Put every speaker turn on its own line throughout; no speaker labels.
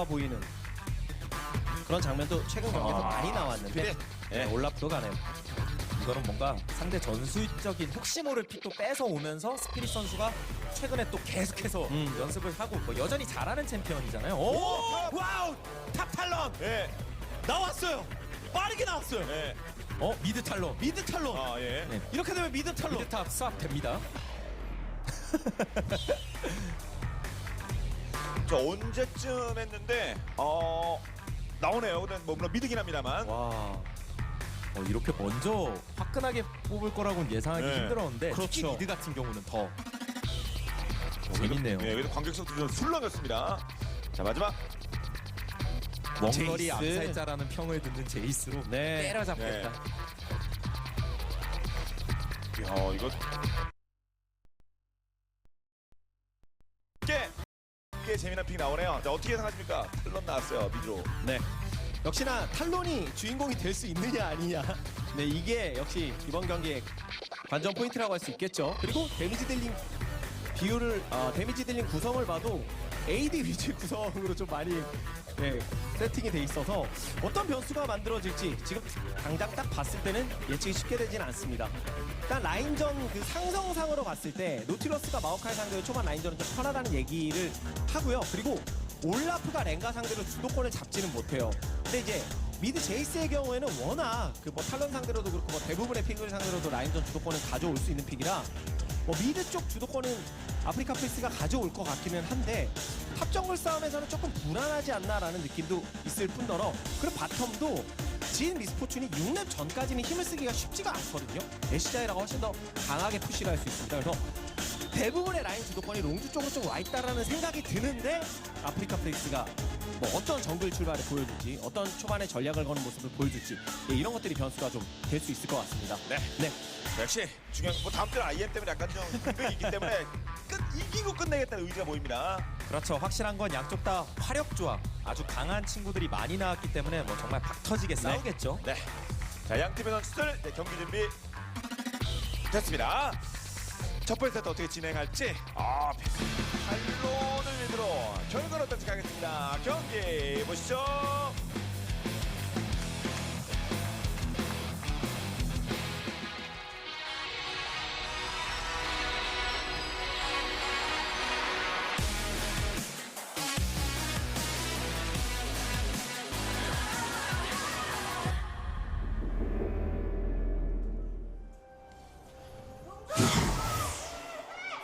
좋아 보이는 그런 장면도 최근 경기에서 많이 나왔는데
네.
올라프도 가네요.
이거는 뭔가 상대 전술적인 혹시 모를 픽도 뺏어 오면서 스피릿 선수가 최근에 또 계속해서 연습을 하고 뭐 여전히 잘하는 챔피언이잖아요. 오! 와우! 탑 탈론!
네.
나왔어요. 빠르게 나왔어요.
네.
미드 탈론.
미드 탈론.
아, 예.
네.
이렇게 되면 미드 탈론.
미드 탑 수압 됩니다.
자, 언제쯤 했는데 나오네요. 근데 뭐 물론 미드긴 합니다만.
와. 이렇게 먼저 화끈하게 뽑을 거라고는 예상하기
네.
힘들었는데
그렇죠.
특히 미드 같은 경우는 더 재밌네요.
네, 그래도 관객석도 좀 술렁였습니다. 자, 마지막.
원거리
제이스.
암살자라는 평을 듣는 제이스로
네.
때려잡겠다.
야, 이거 꽤 재미난 픽 나오네요. 자, 어떻게 예상하십니까? 탈론 나왔어요, 미드로.
네. 역시나 탈론이 주인공이 될 수 있느냐 아니냐. 네, 이게 역시 이번 경기의 관전 포인트라고 할 수 있겠죠. 그리고 데미지 딜링 비율을 데미지 딜링 구성을 봐도 AD 위주 구성으로 좀 많이 세팅이 돼 있어서 어떤 변수가 만들어질지 지금 당장 딱 봤을 때는 예측이 쉽게 되진 않습니다. 일단 라인전 그 상성상으로 봤을 때 노틸러스가 마오카이 상대로 초반 라인전은 좀 편하다는 얘기를 하고요. 그리고 올라프가 랭가 상대로 주도권을 잡지는 못해요. 근데 이제 미드 제이스의 경우에는 워낙 그 뭐 탈론 상대로도 그렇고 뭐 대부분의 픽을 상대로도 라인전 주도권을 가져올 수 있는 픽이라 뭐 미드 쪽 주도권은 아프리카 프리스가 가져올 것 같기는 한데 탑 정글 싸움에서는 조금 불안하지 않나라는 느낌도 있을 뿐더러 그리고 바텀도 진 미스포춘이 6렙 전까지는 힘을 쓰기가 쉽지가 않거든요. 애쉬자이라가 훨씬 더 강하게 푸시를 할 수 있습니다. 그래서 대부분의 라인 주도권이 롱주 쪽으로 좀 와있다라는 생각이 드는데 아프리카 프리스가 뭐 어떤 정글 출발을 보여줄지 어떤 초반에 전략을 거는 모습을 보여줄지 이런 것들이 변수가 좀 될 수 있을 것 같습니다.
네. 역시 중요한 뭐 다음 주는 IM 때문에 약간 좀 공백이 있기 때문에 이기고 끝내겠다는 의지가 보입니다.
그렇죠. 확실한 건 양쪽 다 화력 조합 아주 강한 친구들이 많이 나왔기 때문에 뭐 정말 박터지게 싸우겠죠.
네. 자, 양 팀의 선수들 경기 준비 됐습니다. 첫 번째 세트 어떻게 진행할지 탈론을 위주로 결과는 어떨지 가겠습니다. 경기 보시죠.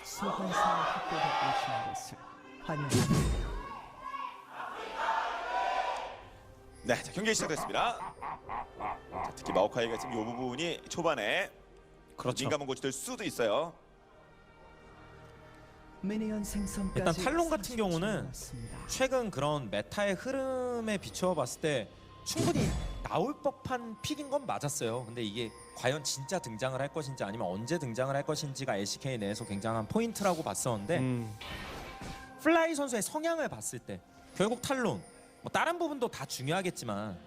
소환사 학교에 오신 것을 환영합니다.
네, 자, 경기 시작됐습니다. 자, 특히 마오카이가 지금 이 부분이 초반에
그렇죠.
민감한 곳이 될 수도 있어요.
미니언 생성까지
일단 탈론 같은
30초
경우는
남았습니다.
최근 그런 메타의 흐름에 비추어 봤을 때 충분히 나올 법한 픽인 건 맞았어요. 근데 이게 과연 진짜 등장을 할 것인지 아니면 언제 등장을 할 것인지가 LCK 내에서 굉장한 포인트라고 봤었는데 플라이 선수의 성향을 봤을 때 결국 탈론 뭐 다른 부분도 다 중요하겠지만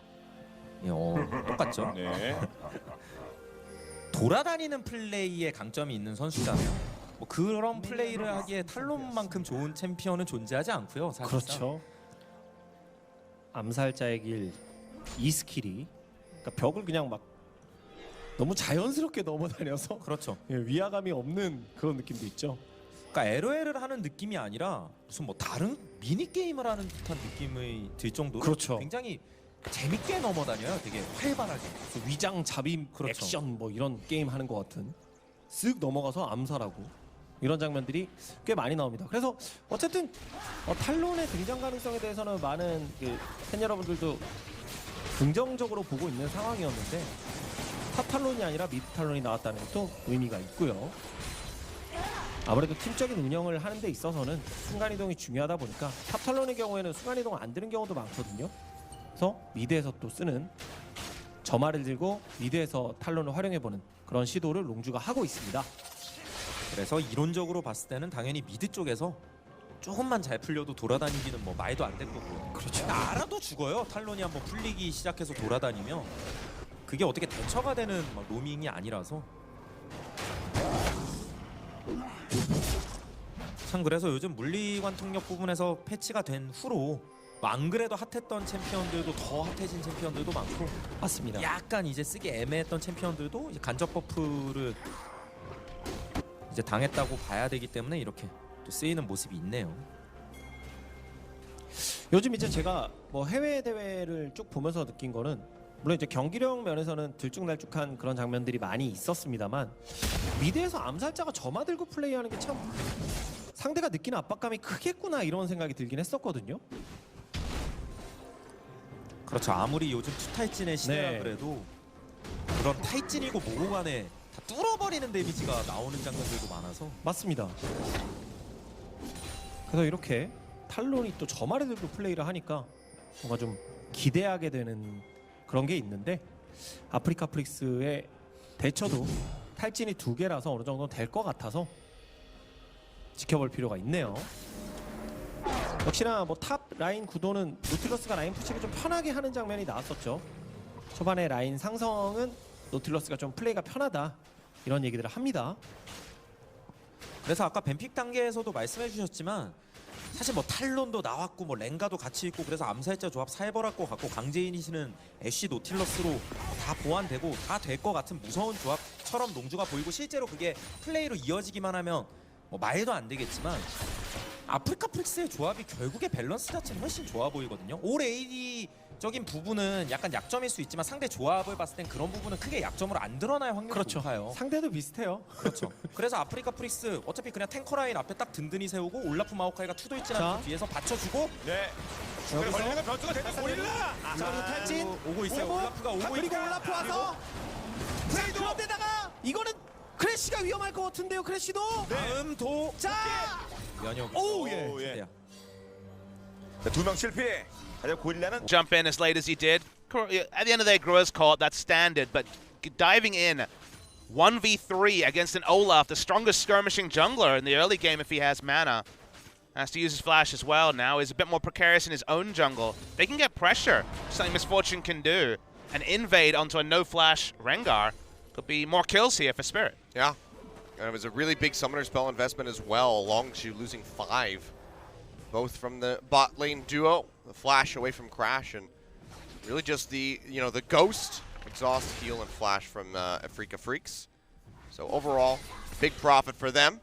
똑같죠.
네.
돌아다니는 플레이에 강점이 있는 선수잖아요. 뭐 그런 플레이를 하기에 탈론만큼 좋은 챔피언은 존재하지 않고요. 사실상.
그렇죠. 암살자의 길 이 스킬이 그러니까 벽을 그냥 막 너무 자연스럽게 넘어다녀서
그렇죠.
위화감이 없는 그런 느낌도 있죠.
그러니까 LOL을 하는 느낌이 아니라 무슨 뭐 다른 미니 게임을 하는 듯한 느낌이 들 정도로
그렇죠.
굉장히 재밌게 넘어다녀요. 되게 활발하게.
그래서 위장 잡임
그렇죠.
액션 뭐 이런 게임 하는 것 같은 쓱 넘어가서 암살하고 이런 장면들이 꽤 많이 나옵니다. 그래서 어쨌든 탈론의 등장 가능성에 대해서는 많은 팬 여러분들도 긍정적으로 보고 있는 상황이었는데 탑 탈론이 아니라 미드 탈론이 나왔다는 것도 의미가 있고요. 아무래도 팀적인 운영을 하는 데 있어서는 순간이동이 중요하다 보니까 탑 탈론의 경우에는 순간이동 안 되는 경우도 많거든요. 그래서 미드에서 또 쓰는 점화를 들고 미드에서 탈론을 활용해보는 그런 시도를 롱주가 하고 있습니다.
그래서 이론적으로 봤을 때는 당연히 미드 쪽에서 조금만 잘 풀려도 돌아다니기는 뭐 말도 안 될 거고.
그렇죠.
알아도 죽어요. 탈론이 한번 풀리기 시작해서 돌아다니면 그게 어떻게 대처가 되는 막 로밍이 아니라서. 참 그래서 요즘 물리관 통역 부분에서 패치가 된 후로 뭐안 그래도 핫했던 챔피언들도 더 핫해진 챔피언들도 많고
맞습니다.
약간 이제 쓰기 애매했던 챔피언들도 이제 간접 버프를 이제 당했다고 봐야 되기 때문에 이렇게 또 쓰이는 모습이 있네요.
요즘 이제 제가 뭐 해외 대회를 쭉 보면서 느낀 거는 물론 이제 경기력 면에서는 들쭉날쭉한 그런 장면들이 많이 있었습니다만 미드에서 암살자가 점화 들고 플레이하는 게 참 상대가 느끼는 압박감이 크겠구나 이런 생각이 들긴 했었거든요.
그렇죠. 아무리 요즘 투타이찐의 시대라
네.
그래도 그런 타이찐이고 뭐고 간에 다 뚫어버리는 데미지가 나오는 장면들도 많아서
맞습니다. 그래서 이렇게 탈론이 또 점화를 들고 플레이를 하니까 뭔가 좀 기대하게 되는 그런 게 있는데 아프리카 프릭스의 대처도 탈진이 2개라서 어느 정도 될 것 같아서 지켜볼 필요가 있네요. 역시나 뭐 탑 라인 구도는 노틸러스가 라인 푸시를 좀 편하게 하는 장면이 나왔었죠. 초반에 라인 상성은 노틸러스가 좀 플레이가 편하다 이런 얘기들을 합니다.
그래서 아까 뱀픽 단계에서도 말씀해 주셨지만 사실 뭐 탈론도 나왔고 뭐 랭가도 같이 있고 그래서 암살자 조합 살벌할 것 같고 강제이니시는 애쉬 노틸러스로 다 보완되고 다 될 것 같은 무서운 조합처럼 농주가 보이고 실제로 그게 플레이로 이어지기만 하면 뭐 말도 안 되겠지만 아프리카 프릭스의 조합이 결국에 밸런스 자체는 훨씬 좋아 보이거든요. 올 AD적인 부분은 약간 약점일 수 있지만 상대 조합을 봤을 땐 그런 부분은 크게 약점으로 안 드러날 확률이
그렇죠.
높아요.
상대도 비슷해요.
그렇죠. 그래서 아프리카 프릭스 어차피 그냥 탱커 라인 앞에 딱 든든히 세우고 올라프 마오카이가 투도있지나
자.
뒤에서 받쳐주고
네.
여기서
걸리는 변수가 되는 고릴라.
자, 그리고 탈진
오고 있어요. 올라프가 오고
그리고
있고
올라프 와서
프레이도.
그런데다가 이거는 크래쉬가 위험할 것 같은데요. 크래쉬도
다음 도
자
면역.
오,
예.
예.
2명 실패. 하지만 고릴라는
jump in as late as he did. At the end of the day, Grua's caught, that's standard, but diving in 1v3 against an Olaf, the strongest skirmishing jungler in the early game if he has mana. Has to use his flash as well now. He's a bit more precarious in his own jungle. They can get pressure, something Misfortune can do. An invade onto a no-flash Rengar could be more kills here for Spirit.
Yeah, and it was a really big summoner spell investment as well. Longshu losing 5, both from the bot lane duo, the flash away from Crash, and really just the the ghost, exhaust, heal, and flash from Afrika Freaks. So overall, big profit for them.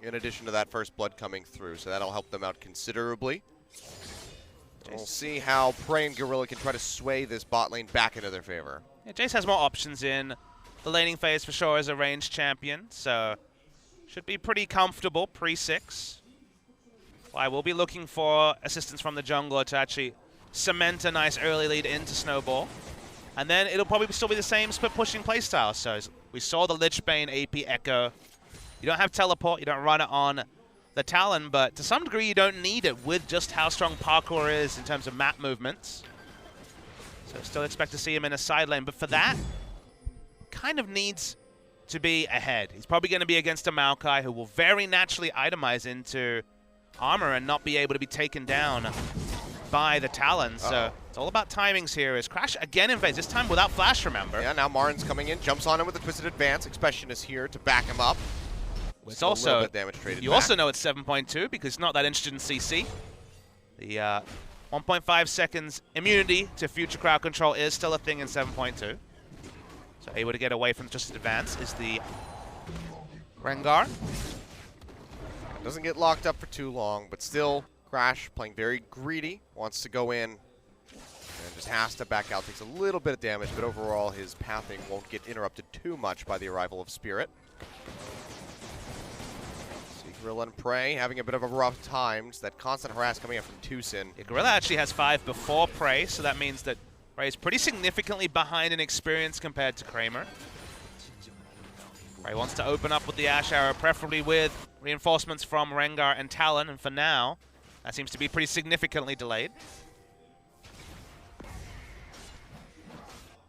In addition to that first blood coming through, so that'll help them out considerably. And we'll see how Prey and Gorilla can try to sway this bot lane back into their favor.
Yeah, Jace has more options in the laning phase for sure as a ranged champion, so should be pretty comfortable pre-6. I will be looking for assistance from the jungler to actually cement a nice early lead into Snowball. And then it'll probably still be the same split pushing playstyle. So we saw the Lichbane AP Echo. You don't have teleport, you don't run it on the Talon, but to some degree you don't need it with just how strong parkour is in terms of map movements. So still expect to see him in a side lane, but for that, kind of needs to be ahead. He's probably going to be against a Maokai who will very naturally itemize into armor and not be able to be taken down by the Talon. So it's all about timings here as Crash again invades, this time without flash, remember.
Yeah, now Marin's coming in, jumps on him with a Twisted Advance. Expression is here to back him up.
It's
Still a little
also,
bit damage traded
you
back.
also know it's 7.2 because it's not that interested in CC. The 1.5 seconds immunity to future crowd control is still a thing in 7.2. So able to get away from just advance is the Rengar.
Doesn't get locked up for too long, but still Crash playing very greedy, wants to go in and just has to back out. Takes a little bit of damage, but overall his pathing won't get interrupted too much by the arrival of Spirit. Gorilla and Prey having a bit of a rough time. It's that constant harass coming in from Tucson.
Yeah, Gorilla actually has 5 before Prey, so that means that Prey is pretty significantly behind in experience compared to Kramer. Prey wants to open up with the Ash Arrow, preferably with reinforcements from Rengar and Talon, and for now, that seems to be pretty significantly delayed.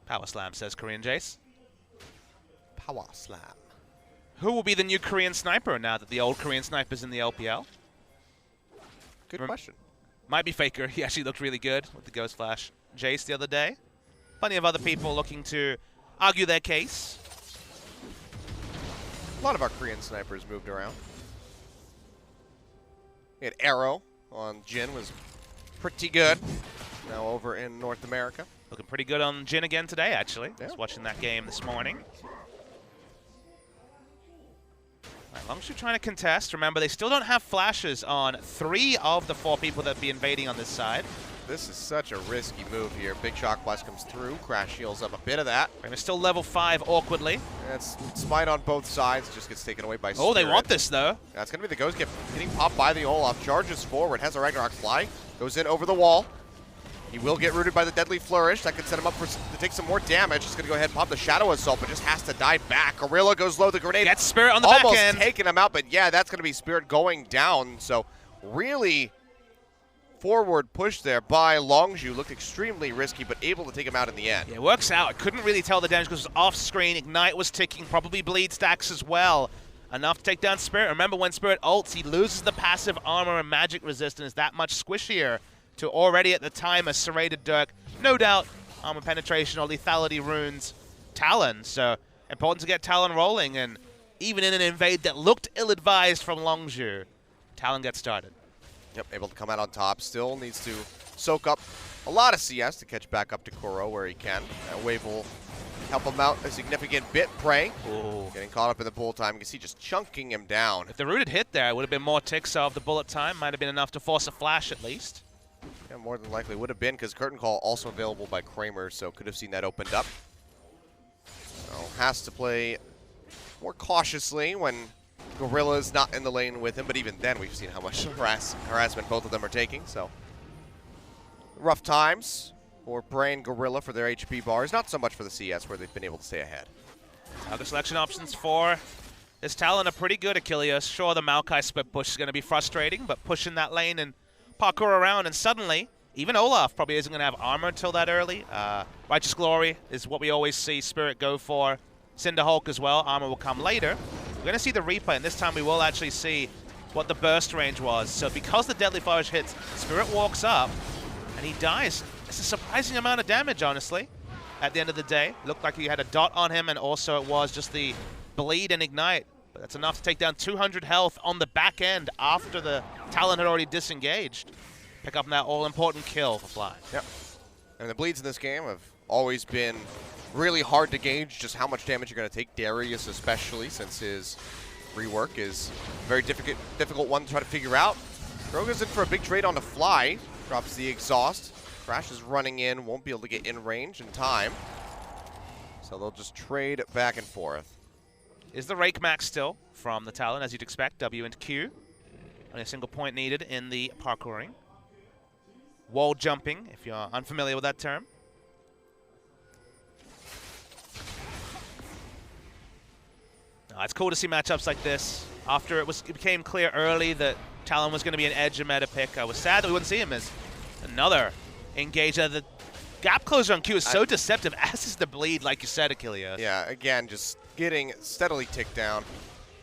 Power Slam, says Korean Jace.
Power Slam.
Who will be the new Korean sniper now that the old Korean sniper's in the LPL?
Good question.
Might be Faker. He actually looked really good with the Ghost Flash Jace the other day. Plenty of other people looking to argue their case.
A lot of our Korean snipers moved around. We had Arrow on Jin, was pretty good. Now over in North America.
Looking pretty good on Jin again today, actually.
Yeah.
Was watching that game this morning. Right, Longshu trying to contest. Remember, they still don't have flashes on 3 of the 4 people that be invading on this side.
This is such a risky move here. Big Shock Blast comes through. Crash heals up a bit of that.
Raymond still level 5 awkwardly.
That's Smite on both sides. Just gets taken away by
Oh, they
Spirit.
want this, though.
That's going to be the Ghost Gift. Getting popped by the Olaf. Charges forward. Has a Ragnarok fly. Goes in over the wall. He will get rooted by the Deadly Flourish. That could set him up to take some more damage. Just going to go ahead and pop the Shadow Assault, but just has to die back. Gorilla goes low. The grenade
Gets Spirit on the back
almost
end.
taking him out, but yeah, that's going to be Spirit going down. So really forward push there by Longzhu. Looked extremely risky, but able to take him out in the end.
Yeah, it works out. I couldn't really tell the damage because it was off screen. Ignite was ticking, probably bleed stacks as well. Enough to take down Spirit. Remember, when Spirit ults, he loses the passive armor and magic resistance that much squishier to already at the time a serrated Dirk. No doubt, armor penetration or lethality runes Talon. So important to get Talon rolling, and even in an invade that looked ill-advised from Longzhu, Talon gets started.
Yep, able to come out on top. Still needs to soak up a lot of CS to catch back up to Kuro where he can. That wave will help him out a significant bit. Prey getting caught up in the pull time. You can see just chunking him down.
If the rooted hit there, it would have been more ticks of the bullet time. Might have been enough to force a flash at least.
Yeah, more than likely would have been, because Curtain Call also available by Kramer, so could have seen that opened up. So has to play more cautiously when Gorilla's not in the lane with him, but even then we've seen how much harassment both of them are taking, so. Rough times for Prey and Gorilla for their HP bars, not so much for the CS where they've been able to stay ahead.
Other selection options for this Talon are pretty good, Achilles. Sure, the Maokai split push is going to be frustrating, but pushing that lane and parkour around, and suddenly, even Olaf probably isn't going to have armor until that early. Righteous Glory is what we always see Spirit go for. Cinder Hulk as well. Armor will come later. We're going to see the replay, and this time we will actually see what the burst range was. So because the Deadly Flourish hits, Spirit walks up, and he dies. It's a surprising amount of damage, honestly, at the end of the day. Looked like he had a dot on him, and also it was just the bleed and ignite. But that's enough to take down 200 health on the back end after the Talon had already disengaged. Pick up that all-important kill for Fly.
Yep. And the bleeds in this game have always been really hard to gauge just how much damage you're going to take. Darius especially, since his rework is a very difficult one to try to figure out. Drogo's in for a big trade on the Fly. Drops the exhaust. Crash is running in. Won't be able to get in range in time. So they'll just trade back and forth.
Is the Rake Max still from the Talon, as you'd expect, W and Q. Only a single point needed in the parkouring. Wall jumping, if you're unfamiliar with that term. It's cool to see matchups like this. After it became clear early that Talon was going to be an edge and meta pick, I was sad that we wouldn't see him as another engager. The gap closer on Q is so deceptive, as is the bleed, like you said, Achilles.
Yeah, again, just getting steadily ticked down.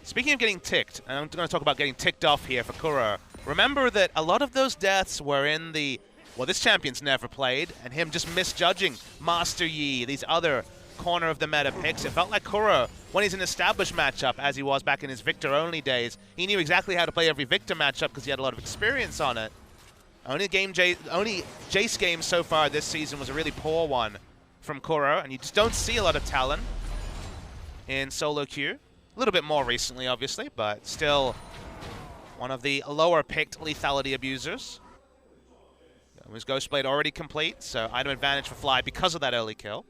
Speaking of getting ticked, and I'm going to talk about getting ticked off here for Kuro, remember that a lot of those deaths were in the, well, this champion's never played, and him just misjudging Master Yi, these other corner of the meta picks. It felt like Kuro, when he's an established matchup, as he was back in his Victor-only days, he knew exactly how to play every Victor matchup because he had a lot of experience on it. Only Jace game so far this season was a really poor one from Kuro, and you just don't see a lot of Talon in solo queue. A little bit more recently, obviously, but still one of the lower-picked lethality abusers. His Ghostblade already complete, so item advantage for Fly because of that early kill.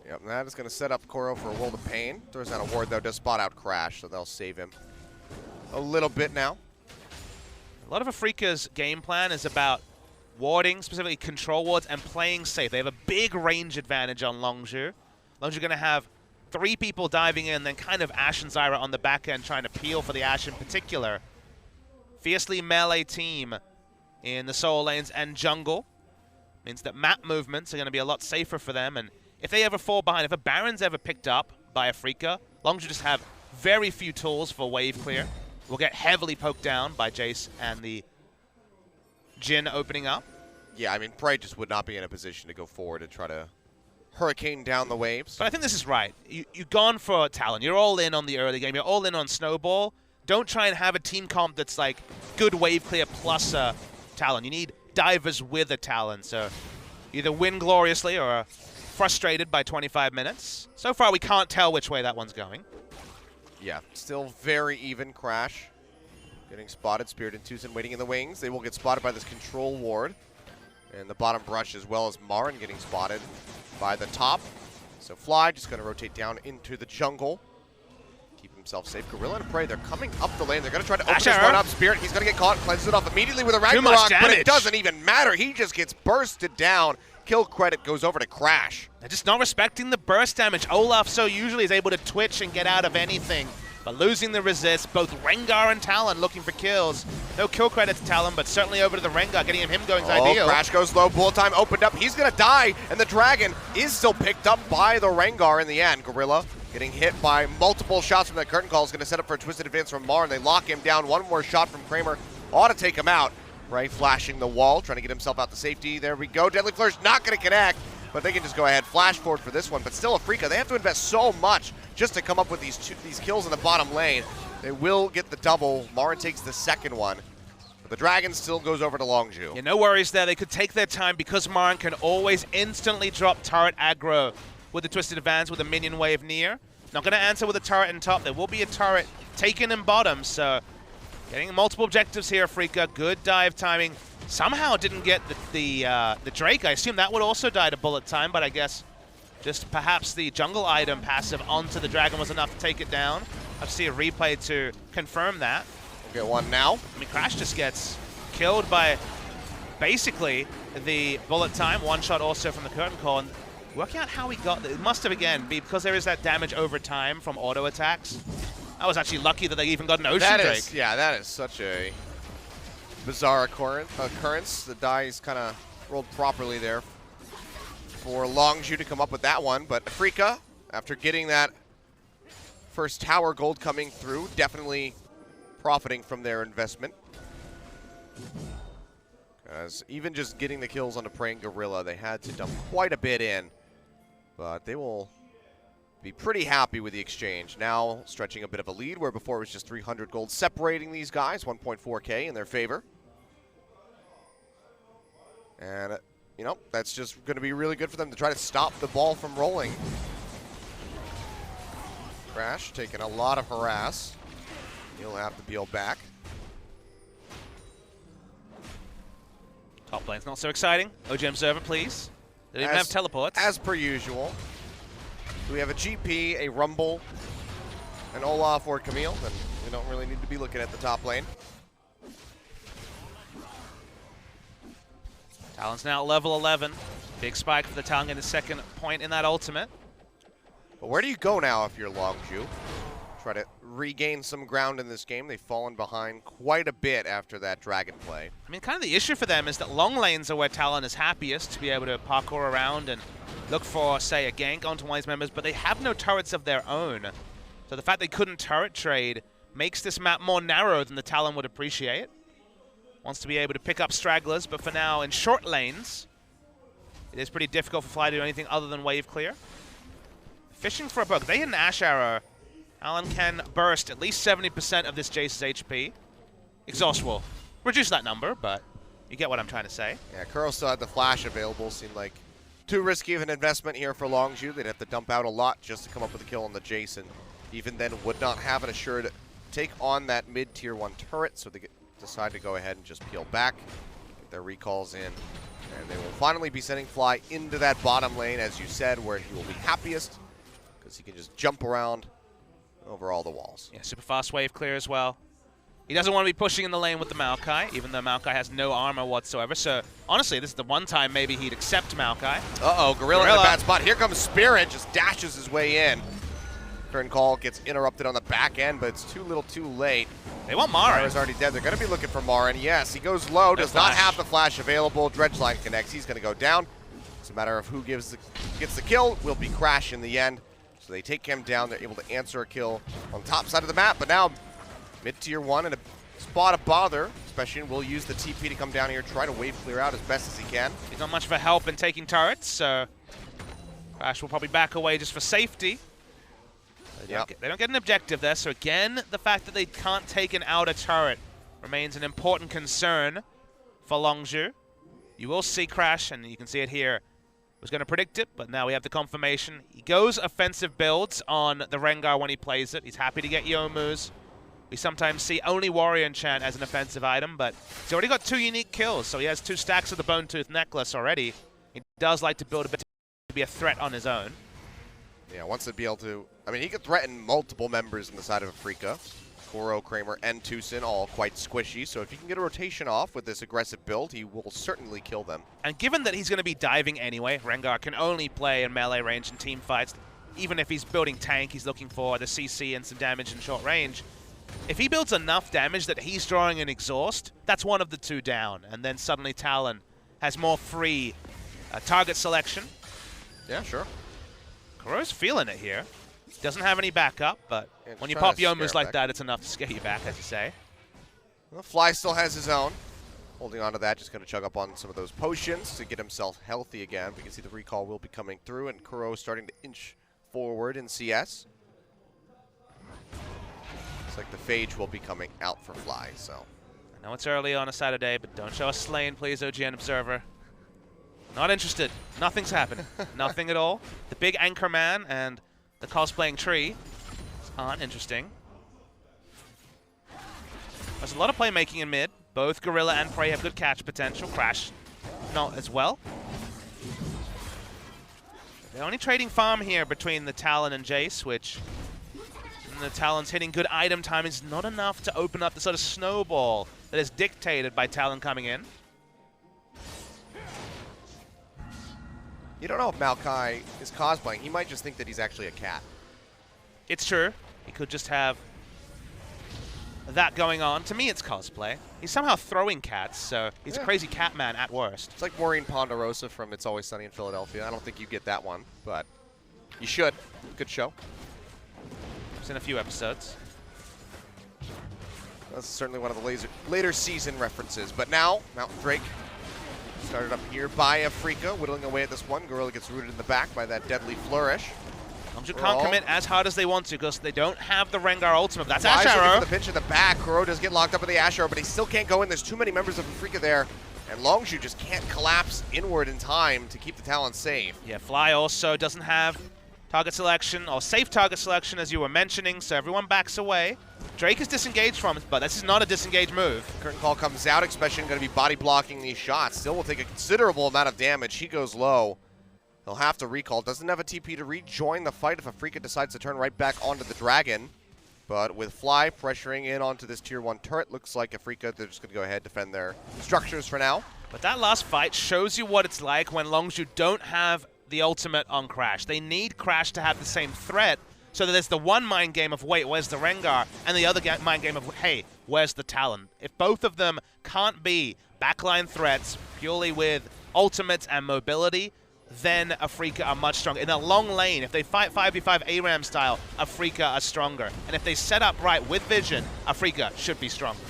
Yep, and that is going to set up Kuro for a World of Pain. Throws down a ward, though, does spot out Crash, so they'll save him a little bit now.
A lot of Afrika's game plan is about warding, specifically control wards, and playing safe. They have a big range advantage on Longzhu. Longzhu going to have 3 people diving in, then kind of Ashe and Zyra on the back end trying to peel for the Ashe in particular. Fiercely melee team in the solo lanes and jungle. Means that map movements are going to be a lot safer for them, and if they ever fall behind, if a Baron's ever picked up by Afrika, Longzhu just have very few tools for wave clear. Will get heavily poked down by Jace and the Jhin opening up.
Yeah, I mean, Prey just would not be in a position to go forward and try to hurricane down the waves.
But I think this is right. You've gone for Talon. You're all in on the early game. You're all in on Snowball. Don't try and have a team comp that's like good wave clear plus a Talon. You need divers with a Talon, so either win gloriously or are frustrated by 25 minutes. So far, we can't tell which way that one's going.
Yeah, still very even. Crash getting spotted. Spirit and Tucson waiting in the wings. They will get spotted by this control ward. And the bottom brush, as well as Marin getting spotted by the top. So Fly just going to rotate down into the jungle. Keep himself safe. Gorilla and Prey, they're coming up the lane. They're going to try to open
Ash
this
arrow.
one up. Spirit, he's going to get caught. Cleanses it off immediately with a
Too
Ragnarok,
much
but
damage.
it doesn't even matter. He just gets bursted down. Kill credit goes over to Crash.
They're just not respecting the burst damage. Olaf so usually is able to twitch and get out of anything. But losing the resist, both Rengar and Talon looking for kills. No kill credit to Talon, but certainly over to the Rengar, getting him going is ideal.
Crash goes low. Bullet time opened up. He's going to die, and the Dragon is still picked up by the Rengar in the end. Gorilla getting hit by multiple shots from that curtain call is going to set up for a twisted advance from Mar, and they lock him down. One more shot from Kramer ought to take him out. Ray flashing the wall, trying to get himself out to safety. There we go. Deadly Flourish not going to connect, but they can just go ahead, flash forward for this one. But still, Afrika, they have to invest so much just to come up with these kills in the bottom lane. They will get the double. Marin takes the second one. But the Dragon still goes over to Longzhu.
Yeah, no worries there. They could take their time because Marin can always instantly drop turret aggro with the Twisted Advance with a minion wave near. Not going to answer with a turret in top. There will be a turret taken in bottom, so getting multiple objectives here, Afrika. Good dive timing. Somehow didn't get the Drake. I assume that would also die to bullet time, but I guess just perhaps the jungle item passive onto the Dragon was enough to take it down. I've seen a replay to confirm that.
We'll get one now.
I mean, Crash just gets killed by basically the bullet time. One shot also from the curtain call. And working out how he got it must have, again, be because there is that damage over time from auto attacks. I was actually lucky that they even got an Ocean Drake.
That is such a bizarre occurrence. The dice kind of rolled properly there for Longzhu to come up with that one. But Afrika, after getting that first tower gold coming through, definitely profiting from their investment. Because even just getting the kills on the Praying Gorilla, they had to dump quite a bit in. But they will be pretty happy with the exchange. Now stretching a bit of a lead where before it was just 300 gold separating these guys, 1.4k in their favor. And, you know, that's just going to be really good for them to try to stop the ball from rolling. Crash taking a lot of harass. He'll have to peel back.
Top lane's not so exciting. OG Observer, please. They don't even have teleports.
As per usual. Do we have a GP, a Rumble, an Olaf, or Camille? Then we don't really need to be looking at the top lane.
Talon's now at level 11. Big spike for the Talon getting his second point in that ultimate.
But where do you go now if you're Longzhu? Try to regain some ground in this game. They've fallen behind quite a bit after that Dragon play.
I mean, kind of the issue for them is that long lanes are where Talon is happiest to be able to parkour around and look for, say, a gank onto one of these members, but they have no turrets of their own. So the fact they couldn't turret trade makes this map more narrow than the Talon would appreciate. Wants to be able to pick up stragglers, but for now, in short lanes, it is pretty difficult for Fly to do anything other than wave clear. Fishing for a bug. They hit an Ash Arrow. Alan can burst at least 70% of this Jace's HP. Exhaust will reduce that number, but you get what I'm trying to say.
Yeah, Kuro still had the flash available. Seemed like too risky of an investment here for Longzhu. They'd have to dump out a lot just to come up with a kill on the Jason. Even then, would not have an assured take on that mid-tier 1 turret, so they decide to go ahead and just peel back, get their recalls in, and they will finally be sending Fly into that bottom lane, as you said, where he will be happiest, because he can just jump around over all the walls.
Yeah, super fast wave clear as well. He doesn't want to be pushing in the lane with the Maokai, even though Maokai has no armor whatsoever. So, honestly, this is the one time maybe he'd accept Maokai.
Uh-oh, Gorilla in a bad spot. Here comes Spirit, just dashes his way in. Turn call gets interrupted on the back end, but it's too little too late.
They want Marin.
Mara's already dead. They're going to be looking for Marin. Yes, he goes low, does not have the flash available. Dredgeline connects. He's going to go down. It's a matter of who gets the kill. Will be Crash in the end. So they take him down. They're able to answer a kill on the top side of the map, but now mid-tier 1 in a spot of bother. Especially will use the TP to come down here, try to wave clear out as best as he can.
He's not much of a help in taking turrets, so Crash will probably back away just for safety. They don't get an objective there, so again, the fact that they can't take an outer turret remains an important concern for Longzhu. You will see Crash, and you can see it here. Was going to predict it, but now we have the confirmation. He goes offensive builds on the Rengar when he plays it. He's happy to get Youmu's. We sometimes see only Warrior Enchant as an offensive item, but he's already got 2 unique kills, so he has 2 stacks of the Bone Tooth Necklace already. He does like to build a bit to be a threat on his own.
Yeah, wants to be able to. I mean, he could threaten multiple members on the side of Afreeca. Kuro, Kramer, and Tucson all quite squishy, so if he can get a rotation off with this aggressive build, he will certainly kill them.
And given that he's going to be diving anyway, Rengar can only play in melee range and team fights. Even if he's building tank, he's looking for the CC and some damage in short range. If he builds enough damage that he's drawing an exhaust, that's one of the 2 down. And then suddenly Talon has more free target selection.
Yeah, sure.
Kuro's feeling it here. Doesn't have any backup, but
Yeah,
when you
trying
pop
to scare
Youmu's
him
like
back.
that, it's enough to scare you back, as you say.
Well, Fly still has his own. Holding on to that, just going to chug up on some of those potions to get himself healthy again. We can see the recall will be coming through, and Kuro starting to inch forward in CS. Looks like the Phage will be coming out for Fly, so.
I know it's early on a Saturday, but don't show us Slain, please, OGN Observer. Not interested. Nothing's happened. Nothing at all. The big Anchor Man and the cosplaying tree aren't interesting. There's a lot of playmaking in mid. Both Gorilla and Prey have good catch potential. Crash not as well. They're only trading farm here between the Talon and Jace, which the Talon's hitting good item time is not enough to open up the sort of snowball that is dictated by Talon coming in.
You don't know if Maokai is cosplaying. He might just think that he's actually a cat.
It's true. He could just have that going on. To me, it's cosplay. He's somehow throwing cats, so he's a crazy cat man at worst.
It's like Maureen Ponderosa from It's Always Sunny in Philadelphia. I don't think you get that one, but you should. Good show.
It's in a few episodes.
That's certainly one of the later season references. But now, Mountain Drake started up here by Afreeca, whittling away at this one. Gorilla gets rooted in the back by that deadly flourish.
Longzhu can't commit as hard as they want to because they don't have the Rengar ultimate. That's Ash
Flies looking
Arrow.
for the pinch in the back. Kuro does get locked up in the Ash Arrow, but he still can't go in. There's too many members of Afreeca there. And Longzhu just can't collapse inward in time to keep the Talon safe.
Yeah, Fly also doesn't have target selection or safe target selection, as you were mentioning, so everyone backs away. Drake is disengaged from it, but this is not a disengaged move.
Curtain Call comes out, Expression going to be body blocking these shots. Still will take a considerable amount of damage. He goes low. He'll have to recall. Doesn't have a TP to rejoin the fight if Afreeca decides to turn right back onto the Dragon. But with Fly pressuring in onto this tier 1 turret, looks like Afreeca, they're just going to go ahead and defend their structures for now.
But that last fight shows you what it's like when Longzhu don't have the ultimate on Crash. They need Crash to have the same threat, so that there's the one mind game of, wait, where's the Rengar? And the other mind game of, hey, where's the Talon? If both of them can't be backline threats purely with ultimates and mobility, then Afreeca are much stronger. In a long lane, if they fight 5v5 ARAM style, Afreeca are stronger. And if they set up right with vision, Afreeca should be stronger.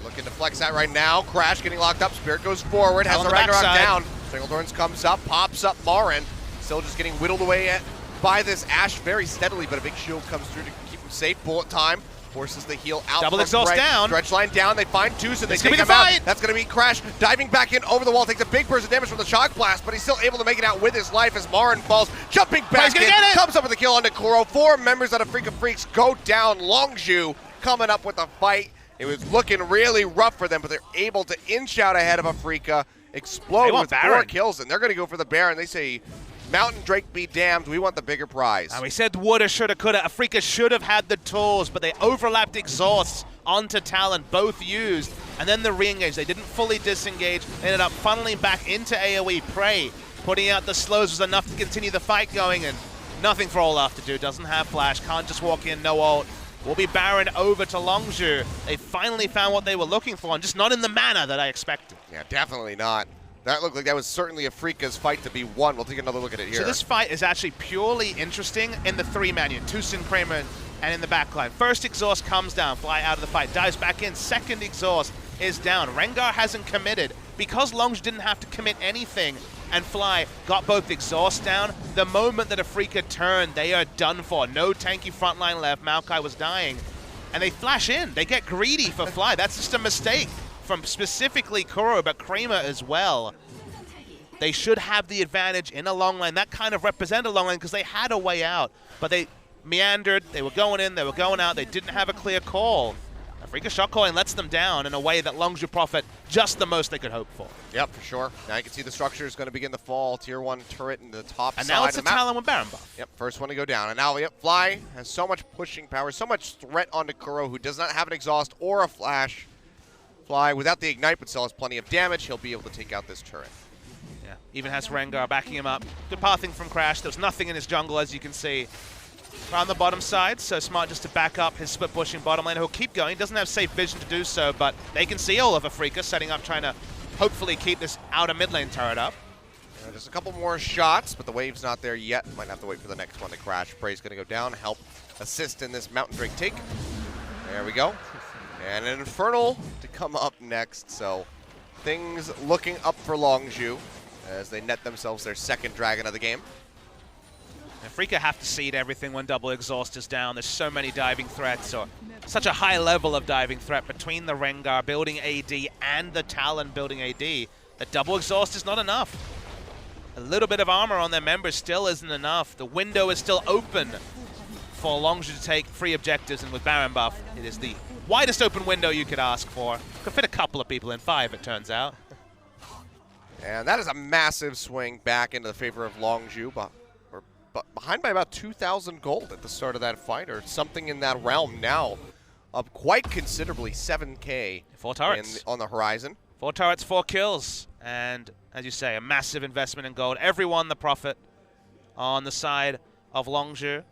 Looking to flex that right now. Crash getting locked up. Spirit goes forward, has the Ragnarok down. Singlethorns comes up, pops up Marin. Still just getting whittled away at by this Ashe very steadily, but a big shield comes through to keep him safe. Bullet time forces the heal out.
Double
from
exhaust
Prey.
down.
Stretch line down. They find Tucson. They
It's
take
gonna
him
be the
out.
fight.
That's going to be Crash diving back in over the wall. Takes a big burst of damage from the shock blast, but he's still able to make it out with his life as Marin falls. Jumping back
gonna
in.
get it.
Comes up with a kill onto Kuro. 4 members out of Freak of Freaks go down. Longzhu coming up with the fight. It was looking really rough for them, but they're able to inch out ahead of Afreeca. Explode with 4 kills, and they're going to go for the Baron. They say, Mountain Drake be damned, we want the bigger prize.
And we said woulda, shoulda, coulda. Afreeca should have had the tools, but they overlapped exhausts onto Talon, both used. And then the re-engage. They didn't fully disengage. They ended up funneling back into AoE. Prey putting out the slows was enough to continue the fight going, and nothing for Olaf to do. Doesn't have flash, can't just walk in, no ult. Will be Baron over to Longzhu. They finally found what they were looking for, and just not in the manner that I expected.
Yeah, definitely not. That looked like that was certainly Afreeca's fight to be won. We'll take another look at it here.
So this fight is actually purely interesting in the 3-man unit. Tucson, Kramer, and in the backline. First exhaust comes down, Fly out of the fight, dives back in. Second exhaust is down. Rengar hasn't committed. Because Longzhu didn't have to commit anything, and Fly got both exhausts down, the moment that Afreeca turned, they are done for. No tanky frontline left. Maokai was dying. And they flash in. They get greedy for Fly. That's just a mistake. from specifically Kuro, but Kramer as well. They should have the advantage in a long lane. That kind of represented a long lane because they had a way out, but they meandered. They were going in, they were going out. They didn't have a clear call. Afrika shot calling lets them down in a way that Longzhu profit just the most they could hope for.
Yep, for sure. Now you can see the structure is going to begin to fall. Tier 1 turret in the top
And
side
now it's
of
a
the map.
Talon with Baron buff.
Yep, first one to go down. And now, yep, Fly has so much pushing power, so much threat onto Kuro, who does not have an exhaust or a flash. Fly, without the ignite, but still has plenty of damage. He'll be able to take out this turret.
Yeah, even has Rengar backing him up. Good pathing from Crash. There's nothing in his jungle, as you can see. Around the bottom side, so smart just to back up his split pushing bottom lane. He'll keep going. Doesn't have safe vision to do so, but they can see all of Afrika setting up, trying to hopefully keep this outer mid lane turret up.
Just a couple more shots, but the wave's not there yet. Might have to wait for the next one to crash. Prey's going to go down, help assist in this Mountain Drake take. There we go. And an Infernal to come up next, so things looking up for Longzhu as they net themselves their second dragon of the game.
Afrika have to seed everything when double exhaust is down. There's so many diving threats, or such a high level of diving threat between the Rengar building AD and the Talon building AD that double exhaust is not enough. A little bit of armor on their members still isn't enough. The window is still open for Longzhu to take free objectives, and with Baron buff, it is the widest open window you could ask for. Could fit a couple of people in, 5 it turns out.
And that is a massive swing back into the favor of Longzhu, but behind by about 2,000 gold at the start of that fight, or something in that realm now. Up quite considerably, 7K
4 turrets.
on the horizon.
4 turrets, 4 kills, and as you say, a massive investment in gold. Everyone the profit on the side of Longzhu.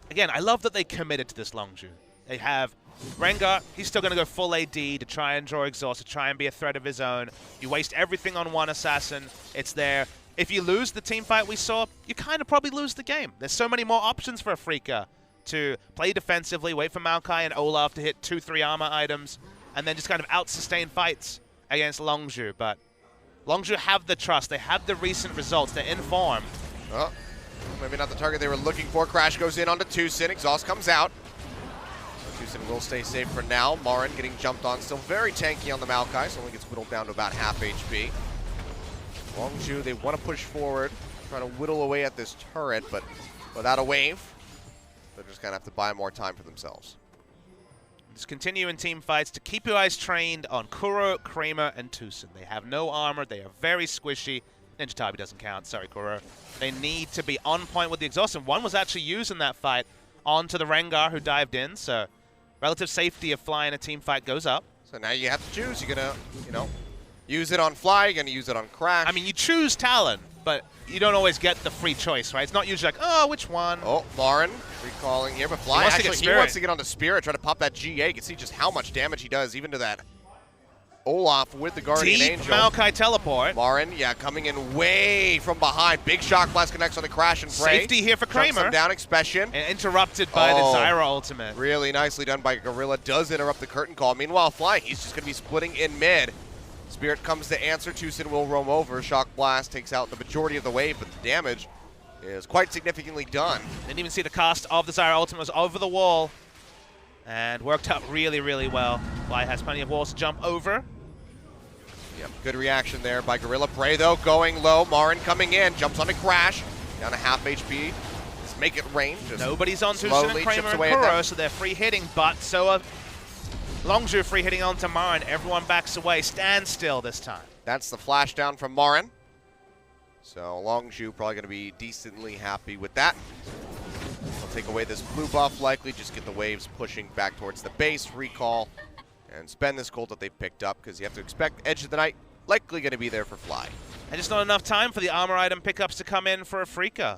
Again, I love that they committed to this Longzhu. They have Rengar, he's still going to go full AD to try and draw exhaust, to try and be a threat of his own. You waste everything on one assassin, it's there. If you lose the team fight we saw, you kind of probably lose the game. There's so many more options for Afrika to play defensively, wait for Maokai and Olaf to hit 2-3 armor items, and then just kind of out-sustain fights against Longzhu. But Longzhu have the trust, they have the recent results, they're in form.
Oh, maybe not the target they were looking for. Crash goes in onto Tucson, exhaust comes out. Tucson will stay safe for now. Marin getting jumped on, still very tanky on the Maokai, so only gets whittled down to about half HP. Longzhu, they want to push forward, try to whittle away at this turret, but without a wave, they're just going to have to buy more time for themselves.
Just continue in team fights to keep your eyes trained on Kuro, Kramer, and Tucson. They have no armor, they are very squishy. Ninja Tabi doesn't count, sorry Kuro. They need to be on point with the exhaust, and one was actually used in that fight onto the Rengar who dived in, so relative safety of Fly in a team fight goes up.
So now you have to choose. You're going to, use it on Fly, you're going to use it on Crash.
I mean, you choose Talon, but you don't always get the free choice, right? It's not usually like, oh, which one?
Oh, Marin recalling here, but Fly
wants to get
actually, he
Spirit.
wants to get onto Spirit, try to pop that GA. You can see just how much damage he does, even to that Olaf with the Guardian
Deep
Angel.
Maokai teleport.
Marin, yeah, coming in way from behind. Big Shock Blast connects on the Crash and Prey.
Safety here for
Jumps
Kramer.
him down, Expression.
And interrupted by the Zyra ultimate.
Really nicely done by Gorilla. Does interrupt the curtain call. Meanwhile, Fly, he's just going to be splitting in mid. Spirit comes to answer. Tucson will roam over. Shock Blast takes out the majority of the wave, but the damage is quite significantly done.
Didn't even see the cast of the Zyra ultimate was over the wall. And worked out really, really well. Fly has plenty of walls to jump over.
Yep, good reaction there by Gorilla. Prey, though, going low. Marin coming in. Jumps on a Crash. Down to half HP. Let's make it rain. Just
Nobody's on Tucson
slowly
and Kramer
chips
and
away at
Kuro,
them.
so they're free hitting, but so are Longzhu free hitting onto Marin. Everyone backs away. Stand still this time.
That's the flash down from Marin. So Longzhu probably going to be decently happy with that. They'll take away this blue buff likely, just get the waves pushing back towards the base, recall, and spend this gold that they picked up, because you have to expect Edge of the Night likely going to be there for Fly.
And just not enough time for the armor item pickups to come in for Afrika.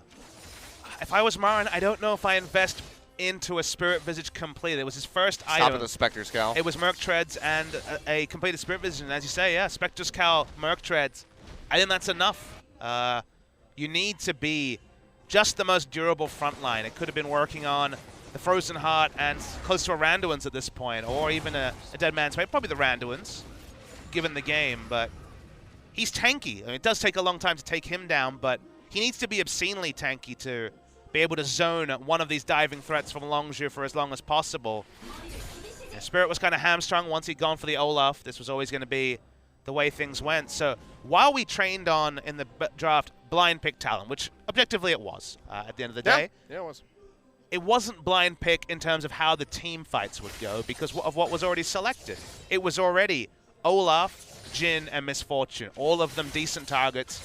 If I was Marin, I don't know if I invest into a Spirit Visage complete. It was his first
Top
item.
of the Spectre Scowl.
It was Merc Treads and a completed Spirit Visage, and as you say, yeah, Spectre's Cowl, Merc Treads. I think that's enough. You need to be just the most durable front line. It could have been working on the Frozen Heart and close to a Randuin's at this point, or even a Dead Man's Fate. Probably the Randuin's, given the game, but he's tanky. I mean, it does take a long time to take him down, but he needs to be obscenely tanky to be able to zone one of these diving threats from Longzhu for as long as possible. Yeah, Spirit was kind of hamstrung once he'd gone for the Olaf. This was always going to be the way things went. So while we trained on, in the draft, blind pick Talon, which objectively it was at the end of the day,
Yeah, it was.
it wasn't blind pick in terms of how the team fights would go because of what was already selected. It was already Olaf, Jhin, and Misfortune. All of them decent targets.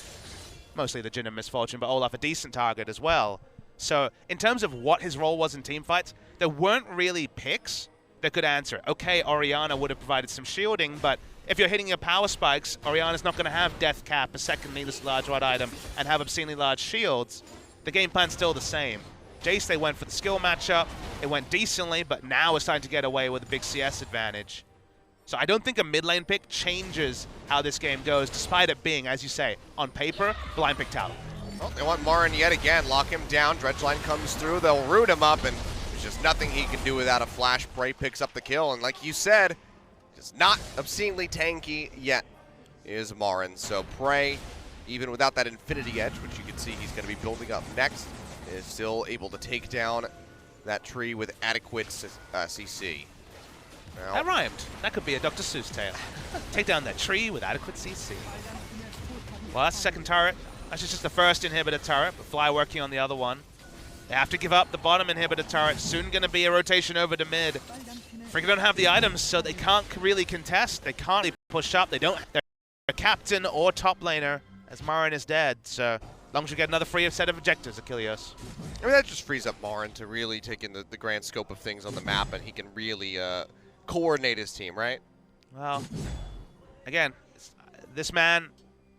Mostly the Jhin and Misfortune, but Olaf a decent target as well. So in terms of what his role was in team fights, there weren't really picks that could answer it. Okay, Orianna would have provided some shielding, but if you're hitting your power spikes, Orianna's not going to have Death Cap, a second needless large rod item, and have obscenely large shields. The game plan's still the same. Jace, they went for the skill matchup. It went decently, but now it's starting to get away with a big CS advantage. So I don't think a mid lane pick changes how this game goes, despite it being, as you say, on paper, blind pick Talon.
Well, they want Marin yet again. Lock him down. Dredgeline comes through. They'll root him up, and there's just nothing he can do without a flash. Prey picks up the kill, and like you said, just not obscenely tanky yet is Marin. So Prey, even without that Infinity Edge, which you can see he's going to be building up next, is still able to take down that tree with adequate CC. Now,
That rhymed. That could be a Dr. Seuss tale. Take down that tree with adequate CC. Well, that's the second turret. That's just the first inhibitor turret, but Fly working on the other one. They have to give up the bottom inhibitor turret. Soon going to be a rotation over to mid. Freaking don't have the items, so they can't really contest. They can't really push up. They don't. They're a captain or top laner, as Marin is dead. So as long as you get another free set of objectives, Achilles.
I mean, that just frees up Marin to really take in the grand scope of things on the map, and he can really coordinate his team, right?
Well, again, this man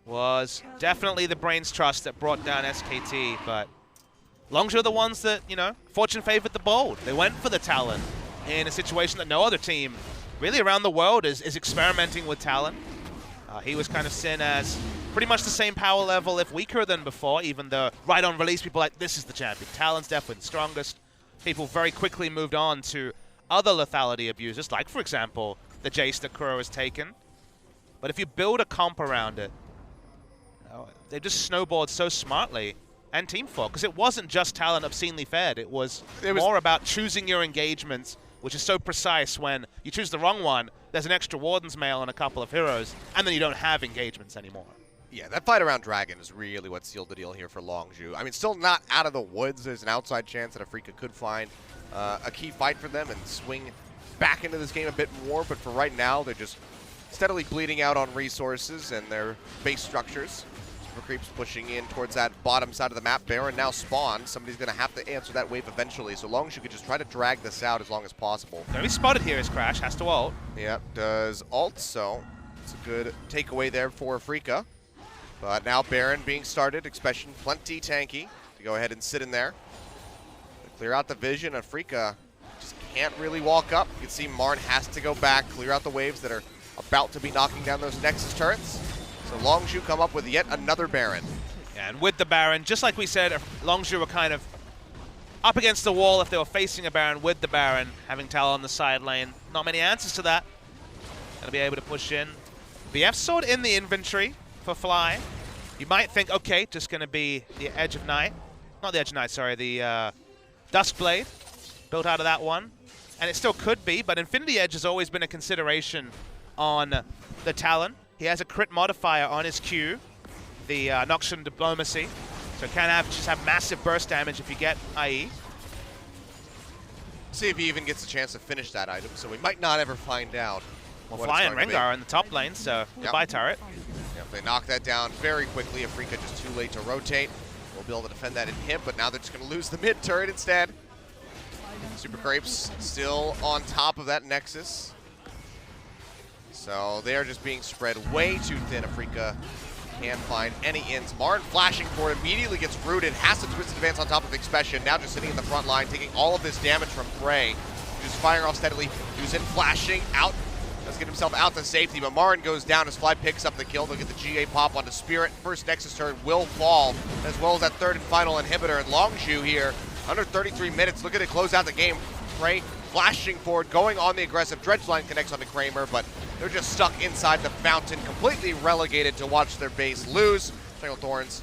was definitely the brains trust that brought down SKT, but Longzhu are the ones that, you know, fortune favored the bold. They went for the Talon in a situation that no other team really around the world is experimenting with Talon. He was kind of seen as pretty much the same power level, if weaker than before, even though right on release people like, this is the champion. Talon's definitely the strongest. People very quickly moved on to other lethality abusers, like, for example, the Jace that Kuro has taken. But if you build a comp around it, they just snowballed so smartly, and team fought, because it wasn't just Talon obscenely fed. It was more about choosing your engagements, which is so precise. When you choose the wrong one, there's an extra Warden's Mail on a couple of heroes, and then you don't have engagements anymore.
Yeah, that fight around Dragon is really what sealed the deal here for Longzhu. I mean, still not out of the woods. There's an outside chance that Afreeca could find a key fight for them and swing back into this game a bit more, but for right now, they're just steadily bleeding out on resources and their base structures. Super Creeps pushing in towards that bottom side of the map. Baron now spawned. Somebody's going to have to answer that wave eventually, so Longzhu could just try to drag this out as long as possible.
Gonna be spotted here as Crash, has to ult.
Yep, does ult, so it's a good takeaway there for Afreeca. But now Baron being started, Expression plenty tanky to go ahead and sit in there. To clear out the vision, Afreeca just can't really walk up. You can see Marn has to go back, clear out the waves that are about to be knocking down those Nexus turrets. So Longzhu come up with yet another Baron.
And with the Baron, just like we said, Longzhu were kind of up against the wall if they were facing a Baron with the Baron, having Talon on the side lane. Not many answers to that. Gonna be able to push in. BF Sword in the inventory for Fly. You might think, okay, just gonna be the Edge of Night. Not the Edge of Night, sorry, the Duskblade. Built out of that one. And it still could be, but Infinity Edge has always been a consideration on the Talon. He has a crit modifier on his Q, the Noxian Diplomacy. So can just have massive burst damage if you get IE.
See if he even gets a chance to finish that item, so we might not ever find out.
Well,
what
Fly
it's
and
going to
Rengar
be.
are in the top lane, so goodbye turret.
Yep, they knock that down very quickly. Afreeca just too late to rotate. We'll be able to defend that in him, but now they're just going to lose the mid turret instead. Super Grapes still on top of that Nexus. So they are just being spread way too thin. Afreeca can't find any ins. Marn flashing for it, immediately gets rooted, has to twist advance on top of Expression, now just sitting in the front line, taking all of this damage from Prey. Just firing off steadily. Yuuzhan flashing out. Does get himself out to safety, but Marin goes down as Fly picks up the kill. They'll get the GA pop onto Spirit. First Nexus turret will fall, as well as that third and final inhibitor. And Longzhu here, under 33 minutes, look at it close out the game. Prey flashing forward, going on the aggressive. Dredgeline connects onto Kramer, but they're just stuck inside the fountain, completely relegated to watch their base lose. Strangle Thorns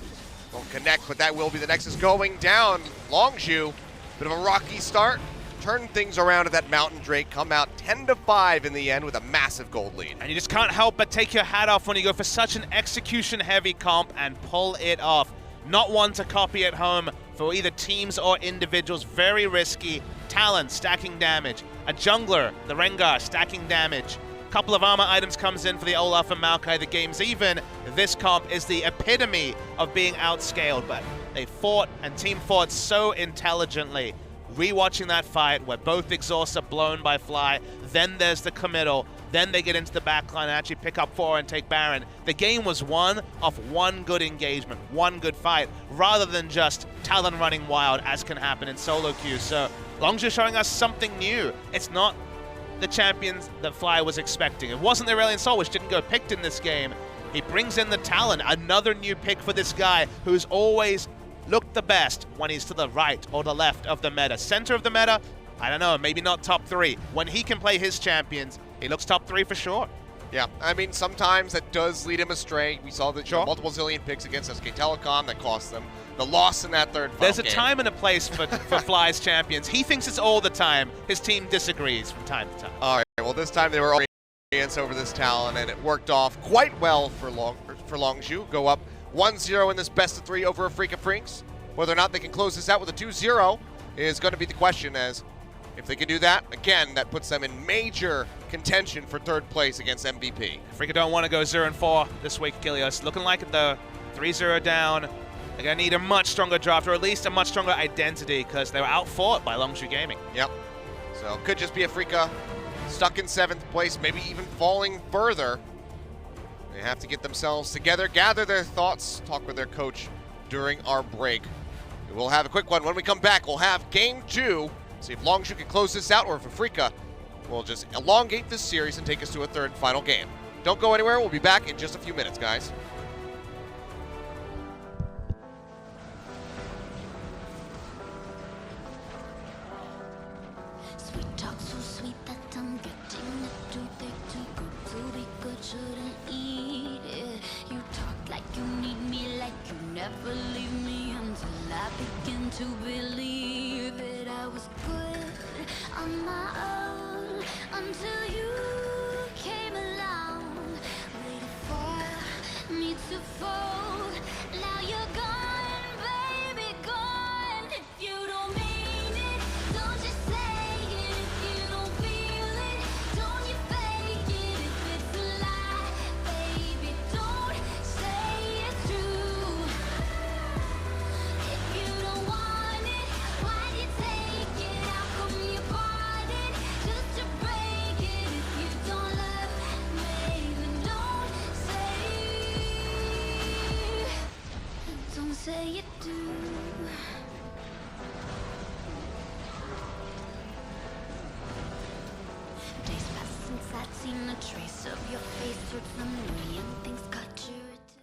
won't connect, but that will be the Nexus going down. Longzhu, bit of a rocky start. turn things around at that Mountain Drake, come out 10-5 in the end with a massive gold lead.
And you just can't help but take your hat off when you go for such an execution-heavy comp and pull it off. Not one to copy at home for either teams or individuals. Very risky. Talon stacking damage. A jungler, the Rengar, stacking damage. Couple of armor items comes in for the Olaf and Maokai. The game's even. This comp is the epitome of being outscaled, but they fought and team fought so intelligently. Rewatching that fight where both exhausts are blown by Fly, then there's the committal, then they get into the backline and actually pick up 4 and take Baron. The game was won off one good engagement, one good fight, rather than just Talon running wild, as can happen in solo queues. So Longzhu showing us something new. It's not the champions that Fly was expecting. It wasn't the Aurelion Sol, which didn't go picked in this game. He brings in the Talon, another new pick for this guy who's always looked the best when he's to the right or the left of the meta. Center of the meta, I don't know, maybe not top 3. When he can play his champions, he looks top 3 for sure.
Yeah, I mean, sometimes that does lead him astray. We saw the multiple zillion picks against SK Telecom that cost them the loss in that third final
There's a
game.
time and a place for Fly's champions. He thinks it's all the time. His team disagrees from time to time.
All right, well, this time they were all over this Talon, and it worked off quite well for Longzhu. Go up 1-0 in this best of 3 over Afrika Franks. Whether or not they can close this out with a 2-0 is going to be the question, as if they can do that, again, that puts them in major contention for 3rd place against MVP.
Afrika don't want to go 0-4 this week, Kilios. Looking like the 3-0 down. They're going to need a much stronger draft, or at least a much stronger identity, because they were outfought by Longzhu Gaming.
Yep. So could just be Afrika stuck in 7th place, maybe even falling further. They have to get themselves together, gather their thoughts, talk with their coach during our break. We'll have a quick one. When we come back, we'll have Game 2. See if Longzhu can close this out, or if Afrika will just elongate this series and take us to a 3rd final game. Don't go anywhere. We'll be back in just a few minutes, guys.
Sweet talk so sweet that I'm getting it too thick, too good to be good, shouldn't eat it. You talk like you need me, like you never leave me, until I begin to believe it. I was good on my own until you came along, waiting for me to fold. Now you're gone, baby, gone. If you don't mean it, don't you say it. If you don't feel it, don't you fake it. If it's a lie, baby, don't say it's true. If you don't want it, why do you take it? How come you bought it just to break it? If you don't love me, then don't say you do. Days pass since I'd seen a trace of your face, heard from me and things got you returned.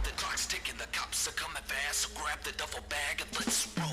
The clock's ticking, the cops are coming fast, so grab the duffel bag and let's roll.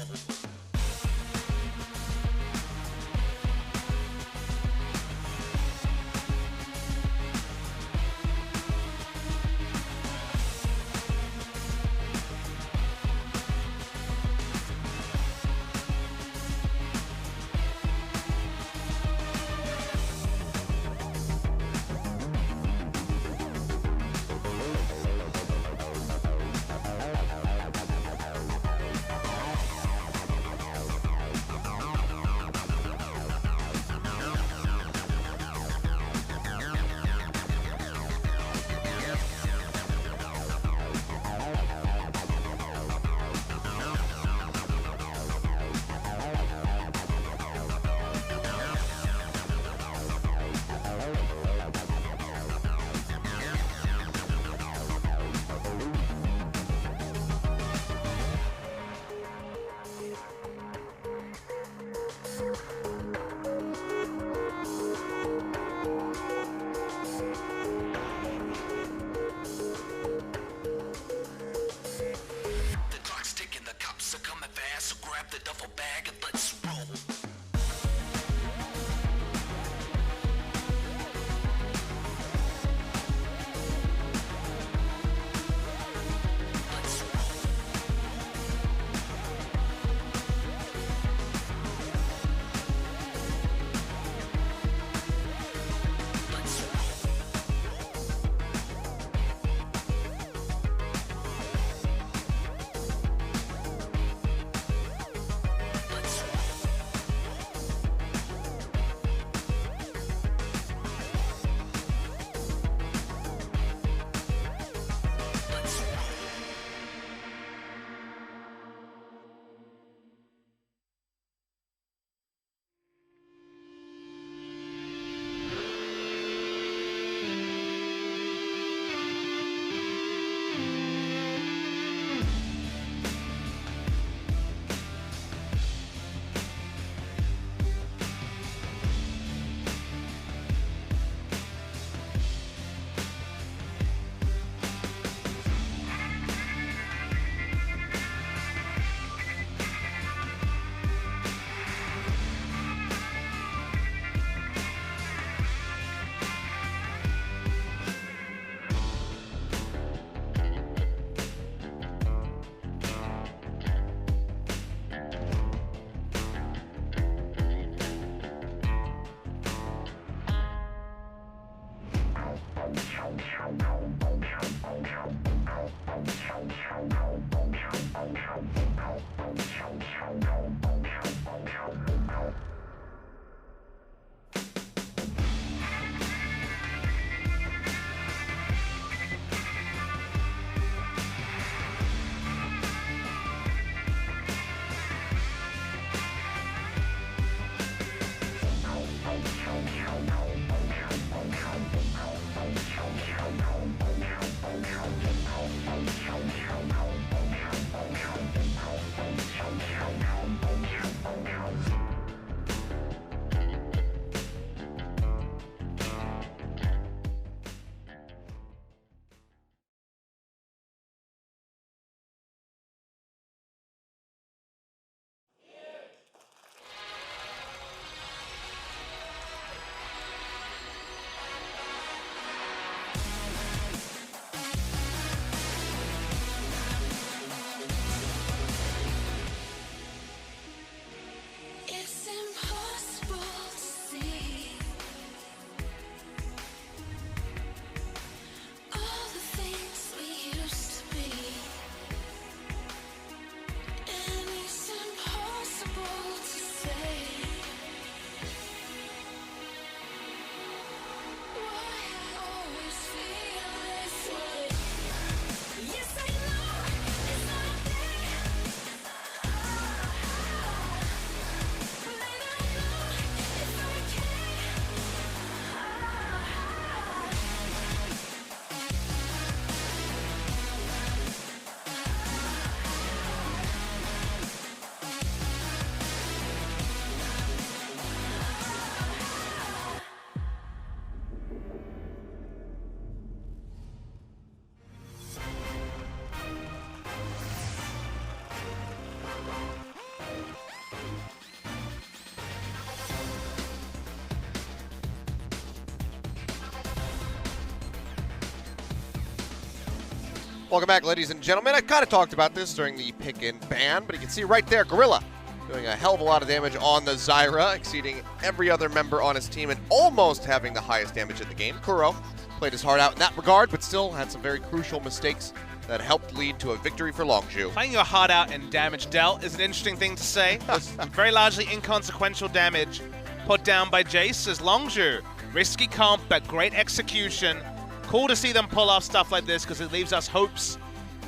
Welcome back, ladies and gentlemen. I kind of talked about this during the pick and ban, but you can see right there, Gorilla doing a hell of a lot of damage on the Zyra, exceeding every other member on his team and almost having the highest damage in the game. Kuro played his heart out in that regard, but still had some very crucial mistakes that helped lead to a victory for Longzhu.
Playing your heart out and damage dealt is an interesting thing to say. It was very largely inconsequential damage put down by Jace as Longzhu. Risky comp, but great execution. Cool to see them pull off stuff like this because it leaves us hopes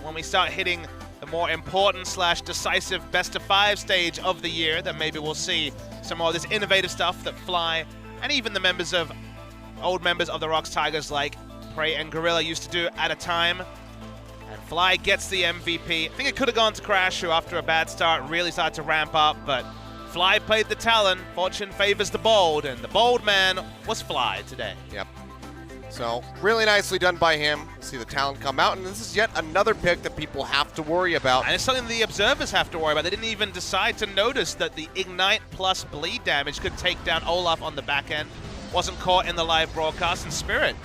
when we start hitting the more important / decisive best of 5 stage of the year that maybe we'll see some more of this innovative stuff that Fly and even the old members of the Rox Tigers like Prey and Gorilla used to do at a time. And Fly gets the MVP. I think it could have gone to Crash, who after a bad start really started to ramp up, but Fly played the Talon. Fortune favors the bold, and the bold man was Fly today.
Yep. So, really nicely done by him. See the Talon come out, and this is yet another pick that people have to worry about.
And it's something the observers have to worry about. They didn't even decide to notice that the Ignite plus bleed damage could take down Olaf on the back end. Wasn't caught in the live broadcast. And Spirit,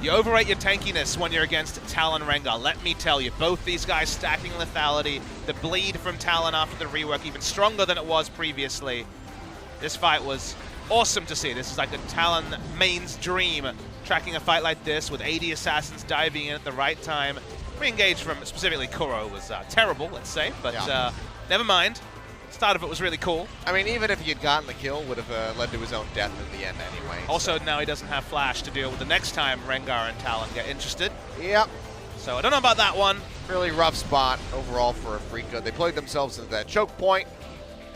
you overrate your tankiness when you're against Talon Rengar. Let me tell you, both these guys stacking lethality. The bleed from Talon after the rework even stronger than it was previously. This fight was awesome to see. This is like a Talon main's dream, tracking a fight like this with 80 assassins diving in at the right time. Re-engage from specifically Kuro was terrible, let's say, but never mind. Start of it was really cool.
I mean, even if he had gotten the kill, would have led to his own death in the end anyway.
Also, now he doesn't have Flash to deal with the next time Rengar and Talon get interested.
Yep.
So I don't know about that one.
Really rough spot overall for Afreeca. They played themselves into that choke point,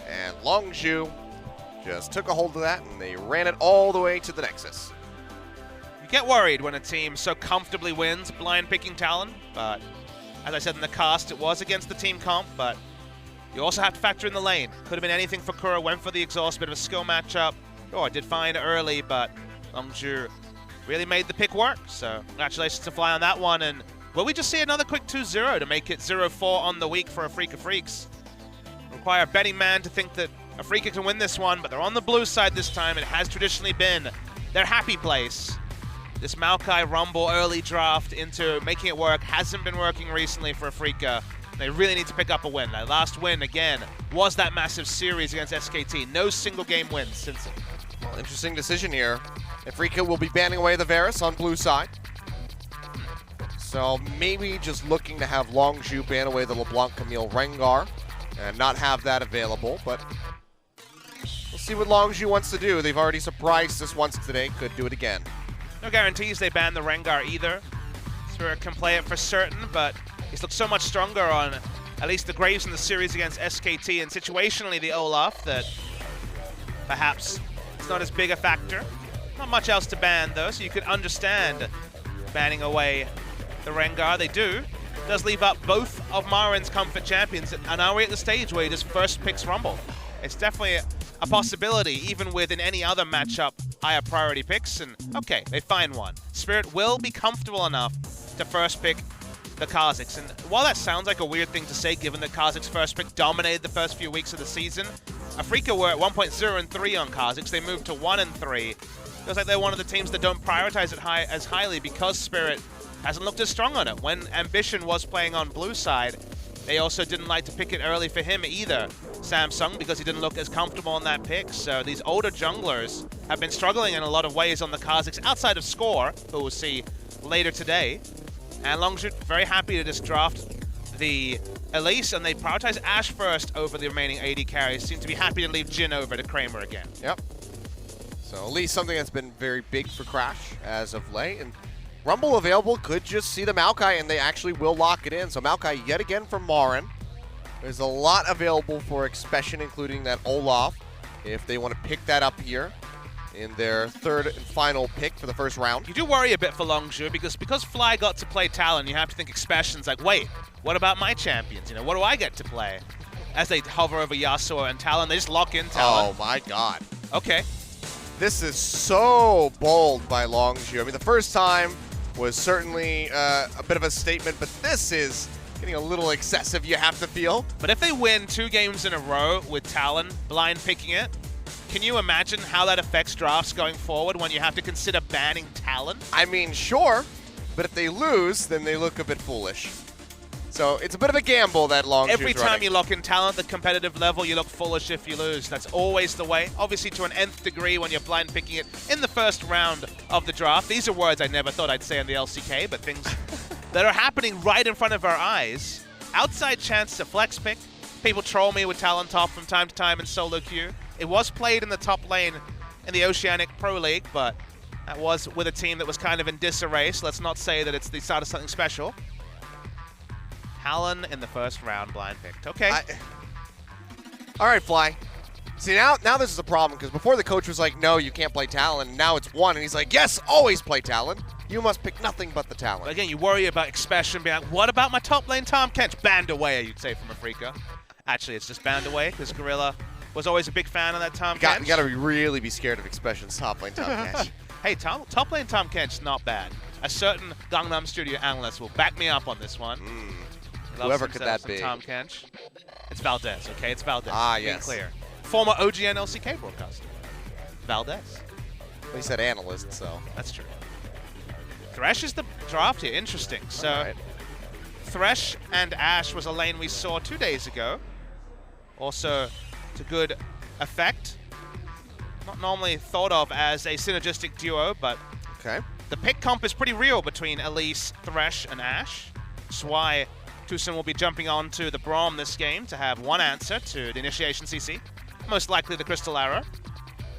and Longzhu just took a hold of that, and they ran it all the way to the Nexus.
You get worried when a team so comfortably wins blind picking Talon, but as I said in the cast, it was against the team comp, but you also have to factor in the lane. Could have been anything for Kuro, went for the exhaust, bit of a skill matchup. Oh, did fine early, but Longzhu really made the pick work, so congratulations to Fly on that one. And will we just see another quick 2-0 to make it 0-4 on the week for Afreeca Freaks? Require a betting man to think that Afreeca can win this one, but they're on the blue side this time. It has traditionally been their happy place. This Maokai Rumble early draft into making it work hasn't been working recently for Afreeca. They really need to pick up a win. Their last win, again, was that massive series against SKT. No single game wins since it.
Well, interesting decision here. Afreeca will be banning away the Varus on blue side. So maybe just looking to have Longzhu ban away the LeBlanc Camille Rengar and not have that available, but we'll see what Longzhu wants to do. They've already surprised us once today, could do it again.
No guarantees they ban the Rengar either. Spirit can play it for certain, but he's looked so much stronger on at least the Graves in the series against SKT, and situationally the Olaf, that perhaps it's not as big a factor. Not much else to ban though, so you could understand banning away the Rengar. They do. It does leave up both of Marin's comfort champions, and now we're at the stage where he just first picks Rumble. It's definitely a possibility, even with in any other matchup higher priority picks, and okay, they find one. Spirit will be comfortable enough to first pick the Kha'Zix, and while that sounds like a weird thing to say given that Kha'Zix first pick dominated the first few weeks of the season, Afreeca were at 1.0-3 on Kha'Zix. They moved to 1-3. Feels like they're one of the teams that don't prioritize it as highly because Spirit hasn't looked as strong on it. When Ambition was playing on blue side, they also didn't like to pick it early for him either, Samsung, because he didn't look as comfortable on that pick. So these older junglers have been struggling in a lot of ways on the Kha'Zix outside of Score, who we'll see later today. And Longzhu very happy to just draft the Elise, and they prioritize Ashe first over the remaining AD carries. Seem to be happy to leave Jhin over to Kramer again.
Yep. So at least something that's been very big for Crash as of late. And Rumble available could just see the Maokai, and they actually will lock it in. So Maokai yet again from Marin. There's a lot available for Expression, including that Olaf, if they want to pick that up here in their third and final pick for the first round.
You do worry a bit for Longzhu because Fly got to play Talon, you have to think Expression's like, wait, what about my champions? You know, what do I get to play? As they hover over Yasuo and Talon, they just lock in Talon.
Oh my god.
Okay.
This is so bold by Longzhu. I mean, the first time was certainly a bit of a statement, but this is getting a little excessive, you have to feel.
But if they win 2 games in a row with Talon blind picking it, can you imagine how that affects drafts going forward when you have to consider banning Talon?
I mean, sure, but if they lose, then they look a bit foolish. So it's a bit of a gamble that Longzhu's
Every time
running.
you lock in talent at the competitive level, you look foolish if you lose. That's always the way. Obviously, to an nth degree when you're blind picking it in the first round of the draft. These are words I never thought I'd say on the LCK, but things that are happening right in front of our eyes. Outside chance to flex pick. People troll me with Talon top from time to time in solo queue. It was played in the top lane in the Oceanic Pro League, but that was with a team that was kind of in disarray, so let's not say that it's the start of something special. Talon in the first round, blind picked. Okay.
All right, Fly. See, now this is a problem, because before the coach was like, no, you can't play Talon, and now it's 1, and he's like, yes, always play Talon. You must pick nothing but the Talon.
But again, you worry about Expression being like, what about my top lane Tahm Kench? Banned away, you'd say from Afrika. Actually, it's just banned away, because Gorilla was always a big fan of that Tahm Kench.
You got to really be scared of Expression's top lane Tahm Kench.
Hey, top lane Tahm Kench, not bad. A certain Gangnam Studio analyst will back me up on this one.
Whoever could that be?
Tahm Kench. It's Valdez, okay? It's Valdez.
Ah,
Being
yes.
clear. Former OGN LCK broadcaster. Valdez.
Well, he said analyst, so.
That's true. Thresh is the draft here. Interesting. So,
Right.
Thresh and Ashe was a lane we saw 2 days ago. Also, to good effect. Not normally thought of as a synergistic duo, but
Okay.
the pick comp is pretty real between Elise, Thresh, and Ashe. That's why Tucson will be jumping on to the Braum this game to have one answer to the initiation CC. Most likely the Crystal Arrow.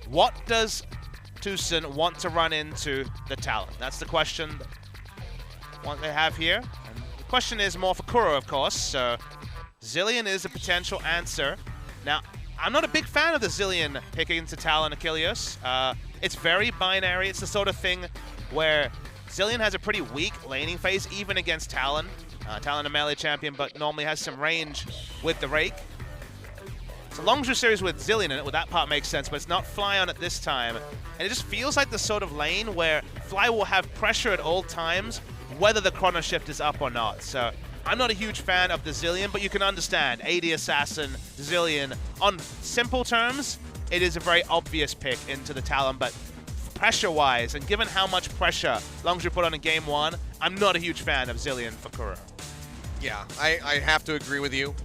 What does Tucson want to run into the Talon? That's the question what they have here. And the question is more for Kuro, of course. So Zilean is a potential answer. Now, I'm not a big fan of the Zilean pick into Talon Achilles. It's very binary. It's the sort of thing where Zilean has a pretty weak laning phase, even against Talon. Talon a melee champion, but normally has some range with the Rake. It's a Longzhu series with Zilean in it, well, that part makes sense, but it's not Fly on it this time. And it just feels like the sort of lane where Fly will have pressure at all times, whether the chrono shift is up or not. So I'm not a huge fan of the Zilean, but you can understand. AD Assassin, Zilean, on simple terms, it is a very obvious pick into the Talon, but pressure-wise, and given how much pressure Longzhu put on in Game 1, I'm not a huge fan of Zilean for Kuro.
Yeah, I have to agree with you.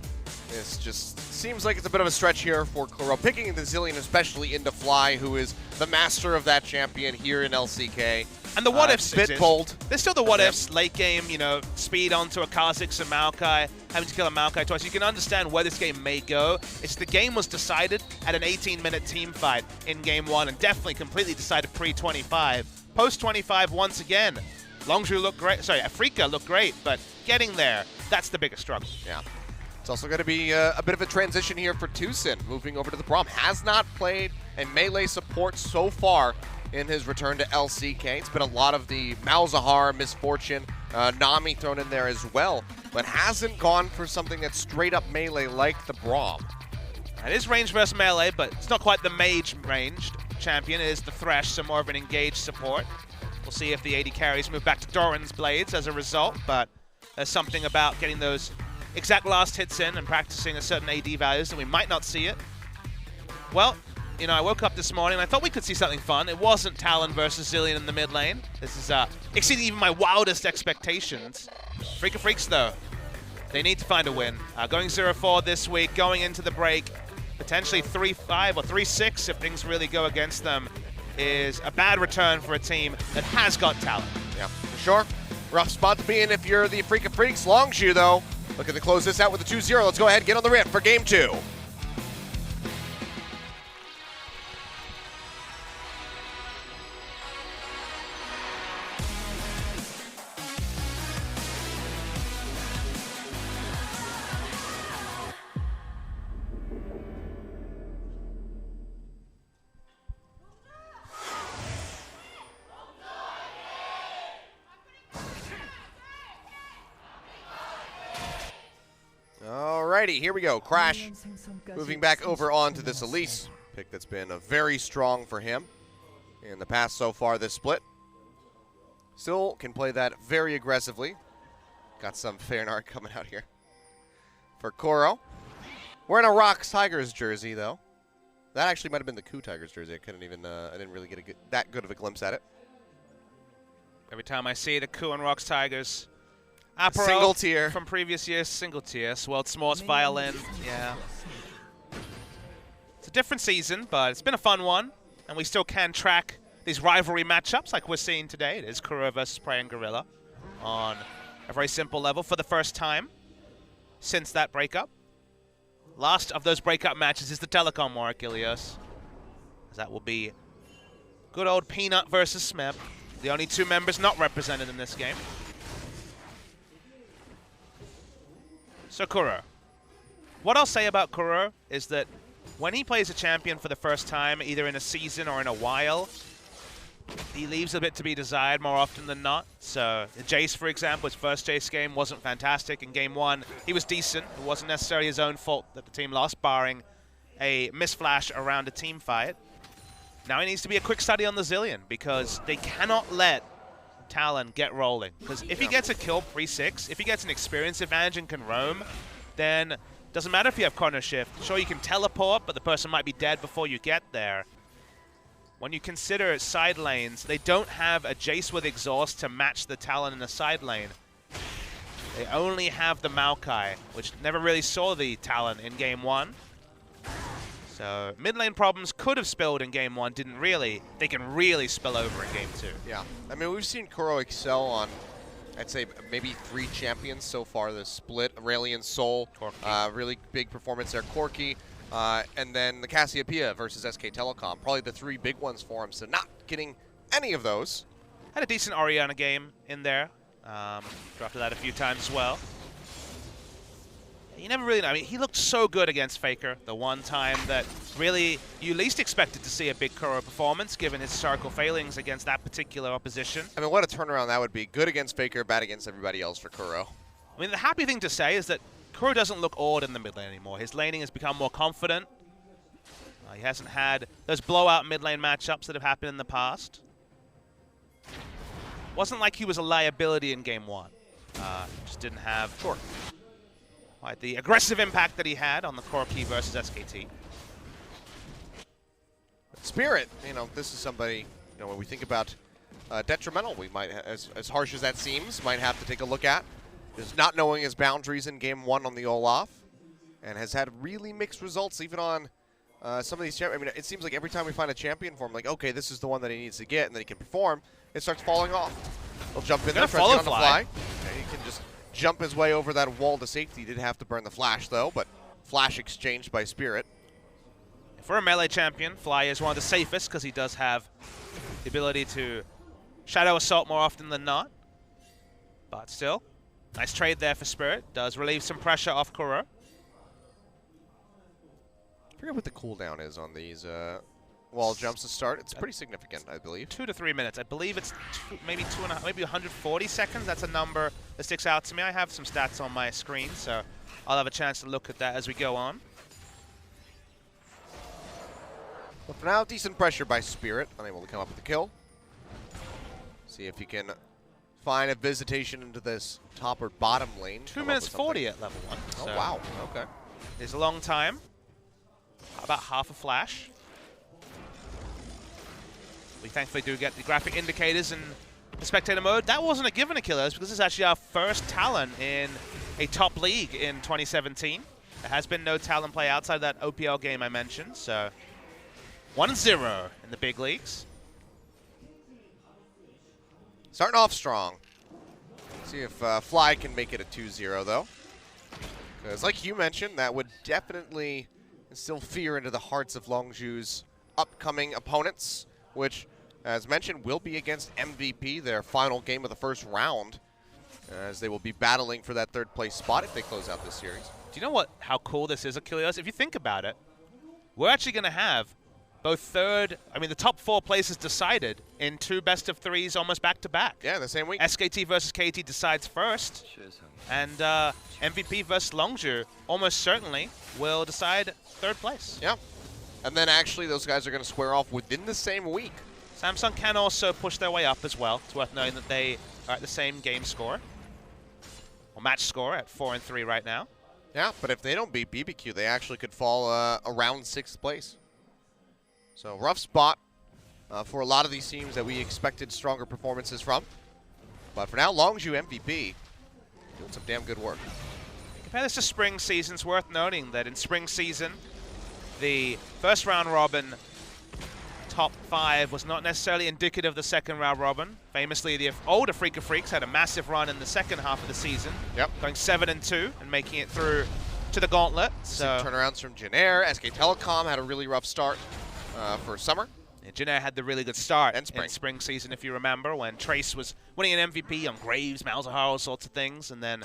It's just seems like it's a bit of a stretch here for Kuro. Picking the Zilean especially into Fly, who is the master of that champion here in LCK.
And the what-ifs
bit
exist.
bold.
There's still the what-ifs, late game, you know, speed onto a Kha'Zix and Maokai, having to kill a Maokai twice. You can understand where this game may go. It's the game was decided at an 18-minute team fight in Game 1, and definitely completely decided pre-25. Post-25, once again, Longzhu looked great. Sorry, Afrika looked great, but getting there, that's the biggest struggle.
Yeah. It's also going to be a bit of a transition here for Tucson, moving over to the Braum. Has not played a melee support so far in his return to LCK. It's been a lot of the Malzahar, Misfortune, Nami thrown in there as well, but hasn't gone for something that's straight up melee like the Braum.
It is range versus melee, but it's not quite the mage ranged champion. It is the Thresh, so more of an engaged support. We'll see if the AD carries move back to Doran's Blades as a result, but there's something about getting those exact last hits in and practicing a certain AD values that we might not see it. Well, you know, I woke up this morning and I thought we could see something fun. It wasn't Talon versus Zilean in the mid lane. This is exceeding even my wildest expectations. Freaka Freaks, though, they need to find a win. Going 0-4 this week, going into the break, potentially 3-5 or 3-6 if things really go against them, is a bad return for a team that has got talent.
Yeah, for sure. Rough spot to be in if you're the Freaka Freaks. Longzhu, though, looking to close this out with a 2-0. Let's go ahead and get on the rift for Game 2. Alrighty, here we go. Crash moving back over onto this Elise. Pick that's been very strong for him in the past so far this split. Still can play that very aggressively. Got some Feyenoord coming out here for Kuro. Wearing a Rocks Tigers jersey, though. That actually might have been the KOO Tigers jersey. I didn't really get that good of a glimpse at it.
Every time I see the Kuan Rocks Tigers apparel
Single tier.
from previous years, single tier. World S'mores Violin. Yeah. It's a different season, but it's been a fun one. And we still can track these rivalry matchups like we're seeing today. It is Kuro versus Prey and Gorilla on a very simple level for the first time since that breakup. Last of those breakup matches is the Telecom War, Achilles. That will be good old Peanut versus Smeb. The only two members not represented in this game. So Kuro. What I'll say about Kuro is that when he plays a champion for the first time, either in a season or in a while, he leaves a bit to be desired more often than not. So Jace, for example, his first Jace game wasn't fantastic. In game one, he was decent. It wasn't necessarily his own fault that the team lost, barring a misflash around a team fight. Now he needs to be a quick study on the Zilean, because they cannot let Talon get rolling. Because if he gets a kill pre-6, if he gets an experience advantage and can roam, then doesn't matter if you have corner shift. Sure, you can teleport, but the person might be dead before you get there. When you consider side lanes, they don't have a Jace with exhaust to match the Talon in the side lane. They only have the Maokai, which never really saw the Talon in game one. So mid lane problems could have spilled in game one, didn't really. They can really spill over in game two.
Yeah, I mean, we've seen Kuro excel on, I'd say, maybe 3 champions so far. The split, Aurelion Sol, really big performance there. Corki, and then the Cassiopeia versus SK Telecom. Probably the 3 big ones for him, so not getting any of those.
Had a decent Orianna game in there. Drafted that a few times as well. You never really know. I mean, he looked so good against Faker the one time that really you least expected to see a big Kuro performance given his historical failings against that particular opposition.
I mean, what a turnaround that would be. Good against Faker, bad against everybody else for Kuro.
I mean, the happy thing to say is that Kuro doesn't look awed in the mid lane anymore. His laning has become more confident. He hasn't had those blowout mid lane matchups that have happened in the past. Wasn't like he was a liability in game one. Just didn't have the aggressive impact that he had on the Corki versus SKT.
Spirit, you know, this is somebody, you know, when we think about detrimental, we might, as harsh as that seems, might have to take a look at. Just not knowing his boundaries in game one on the Olaf, and has had really mixed results even on some of these champions. I mean, it seems like every time we find a champion for him, like, okay, this is the one that he needs to get, and then he can perform, it starts falling off. He'll jump in there, try to get on the fly. Okay, he can just jump his way over that wall to safety. He did have to burn the flash, though, but flash exchanged by Spirit.
For a melee champion, Fly is one of the safest because he does have the ability to shadow assault more often than not. But still, nice trade there for Spirit. Does relieve some pressure off Kuro.
I forget what the cooldown is on these wall jumps to start. It's pretty significant, I believe.
2 to 3 minutes. I believe it's maybe 2.5, maybe 140 seconds. That's a number that sticks out to me. I have some stats on my screen, so I'll have a chance to look at that as we go on.
But for now, decent pressure by Spirit. Unable to come up with the kill. See if he can find a visitation into this top or bottom lane.
2 minutes 40 at level 1.
Oh,
so
wow. Okay.
It's a long time. About half a flash. We thankfully do get the graphic indicators in the spectator mode. That wasn't a given, Achilles, because this is actually our first Talon in a top league in 2017. There has been no Talon play outside that OPL game I mentioned, so 1-0 in the big leagues.
Starting off strong. See if Fly can make it a 2-0, though. Because like you mentioned, that would definitely instill fear into the hearts of Longzhu's upcoming opponents, which, as mentioned, will be against MVP, their final game of the first round, as they will be battling for that 3rd place spot if they close out this series.
Do you know how cool this is, Achilles? If you think about it, we're actually going to have both the top 4 places decided in 2 best-of-3s almost back-to-back.
Yeah, the same week.
SKT versus KT decides first, and MVP versus Longzhu almost certainly will decide 3rd place.
Yeah. And then actually those guys are going to square off within the same week.
Samsung can also push their way up as well. It's worth knowing that they are at the same game score, or match score at 4-3 right now.
Yeah, but if they don't beat BBQ, they actually could fall around 6th place. So rough spot for a lot of these teams that we expected stronger performances from. But for now, Longzhu MVP doing some damn good work.
Compare this to spring season. It's worth noting that in spring season, the first round robin top 5 was not necessarily indicative of the second round robin. Famously, the older Freak of Freaks had a massive run in the second half of the season, going 7-2 and making it through to the gauntlet. So
turnarounds from Jin Air. SK Telecom had a really rough start for summer.
yeah, Jin Air had the really good start
And spring.
in spring season, if you remember, when Trace was winning an MVP on Graves, Malzahar, all sorts of things, and then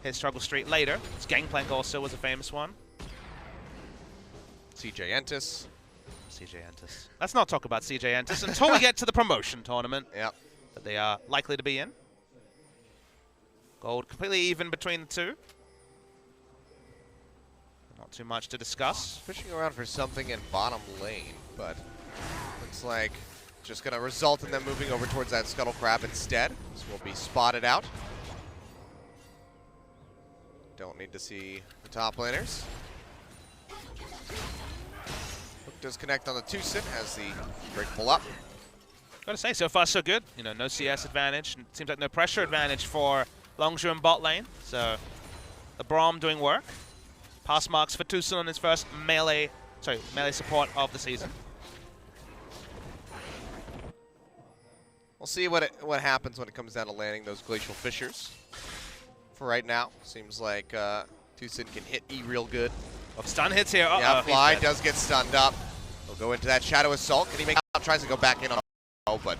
his struggle streak later. His Gangplank also was a famous one.
CJ Entis.
CJ Entis. Let's not talk about CJ Entis until we get to the promotion tournament
Yep.
that they are likely to be in. Gold completely even between the two. Not too much to discuss.
Fishing around for something in bottom lane, but looks like just going to result in them moving over towards that Scuttle Crab instead. This will be spotted out. Don't need to see the top laners. Hook does connect on the Tucson as the break pull up.
Gotta say, so far so good. You know, no CS advantage. And seems like no pressure advantage for Longzhu in bot lane. So the Braum doing work. Pass marks for Tucson on his first melee support of the season.
We'll see what happens when it comes down to landing those Glacial Fissures. For right now, seems like Tucson can hit E real good.
Of stun hits here.
Yeah,
he's
Fly
dead.
does get stunned up. He'll go into that Shadow Assault. Can he make out? Tries to go back in on but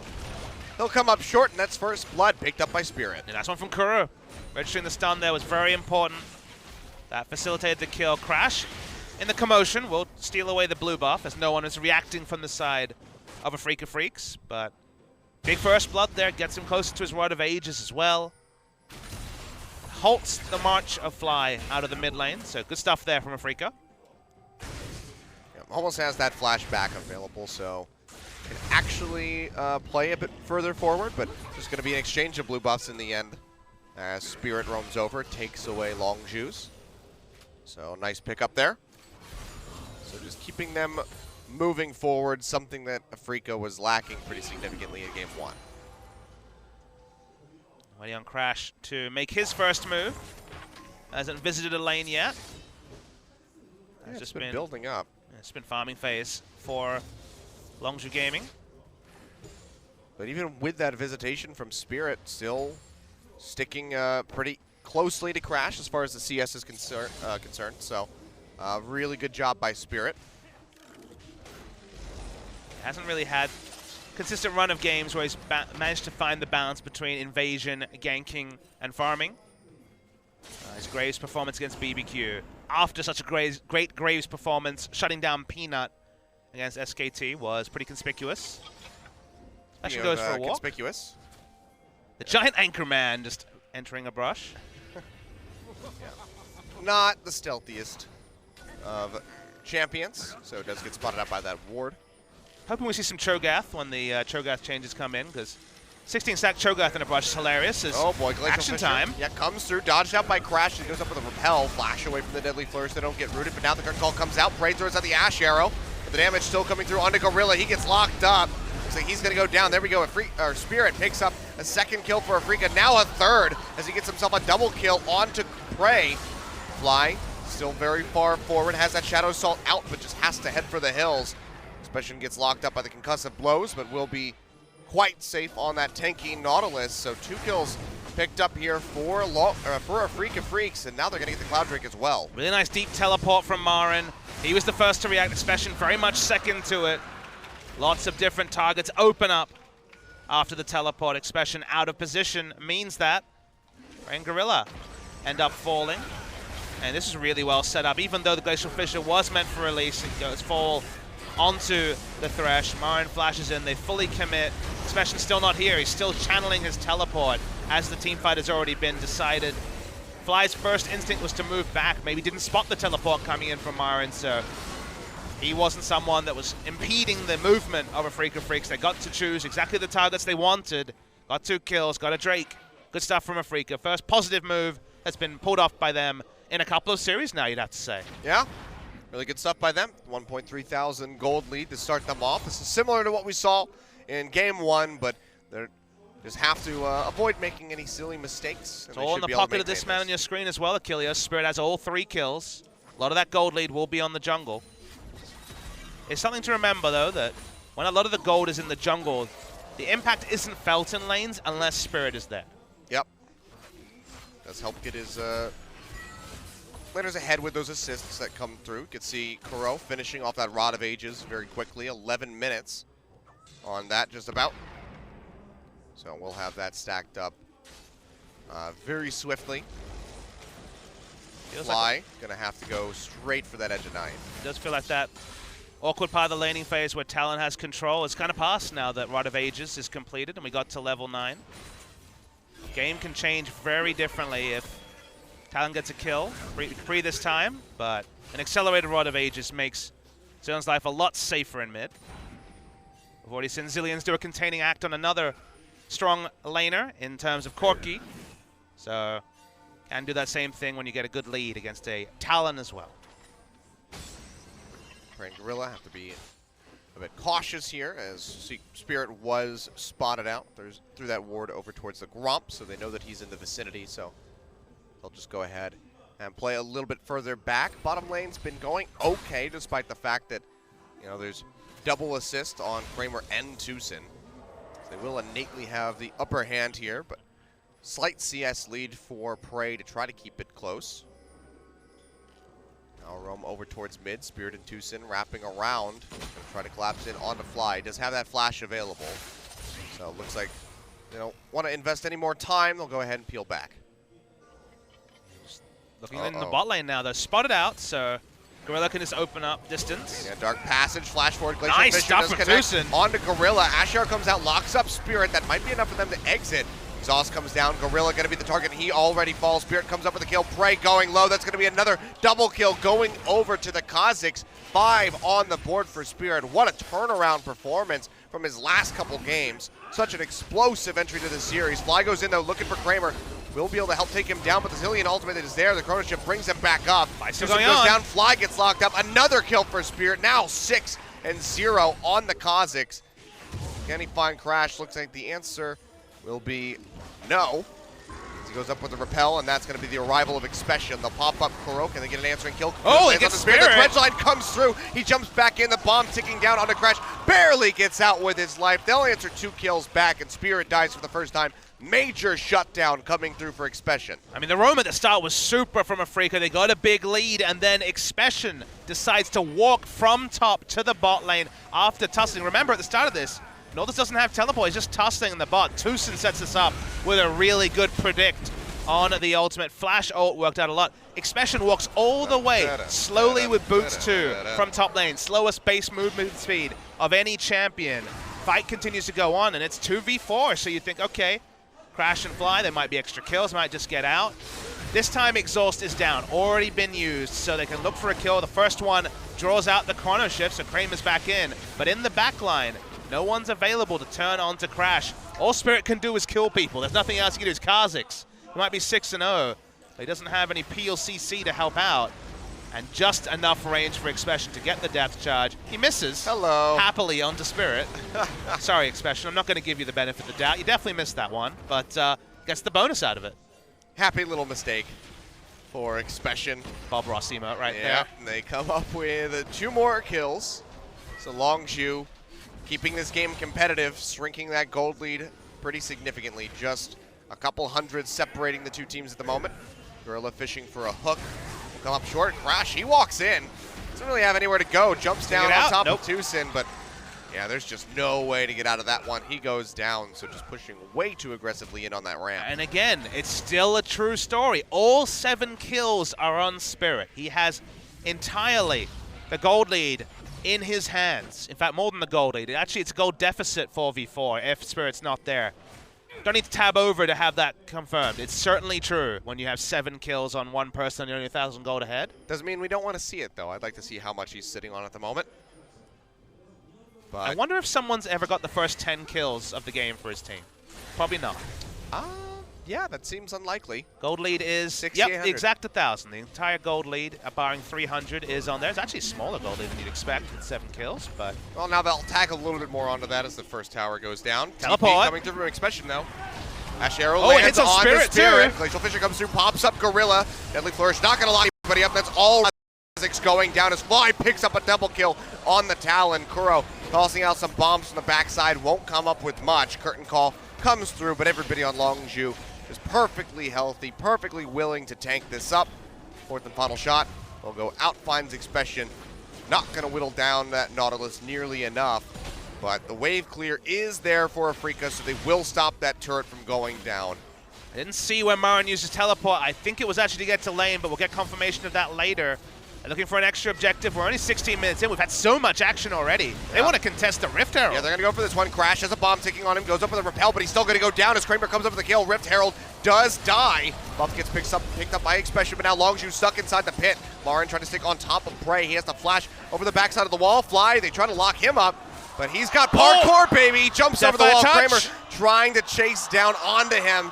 he'll come up short, and that's first blood picked up by Spirit.
And that's one from Kuro. Registering the stun there was very important. That facilitated the kill. Crash in the commotion will steal away the blue buff as no one is reacting from the side of a Freak of Freaks. But big first blood there gets him closer to his Rod of Ages as well. Halts the march of Fly out of the mid lane. So good stuff there from Afrika.
Yeah, almost has that flashback available, so can actually play a bit further forward, but there's going to be an exchange of blue buffs in the end as Spirit roams over, takes away Longzhu's. So nice pick up there. So just keeping them moving forward, something that Afrika was lacking pretty significantly in Game 1.
Waiting on Crash to make his first move. Hasn't visited a lane yet.
Yeah, it's been building up.
It's been farming phase for Longzhu Gaming.
But even with that visitation from Spirit, still sticking pretty closely to Crash as far as the CS is concerned. So really good job by Spirit.
Hasn't really had consistent run of games where he's managed to find the balance between invasion, ganking, and farming. His Graves performance against BBQ. After such a great Graves performance, shutting down Peanut against SKT was pretty conspicuous. Especially goes for a walk.
Conspicuous.
The giant Anchorman just entering a brush.
Not the stealthiest of champions, so it does get spotted out by that ward.
Hoping we see some Cho'Gath when the Cho'Gath changes come in, because 16-stack Cho'Gath in a brush is hilarious.
Oh boy, Glacial
action
Fissure.
time.
Yeah, comes through, dodged out by Crash, and goes up with a repel, flash away from the Deadly Flourish. They don't get rooted, but now the gun call comes out. Braid throws out the Ash Arrow. But the damage still coming through onto Gorilla. He gets locked up. Looks like he's gonna go down. There we go. Spirit picks up a second kill for Afrika, now a third, as he gets himself a double kill onto Prey. Fly, still very far forward, has that Shadow Assault out, but just has to head for the hills. Special gets locked up by the concussive blows, but will be quite safe on that tanky Nautilus. So 2 kills picked up here for a Freak of Freaks, and now they're going to get the Cloud Drake as well.
Really nice deep teleport from Marin. He was the first to react, Especially very much second to it. Lots of different targets open up after the teleport. Expression out of position means that Ray and Gorilla end up falling. And this is really well set up. Even though the Glacial Fissure was meant for release, it goes fall onto the Thresh. Marin flashes in, they fully commit. Expression's still not here, he's still channeling his teleport as the teamfight has already been decided. Fly's first instinct was to move back, maybe didn't spot the teleport coming in from Marin, so he wasn't someone that was impeding the movement of a Freak of Freaks. They got to choose exactly the targets they wanted. Got 2 kills, got a Drake. Good stuff from Afrika. First positive move has been pulled off by them in a couple of series now, you'd have to say.
Yeah, really good stuff by them. 1.3 thousand gold lead to start them off. This is similar to what we saw in Game 1, but they're just have to avoid making any silly mistakes.
It's all in the pocket of this man on your screen as well, Achilles. Spirit has all 3 kills. A lot of that gold lead will be on the jungle. It's something to remember, though, that when a lot of the gold is in the jungle, the impact isn't felt in lanes unless Spirit is there.
Yep. Does help get his laners ahead with those assists that come through. You can see Kuro finishing off that Rod of Ages very quickly. 11 minutes on that, just about. So we'll have that stacked up very swiftly. Fly gonna have to go straight for that edge of 9.
It does feel like that awkward part of the laning phase where Talon has control. It's kind of passed now that Rod of Ages is completed and we got to level 9. Game can change very differently if Talon gets a kill, free this time, but an accelerated Rod of Ages makes Zillion's life a lot safer in mid. We've already seen Zillions do a containing act on another strong laner in terms of Corki, so can do that same thing when you get a good lead against a Talon as well.
Prey and Gorilla have to be a bit cautious here as Spirit was spotted out. Threw that ward over towards the Gromp, so they know that he's in the vicinity, so they'll just go ahead and play a little bit further back. Bottom lane's been going okay, despite the fact that, you know, there's double assist on Kramer and Tucson. They will innately have the upper hand here, but slight CS lead for Prey to try to keep it close. Now roam over towards mid. Spirit and Tucson wrapping around. Gonna try to collapse in onto Fly. Does have that flash available. So it looks like they don't want to invest any more time. They'll go ahead and peel back.
Looking in the bot lane now, they're spotted out, so Gorilla can just open up distance.
Yeah, Dark Passage, flash forward, Glacial
Nice
Fissure
stuff
does
from
connect
Tucson.
onto Gorilla. Asher comes out, locks up Spirit. That might be enough for them to exit. Exhaust comes down. Gorilla going to be the target. He already falls. Spirit comes up with a kill. Prey going low. That's going to be another double kill going over to the Kha'Zix. 5 on the board for Spirit. What a turnaround performance from his last couple games. Such an explosive entry to the series. Fly goes in though, looking for Kramer. Will be able to help take him down, but the Zillion ultimate is there. The Chrono Shift brings him back up.
Still
goes
going on.
down. Fly gets locked up. Another kill for Spirit. Now 6-0 on the Kha'Zix. Can he find Crash? Looks like the answer will be no. He goes up with the repel, and that's going to be the arrival of Expression. They'll pop up Kurok, and they get an answering kill.
Oh,
Lands
he gets
on the Spirit. The dredge line comes through. He jumps back in. The bomb ticking down onto Crash. Barely gets out with his life. They'll answer 2 kills back, and Spirit dies for the first time. Major shutdown coming through for Expression.
I mean, the roam at the start was super from Afrika. They got a big lead, and then Expression decides to walk from top to the bot lane after tussling. Remember, at the start of this, Northus doesn't have teleport. He's just tussling in the bot. Tucson sets this up with a really good predict on the ultimate. Flash ult worked out a lot. Expression walks all the way, slowly with boots too, from top lane. Slowest base movement speed of any champion. Fight continues to go on, and it's 2v4, so you think, okay, Crash and Fly, there might be extra kills, might just get out. This time Exhaust is down, already been used, so they can look for a kill. The first one draws out the Chrono Shift, so Kramer's back in. But in the back line, no one's available to turn on to Crash. All Spirit can do is kill people. There's nothing else he can do. It's Kha'Zix. He might be 6-0, but he doesn't have any PLCC to help out. And just enough range for Expression to get the depth charge. He misses.
Hello.
Happily onto Spirit. Sorry, Expression. I'm not going to give you the benefit of the doubt. You definitely missed that one, but gets the bonus out of it.
Happy little mistake for Expression.
Bob Ross emote right
Yeah,
there.
and they come up with 2 more kills. So Longzhu keeping this game competitive, shrinking that gold lead pretty significantly. Just a couple hundred separating the 2 teams at the moment. Gorilla fishing for a hook. Will come up short. Crash, he walks in. Doesn't really have anywhere to go. Jumps down on top of Tucson, but yeah, there's just no way to get out of that one. He goes down, so just pushing way too aggressively in on that ramp.
And again, it's still a true story. All 7 kills are on Spirit. He has entirely the gold lead in his hands. In fact, more than the gold lead. Actually, it's a gold deficit 4v4 if Spirit's not there. Don't need to tab over to have that confirmed. It's certainly true when you have 7 kills on one person and you're only 1,000 gold ahead.
Doesn't mean we don't want to see it, though. I'd like to see how much he's sitting on at the moment. But
I wonder if someone's ever got the first 10 kills of the game for his team. Probably not.
Yeah, that seems unlikely.
Gold lead is
6,800.
the exact 1,000. The entire gold lead, barring 300, is on there. It's actually a smaller gold lead than you'd expect with 7 kills, but
Well, now they'll tack a little bit more onto that as the first tower goes down.
Teleport.
TP coming through from Expression though. Ash Arrow
Oh, it
lands
hits on
on
Spirit,
the Spirit.
too.
Glacial Fissure comes through, pops up Gorilla. Deadly Flourish not going to lock anybody up. That's all Isaacs going down as Fly picks up a double kill on the Talon. Kuro tossing out some bombs from the backside. Won't come up with much. Curtain Call comes through, but everybody on Longzhu is perfectly healthy, perfectly willing to tank this up. Fourth and final shot will go out, finds Expression. Not going to whittle down that Nautilus nearly enough, but the wave clear is there for Afrika, so they will stop that turret from going down.
I didn't see when Marin used his teleport. I think it was actually to get to lane, but we'll get confirmation of that later. They're looking for an extra objective. We're only 16 minutes in. We've had so much action already. They want to contest the Rift Herald.
Yeah, they're going to go for this one. Crash has a bomb ticking on him, goes up with a repel, but he's still going to go down as Kramer comes up with the kill. Rift Herald does die. Buff gets picked up by Expression, but now Longzhu stuck inside the pit. Marin trying to stick on top of Prey. He has to flash over the backside of the wall. Fly, they try to lock him up, but he's got parkour, baby. He jumps over the wall.
Touch.
Kramer trying to chase down onto him.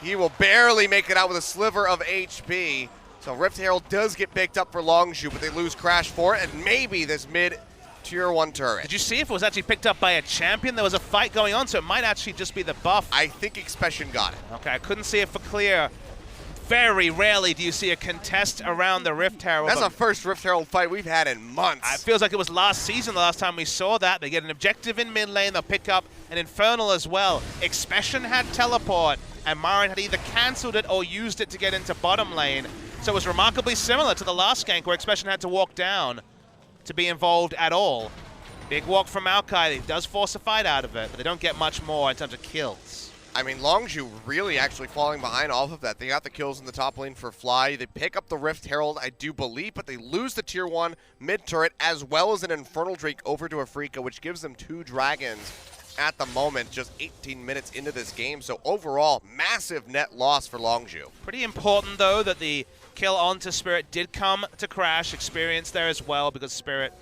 He will barely make it out with a sliver of HP. So Rift Herald does get picked up for Longzhu, but they lose Crash for it, and maybe this mid-tier 1 turret.
Did you see if it was actually picked up by a champion? There was a fight going on, so it might actually just be the buff.
I think Expression got it.
Okay, I couldn't see it for clear. Very rarely do you see a contest around the Rift Herald.
That's the first Rift Herald fight we've had in months.
It feels like it was last season, the last time we saw that. They get an objective in mid lane, they'll pick up an Infernal as well. Expression had teleport, and Marin had either cancelled it or used it to get into bottom lane. So it was remarkably similar to the last gank where Expression had to walk down to be involved at all. Big walk from Maokai. He does force a fight out of it, but they don't get much more in terms of kills.
I mean, Longzhu really actually falling behind off of that. They got the kills in the top lane for Fly. They pick up the Rift Herald, I do believe, but they lose the tier 1 mid-turret as well as an Infernal Drake over to Afrika, which gives them 2 dragons at the moment, just 18 minutes into this game. So overall, massive net loss for Longzhu.
Pretty important, though, that the kill onto Spirit did come to Crash. Experience there as well, because Spirit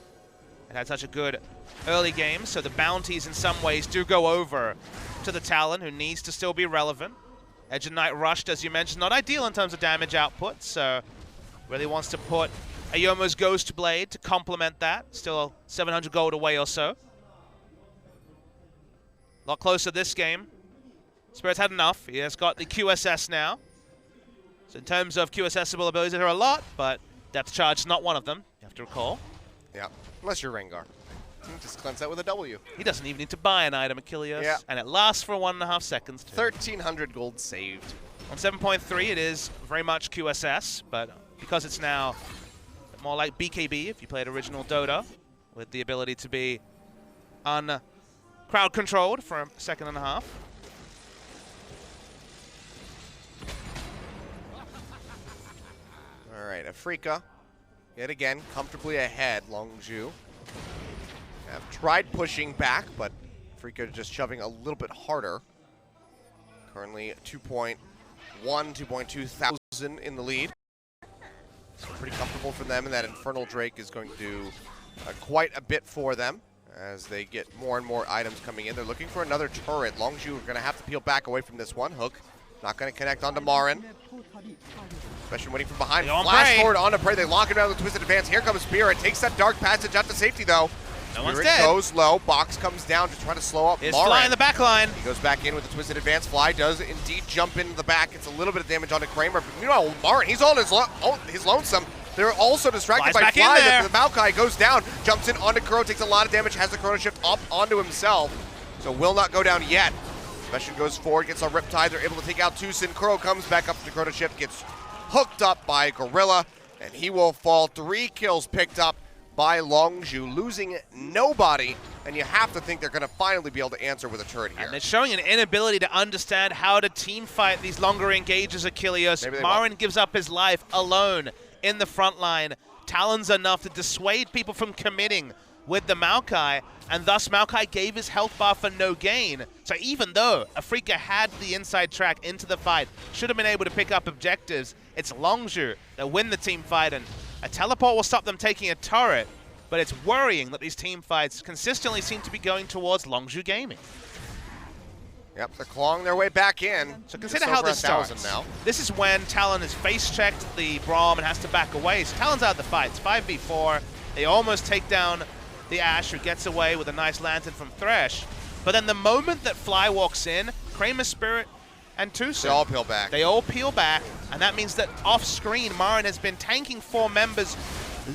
had such a good early game. So the bounties in some ways do go over to the Talon, who needs to still be relevant. Edge of Night rushed, as you mentioned, not ideal in terms of damage output, so really wants to put Ayoma's Ghost Blade to complement that. Still 700 gold away or so. A lot closer this game. Spirit's had enough. He has got the QSS now. So in terms of QSS-able abilities, there are a lot, but Depth Charge is not one of them, you have to recall.
Yeah, unless you're Rengar. You just cleanse that with a W.
He doesn't even need to buy an item, Achilles,
Yeah.
and it lasts for 1.5 seconds. Too.
1,300 gold saved.
On 7.3, it is very much QSS, but because it's now more like BKB, if you played original Dota, with the ability to be crowd controlled for a second and a half.
All right, Afrika, yet again, comfortably ahead. Longzhu have tried pushing back, but Afrika just shoving a little bit harder. Currently 2.1, 2.2 thousand in the lead. So pretty comfortable for them, and that Infernal Drake is going to do quite a bit for them as they get more and more items coming in. They're looking for another turret. Longzhu are going to have to peel back away from this one. Hook not going to connect onto Marin. Especially waiting from behind. Flash forward onto Prey. They lock him down with the Twisted Advance. Here comes Spirit. Takes that Dark Passage out to safety, though.
No one's
Spirit
dead.
goes low. Box comes down to try to slow up
It's
Marin.
Fly in the back line.
He goes back in with the Twisted Advance. Fly does indeed jump into the back. It's a little bit of damage onto Kramer. But meanwhile, Marin, he's on his lonesome. They're also distracted
Fly's
by
back in
Fly.
there.
The Maokai goes down, jumps in onto Kuro, takes a lot of damage, has the Chrono Shift up onto himself. So will not go down yet. Special goes forward, gets a Riptide. They're able to take out Tucson. Kuro comes back up to the Chrono Shift, gets hooked up by Gorilla, and he will fall. 3 kills picked up by Longzhu, losing nobody. And you have to think they're going to finally be able to answer with a turret here.
And they're showing an inability to understand how to team fight these longer engages, Achilles. Marin gives up his life alone in the front line. Talon's enough to dissuade people from committing with the Maokai, and thus Maokai gave his health bar for no gain. So even though Afrika had the inside track into the fight, should have been able to pick up objectives, it's Longzhu that win the team fight, and a teleport will stop them taking a turret, but it's worrying that these team fights consistently seem to be going towards Longzhu Gaming.
Yep, they're clawing their way back in.
So
Just
consider how
over
this
1,000
starts.
now.
This is when Talon has face-checked the Braum and has to back away. So Talon's out of the fight. It's 5v4. They almost take down the Ashe, who gets away with a nice lantern from Thresh. But then the moment that Fly walks in, Kramer, Spirit, and Tucson,
They all peel back.
They all peel back, and that means that off-screen, Marin has been tanking 4 members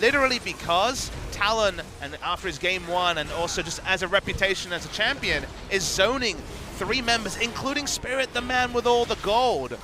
literally because Talon, and after his game 1, and also just as a reputation as a champion, is zoning 3 members, including Spirit, the man with all the gold.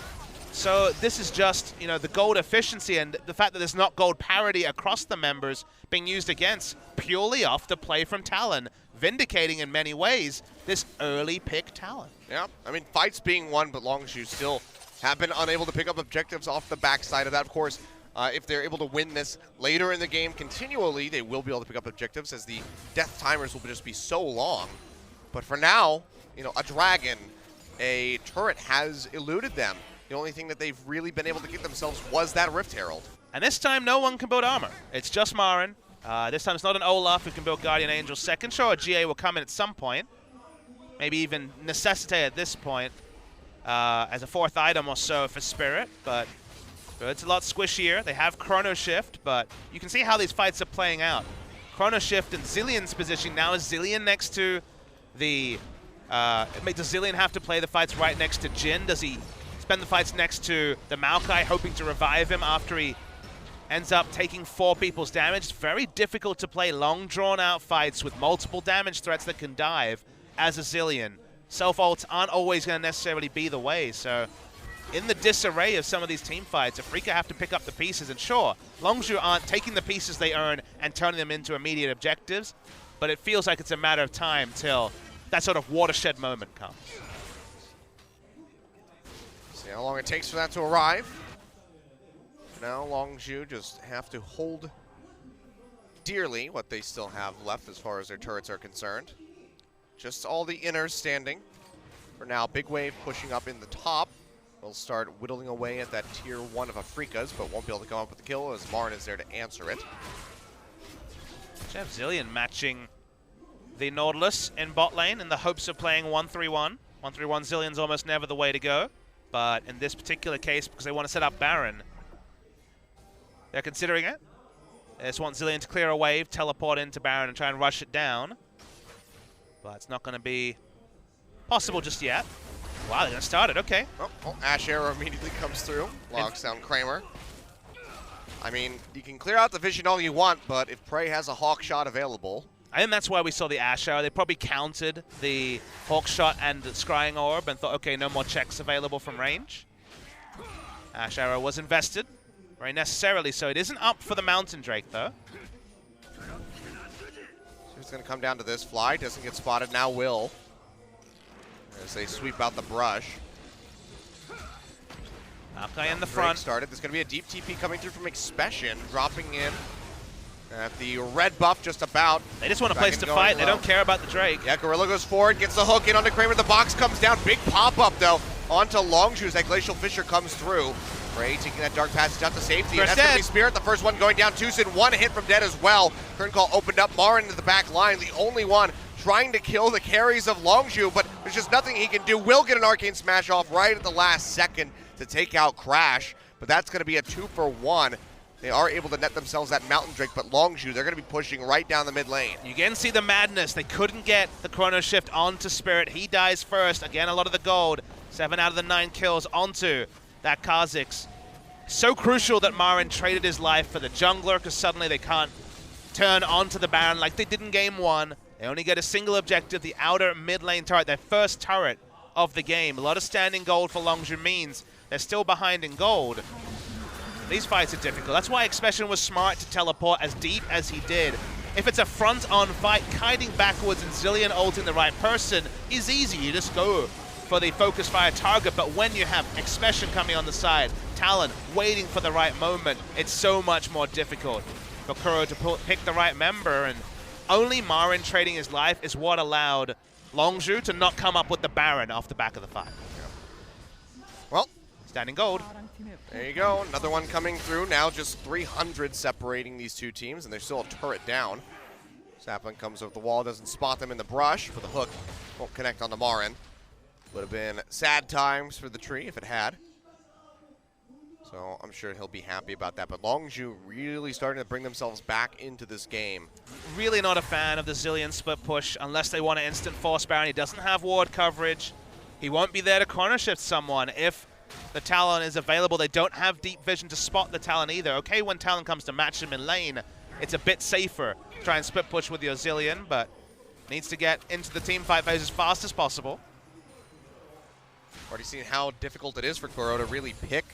So this is just, you know, the gold efficiency and the fact that there's not gold parity across the members being used against purely off the play from Talon, vindicating in many ways this early pick Talon.
Yeah, I mean, fights being won, but Longzhu still have been unable to pick up objectives off the backside of that. Of course, if they're able to win this later in the game continually, they will be able to pick up objectives as the death timers will just be so long. But for now, you know, a dragon, a turret has eluded them. The only thing that they've really been able to get themselves was that Rift Herald.
And this time, no one can build armor. It's just Marin. This time, it's not an Olaf who can build Guardian Angel second. Sure, a GA will come in at some point. Maybe even necessitate at this point as a 4th item or so for Spirit. But it's a lot squishier. They have Chrono Shift, but you can see how these fights are playing out. Chrono Shift and Zillion's position now is Zilean next to the... does Zilean have to play the fights right next to Jhin? Does he spend the fights next to the Maokai, hoping to revive him after he ends up taking 4 people's damage? It's very difficult to play long, drawn-out fights with multiple damage threats that can dive as a Zilean. Self-ults aren't always going to necessarily be the way, so in the disarray of some of these team fights, Afreeca have to pick up the pieces, and sure, Longzhu aren't taking the pieces they earn and turning them into immediate objectives, but it feels like it's a matter of time till that sort of watershed moment comes.
See how long it takes for that to arrive. Now Longzhu just have to hold dearly what they still have left as far as their turrets are concerned. Just all the inners standing. For now, Big Wave pushing up in the top. Will start whittling away at that tier 1 of Afreeca's, but won't be able to come up with the kill as Marin is there to answer it.
Jeff Zilean matching the Nautilus in bot lane in the hopes of playing 1-3-1. 1-3-1 Zilean's almost never the way to go, but in this particular case, because they want to set up Baron, they're considering it. They just want Zilean to clear a wave, teleport into Baron, and try and rush it down. But it's not going to be possible just yet. Wow, they're going to start it. Okay.
Oh, Ashe Arrow immediately comes through. Locks down Kramer. I mean, you can clear out the vision all you want, but if Prey has a Hawk shot available...
I think that's why we saw the Ashe Arrow. They probably counted the Hawk shot and the Scrying Orb and thought, okay, no more checks available from range. Ashe Arrow was invested, very necessarily so. It isn't up for the Mountain Drake, though.
So it's going to come down to this. Fly doesn't get spotted, now will. As they sweep out the brush.
Maokai in the
Drake
front.
started. There's going to be a deep TP coming through from Expression, dropping in at the red buff just about.
They just want a
Back
place
and
to
going
fight. They
low.
don't care about the Drake.
Yeah, Gorilla goes forward, gets the hook in onto Kramer. The box comes down. Big pop-up, though, onto Longzhu as that Glacial Fissure comes through. Prey taking that Dark Passage out to safety. And
They're
that's going to be
dead.
Spirit, the first one going down. Tucson, 1 hit from dead as well. Curtain Call opened up. Marin into the back line, the only one trying to kill the carries of Longzhu, but there's just nothing he can do. Will get an Arcane Smash off right at the last second to take out Crash, but that's going to be a 2-for-1. They are able to net themselves that Mountain Drake, but Longzhu, they're going to be pushing right down the mid lane.
You can see the madness. They couldn't get the Chrono Shift onto Spirit. He dies first. Again, a lot of the gold. 7 out of the 9 kills onto that Kha'Zix. So crucial that Marin traded his life for the jungler, because suddenly they can't turn onto the Baron like they did in game 1. They only get a single objective, the outer mid lane turret, their first turret of the game. A lot of standing gold for Longzhu means they're still behind in gold. These fights are difficult. That's why Expression was smart to teleport as deep as he did. If it's a front-on fight, kiting backwards and Zilean ulting the right person is easy. You just go for the focus fire target, but when you have Expression coming on the side, Talon waiting for the right moment, it's so much more difficult for Kuro to pick the right member, and only Marin trading his life is what allowed Longzhu to not come up with the Baron off the back of the fight.
Well,
standing gold.
There you go, another one coming through. Now just 300 separating these two teams, and there's still a turret down. Sapling comes over the wall, doesn't spot them in the brush, but the hook won't connect on the Marin. Would have been sad times for the tree if it had. So I'm sure he'll be happy about that. But Longzhu really starting to bring themselves back into this game.
Really not a fan of the Zilean split push unless they want to instant force Baron. He doesn't have ward coverage. He won't be there to corner shift someone if the Talon is available. They don't have deep vision to spot the Talon either. Okay, when Talon comes to match him in lane, it's a bit safer to try and split push with your Zilean, but needs to get into the team fight phase as fast as possible.
Already seen how difficult it is for Kuro to really pick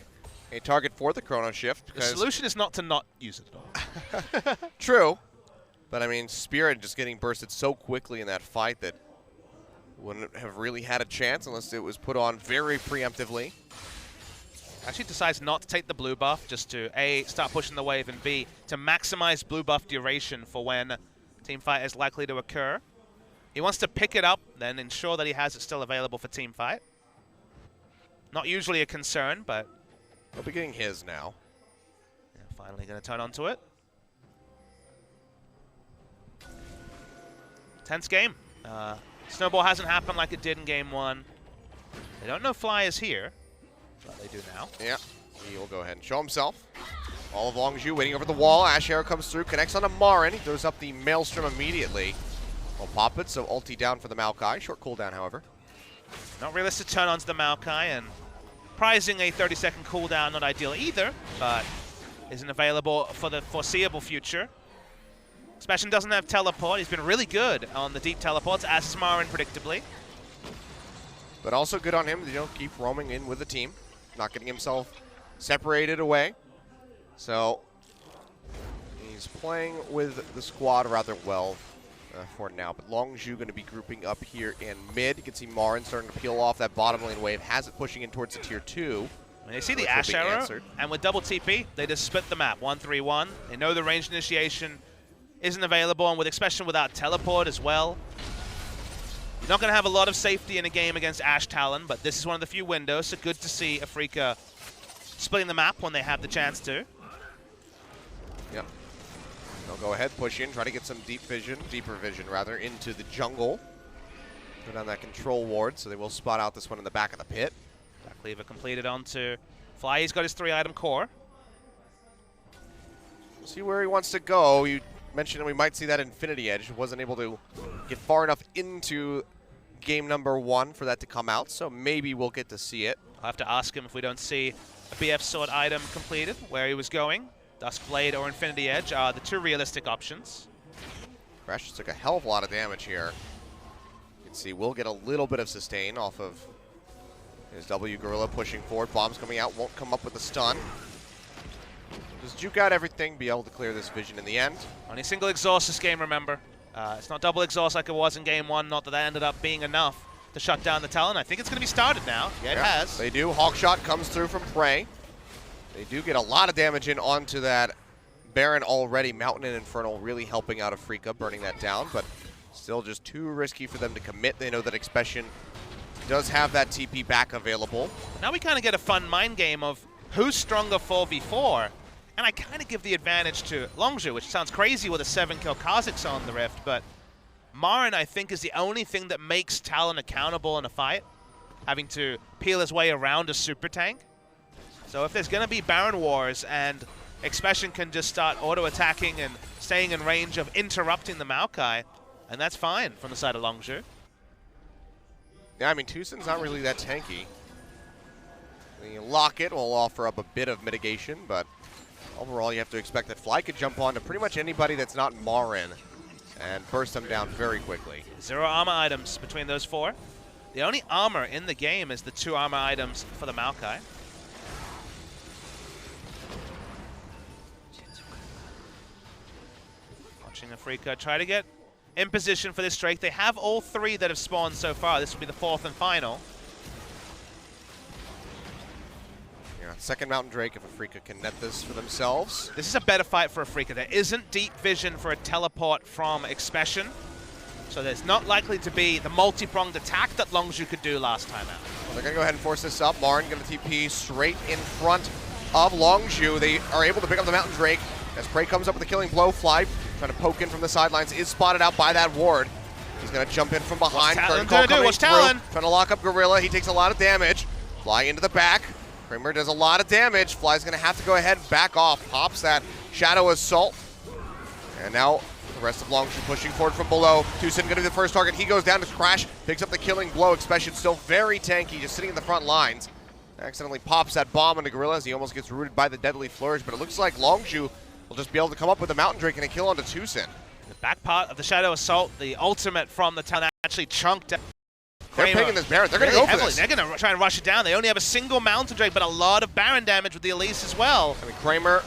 a target for the Chrono Shift.
The solution is not to not use it at all.
True. But I mean, Spirit just getting bursted so quickly in that fight that wouldn't have really had a chance unless it was put on very preemptively.
Actually decides not to take the blue buff, just to A, start pushing the wave, and B, to maximize blue buff duration for when team fight is likely to occur. He wants to pick it up, then ensure that he has it still available for team fight. Not usually a concern, but
He'll be getting his now.
yeah, finally going to turn onto it. Tense game. Snowball hasn't happened like it did in game 1. They don't know Fly is here, but they do now.
Yeah, he will go ahead and show himself. All of Longzhu waiting over the wall. Ash Arrow comes through, connects onto Marin. He throws up the Maelstrom immediately. Will pop it, so ulti down for the Maokai. Short cooldown, however.
Not realistic turn onto the Maokai, and prizing a 30-second cooldown, not ideal either, but isn't available for the foreseeable future. Expression doesn't have teleport. He's been really good on the deep teleports, as is Marin, predictably.
But also good on him to keep roaming in with the team. Not getting himself separated away. So he's playing with the squad rather well for now. But Longzhu going to be grouping up here in mid. You can see Marin starting to peel off that bottom lane wave. Has it pushing in towards the tier 2.
And they see the Ash Arrow, and with double TP, they just split the map, 1-3-1. They know the ranged initiation isn't available, and with Expression without teleport as well. You're not going to have a lot of safety in a game against Ash Talon, but this is one of the few windows, so good to see Afreeca splitting the map when they have the chance to.
Yep. They'll go ahead, push in, try to get some deeper vision rather, into the jungle. Go down that control ward, so they will spot out this one in the back of the pit.
Back Cleaver completed onto Fly. He's got his 3-item core.
We'll see where he wants to go. You mentioned that we might see that Infinity Edge. Wasn't able to get far enough into game number 1 for that to come out, so maybe we'll get to see it.
I'll have to ask him if we don't see a BF Sword item completed, where he was going. Duskblade or Infinity Edge are the 2 realistic options.
Crash just took a hell of a lot of damage here. You can see we'll get a little bit of sustain off of his W Gorilla pushing forward. Bombs coming out, won't come up with a stun. Just juke out everything, be able to clear this vision in the end.
Only single exhaust this game, remember. It's not double exhaust like it was in game 1, not that that ended up being enough to shut down the Talon. I think it's going to be started now. Yeah, it has.
They do. Hawkshot comes through from Prey. They do get a lot of damage in onto that Baron already. Mountain and Infernal really helping out Afreeca, burning that down, but still just too risky for them to commit. They know that Expression does have that TP back available.
Now we kind of get a fun mind game of who's stronger 4v4, and I kind of give the advantage to Longzhu, which sounds crazy with a 7-kill Kha'Zix on the Rift, but Marin, I think, is the only thing that makes Talon accountable in a fight, having to peel his way around a super tank. So if there's going to be Baron Wars and Expression can just start auto-attacking and staying in range of interrupting the Maokai, and that's fine from the side of Longzhu.
Yeah, I mean, Tucson's not really that tanky. The Locket will offer up a bit of mitigation, but overall you have to expect that Fly could jump on to pretty much anybody that's not Marin and burst them down very quickly.
0 armor items between those 4. The only armor in the game is the 2 armor items for the Maokai. Watching Afreeca try to get in position for this Drake. They have all 3 that have spawned so far. This will be the 4th and final.
Yeah, second Mountain Drake if Afreeca can net this for themselves.
This is a better fight for Afreeca. There isn't deep vision for a teleport from Expression, so there's not likely to be the multi-pronged attack that Longzhu could do last time out.
Well, they're going to go ahead and force this up. Marin going to TP straight in front of Longzhu. They are able to pick up the Mountain Drake as Prey comes up with a killing blow. Fly trying to poke in from the sidelines, is spotted out by that ward. He's going to jump in from behind.
What's Talon
Curtain call
gonna do?
coming
What's
through.
Talon?
Trying to lock up Gorilla. He takes a lot of damage. Fly into the back. Kramer does a lot of damage. Fly's going to have to go ahead and back off. Pops that Shadow Assault. And now the rest of Longshu pushing forward from below. Tucson going to be the first target. He goes down to Crash. Picks up the killing blow. Expression still very tanky, just sitting in the front lines. Accidentally pops that bomb into Gorilla as he almost gets rooted by the Deadly Flourish. But it looks like Longshu will just be able to come up with a Mountain Drake and a kill onto Tucson.
The back part of the Shadow Assault, the ultimate from the Talon actually chunked out.
They're
Kramer
picking this Baron. They're going to
really
go for
heavily.
this.
They're going to try and rush it down. They only have a single Mountain Drake, but a lot of Baron damage with the Elise as well.
I mean, Kramer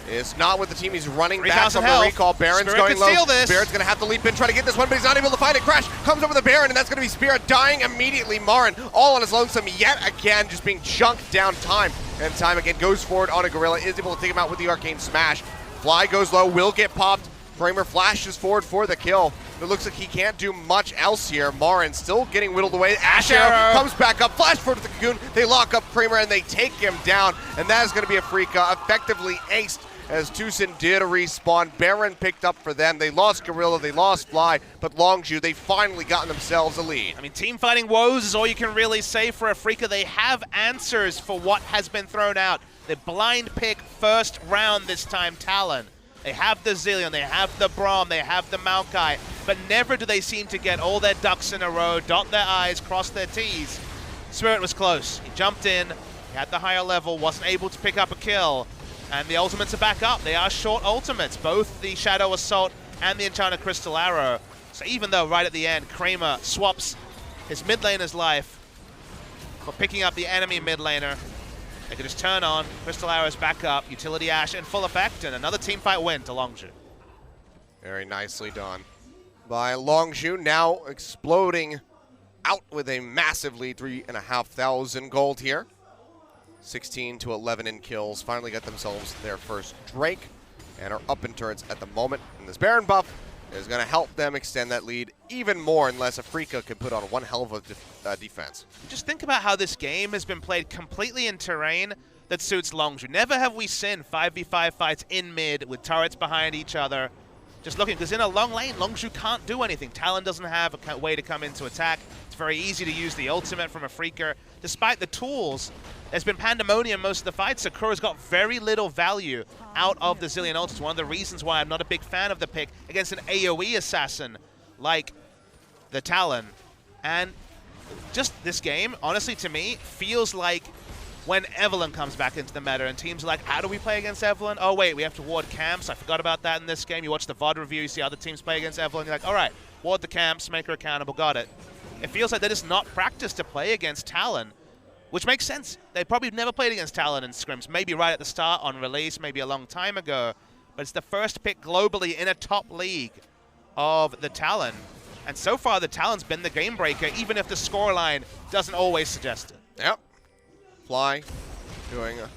is not with the team. He's running back
3,000
from the
health.
recall. Baron's
Spirit
going
could
low.
steal this.
Baron's going to have to leap in, try to get this one, but he's not able to find it. Crash comes over the Baron, and that's going to be Spirit dying immediately. Marin all on his lonesome yet again, just being chunked down time. And time again goes forward on a Gorilla, is able to take him out with the Arcane Smash. Fly goes low, will get popped. Kramer flashes forward for the kill. It looks like he can't do much else here. Marin still getting whittled away. Ash Arrow comes back up, flash forward to the Cocoon. They lock up Kramer and they take him down. And that is going to be a Freaka effectively aced as Tucson did a respawn. Baron picked up for them. They lost Gorilla, they lost Fly, but Longshu, they finally gotten themselves a lead.
I mean, team fighting woes is all you can really say for Afrika. They have answers for what has been thrown out. The blind pick first round this time, Talon. They have the Zilean, they have the Braum, they have the Maokai, but never do they seem to get all their ducks in a row, dot their I's, cross their T's. Spirit was close. He jumped in, he had the higher level, wasn't able to pick up a kill, and the ultimates are back up. They are short ultimates, both the Shadow Assault and the Enchanted Crystal Arrow. So even though right at the end, Kramer swaps his mid laner's life for picking up the enemy mid laner, they can just turn on, Crystal Arrow's back up, Utility Ash in full effect, and another team fight win to Longshu.
Very nicely done by Longshu, now exploding out with a massive lead, 3,500 gold here. 16 to 11 in kills, finally got themselves their first Drake and are up in turrets at the moment. And this Baron buff is going to help them extend that lead even more unless Afrika can put on one hell of a defense.
Just think about how this game has been played completely in terrain that suits Longshu. Never have we seen 5v5 fights in mid with turrets behind each other. Just looking, because in a long lane, Longshu can't do anything. Talon doesn't have a way to come in to attack. It's very easy to use the ultimate from Afrika. Despite the tools, there's been pandemonium most of the fights. Sakura's got very little value out of the Zilean ult. It's one of the reasons why I'm not a big fan of the pick against an AoE assassin like the Talon. And just this game, honestly, to me, feels like when Evelynn comes back into the meta and teams are like, how do we play against Evelynn? Oh, wait, we have to ward camps. I forgot about that in this game. You watch the VOD review, you see other teams play against Evelynn. You're like, all right, ward the camps, make her accountable, got it. It feels like they're just not practiced to play against Talon, which makes sense. They probably never played against Talon in scrims, maybe right at the start on release, maybe a long time ago, but it's the first pick globally in a top league of the Talon. And so far, the Talon's been the game breaker, even if the scoreline doesn't always suggest it.
Yep. Fly doing a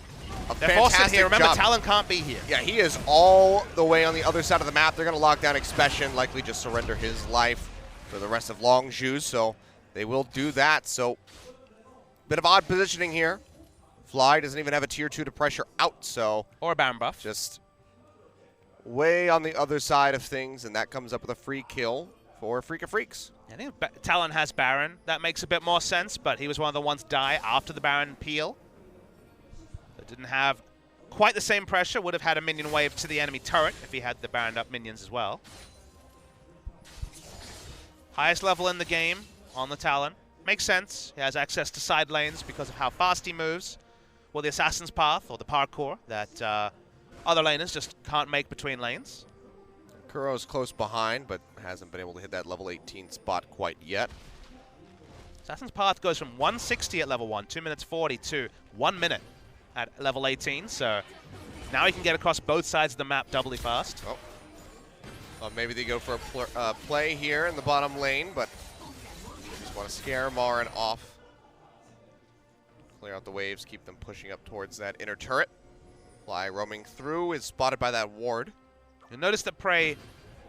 They're forcing
fantastic
here. Remember,
job.
Talon can't be here.
Yeah, he is all the way on the other side of the map. They're going to lock down Expression, likely just surrender his life for the rest of Longshu, so they will do that. So, bit of odd positioning here. Fly doesn't even have a tier 2 to pressure out, so
Or a Baron buff.
just way on the other side of things, and that comes up with a free kill for Freaka Freaks.
I think Talon has Baron. That makes a bit more sense, but he was one of the ones to die after the Baron peel. That didn't have quite the same pressure. Would have had a minion wave to the enemy turret if he had the Baroned up minions as well. Highest level in the game on the Talon. Makes sense. He has access to side lanes because of how fast he moves. Well, the Assassin's Path, or the parkour, that other laners just can't make between lanes.
Kuro's close behind, but hasn't been able to hit that level 18 spot quite yet.
Assassin's Path goes from 160 at level 1, 2 minutes 40, to 1 minute at level 18. So now he can get across both sides of the map doubly fast.
Oh. Well, maybe they go for a play here in the bottom lane, but just want to scare Marin off. Clear out the waves, keep them pushing up towards that inner turret. Fly roaming through is spotted by that ward.
You'll notice that Prey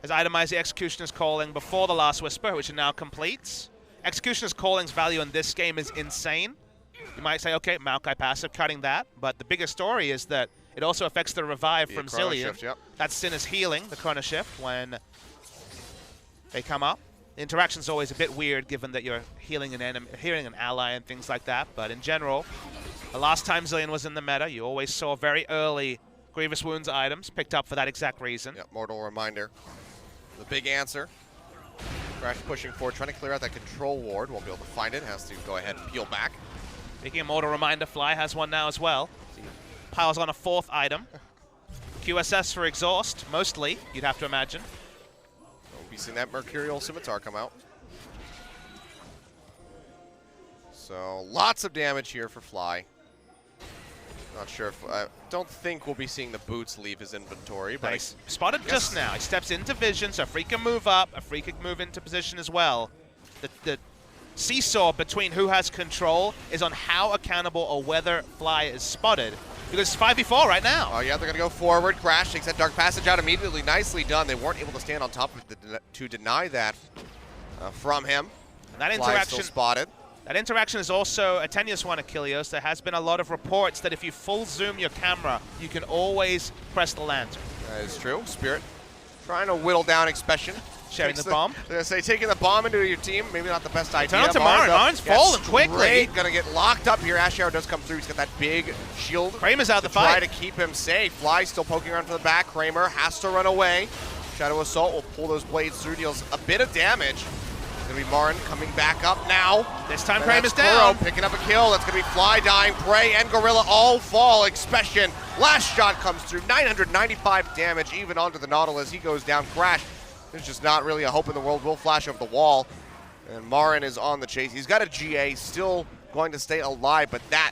has itemized the Executioner's Calling before the Last Whisper, which it now completes. Executioner's Calling's value in this game is insane. You might say, okay, Maokai passive, cutting that, but the bigger story is that it also affects the revive from
Chrono
Zilean.
Shift, yep.
That's Sin is healing the Chrono Shift when they come up. The interaction's always a bit weird given that you're healing an enemy, healing an ally and things like that, but in general, the last time Zilean was in the meta, you always saw very early Grievous Wounds items picked up for that exact reason.
Yeah, Mortal Reminder. The big answer. Crash pushing forward, trying to clear out that control ward. Won't be able to find it. Has to go ahead and peel back.
Speaking of Mortal Reminder, Fly has one now as well. Piles on a 4th item. QSS for exhaust, mostly, you'd have to imagine.
We'll be seeing that Mercurial Scimitar come out. So lots of damage here for Fly. Not sure if I don't think we'll be seeing the boots leave his inventory, but
Nice. Spotted just now. He steps into vision, so Free can move up. A Free can move into position as well. The seesaw between who has control is on how accountable or whether Fly is spotted. Because it's 5v4 right now.
Oh yeah, they're gonna go forward. Crash takes that Dark Passage out immediately. Nicely done. They weren't able to stand on top of it to deny that from him.
And that
Fly
interaction,
still spotted.
that interaction is also a tenuous one, Achilleos. There has been a lot of reports that if you full zoom your camera, you can always press the lantern.
That is true. Spirit trying to whittle down Expression.
Sharing
Takes
the bomb.
I was gonna say taking the bomb into your team, maybe not the best idea.
Turn on to Marin. Marin's falling quickly.
Straight, gonna get locked up here. Ashiaro does come through. He's got that big shield.
Kramer's out
to
the fight.
try to keep him safe. Fly still poking around from the back. Kramer has to run away. Shadow Assault will pull those blades through, deals a bit of damage. Gonna be Marin coming back up now.
This time
And
Kramer's
that's Kuro
down.
picking up a kill. That's gonna be Fly dying. Prey and Gorilla all fall. Expression. Last shot comes through. 995 damage even onto the Nautilus. He goes down. Crash. There's just not really a hope in the world. Will flash over the wall. And Marin is on the chase. He's got a GA, still going to stay alive, but that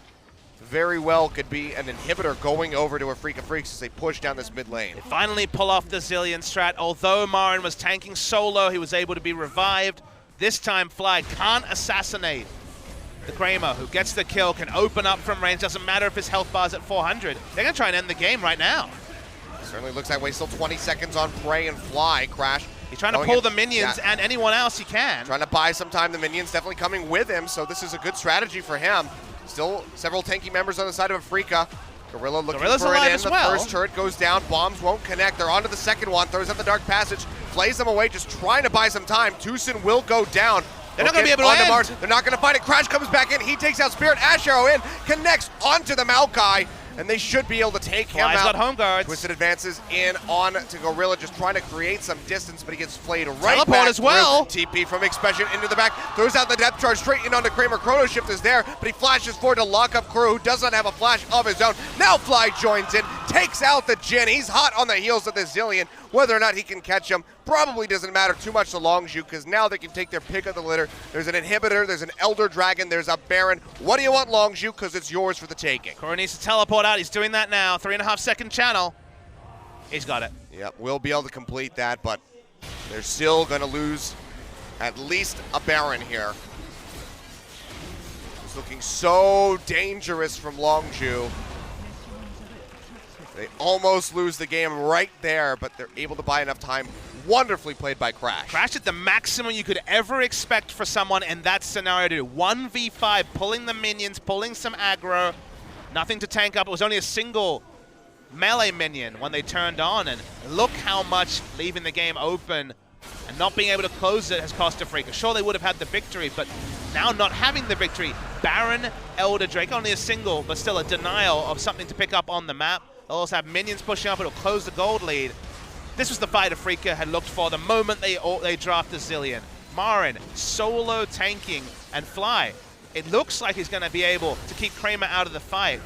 very well could be an inhibitor going over to a Freak of Freaks as they push down this mid lane.
Finally pull off the Zilean strat. Although Marin was tanking solo, he was able to be revived. This time Fly can't assassinate the Kramer, who gets the kill, can open up from range. Doesn't matter if his health bar's at 400. They're going to try and end the game right now.
Certainly looks that way. Still 20 seconds on Prey and Fly. Crash.
He's trying to
going
pull
in-
the minions
yeah,
and anyone else he can.
trying to buy some time. The minions definitely coming with him, so this is a good strategy for him. Still several tanky members on the side of Afrika. Gorilla looking
Gorilla's
for
alive
it in.
as
The
well.
first turret goes down. Bombs won't connect. They're onto the second one. Throws out the Dark Passage. Flays them away, just trying to buy some time. Tucson will go down.
They're not gonna be able to
onto
end.
Mars. They're not going to find it. Crash comes back in. He takes out Spirit. Ashiaro in. Connects onto the Maokai. And they should be able to take him
Fly's
out.
got home guards.
Twisted advances in on to Gorilla, just trying to create some distance, but he gets flayed right
Teleport
back
as well.
through. TP from Expression into the back, throws out the depth charge straight in onto Kramer. Chrono Shift is there, but he flashes forward to lock up Crew, who does not have a flash of his own. Now Fly joins in, takes out the Jhin. He's hot on the heels of the Zilean. Whether or not he can catch him probably doesn't matter too much to Longzhu, because now they can take their pick of the litter. There's an Inhibitor, there's an Elder Dragon, there's a Baron. What do you want, Longzhu? Because it's yours for the taking.
Kuro needs to teleport out. He's doing that now. 3.5 second channel. He's got it.
Yep, we'll be able to complete that, but they're still going to lose at least a Baron here. It's looking so dangerous from Longzhu. They almost lose the game right there, but they're able to buy enough time. Wonderfully played by Crash.
Crash at the maximum you could ever expect for someone in that scenario to do. 1v5, pulling the minions, pulling some aggro. Nothing to tank up. It was only a single melee minion when they turned on, and look how much leaving the game open and not being able to close it has cost Afrika. Sure, they would have had the victory, but now not having the victory. Baron, Elder Drake, only a single, but still a denial of something to pick up on the map. They'll also have minions pushing up. It'll close the gold lead. This was the fight Afrika had looked for the moment they drafted Zilean. Marin, solo tanking, and Fly. It looks like he's going to be able to keep Kramer out of the fight.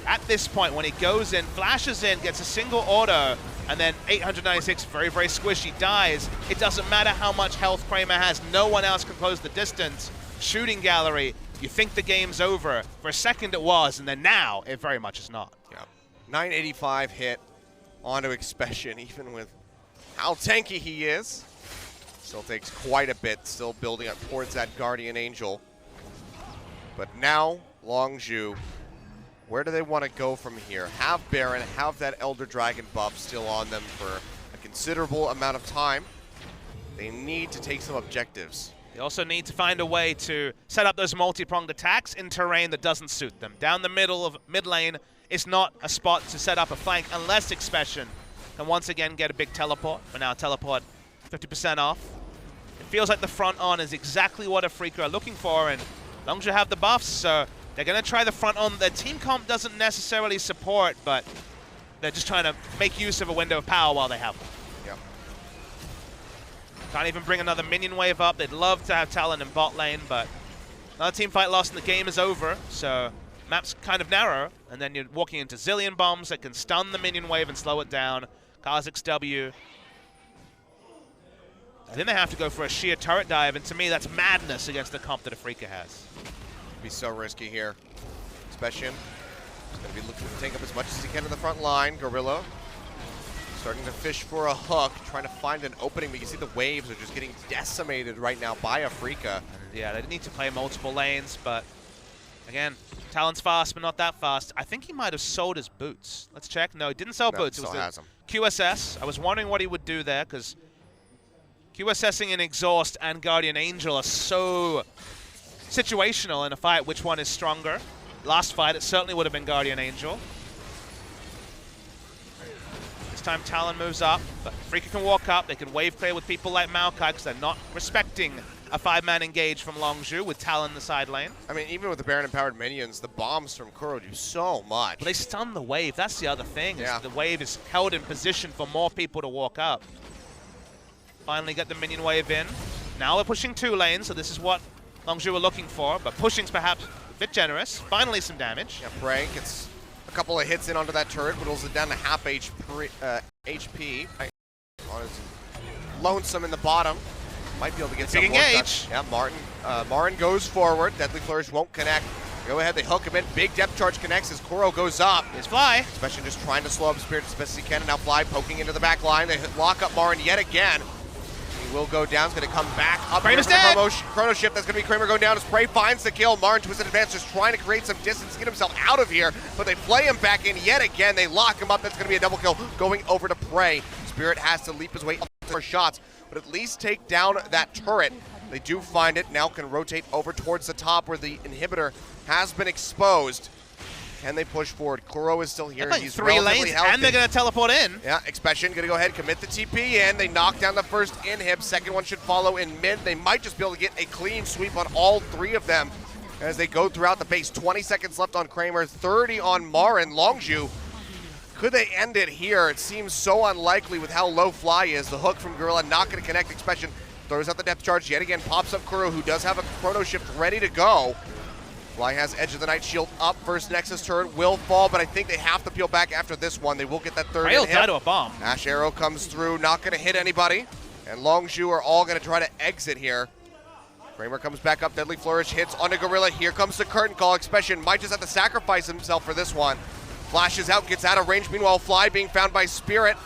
At this point, when he goes in, flashes in, gets a single auto, and then 896, very, very squishy, dies. It doesn't matter how much health Kramer has. No one else can close the distance. Shooting gallery, you think the game's over. For a second it was, and then now it very much is not.
Yeah. 985 hit onto Expression, even with how tanky he is. Still takes quite a bit, still building up towards that Guardian Angel. But now, Longzhu, where do they want to go from here? Have Baron, have that Elder Dragon buff still on them for a considerable amount of time. They need to take some objectives.
They also need to find a way to set up those multi-pronged attacks in terrain that doesn't suit them. Down the middle of mid lane is not a spot to set up a flank unless Expression can once again get a big teleport. For now, teleport 50% off. It feels like the front on is exactly what Afrika are looking for, and Longzhu have the buffs, so they're going to try the front on. Their team comp doesn't necessarily support, but they're just trying to make use of a window of power while they have one.
Yep.
Can't even bring another minion wave up. They'd love to have Talon in bot lane, but another team fight lost and the game is over, so map's kind of narrow, and then you're walking into Zillion bombs that can stun the minion wave and slow it down. Kha'Zix W. I think they have to go for a sheer turret dive, and to me that's madness against the comp that Afrika has.
Be so risky here. Specian is going to be looking to take up as much as he can in the front line. Gorilla starting to fish for a hook, trying to find an opening, but you see the waves are just getting decimated right now by Afrika.
Yeah, they need to play multiple lanes, but again, Talon's fast, but not that fast. I think he might have sold his boots. Let's check. No, he didn't sell
No,
boots. It
still
was
has
the
them.
QSS. I was wondering what he would do there, because QSSing an Exhaust and Guardian Angel are so situational in a fight. Which one is stronger? Last fight, it certainly would have been Guardian Angel. This time Talon moves up, but Afrika can walk up. They can wave clear with people like Maokai because they're not respecting a 5-man engage from Longzhu with Talon in the side lane.
I mean, even with the Baron empowered minions, the bombs from Kuro do so much.
But they stun the wave. That's the other thing.
Yeah.
Is the wave is held in position for more people to walk up. Finally get the minion wave in. Now we're pushing 2 lanes, so this is what Longzhu were looking for, but pushing's perhaps a bit generous. Finally some damage.
Yeah, Prey gets a couple of hits in onto that turret, whittles it down to half HP. On his lonesome in the bottom. Might be able to get some
Big
more
engage.
done. Yeah, Marin goes forward. Deadly Flourish won't connect. Go ahead, they hook him in. Big depth charge connects as Kuro goes up.
Here's Fly.
Especially just trying to slow up Spirit as best as he can. And now Fly poking into the back line. They lock up Marin yet again. He will go down. He's going to come back up.
Kramer's
here for the
dead.
Chrono Shift. That's going to be Kramer going down. As Prey finds the kill. Marin twisted advance, just trying to create some distance, get himself out of here. But they play him back in yet again. They lock him up. That's going to be a double kill going over to Prey. Spirit has to leap his way up for shots, but at least take down that turret. They do find it. Now can rotate over towards the top where the inhibitor has been exposed. Can they push forward? Kuro is still here. He's
3
relatively
lanes,
healthy.
and they're going to teleport in.
Yeah, Expression gonna go ahead, commit the TP in. They knock down the first inhib. Second one should follow in mid. They might just be able to get a clean sweep on all 3 of them as they go throughout the base. 20 seconds left on Kramer, 30 on Marin. Longzhu, could they end it here? It seems so unlikely with how low Fly is. The hook from Gorilla not gonna connect. Expression throws out the depth charge yet again, pops up Kuro, who does have a Chrono Shift ready to go. Fly has Edge of the Night Shield up. First Nexus turret will fall, but I think they have to peel back after this one. They will get that third
Rail
hit.
died to a bomb.
Ash Arrow comes through, not going to hit anybody. And Longzhu are all going to try to exit here. Kramer comes back up. Deadly Flourish hits onto Gorilla. Here comes the curtain call. Expression might just have to sacrifice himself for this one. Flashes out, gets out of range. Meanwhile, Fly being found by Spirit.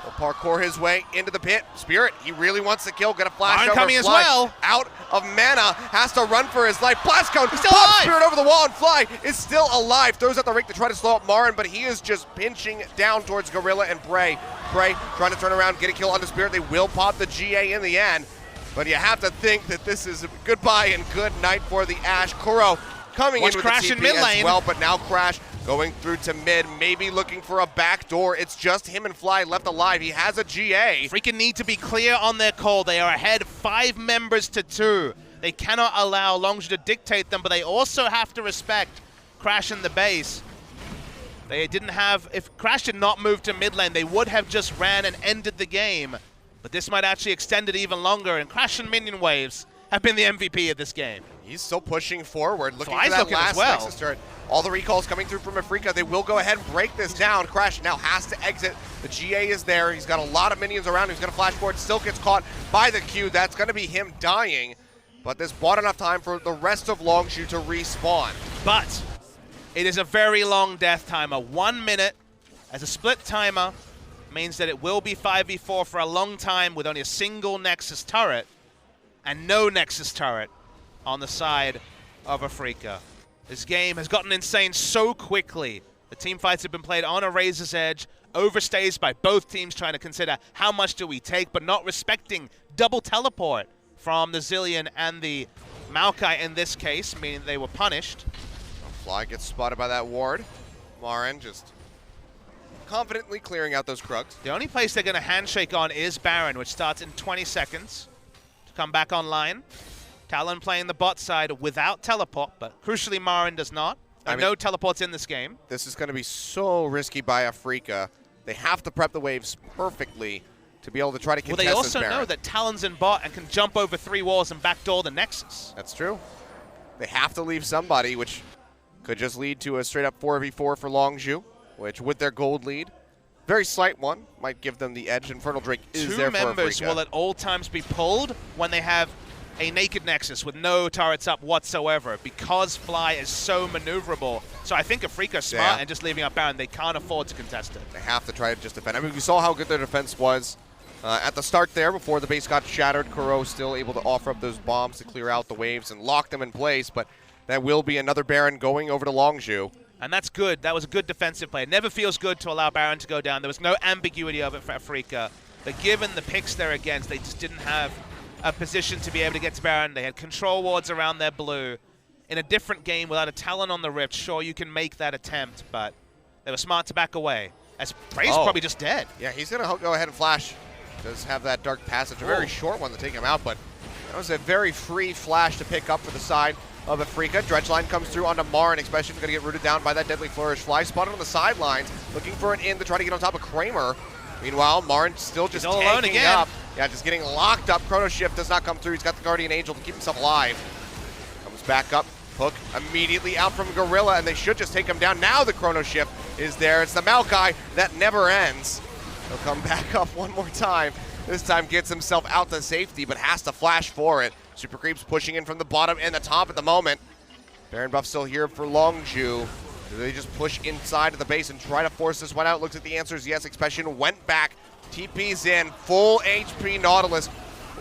Will parkour his way into the pit. Spirit, he really wants the kill. Gonna flash
Marin
over.
coming as
Fly
well.
out of mana. Has to run for his life. Blast cone.
He's still
Pops
alive.
Spirit over the wall, and Fly is still alive. Throws out the rake to try to slow up Marin, but he is just pinching down towards Gorilla and Prey. Prey trying to turn around, get a kill onto Spirit. They will pop the GA in the end. But you have to think that this is a goodbye and good night for the Ash. Kuro coming
Watch
in with
Crash
the
in
TP
mid
as
lane.
well, but now Crash going through to mid, maybe looking for a back door. It's just him and Fly left alive. He has a GA.
Freaking need to be clear on their call. They are ahead 5 members to 2. They cannot allow Longzhu to dictate them, but they also have to respect Crash in the base. They didn't have, if Crash did not move to mid lane, they would have just ran and ended the game. But this might actually extend it even longer, and Crash and minion waves have been the MVP of this game.
He's still pushing forward, looking
Fly's
for that
looking as
last
well.
Nexus turret. All the recalls coming through from Afrika. They will go ahead and break this down. Crash now has to exit. The GA is there. He's got a lot of minions around. He's going to flash forward. Still gets caught by the Q. That's going to be him dying. But this bought enough time for the rest of Longzhu to respawn.
But it is a very long death timer. 1 minute as a split timer means that it will be 5v4 for a long time with only a single Nexus turret and no Nexus turret on the side of Afrika. This game has gotten insane so quickly. The team fights have been played on a razor's edge, overstays by both teams trying to consider how much do we take, but not respecting double teleport from the Zillion and the Maokai in this case, meaning they were punished.
Fly gets spotted by that ward. Marin just confidently clearing out those Krugs.
The only place they're going to handshake on is Baron, which starts in 20 seconds. come back online. Talon playing the bot side without teleport, but crucially Marin does not. No teleports in this game.
This is going to be so risky by Afreeca. They have to prep the waves perfectly to be able to try to contest
Well, they also
this Baron.
know that Talon's in bot and can jump over 3 walls and backdoor the Nexus.
That's true. They have to leave somebody, which could just lead to a straight-up 4v4 for Longzhu, which with their gold lead, very slight one, might give them the edge. Infernal Drake is
Two
there for
members
Afreeca.
will at all times be pulled when they have a naked Nexus with no turrets up whatsoever because Fly is so maneuverable. So I think Afreeca's smart and just leaving up Baron. They can't afford to contest it.
They have to try to just defend. I mean, we saw how good their defense was at the start there before the base got shattered. Kuro still able to offer up those bombs to clear out the waves and lock them in place, but that will be another Baron going over to Longzhu.
And that's good. That was a good defensive play. It never feels good to allow Baron to go down. There was no ambiguity of it for Afreeca. But given the picks they're against, they just didn't have a position to be able to get to Baron. They had control wards around their blue. In a different game without a Talon on the Rift, sure, you can make that attempt, but they were smart to back away. As Prey's probably just dead.
Yeah, he's going to go ahead and flash. Does have that Dark Passage, a very short one to take him out, but that was a very free flash to pick up for the side of Afreeca. Dredgeline comes through onto Marin, especially going to get rooted down by that Deadly Flourish. Fly spotted on the sidelines, looking for an in to try to get on top of Kramer. Meanwhile, Marin still just
all alone
tanking
again.
up. Yeah, just getting locked up. Chrono Shift does not come through. He's got the Guardian Angel to keep himself alive. Comes back up. Hook immediately out from Gorilla, and they should just take him down. Now the Chrono Shift is there. It's the Maokai that never ends. He'll come back up one more time. This time gets himself out to safety, but has to flash for it. Super Creeps pushing in from the bottom and the top at the moment. Baron buff still here for Longzhu. Do they just push inside of the base and try to force this one out? Looks at the answers. Yes, Expression went back. TP's in. Full HP Nautilus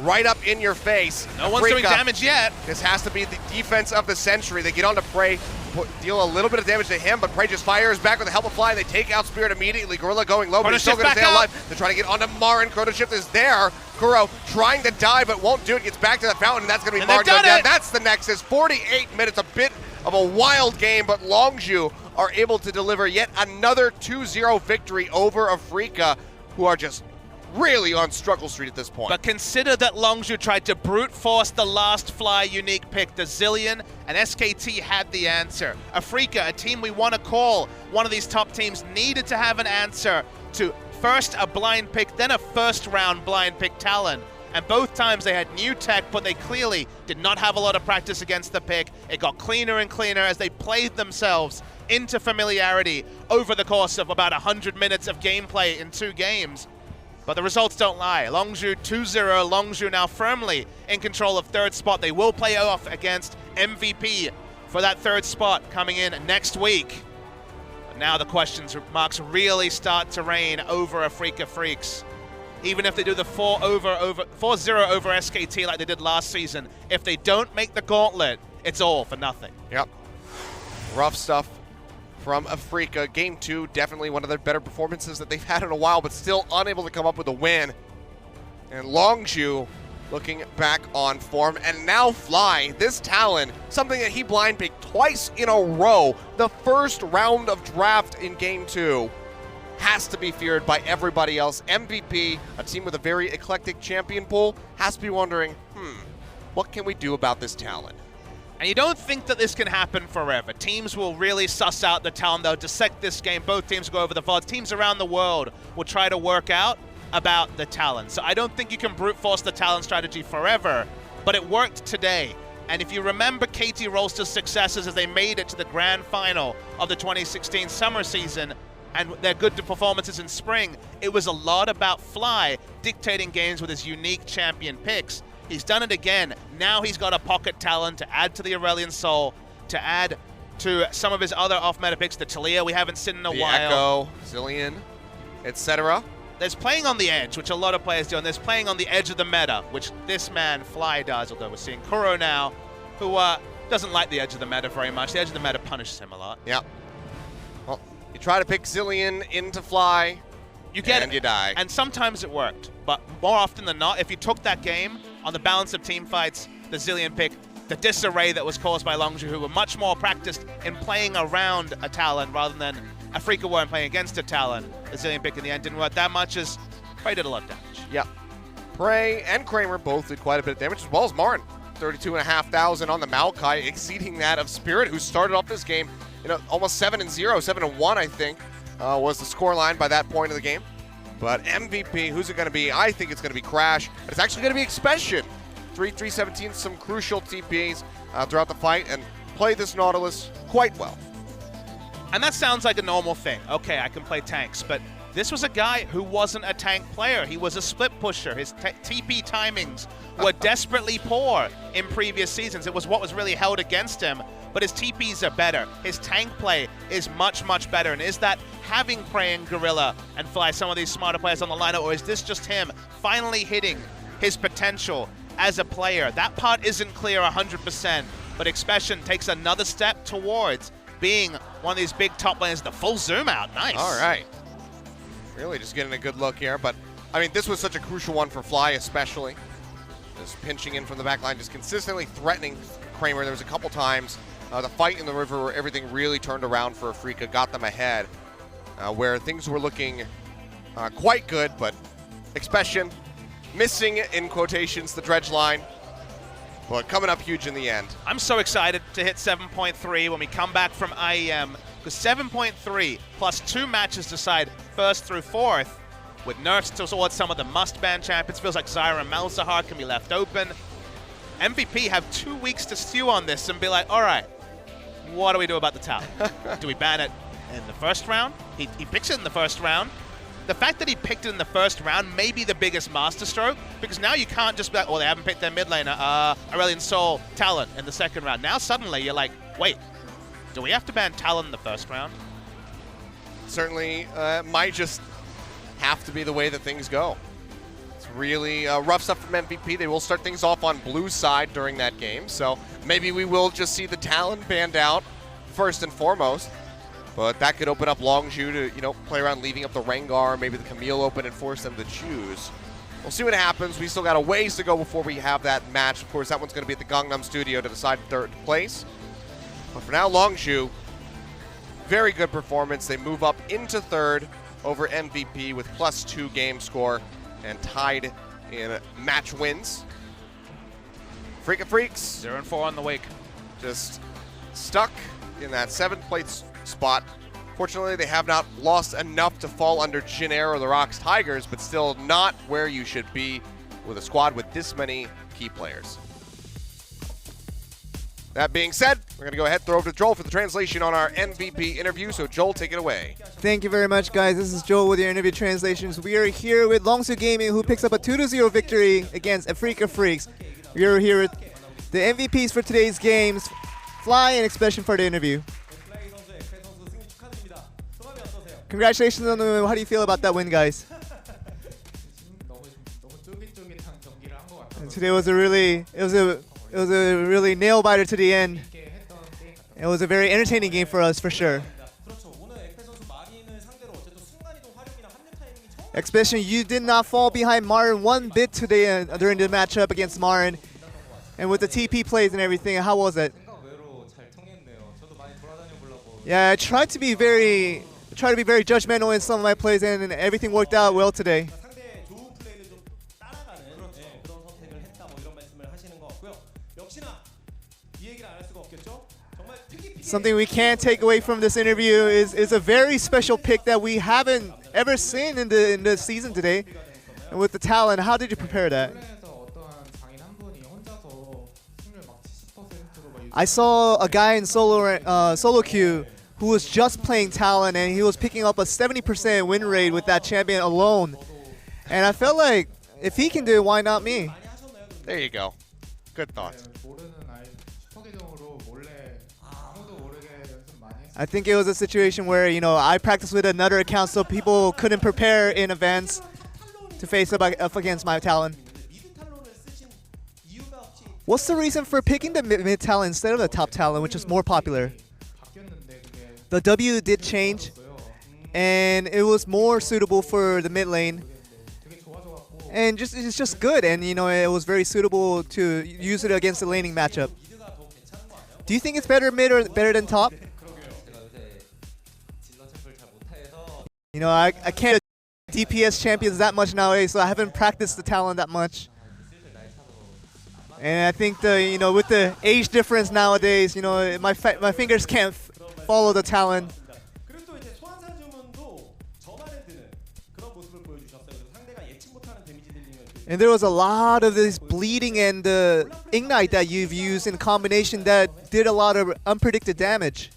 right up in your face.
No one's doing
Afreeca,
damage yet.
This has to be the defense of the century. They get on to Prey, deal a little bit of damage to him, but Prey just fires back with the help of Fly. They take out Spirit immediately. Gorilla going low, but he's still going to stay alive. They're trying to get onto Marin. Chrono Shift is there. Kuro trying to die, but won't do it. Gets back to the fountain, and that's going to be Marin going down. That's the Nexus. 48 minutes, a bit of a wild game, but Longzhu are able to deliver yet another 2-0 victory over Afreeca, who are just really on struggle street at this point.
But consider that Longzhu tried to brute force the last Fly unique pick, the Zillion, and SKT had the answer. Afreeca, a team we want to call one of these top teams, needed to have an answer to first a blind pick, then a first round blind pick Talon. And both times they had new tech, but they clearly did not have a lot of practice against the pick. It got cleaner and cleaner as they played themselves into familiarity over the course of about 100 minutes of gameplay in 2 games. But the results don't lie. Longzhu 2-0, Longzhu now firmly in control of 3rd spot. They will play off against MVP for that 3rd spot coming in next week. But now the question marks really start to reign over Afreeca Freaks. Even if they do the 4-0 over SKT like they did last season, if they don't make the gauntlet, it's all for nothing.
Yep. Rough stuff from Afreeca. Game 2, definitely one of their better performances that they've had in a while, but still unable to come up with a win. And Longzhu looking back on form. And now Fly, this Talon, something that he blind picked twice in a row. The first round of draft in Game 2 has to be feared by everybody else. MVP, a team with a very eclectic champion pool, has to be wondering, what can we do about this Talon?
And you don't think that this can happen forever. Teams will really suss out the Talon. They'll dissect this game. Both teams go over the VODs. Teams around the world will try to work out about the Talon. So I don't think you can brute force the Talon strategy forever, but it worked today. And if you remember KT Rolster's successes as they made it to the grand final of the 2016 summer season, and their good performances in spring, it was a lot about Fly dictating games with his unique champion picks. He's done it again. Now he's got a pocket Talon to add to the Aurelion Soul, to add to some of his other off-meta picks, the Talia we haven't seen in a while.
Echo, Zillion, etc.
There's playing on the edge, which a lot of players do, and there's playing on the edge of the meta, which this man, Fly, does, although we're seeing Kuro now, who doesn't like the edge of the meta very much. The edge of the meta punishes him a lot.
Yeah. Well, you try to pick Zillion into Fly,
you get
and you die.
And sometimes it worked, but more often than not, if you took that game on the balance of team fights, the Zillion pick, the disarray that was caused by Longzhu, who were much more practiced in playing around a Talon rather than Afreeca weren't playing against a Talon. The Zillion pick in the end didn't work that much as Prey did a lot of damage.
Yep. Prey and Kramer both did quite a bit of damage, as well as Marin. 32,500 on the Maokai, exceeding that of Spirit, who started off this game, almost 7-0, 7-1, I think, was the scoreline by that point of the game. But MVP, who's it going to be? I think it's going to be Crash. But it's actually going to be Expression. 3-3-17, some crucial TPs throughout the fight, and played this Nautilus quite well.
And that sounds like a normal thing. Okay, I can play tanks, but this was a guy who wasn't a tank player. He was a split pusher. His TP timings were desperately poor in previous seasons. It was what was really held against him, but his TPs are better. His tank play is much, much better. And is that having Prey and Gorilla and Fly some of these smarter players on the lineup, or is this just him finally hitting his potential as a player? That part isn't clear 100%, but Expression takes another step towards being one of these big top laners. The full zoom out, nice.
All right. Really just getting a good look here, but I mean, this was such a crucial one for Fly, especially. Just pinching in from the back line, just consistently threatening Kramer. There was a couple times, the fight in the river where everything really turned around for Afreeca, got them ahead, where things were looking quite good, but Expression missing, in quotations, the dredge line, but coming up huge in the end.
I'm so excited to hit 7.3 when we come back from IEM, because 7.3 plus 2 matches decide first through fourth, with nerfs towards some of the must-ban champions. Feels like Zyra and Malzahar can be left open. MVP have 2 weeks to stew on this and be like, all right, what do we do about the Talon? Do we ban it in the first round? He picks it in the first round. The fact that he picked it in the first round may be the biggest masterstroke, because now you can't just be like, oh, they haven't picked their mid laner, Aurelion Sol, Talon in the second round. Now suddenly you're like, wait, do we have to ban Talon in the first round?
Certainly might just have to be the way that things go. It's really rough stuff from MVP. They will start things off on blue side during that game, so maybe we will just see the Talon banned out first and foremost. But that could open up Longzhu to, play around leaving up the Rengar, maybe the Camille open and force them to choose. We'll see what happens. We still got a ways to go before we have that match. Of course, that one's going to be at the Gangnam Studio to decide third place. But for now, Longzhu, very good performance. They move up into third over MVP with +2 game score and tied in match wins. Freaka Freaks
0-4 on the week.
just stuck in that 7th place spot. Fortunately, they have not lost enough to fall under Jin Air or the Rocks Tigers, but still not where you should be with a squad with this many key players. That being said, we're going to go ahead and throw over to Joel for the translation on our MVP interview. So Joel, take it away.
Thank you very much, guys. This is Joel with your interview translations. We are here with Longzhu Gaming, who picks up a 2-0 victory against Freaka Freaks. We are here with the MVPs for today's games, Fly and Expression for the interview. Congratulations on the win. How do you feel about that win, guys? And today was a really, it was a really nail biter to the end. It was a very entertaining game for us, for sure. Expression, you did not fall behind Marin one bit today during the matchup against Marin. And with the TP plays and everything, how was it? Yeah, I tried to be very judgmental in some of my plays, and everything worked out well today. Something we can't take away from this interview is a very special pick that we haven't ever seen in the season today. And with the Talon, how did you prepare that? I saw a guy in solo queue who was just playing Talon, and he was picking up a 70% win rate with that champion alone. And I felt like, if he can do it, why not me?
There you go. Good thoughts.
I think it was a situation where, I practiced with another account, so people couldn't prepare in advance to face up against my Talon. What's the reason for picking the mid Talon instead of the top Talon, which is more popular? The W did change, and it was more suitable for the mid lane. And it's just good, and it was very suitable to use it against the laning matchup. Do you think it's better mid or better than top? I can't. DPS champions that much nowadays, so I haven't practiced the Talon that much. And I think with the age difference nowadays, my fingers can't follow the Talon.
그리고 또 이제 소환사주문도 저만에 드는 그런 모습을 보여주셨어요. 그래서 상대가 예측 못하는 데미지 딜링을
And there was a lot of this bleeding and ignite that you've used in combination that did a lot of unpredicted damage.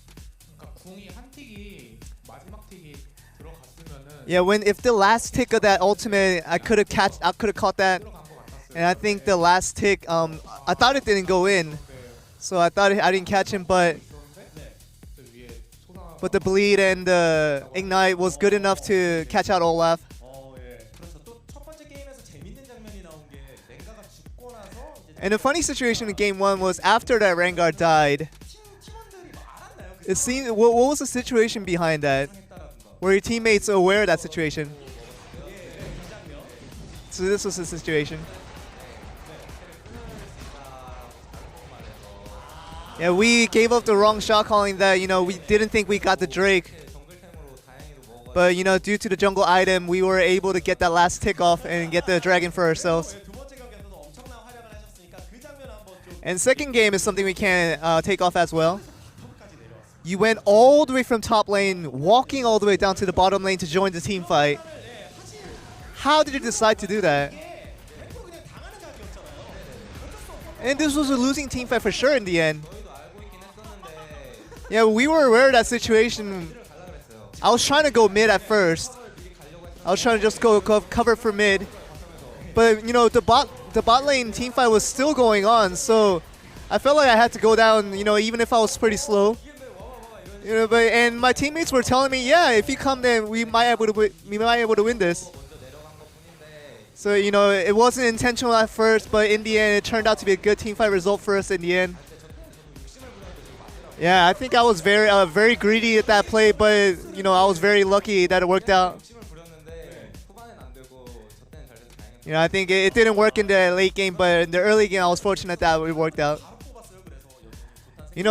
Yeah, if the last tick of that ultimate, I could have caught that, and I think the last tick, I thought it didn't go in, so I thought I didn't catch him, but the bleed and the ignite was good enough to catch out Olaf.
그렇죠. 또 첫 번째 게임에서 재밌는 장면이 나온 게 랭가가 죽고 나서 이제
And the funny situation in game 1 was after that Rengar died.
팀원들이 뭐 알았나요?
It seemed what was the situation behind that? Were your teammates aware of that situation? So this was the situation. Yeah, we gave up the wrong shot calling that, we didn't think we got the Drake. But, due to the jungle item, we were able to get that last tick off and get the dragon for ourselves.
두 번째 경기에서도 엄청난 활약을 하셨으니까 그 장면 한번 좀
And second game is something we can take off as well. You went all the way from top lane, walking all the way down to the bottom lane to join the team fight. How did you decide to do that? And this was a losing team fight for sure in the end. Yeah, we were aware of that situation. I was trying to go mid at first. I was trying to just go cover for mid. But, the bot lane team fight was still going on, so I felt like I had to go down, even if I was pretty slow. And my teammates were telling me, yeah, if you come, then we might able to win this. So it wasn't intentional at first, but in the end, it turned out to be a good team fight result for us in the end. Yeah, I think I was very greedy at that play, but I was very lucky that it worked out. I think it didn't work in the late game, but in the early game, I was fortunate that it worked out.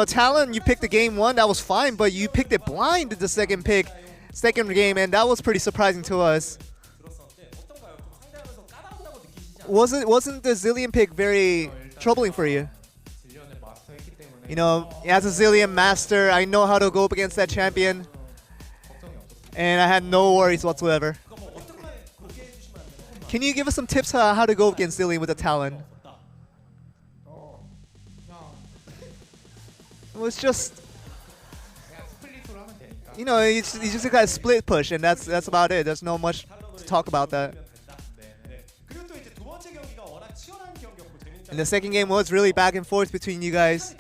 Talon, you picked the game 1, that was fine, but you picked it blind in the second game, and that was pretty surprising to us. Wasn't the Zillion pick very troubling for you? As a Zillion master, I know how to go up against that champion, and I had no worries whatsoever. Can you give us some tips on how to go against Zillion with a Talon? It was just, you just got a split push, and that's about it. There's no much to talk about that.
그리고 또 이제 두 번째 경기가 워낙 치열한 경기였고 재밌는
And the second game was really back and forth between you guys.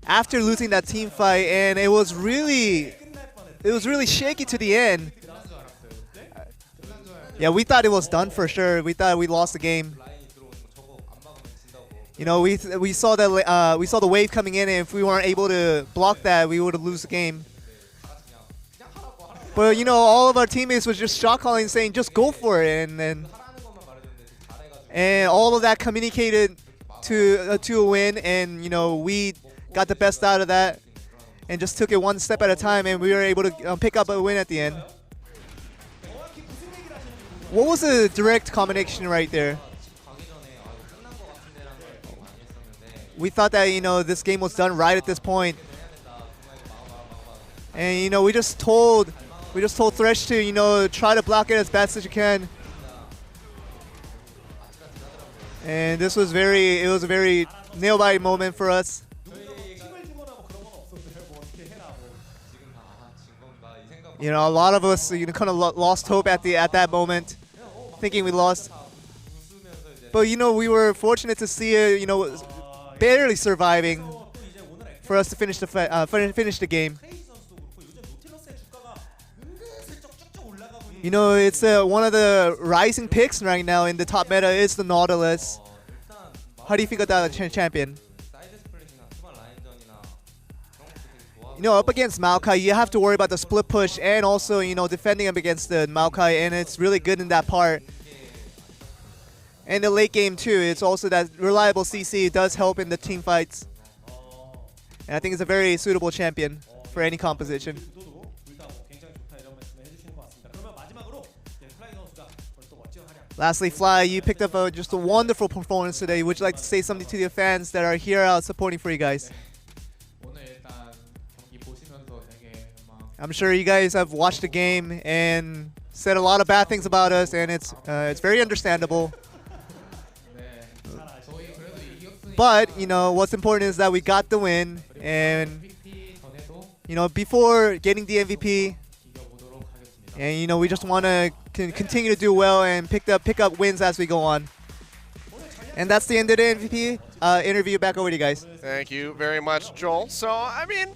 After losing that team fight, and it was really shaky to the end. Yeah, we thought it was done for sure. We thought we lost the game. We saw the wave coming in, and if we weren't able to block that, we would have lost the game. But all of our teammates was just shot calling, saying just go for it, and all of that communicated to a win, and we got the best out of that, and just took it one step at a time, and we were able to pick up a win at the end. What was the direct combination right there? We thought that this game was done right at this point, and we just told Thresh to try to block it as best as you can. And this was it was a very nail-biting moment for us. A lot of us kind of lost hope at that moment, thinking we lost. But we were fortunate to see it, barely surviving for us to finish the game. It's one of the rising picks right now in the top meta is the Nautilus. How do you feel about that champion? Up against Maokai, you have to worry about the split push and also, defending him against the Maokai, and it's really good in that part. And the late game too, it's also that reliable CC does help in the team fights. And I think it's a very suitable champion for any composition. Lastly, Fly, you picked up just a wonderful performance today. Would you like to say something to the fans that are here out supporting for you guys?
오늘 일단 경기 보시면서 되게 막
I'm sure you guys have watched the game and said a lot of bad things about us, and it's very understandable.
네, 저희 그래도 이겼으니까
But you know what's important is that we got the win, and
MVP 전에도
you know before getting the MVP,
이겨보도록 하겠습니다.
and you know we just want to continue to do well and pick up wins as we go on. And that's the end of the MVP interview. Back over to you guys.
Thank you very much, Joel. So, I mean,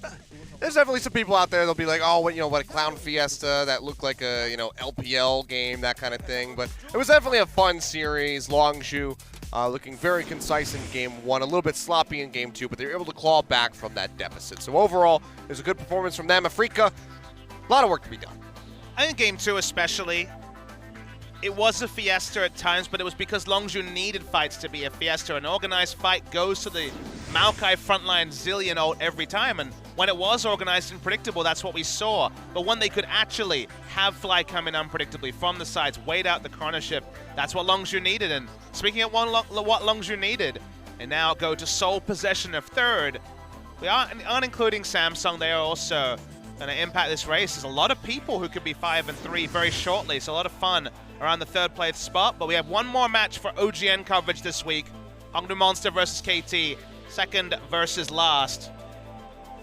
there's definitely some people out there that'll be like, oh, what, what a clown fiesta that looked like a, LPL game, that kind of thing. But it was definitely a fun series. Longshu looking very concise in game 1, a little bit sloppy in game 2, but they were able to claw back from that deficit. So overall, it was a good performance from them. Afrika, a lot of work to be done.
I think game 2 especially, it was a fiesta at times, but it was because Longzhu needed fights to be a fiesta. An organized fight goes to the Maokai frontline zillion ult every time, and when it was organized and predictable, that's what we saw. But when they could actually have Fly come in unpredictably from the sides, wait out the chronoship, that's what Longzhu needed. And speaking of what Longzhu needed, and now go to sole possession of third, we aren't including Samsung. They are also going to impact this race. There's a lot of people who could be 5 and 3 very shortly, so a lot of fun around the third place spot. But we have one more match for OGN coverage this week. Hongdu Monster versus KT, second versus last.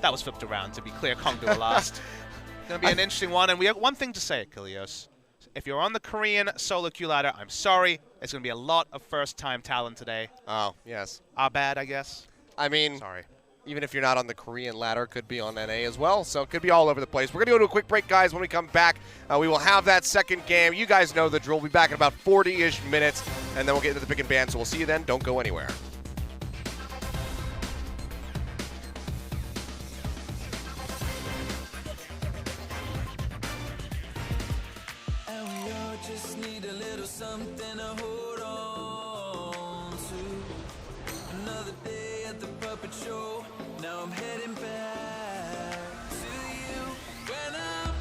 That was flipped around, to be clear. Hongdu are last. It's going to be an interesting one. And we have one thing to say, Achilleos. If you're on the Korean solo queue ladder, I'm sorry. It's going to be a lot of first-time talent today.
Oh, yes.
Our bad, I guess.
I mean,
Sorry.
even if you're not on the Korean ladder, could be on NA as well. So it could be all over the place. We're going to go to a quick break, guys. When we come back, we will have that second game. You guys know the drill. We'll be back in about 40-ish minutes, and then we'll get into the pick and ban. So we'll see you then. Don't go anywhere.
And we all just need a little something to hold on to. Another day at the puppet show. Now I'm heading back to you. When I'm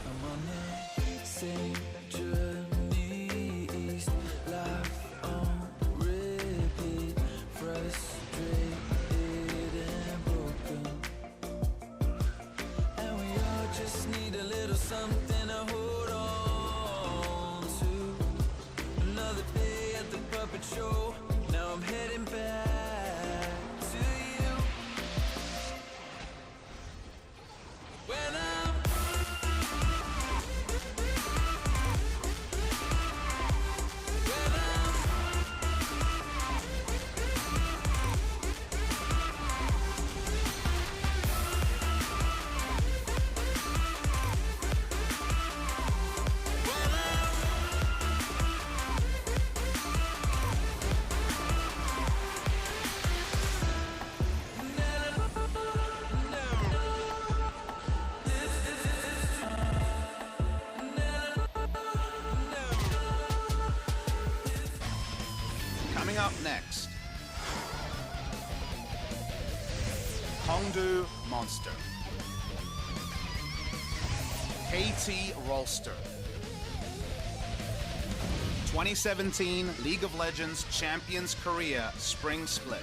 I'm on the same journey, east, life on repeat, frustrated and broken. And we all just need a little something to hold on to. Another day at the puppet show. Now I'm heading back to you. When I'm
Coming up next, Hongdu Monster, KT Rolster, 2017 League of Legends Champions Korea Spring Split.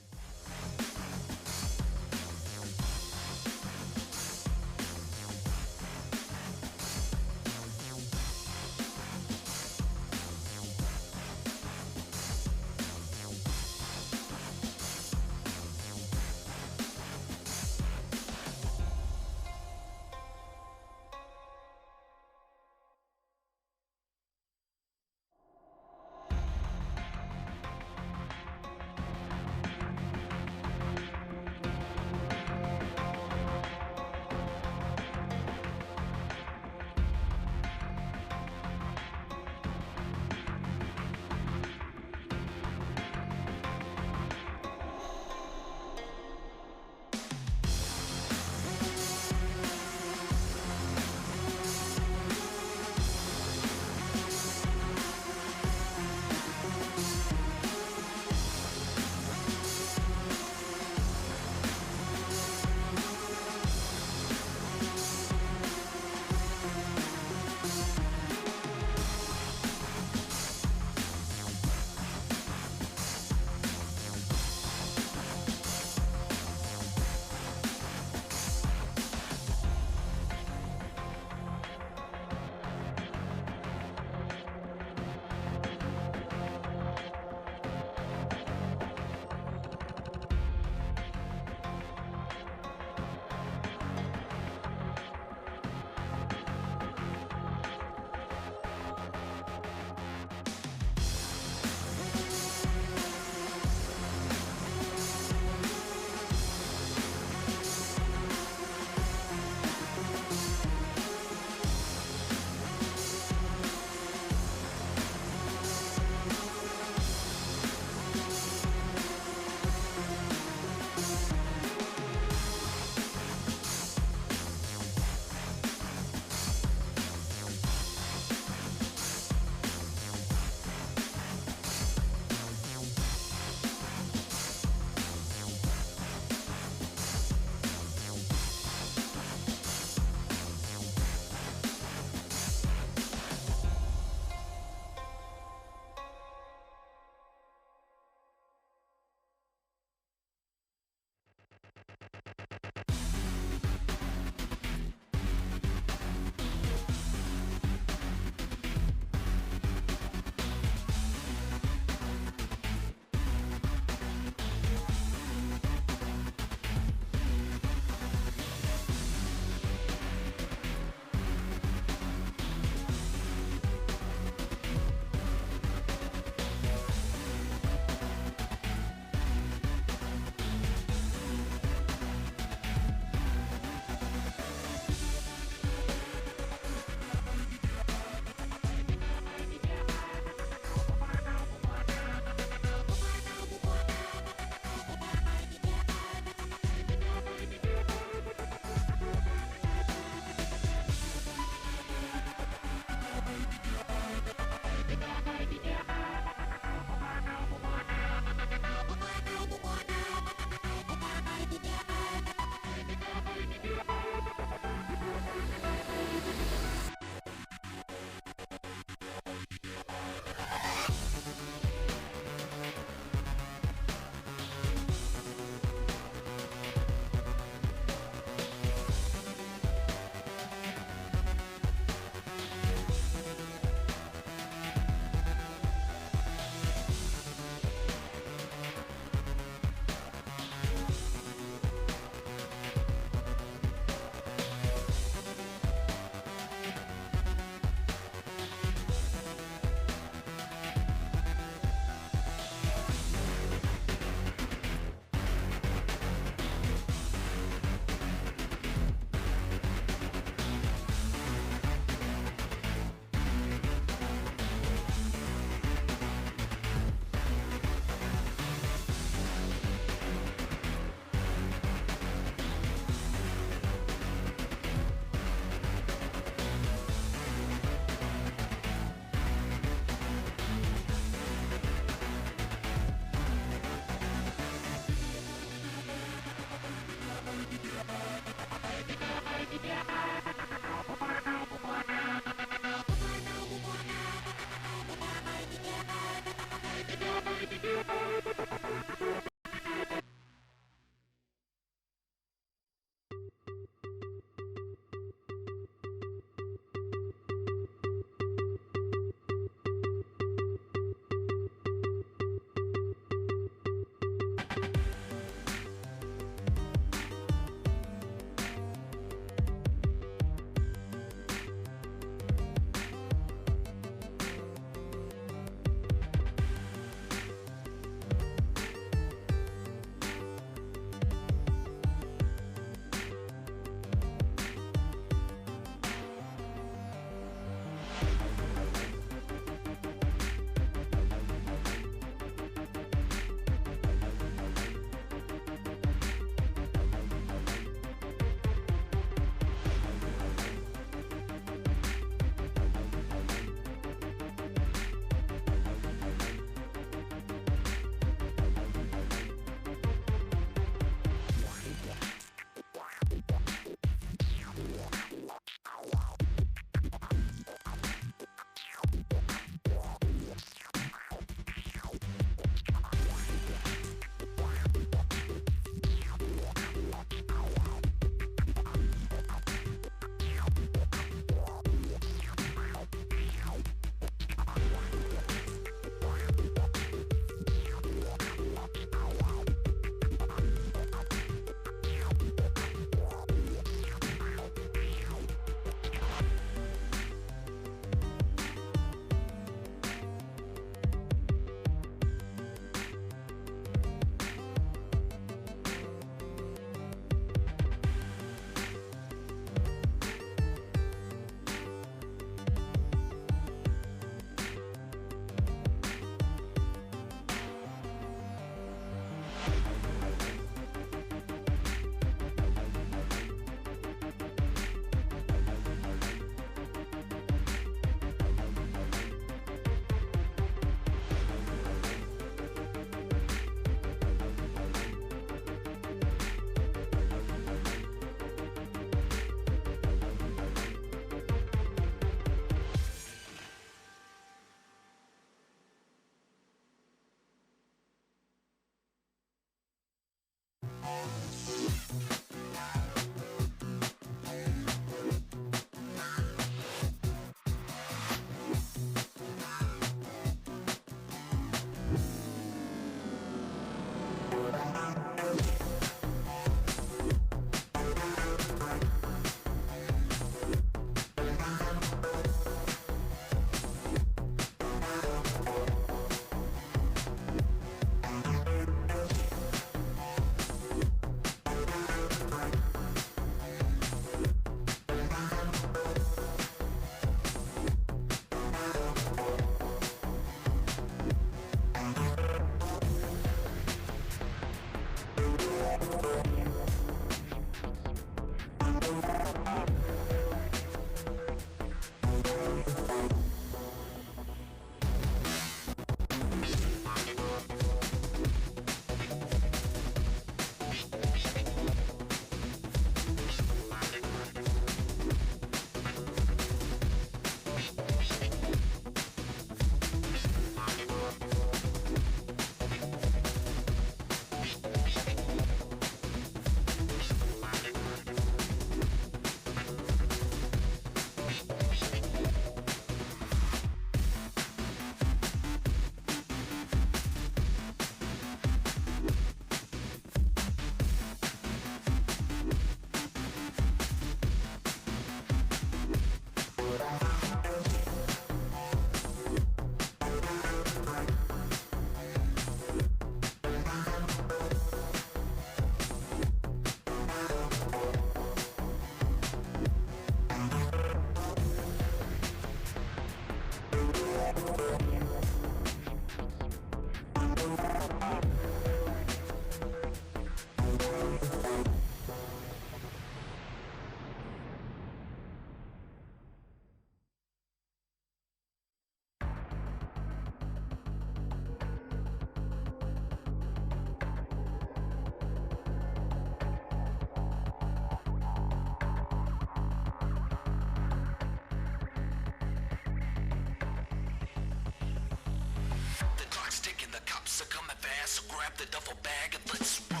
The clock's ticking, the cops are coming fast, so grab the duffel bag and let's roll.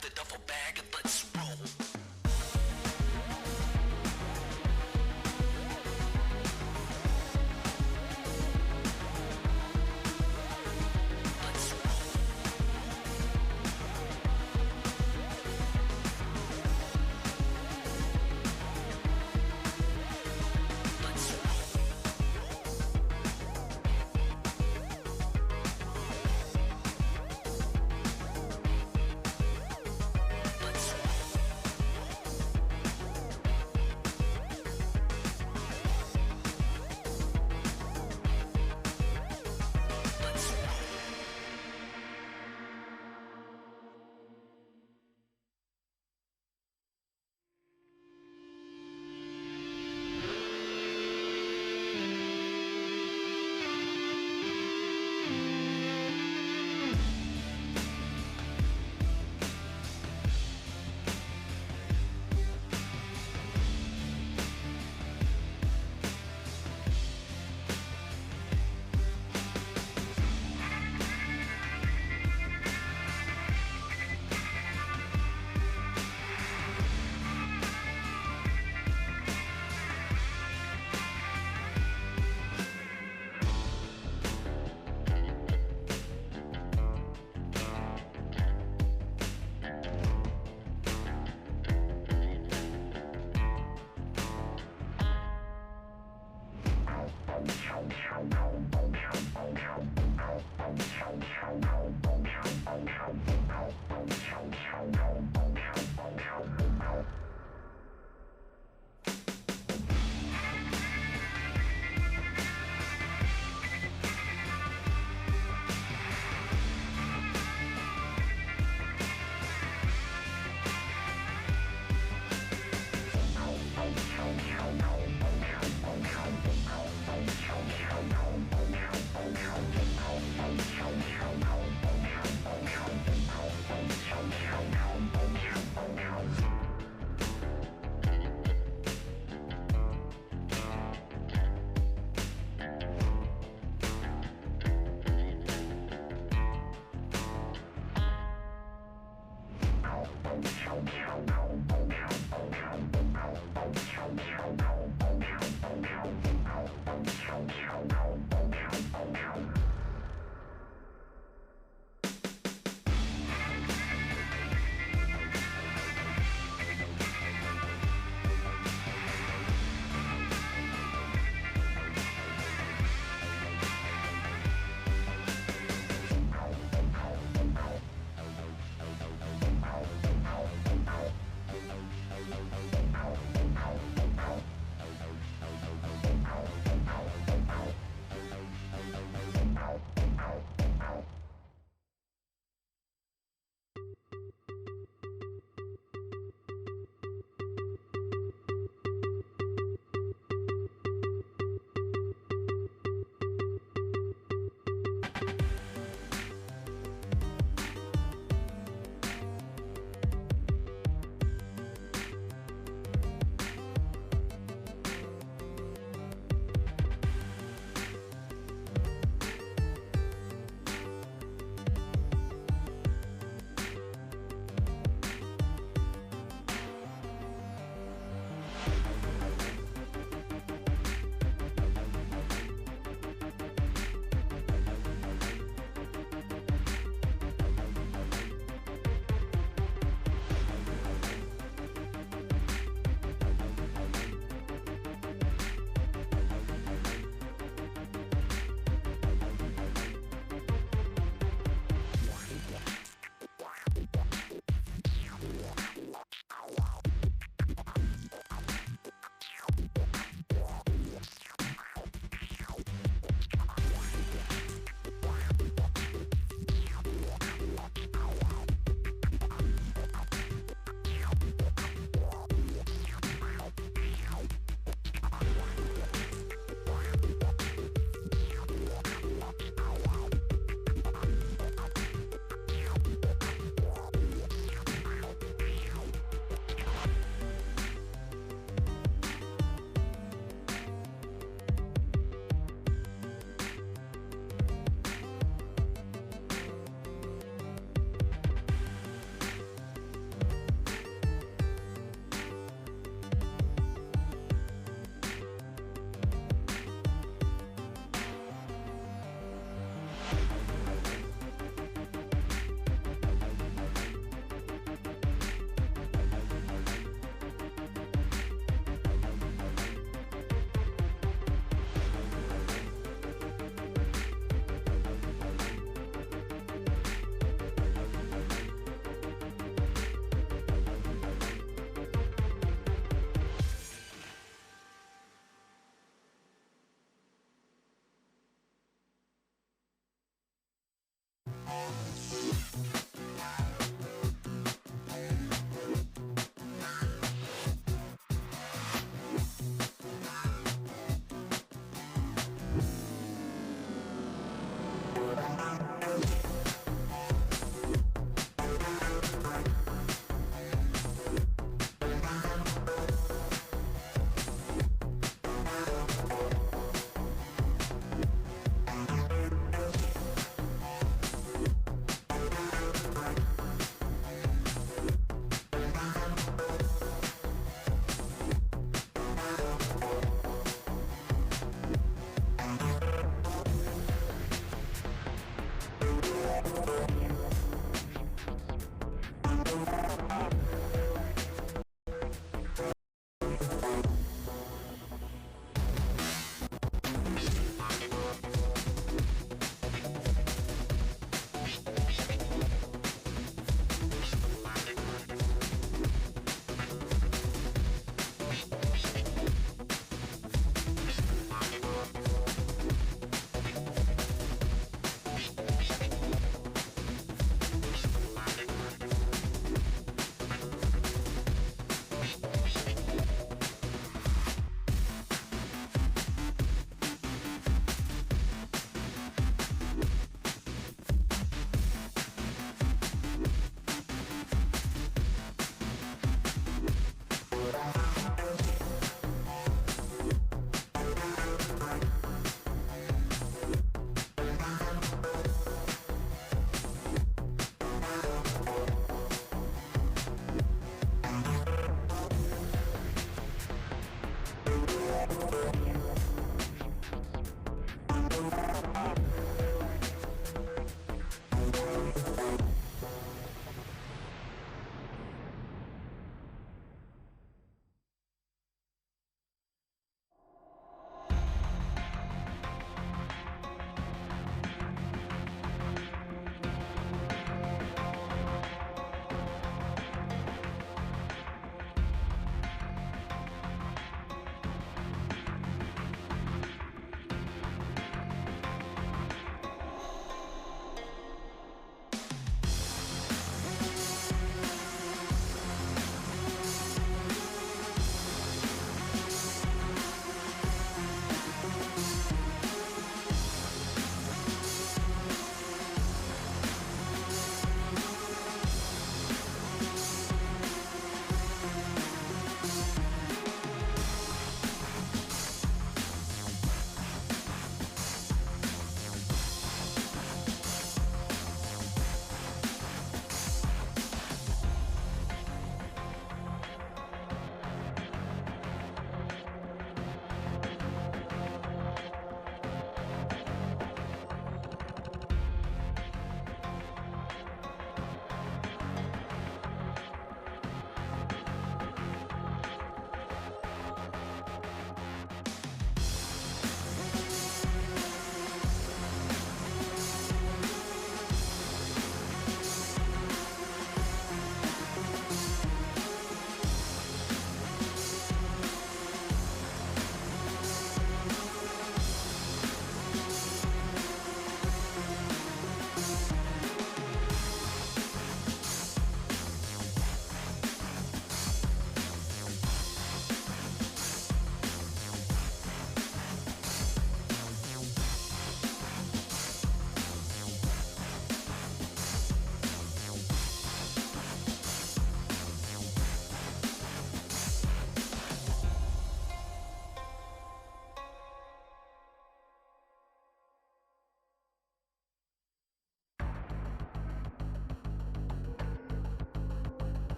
The duffel bag and let's roll.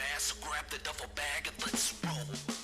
fast, so grab the duffel bag and let's roll.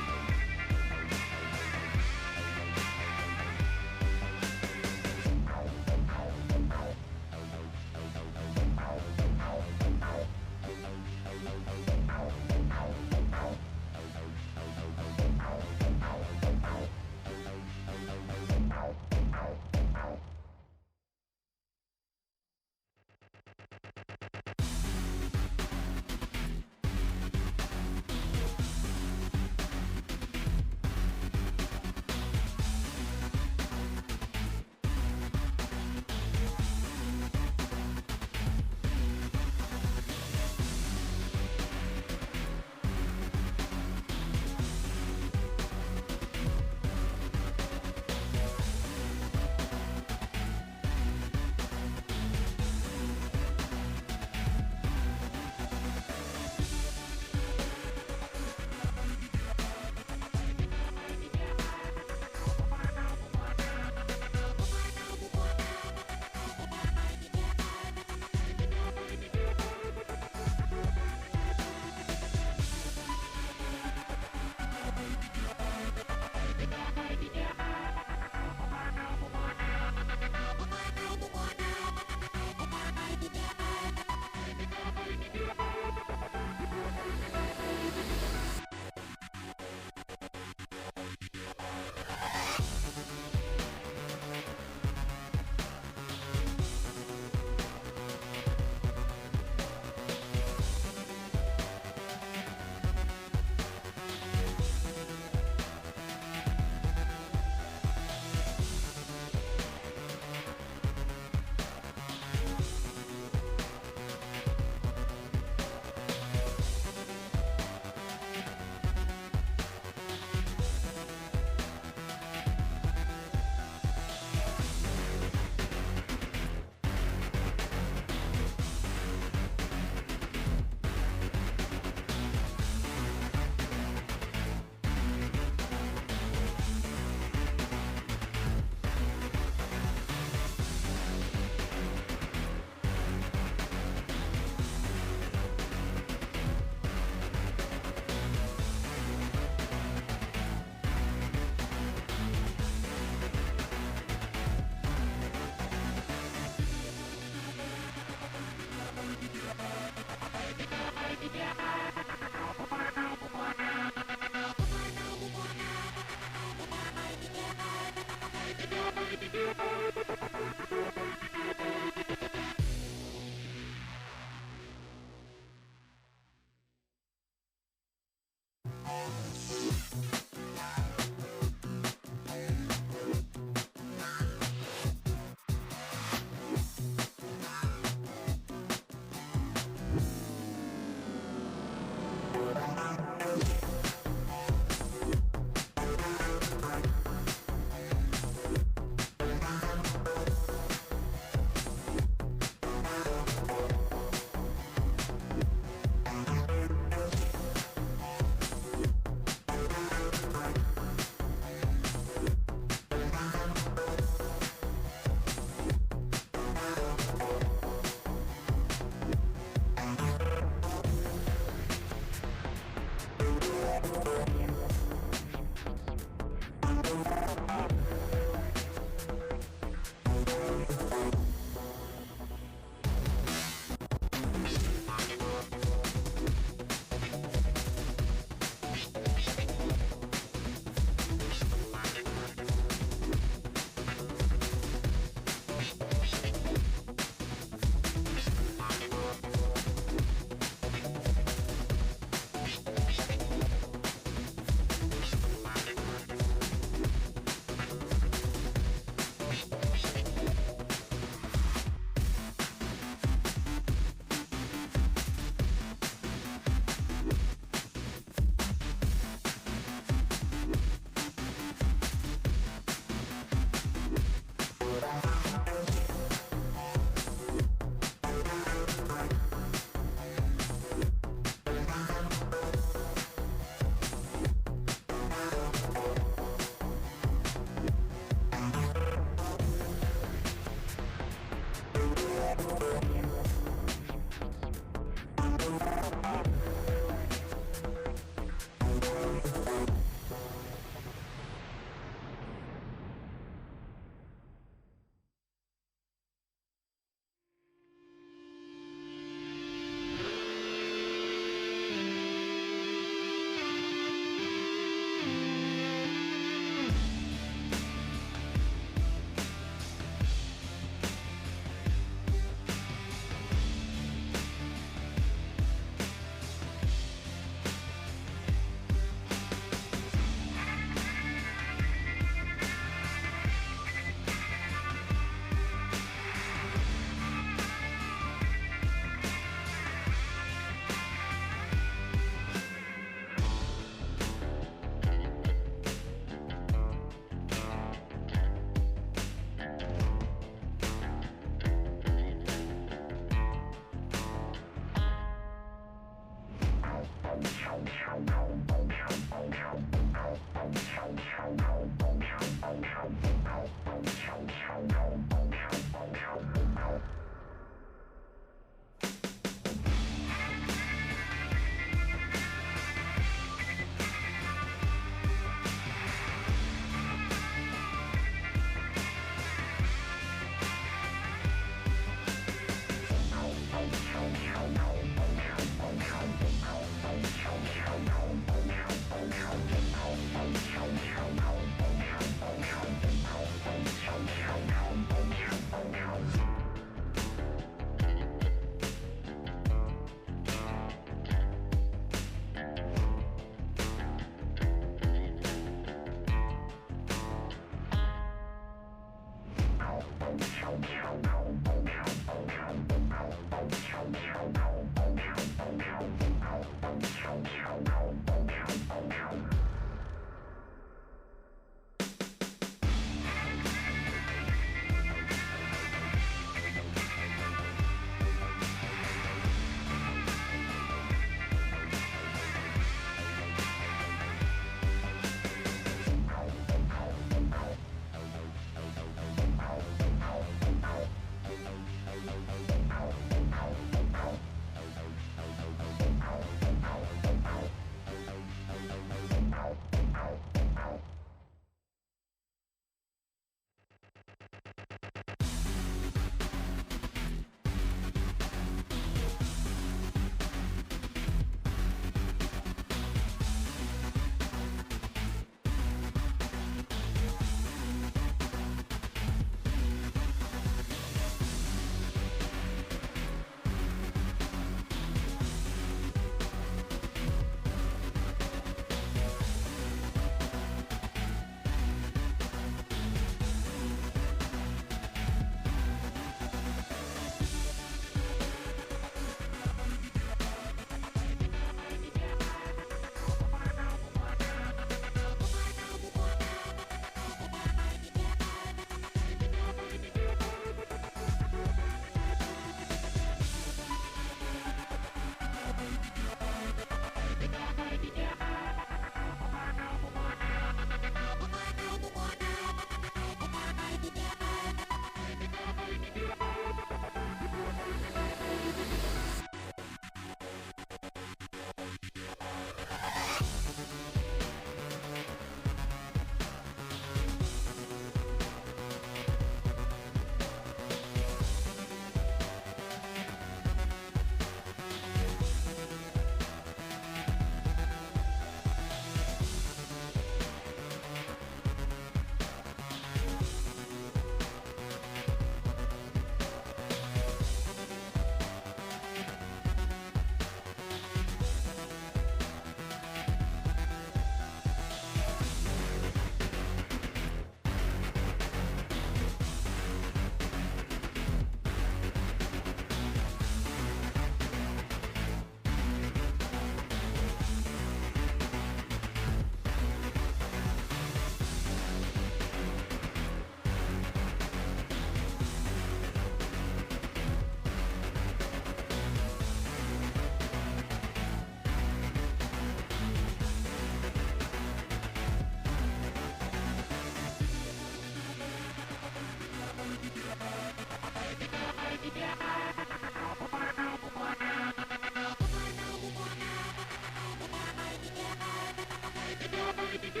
The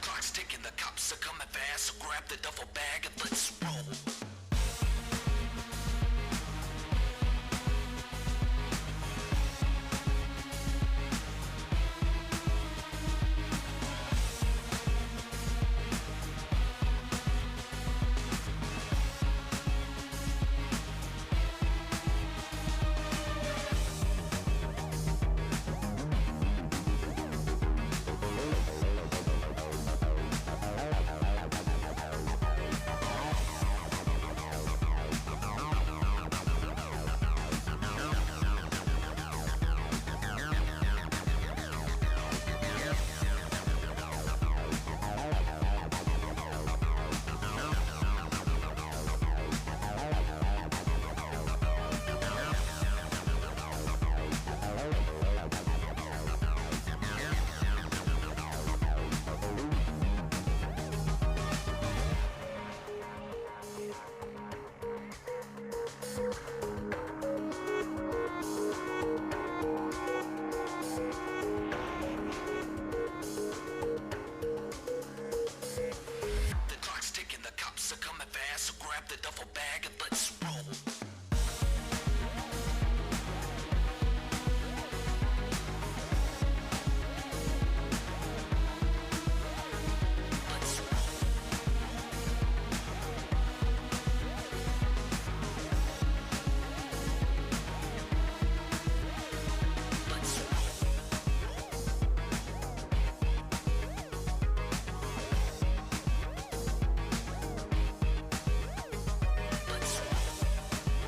clock's ticking, the cops are coming fast, so grab the duffel bag and let's roll. The clock's ticking, the cops are coming fast, so grab the duffel bag and let's roll. Let's roll. Let's roll. Let's roll.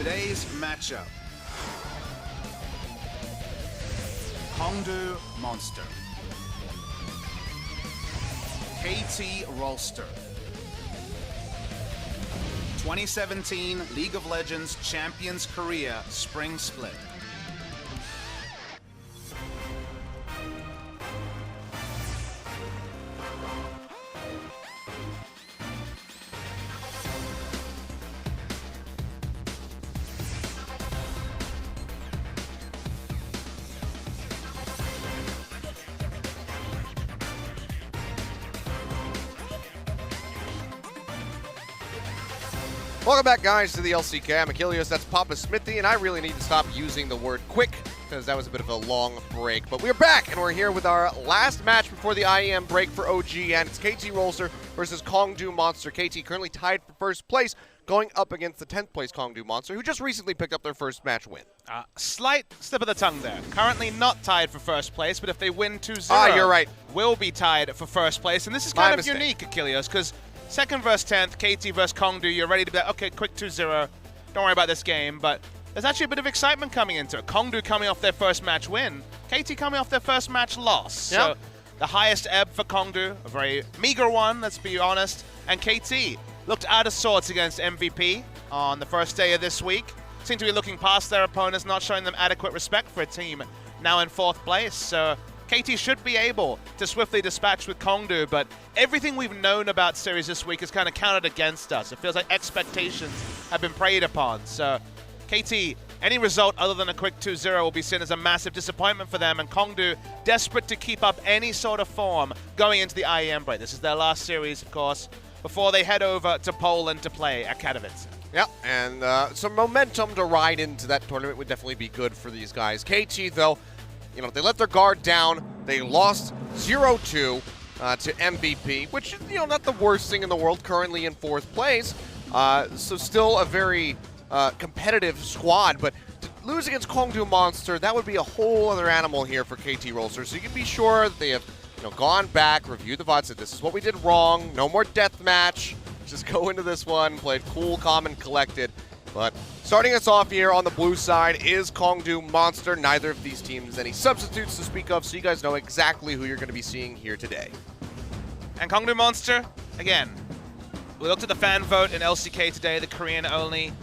Today's matchup. Hongdu Monster. KT Rolster. 2017 League of Legends Champions Korea Spring Split.
Welcome back, guys, to the LCK. I'm Achilles, that's Papa Smithy, and I really need to stop using the word quick because that was a bit of a long break. But we're back, and we're here with our last match before the IEM break for OG, and it's KT Rolster versus Kongdu Monster. KT currently tied for first place, going up against the 10th place Kongdu Monster, who just recently picked up their first match win.
Slight slip of the tongue there. Currently not tied for first place, but if they win 2-0,
you're right.
Will be tied for first place. And this is kind of unique, Achilles, because second versus 10th, KT versus Kongdu, you're ready to be like, okay, quick 2-0. Don't worry about this game, but there's actually a bit of excitement coming into it. Kongdu coming off their first match win, KT coming off their first match loss.
Yep.
So the highest ebb for Kongdu, a very meager one, let's be honest. And KT looked out of sorts against MVP on the first day of this week. Seem to be looking past their opponents, not showing them adequate respect for a team now in 4th place. So KT should be able to swiftly dispatch with Kongdu, but everything we've known about series this week is kind of counted against us. It feels like expectations have been preyed upon. So KT, any result other than a quick 2-0 will be seen as a massive disappointment for them, and Kongdu desperate to keep up any sort of form going into the IEM break. This is their last series, of course, before they head over to Poland to play at Katowice.
Yeah, and some momentum to ride into that tournament would definitely be good for these guys. KT, though, you know, they let their guard down. They lost 0-2 to MVP, which is, you know, not the worst thing in the world, currently in 4th place. So still a very competitive squad, but to lose against Kongdu Monster, that would be a whole other animal here for KT Rolster. So you can be sure that they have, you know, gone back, reviewed the VOD, said this is what we did wrong, no more deathmatch. Just go into this one, played cool, calm, and collected. But starting us off here on the blue side is Kongdu Monster. Neither of these teams any substitutes to speak of, so you guys know exactly who you're going to be seeing here today.
And Kongdu Monster, again, we looked at the fan vote in LCK today, the Korean-only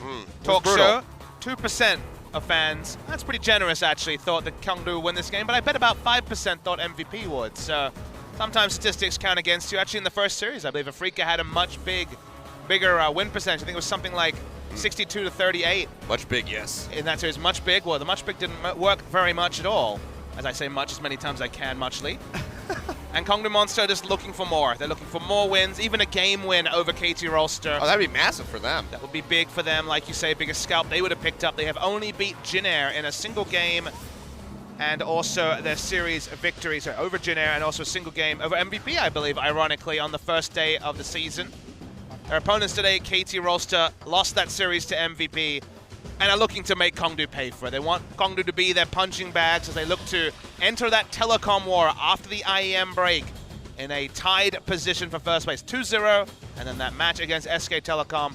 talk show. 2% of fans, that's pretty generous actually, thought that Kongdu would win this game, but I bet about 5% thought MVP would. So sometimes statistics count against you. Actually, in the first series, I believe Afrika had a much bigger win percentage. I think it was something like 62-38.
Much big, yes.
In that series, much big. Well, the much big didn't work very much at all. As I say much as many times I can, muchly. And Kongdu Monster just looking for more. They're looking for more wins, even a game win over KT Rolster.
Oh, that'd be massive for them.
That would be big for them. Like you say, biggest scalp they would have picked up. They have only beat Jin Air in a single game, and also their series victories over Jin Air, and also a single game over MVP, I believe, ironically, on the first day of the season. Their opponents today, KT Rolster, lost that series to MVP and are looking to make Kongdu pay for it. They want Kongdu to be their punching bags as they look to enter that telecom war after the IEM break in a tied position for first place, 2-0, and then that match against SK Telecom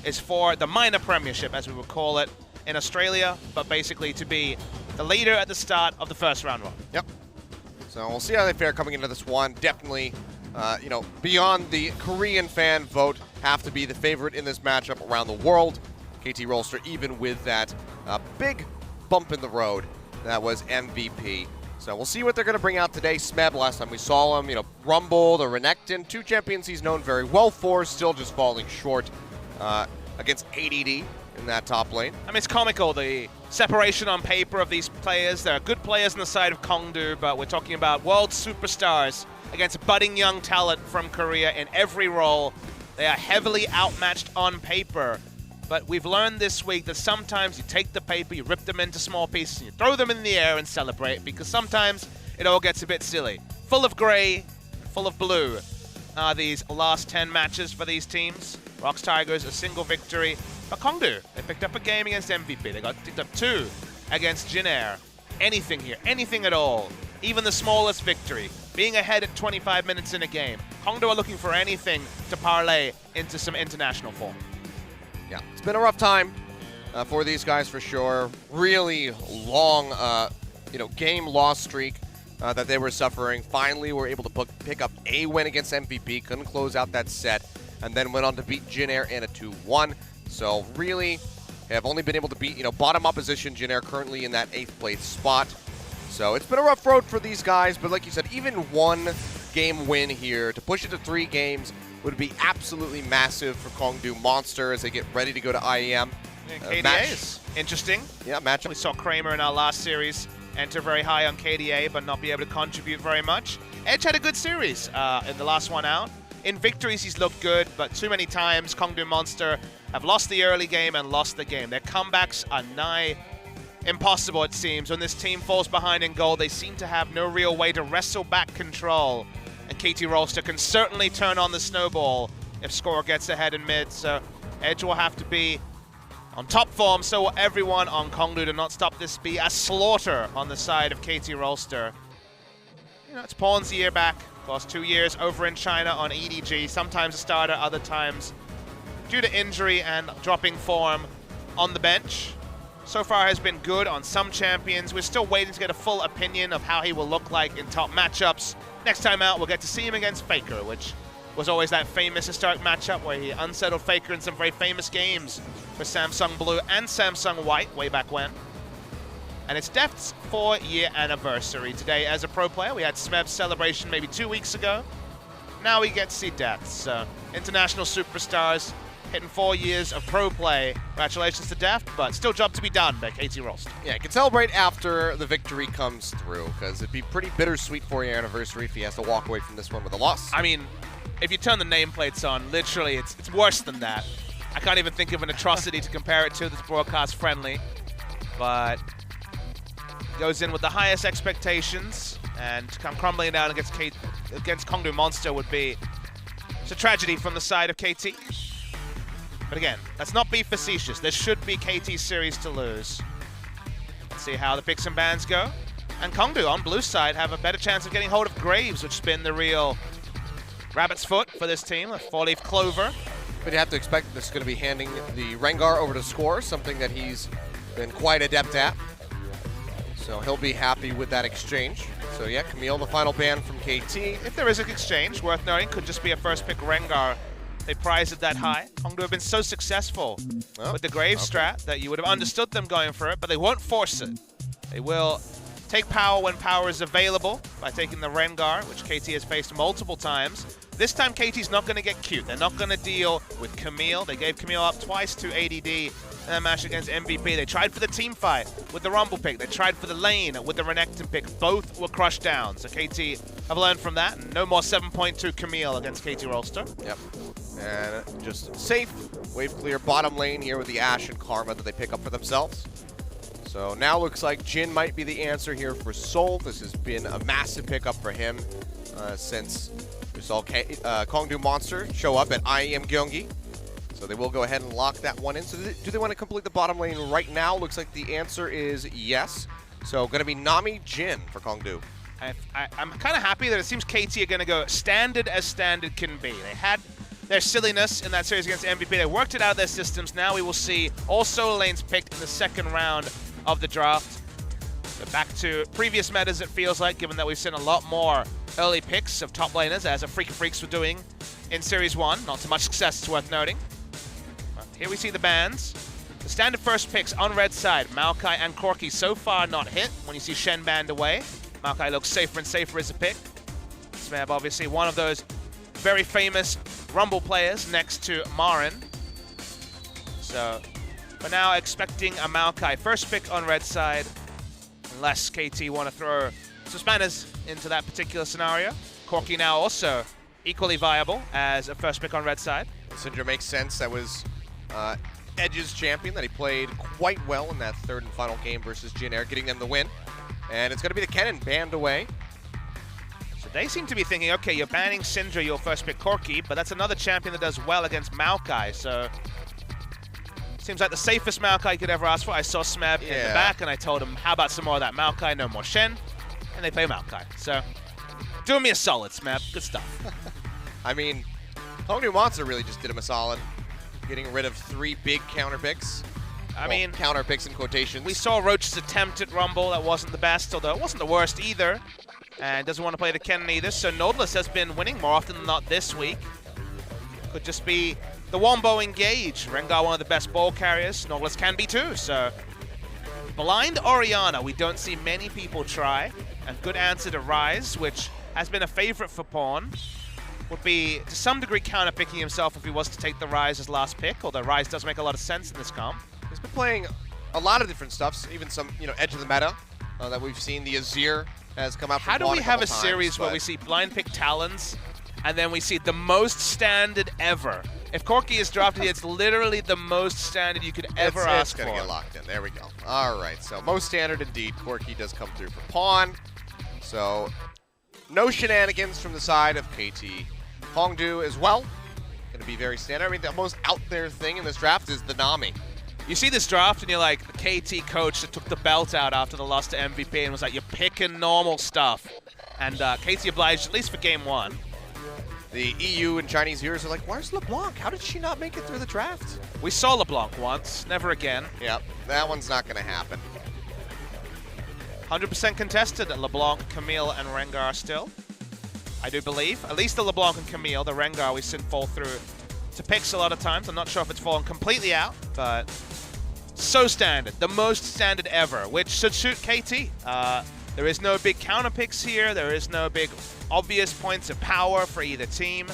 is for the minor premiership, as we would call it, in Australia, but basically to be the leader at the start of the first round robin.
Yep. So we'll see how they fare coming into this one. Definitely, you know, beyond the Korean fan vote, have to be the favorite in this matchup around the world. KT Rolster, even with that big bump in the road that was MVP. So we'll see what they're going to bring out today. Smeb, last time we saw him, you know, Rumble, the Renekton, 2 champions he's known very well for, still just falling short against ADD in that top lane.
I mean, it's comical, the separation on paper of these players. There are good players on the side of Kongdu, but we're talking about world superstars against budding young talent from Korea in every role. They are heavily outmatched on paper. But we've learned this week that sometimes you take the paper, you rip them into small pieces, and you throw them in the air and celebrate, because sometimes it all gets a bit silly. Full of gray, full of blue are these last 10 matches for these teams. Rox Tigers, a single victory. But Kongdu, they picked up a game against MVP. They picked up 2 against Jin Air. Anything here, anything at all. Even the smallest victory. Being ahead at 25 minutes in a game. Kongdu are looking for anything to parlay into some international form.
Yeah, it's been a rough time for these guys for sure. Really long, game loss streak that they were suffering. Finally, were able to pick up a win against MVP. Couldn't close out that set, and then went on to beat Jin Air in a 2-1. So really have only been able to beat, bottom opposition. Jin Air currently in that 8th place spot. So it's been a rough road for these guys, but like you said, even one game win here to push it to 3 games would be absolutely massive for Kongdu Monster as they get ready to go to IEM.
KDA is interesting.
Yeah, matchup.
We saw Kramer in our last series enter very high on KDA, but not be able to contribute very much. Edge had a good series in the last one out. In victories, he's looked good, but too many times Kongdu Monster have lost the early game and lost the game. Their comebacks are nigh impossible, it seems. When this team falls behind in gold, they seem to have no real way to wrestle back control. And KT Rolster can certainly turn on the snowball if score gets ahead in mid. So Edge will have to be on top form, so will everyone on Kongdu to not stop this be a slaughter on the side of KT Rolster. It's Pawn's year back. Of course, 2 years over in China on EDG. Sometimes a starter, other times due to injury and dropping form on the bench. So far has been good on some champions. We're still waiting to get a full opinion of how he will look like in top matchups. Next time out, we'll get to see him against Faker, which was always that famous historic matchup where he unsettled Faker in some very famous games for Samsung Blue and Samsung White way back when. And it's Deft's 4-year anniversary today as a pro player. We had Smeb's celebration maybe 2 weeks ago. Now we get to see Deft's international superstars hitting 4 years of pro play. Congratulations to Deft, but still job to be done by KT Rolster.
Yeah, he can celebrate after the victory comes through, because it'd be pretty bittersweet 4-year anniversary if he has to walk away from this one with a loss.
I mean, if you turn the nameplates on, literally, it's worse than that. I can't even think of an atrocity to compare it to that's broadcast friendly, but goes in with the highest expectations, and come crumbling down against Kongdu Monster would be it's a tragedy from the side of KT. But again, let's not be facetious. This should be KT's series to lose. Let's see how the picks and bans go. And Kongdu on blue side have a better chance of getting hold of Graves, which has been the real rabbit's foot for this team, a 4-leaf clover.
But you have to expect this is going to be handing the Rengar over to Score, something that he's been quite adept at. So he'll be happy with that exchange. So yeah, Camille, the final ban from KT.
If there is an exchange, worth noting, could just be a first pick Rengar. They prize it that high. Kongdu have been so successful with the Graves strat that you would have understood them going for it, but they won't force it. They will take power when power is available by taking the Rengar, which KT has faced multiple times. This time KT's not going to get cute. They're not going to deal with Camille. They gave Camille up twice to ADD in that match against MVP. They tried for the team fight with the Rumble pick. They tried for the lane with the Renekton pick. Both were crushed down. So KT have learned from that. And no more 7.2 Camille against KT Rolster.
Yep. And just safe, wave clear bottom lane here with the Ashe and Karma that they pick up for themselves. So now looks like Jin might be the answer here for Sol. This has been a massive pickup for him since we saw Kongdu Monster show up at IEM Gyeonggi. So they will go ahead and lock that one in. So do they want to complete the bottom lane right now? Looks like the answer is yes. So going to be Nami Jin for Kongdu.
I'm kind of happy that it seems KT are going to go standard as standard can be. They had their silliness in that series against MVP. They worked it out of their systems. Now we will see all solo lanes picked in the second round of the draft. So back to previous metas, it feels like, given that we've seen a lot more early picks of top laners, as a Freaky Freaks were doing in Series 1. Not so much success, it's worth noting. But here we see the bans. The standard first picks on red side, Maokai and Corki so far not hit. When you see Shen banned away, Maokai looks safer and safer as a pick. Smeb obviously one of those very famous Rumble players next to Marin. So we're now expecting a Maokai first pick on red side, unless KT want to throw some spanners into that particular scenario. Corki now also equally viable as a first pick on red side.
Syndra makes sense. That was Edge's champion that he played quite well in that third and final game versus Jin Air, getting them the win. And it's going to be the Kennen banned away.
So they seem to be thinking, okay, you're banning Syndra, your first pick Corki, but that's another champion that does well against Maokai. So seems like the safest Maokai you could ever ask for. I saw Smeb in the back, and I told him, how about some more of that Maokai, no more Shen? And they play Maokai. So doing me a solid, Smeb. Good stuff.
I mean, Kongdu Monster really just did him a solid, getting rid of 3 big counter picks.
I mean,
counter picks in quotations.
we saw Roach's attempt at Rumble. That wasn't the best, although it wasn't the worst either. And doesn't want to play the Kennen either. So Nautilus has been winning more often than not this week. Could just be the Wombo engage. Rengar, one of the best ball carriers. Nautilus can be too. So blind Orianna, we don't see many people try. A good answer to Ryze, which has been a favorite for Pawn. Would be, to some degree, counter-picking himself if he was to take the Ryze as last pick, although Ryze does make a lot of sense in this comp.
He's been playing a lot of different stuffs, even some, edge of the meta that we've seen. The Azir has come out from
How do
Pawn
we have a
couple times,
series where
but
we see blind pick Talons, and then we see the most standard ever? If Corki is drafted, it's literally the most standard you could ever ask
It's
for.
gonna get locked in. There we go. All right, so most standard indeed. Corki does come through for Pawn. So no shenanigans from the side of KT. Hongdu as well. Going to be very standard. I mean, the most out there thing in this draft is the Nami.
You see this draft and you're like, the KT coach that took the belt out after the loss to MVP and was like, you're picking normal stuff. And KT obliged, at least for game one.
The EU and Chinese viewers are like, where's LeBlanc? How did she not make it through the draft?
We saw LeBlanc once, never again.
Yep, that one's not going to happen.
100% contested at LeBlanc, Camille, and Rengar still. I do believe. At least the LeBlanc and Camille, the Rengar we've seen fall through to picks a lot of times. I'm not sure if it's fallen completely out, but so standard. The most standard ever, which should suit KT. There is no big counter picks here. There is no big obvious points of power for either team.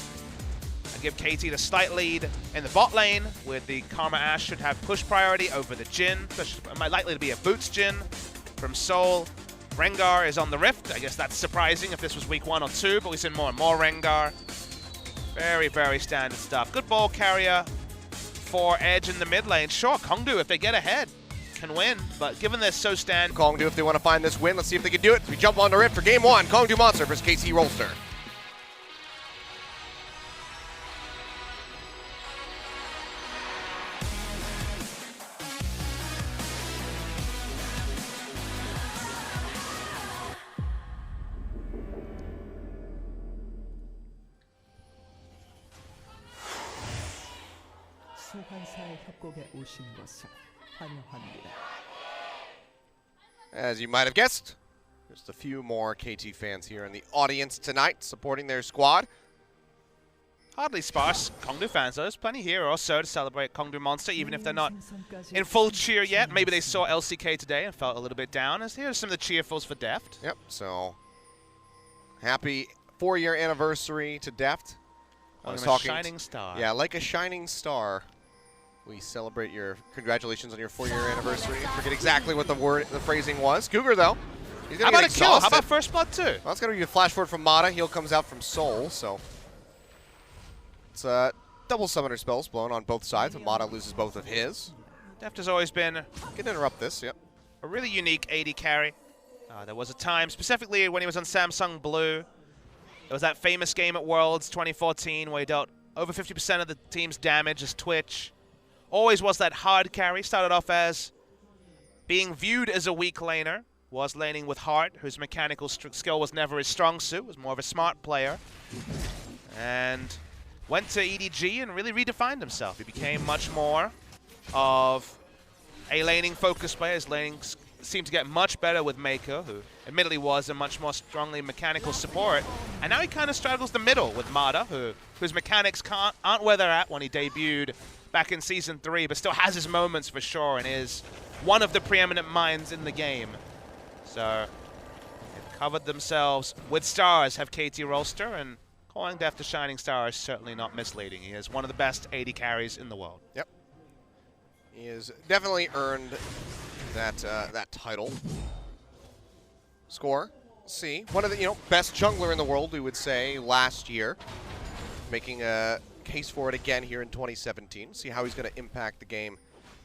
I give KT the slight lead in the bot lane, with the Karma Ash should have push priority over the Jhin. It might likely to be a Boots Jhin from Seoul. Rengar is on the Rift. I guess that's surprising if this was week 1 or 2, but we've seen more and more Rengar. Very, very standard stuff. Good ball carrier for Edge in the mid lane. Sure, Kongdu, if they get ahead, can win, but given they're so standard...
Kongdu, if they want to find this win, let's see if they can do it. We jump on the Rift for game 1. Kongdu Monster versus KT Rolster.
소환사의 협곡에 오신 것을 환영합니다.
As you might have guessed, just a few more KT fans here in the audience tonight supporting their squad.
Hardly sparse Kongdu fans, though. There's plenty here also to celebrate Kongdu Monster, even if they're not in full cheer yet. Maybe they saw LCK today and felt a little bit down. As here's some of the cheerfuls for Deft.
Yep, so happy 4-year anniversary to Deft. I was talking
shining star.
Yeah, like a shining star. We celebrate your congratulations on your 4-year anniversary. I forget exactly what the phrasing was. Cougar, though, he's
How
gonna
about
get
a kill? How
exhausted.
about First Blood too?
Well, that's going to be a flash forward from Mata. Heal comes out from Soul, so it's double summoner spells blown on both sides, but Mata loses both of his.
Deft has always been
Can interrupt this, yep.
a really unique AD carry. There was a time, specifically when he was on Samsung Blue, there was that famous game at Worlds 2014 where he dealt over 50% of the team's damage as Twitch. Always was that hard carry. Started off as being viewed as a weak laner. Was laning with Hart, whose mechanical skill was never his strong suit. Was more of a smart player. And went to EDG and really redefined himself. He became much more of a laning-focused player. His laning seemed to get much better with Mako, who admittedly was a much more strongly mechanical support. And now he kind of straddles the middle with Mata, whose mechanics aren't where they're at when he debuted back in Season 3, but still has his moments for sure and is one of the preeminent minds in the game. So they've covered themselves with stars, have KT Rolster, and calling Deft a shining star is certainly not misleading. He is one of the best AD carries in the world.
Yep. He has definitely earned that that title. Score, see, one of the best jungler in the world, we would say, last year, making a case for it again here in 2017. See how he's going to impact the game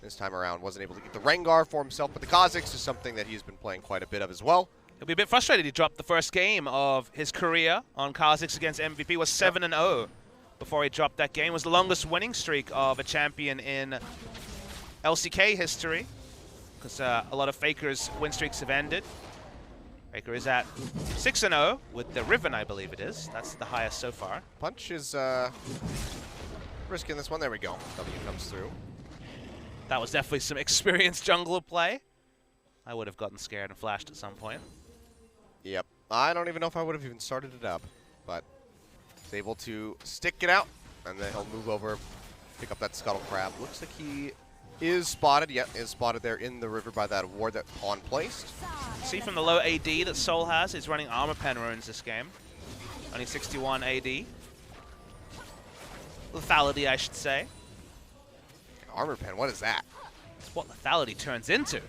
this time around. Wasn't able to get the Rengar for himself, but the Kha'Zix is something that he's been playing quite a bit of as well.
He'll be a bit frustrated. He dropped the first game of his career on Kha'Zix against MVP. Was 7-0 before he dropped that game. Was the longest winning streak of a champion in LCK history, because a lot of Faker's win streaks have ended. Faker is at 6-0 with the Riven, I believe it is. That's the highest so far.
Punch is risking this one. There we go. W comes through.
That was definitely some experienced jungler play. I would have gotten scared and flashed at some point.
Yep. I don't even know if I would have even started it up, but he's able to stick it out, and then he'll move over, pick up that Scuttle Crab. Looks like he is spotted. Yep, is spotted there in the river by that ward that Pawn placed.
See from the low AD that Soul has, he's running Armor Pen runes this game. Only 61 AD. Lethality, I should say.
Armor Pen, what is that?
It's what lethality turns into.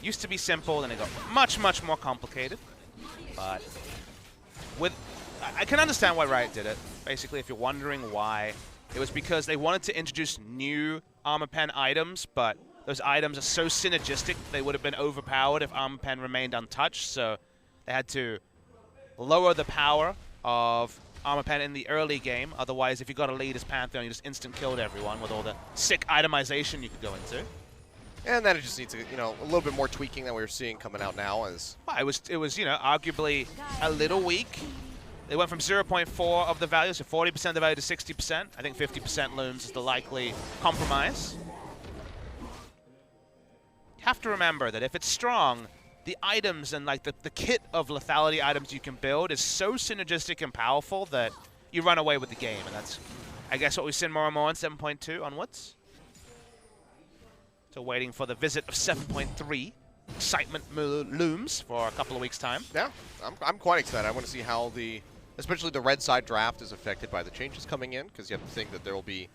Used to be simple, then it got much, much more complicated. But I can understand why Riot did it. Basically, if you're wondering why, it was because they wanted to introduce new Armor Pen items, but those items are so synergistic they would have been overpowered if Armor Pen remained untouched. So they had to lower the power of Armor Pen in the early game. Otherwise, if you got a lead as Pantheon, you just instant killed everyone with all the sick itemization you could go into.
And then it just needs a little bit more tweaking than we were seeing coming out now. As
well, it was arguably a little weak. They went from 0.4 of the value, so 40% of the value to 60%. I think 50% looms is the likely compromise. You have to remember that if it's strong, the items and like the kit of lethality items you can build is so synergistic and powerful that you run away with the game, and that's, I guess, what we've seen more and more in 7.2 onwards. So waiting for the visit of 7.3. Excitement looms for a couple of weeks' time.
Yeah, I'm quite excited. I want to see how especially the red side draft is affected by the changes coming in, because you have to think that there will be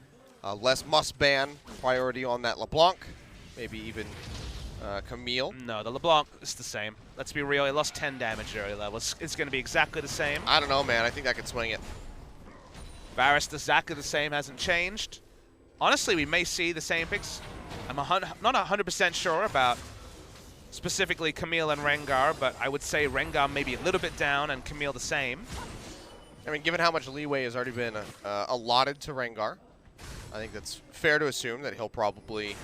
less must-ban priority on that LeBlanc, maybe even Camille.
No, the LeBlanc is the same. Let's be real, it lost 10 damage at early levels. It's going to be exactly the same.
I don't know, man. I think I could swing it.
Varus, exactly the same, hasn't changed. Honestly, we may see the same picks. I'm not 100% sure about specifically Camille and Rengar, but I would say Rengar maybe a little bit down and Camille the same.
I mean, given how much leeway has already been allotted to Rengar, I think that's fair to assume that he'll probably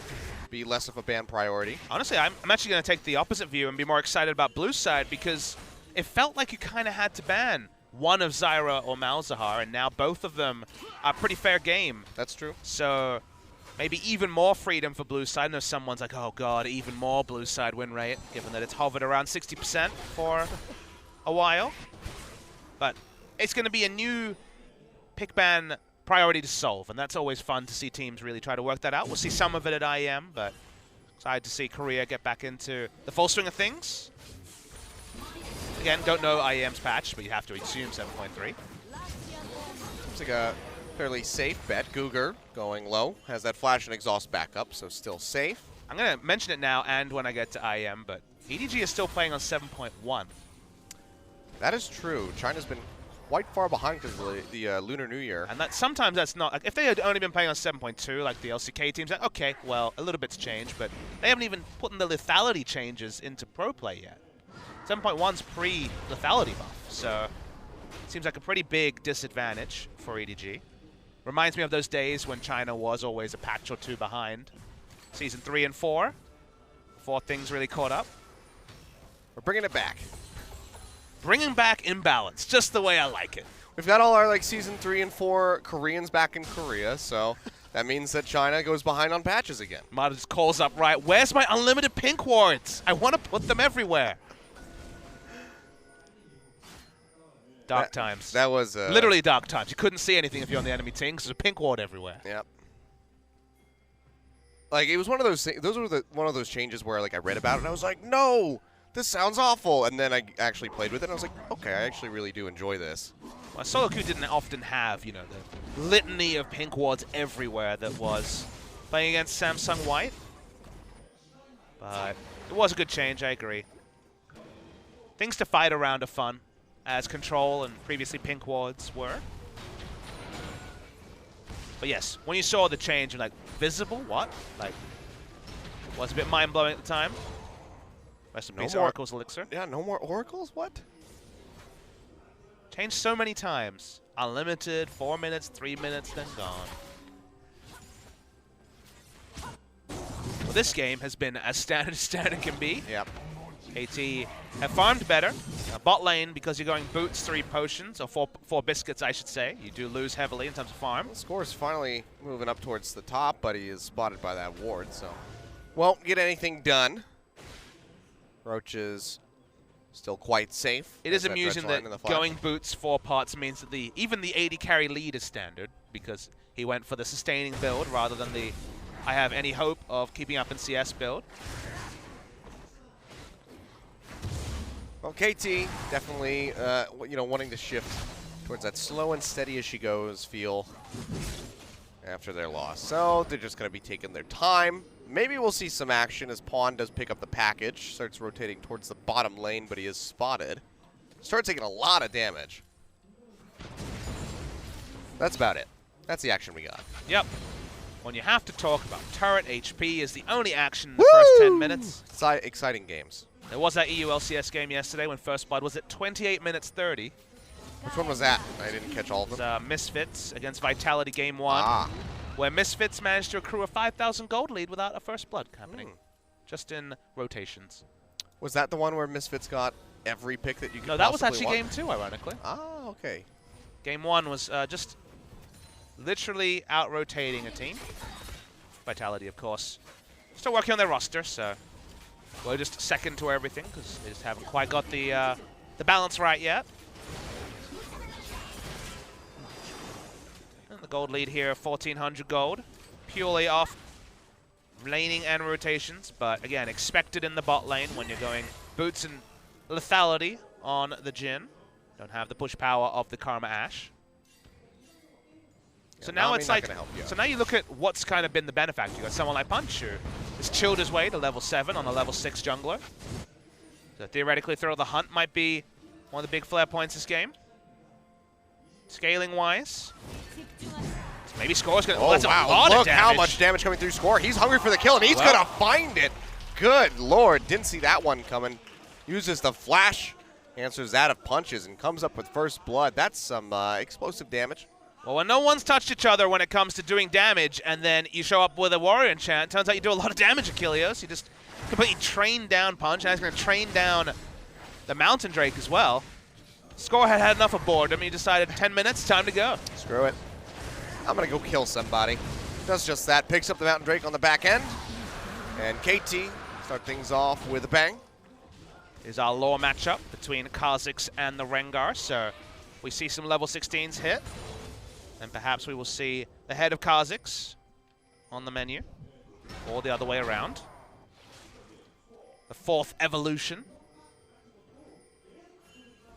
be less of a ban priority.
Honestly, I'm actually going to take the opposite view and be more excited about blue side, because it felt like you kind of had to ban one of Zyra or Malzahar, and now both of them are pretty fair game.
That's true.
So maybe even more freedom for blue side. I know someone's like, oh god, even more blue side win rate, given that it's hovered around 60% for a while. But it's going to be a new pick ban priority to solve, and that's always fun to see teams really try to work that out. We'll see some of it at IEM, but excited to see Korea get back into the full swing of things. Again, don't know IEM's patch, but you have to assume 7.3.
Seems like a fairly safe bet. Cougar going low, has that flash and exhaust backup, so still safe.
I'm going to mention it now and when I get to IEM, but EDG is still playing on 7.1.
That is true. China's been quite far behind because of the Lunar New Year.
And that sometimes that's not, like, if they had only been playing on 7.2, like the LCK teams, like, okay, well, a little bit's changed, but they haven't even put in the lethality changes into pro play yet. 7.1's pre-lethality buff, so it seems like a pretty big disadvantage for EDG. Reminds me of those days when China was always a patch or two behind. Season 3 and 4, before things really caught up.
We're bringing it back.
Bringing back imbalance, just the way I like it.
We've got all our Season 3 and 4 Koreans back in Korea, so that means that China goes behind on patches again.
Mada just calls up, right, where's my unlimited pink wards? I want to put them everywhere. Dark times.
That was
literally dark times. You couldn't see anything if you're on the enemy team because there's a pink ward everywhere.
Yep. Like, it was one of those things. Those were one of those changes where I read about it and I was like, no, this sounds awful. And then I actually played with it and I was like, okay, I actually really do enjoy this.
Well, solo queue didn't often have, the litany of pink wards everywhere that was playing against Samsung White. But it was a good change, I agree. Things to fight around are fun, as Control and previously pink wards were. But yes, when you saw the change, you're like, visible? What? Like, it was a bit mind-blowing at the time. Rest in peace, Oracle's Elixir.
Yeah, no more Oracles? What?
Changed so many times. Unlimited, 4 minutes, 3 minutes, then gone. Well, this game has been as standard as standard can be.
Yep.
KT have farmed better. Bot lane, because you're going boots, 3 potions, or four biscuits, I should say. You do lose heavily in terms of farm.
Score's finally moving up towards the top, but he is spotted by that ward, so won't get anything done. Roach is still quite safe.
It is amusing that going boots 4 pots means that even the 80 carry lead is standard, because he went for the sustaining build rather than the I have any hope of keeping up in CS build.
Well, KT definitely, wanting to shift towards that slow and steady as she goes feel after their loss. So they're just going to be taking their time. Maybe we'll see some action as Pawn does pick up the package. Starts rotating towards the bottom lane, but he is spotted. Starts taking a lot of damage. That's about it. That's the action we got.
Yep. When you have to talk about turret, HP is the only action in the first 10 minutes.
Exciting games.
There was that EU LCS game yesterday when First Blood was at 28 minutes 30.
Which one was that? I didn't catch all of
It
them.
was Misfits against Vitality game 1, where Misfits managed to accrue a 5,000 gold lead without a First Blood happening, just in rotations.
Was that the one where Misfits got every pick that you could
No, that was
possibly
actually
want?
game 2, ironically.
Ah, okay.
Game 1 was just literally out-rotating a team. Vitality, of course, still working on their roster, so we're just second to everything because they just haven't quite got the balance right yet. And the gold lead here, 1,400 gold, purely off laning and rotations, but again, expected in the bot lane when you're going boots and lethality on the Jhin. Don't have the push power of the Karma Ash. So now it's like, so now you look at what's kind of been the benefactor. You got someone like Punch who has chilled his way to level 7 on a level 6 jungler. So theoretically, Thrill the Hunt might be one of the big flare points this game. Scaling wise, so maybe Score's going to.
Oh,
That's
wow.
a lot of
Look
damage.
how much damage coming through Score. He's hungry for the kill, and he's going to find it. Good Lord. Didn't see that one coming. Uses the flash, answers that of punches, and comes up with First Blood. That's some explosive damage.
Well, when no one's touched each other when it comes to doing damage, and then you show up with a warrior enchant, turns out you do a lot of damage, Achilles. You just completely trained down Punch, and he's going to train down the Mountain Drake as well. Score had enough of boredom. He decided 10 minutes, time to go.
Screw it. I'm going to go kill somebody. Does just that. Picks up the Mountain Drake on the back end. And KT start things off with a bang.
Is our lore matchup between Kha'Zix and the Rengar. So we see some level 16s hit. And perhaps we will see the head of Kha'Zix on the menu. Or the other way around. The 4th evolution.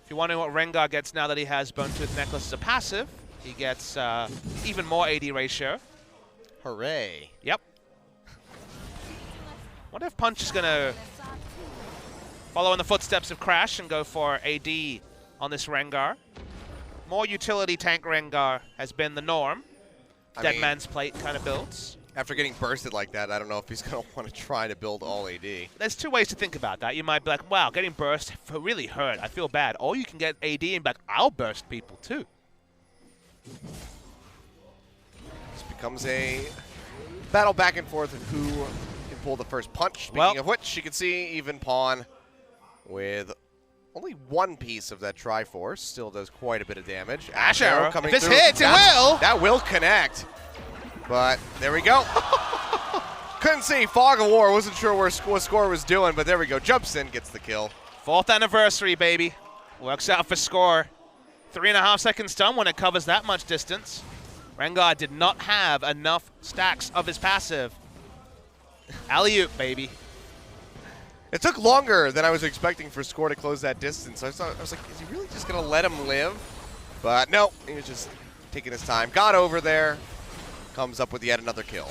If you're wondering what Rengar gets now that he has Bone Tooth Necklace as a passive, he gets even more AD ratio.
Hooray.
Yep. Wonder if Punch is going to follow in the footsteps of Crash and go for AD on this Rengar. More utility tank Rengar has been the norm. Dead Man's Plate kind of builds.
After getting bursted like that, I don't know if he's going to want to try to build all AD.
There's 2 ways to think about that. You might be like, wow, getting burst really hurt. I feel bad. Or you can get AD and be like, I'll burst people too.
This becomes a battle back and forth of who can pull the first punch. Speaking of which, you can see even Pawn with only 1 piece of that Triforce. Still does quite a bit of damage.
Ash Arrow
coming
if this
through.
hits, it will!
That will connect. But there we go. Couldn't see. Fog of War. Wasn't sure what Score was doing, but there we go. Jumps in, gets the kill.
4th anniversary, baby. Works out for Score. 3.5 seconds stun when it covers that much distance. Rengar did not have enough stacks of his passive. Alley-oop, baby.
It took longer than I was expecting for Score to close that distance. I was like, is he really just going to let him live? But no, he was just taking his time. Got over there. Comes up with yet another kill.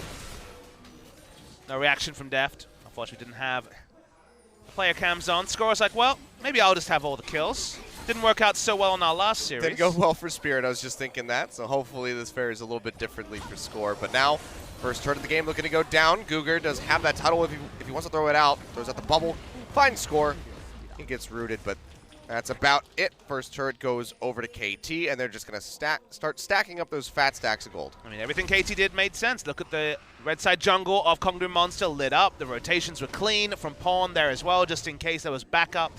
No reaction from Deft. Unfortunately, didn't have the player cams on. Score's like, well, maybe I'll just have all the kills. Didn't work out so well in our last series.
Didn't go well for Spirit. I was just thinking that. So hopefully this fares a little bit differently for Score. But now, first turn of the game looking to go down. Guger does have that tunnel if he wants to throw it out. Throws out the bubble. Finds Score. He gets rooted, but That's about it. First turret goes over to KT, and they're just going to start stacking up those fat stacks of gold.
I mean, everything KT did made sense. Look at the red side jungle of Kongdu Monster lit up. The rotations were clean from Pawn there as well, just in case there was backup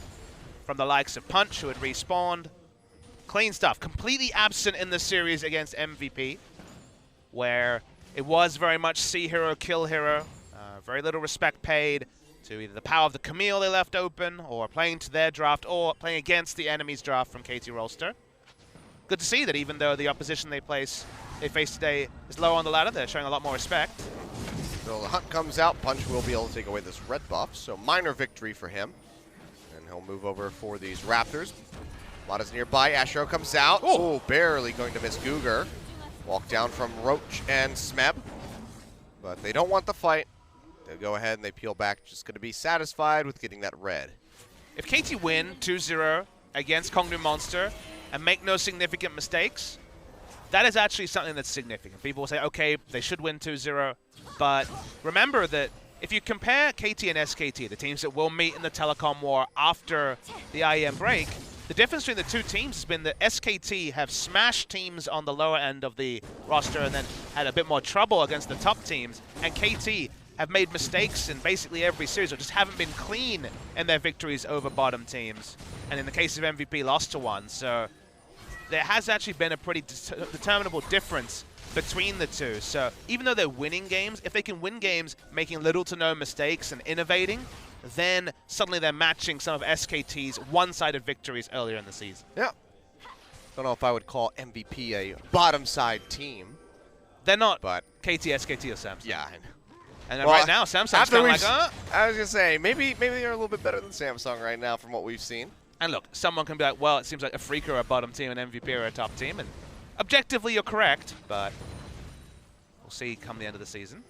from the likes of Punch, who had respawned. Clean stuff. Completely absent in the series against MVP, where it was very much see hero, kill hero. Very little respect paid to either the power of the Camille they left open, or playing to their draft, or playing against the enemy's draft from KT Rolster. Good to see that even though the opposition they face today is lower on the ladder, they're showing a lot more respect.
So the hunt comes out. Punch will be able to take away this red buff, so minor victory for him. And he'll move over for these Raptors. Lada's nearby. Ashro comes out. Oh, barely going to miss Cougar. Walk down from Roach and Smeb. But they don't want the fight. They go ahead and they peel back, just going to be satisfied with getting that red.
If KT win 2-0 against Kongdu Monster and make no significant mistakes, that is actually something that's significant. People will say, okay, they should win 2-0, but remember that if you compare KT and SKT, the teams that will meet in the Telecom War after the IEM break, the difference between the two teams has been that SKT have smashed teams on the lower end of the roster and then had a bit more trouble against the top teams, and KT have made mistakes in basically every series, or just haven't been clean in their victories over bottom teams. And in the case of MVP, lost to one. So there has actually been a pretty determinable difference between the two. So even though they're winning games, if they can win games making little to no mistakes and innovating, then suddenly they're matching some of SKT's one-sided victories earlier in the season.
Yeah. Don't know if I would call MVP a bottom side team.
They're not,
but
KT, SKT, or Samsung.
Yeah, I know.
And then right now, Samsung's kind of like,
I was going to say, maybe they're a little bit better than Samsung right now from what we've seen.
And look, someone can be like, well, it seems like Afrika are a bottom team and MVP are a top team. And objectively, you're correct, but we'll see come the end of the season.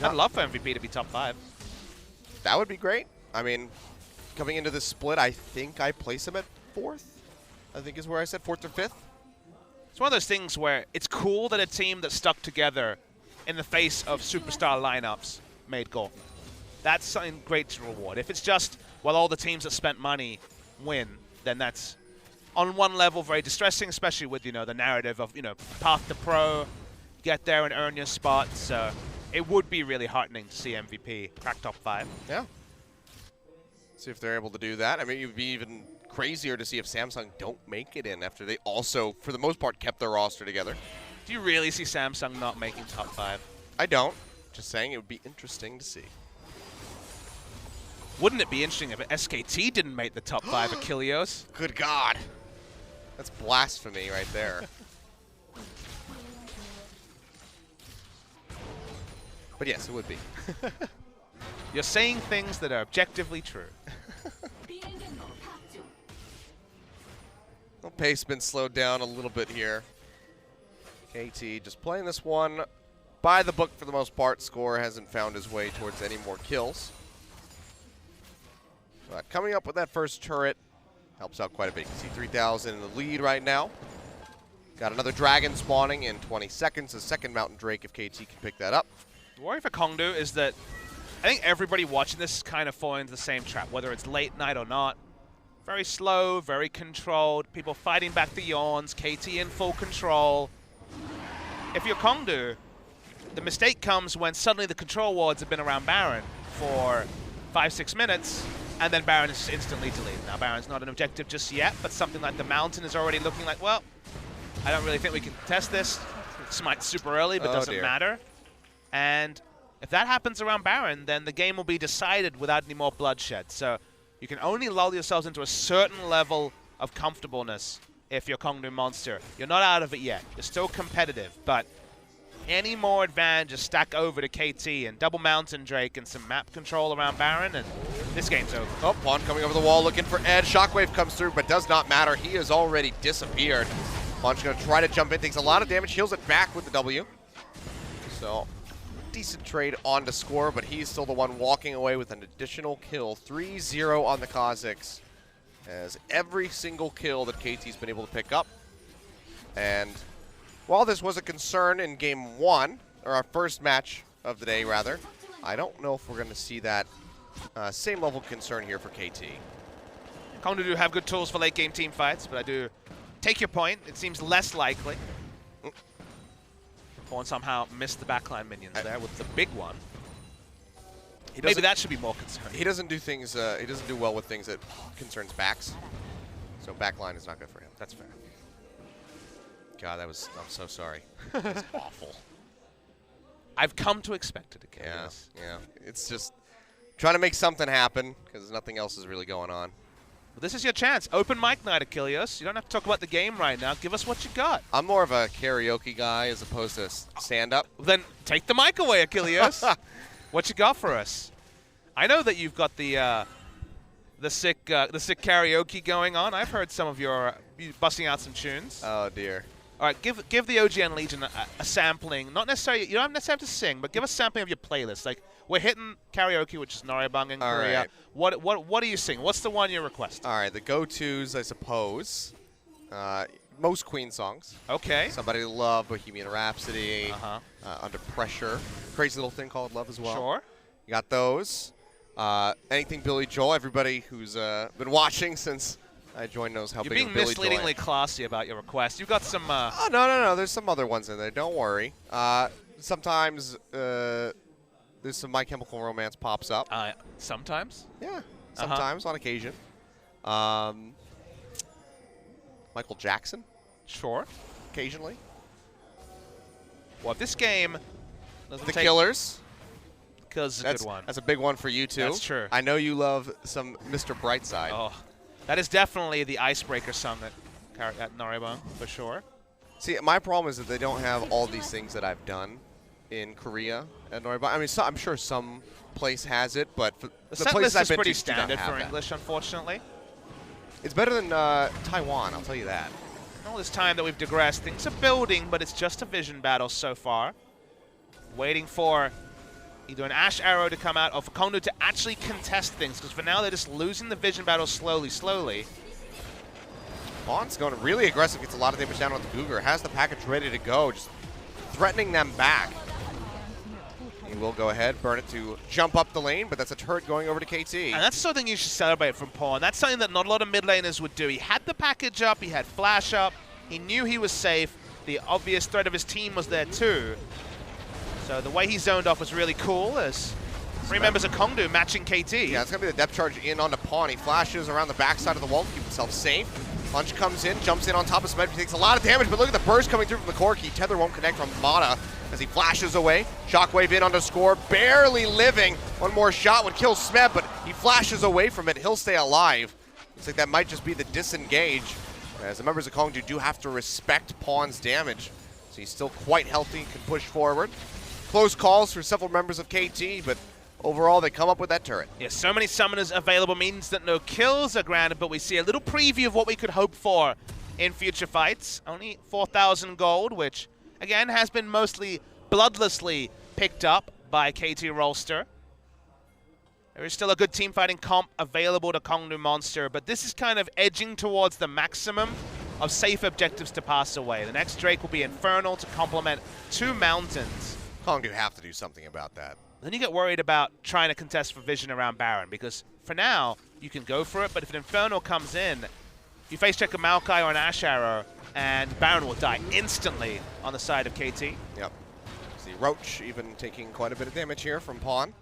I'd love for MVP to be top 5.
That would be great. I mean, coming into this split, I think I place him at 4th. I think is where I said 4th or 5th.
It's one of those things where it's cool that a team that stuck together in the face of superstar lineups made gold. That's something great to reward. If it's just, well, all the teams that spent money win, then that's on one level very distressing, especially with, you know, the narrative of, you know, path to pro, get there and earn your spot. So it would be really heartening to see MVP crack top 5.
Yeah. See if they're able to do that. I mean, it would be even crazier to see if Samsung don't make it in after they also, for the most part, kept their roster together.
Do you really see Samsung not making top 5?
I don't. Just saying it would be interesting to see.
Wouldn't it be interesting if SKT didn't make the top 5 at Kilios?
Good God. That's blasphemy right there. But yes, it would be.
You're saying things that are objectively true.
The pace been slowed down a little bit here. KT just playing this one by the book for the most part. Score hasn't found his way towards any more kills. But coming up with that first turret helps out quite a bit. You see 3,000 in the lead right now. Got another dragon spawning in 20 seconds. A second Mountain Drake if KT can pick that up.
The worry for Kongdu is that I think everybody watching this is kind of falling into the same trap, whether it's late night or not. Very slow, very controlled, people fighting back the yawns, KT in full control. If you're Kongdu, the mistake comes when suddenly the control wards have been around Baron for 5-6 minutes, and then Baron is instantly deleted. Now, Baron's not an objective just yet, but something like the Mountain is already looking like, well, I don't really think we can test this. Smite super early, but doesn't matter. And if that happens around Baron, then the game will be decided without any more bloodshed. So you can only lull yourselves into a certain level of comfortableness if you're Kongdu Monster. You're not out of it yet. You're still competitive, but any more advantages stack over to KT and double Mountain Drake and some map control around Baron, and this game's over.
Oh, Pawn coming over the wall looking for Ed. Shockwave comes through, but does not matter. He has already disappeared. Pawn's going to try to jump in, takes a lot of damage, heals it back with the W. So, decent trade on to score, but he's still the one walking away with an additional kill. 3-0 on the Kha'Zix, as every single kill that KT's been able to pick up. And while this was a concern in game 1, or our first match of the day rather, I don't know if we're going to see that same level of concern here for KT.
Kongdu do have good tools for late game team fights, but I do take your point. It seems less likely. Pawn somehow missed the backline minions there with the big one. Maybe that should be more concerning.
He doesn't do things. He doesn't do well with things that concerns backs. So backline is not good for him.
That's fair.
God, I'm so sorry. That's awful.
I've come to expect it again.
Yeah, yeah. It's just trying to make something happen because nothing else is really going on.
Well, this is your chance. Open mic night, Achilles. You don't have to talk about the game right now. Give us what you got.
I'm more of a karaoke guy as opposed to stand-up.
Then take the mic away, Achilles. What you got for us? I know that you've got the sick karaoke going on. I've heard some of your you busting out some tunes.
Oh dear.
All right, give the OGN Legion a sampling. Not necessarily, you don't necessarily have to sing, but give us a sampling of your playlist. Like we're hitting karaoke, which is Noraebang in Korea.
Right.
What do you sing? What's the one you request?
All right, the go-tos, I suppose. Most Queen songs.
Okay.
Somebody to Love, Bohemian Rhapsody. Under Pressure. Crazy Little Thing Called Love as well.
Sure.
You got those. Anything Billy Joel. Everybody who's been watching since I joined knows how
You're
big
being
of Billy Joel I am.
misleadingly classy about your request. You've got some.
Oh, no. There's some other ones in there. Don't worry. Sometimes there's some My Chemical Romance pops up.
Sometimes?
Yeah. Sometimes, on occasion. Michael Jackson.
Sure.
Occasionally.
Well, if this game doesn't
The
take
Killers.
Killers is a good one.
That's a big one for you, too.
That's true.
I know you love some Mr. Brightside.
Oh, that is definitely the icebreaker song at Noraebang, for sure.
See, my problem is that they don't have all these things that I've done in Korea at Noraebang. I mean, I'm sure some place has it, but for
The
the
set
places
list
I've
is
been
pretty
to do not
standard
have
for
that.
English, unfortunately.
It's better than Taiwan, I'll tell you that.
All this time that we've digressed, things are building, but it's just a vision battle so far. Waiting for either an Ash Arrow to come out or for Kongdu to actually contest things, because for now they're just losing the vision battle slowly.
Bond's going really aggressive, gets a lot of damage down on the Cougar, has the package ready to go, just threatening them back. He will go ahead, burn it to jump up the lane, but that's a turret going over to KT.
And that's something you should celebrate from Pawn. That's something that not a lot of mid laners would do. He had the package up, he had flash up, he knew he was safe. The obvious threat of his team was there too. So the way he zoned off was really cool as 3 members of Kongdu matching KT.
Yeah, it's going to be the depth charge in onto Pawn. He flashes around the backside of the wall to keep himself safe. Punch comes in, jumps in on top of Smed. He takes a lot of damage, but look at the burst coming through from the Corki. Tether won't connect from Mata as he flashes away. Shockwave in onto Score, barely living. One more shot would kill Smed, but he flashes away from it. He'll stay alive. Looks like that might just be the disengage, as the members of Kongdu do have to respect Pawn's damage. So he's still quite healthy, can push forward. Close calls for several members of KT, but overall they come up with that turret.
Yeah, so many summoners available means that no kills are granted, but we see a little preview of what we could hope for in future fights. Only 4,000 gold, which again has been mostly bloodlessly picked up by KT Rolster. There is still a good team fighting comp available to Kongdu Monster, but this is kind of edging towards the maximum of safe objectives to pass away. The next Drake will be Infernal to complement 2 Mountains.
Kongdu have to do something about that.
Then you get worried about trying to contest for vision around Baron, because for now, you can go for it, but if an Infernal comes in, you face check a Maokai or an Ash Arrow, and Baron will die instantly on the side of KT.
Yep. See Roach even taking quite a bit of damage here from Pawn.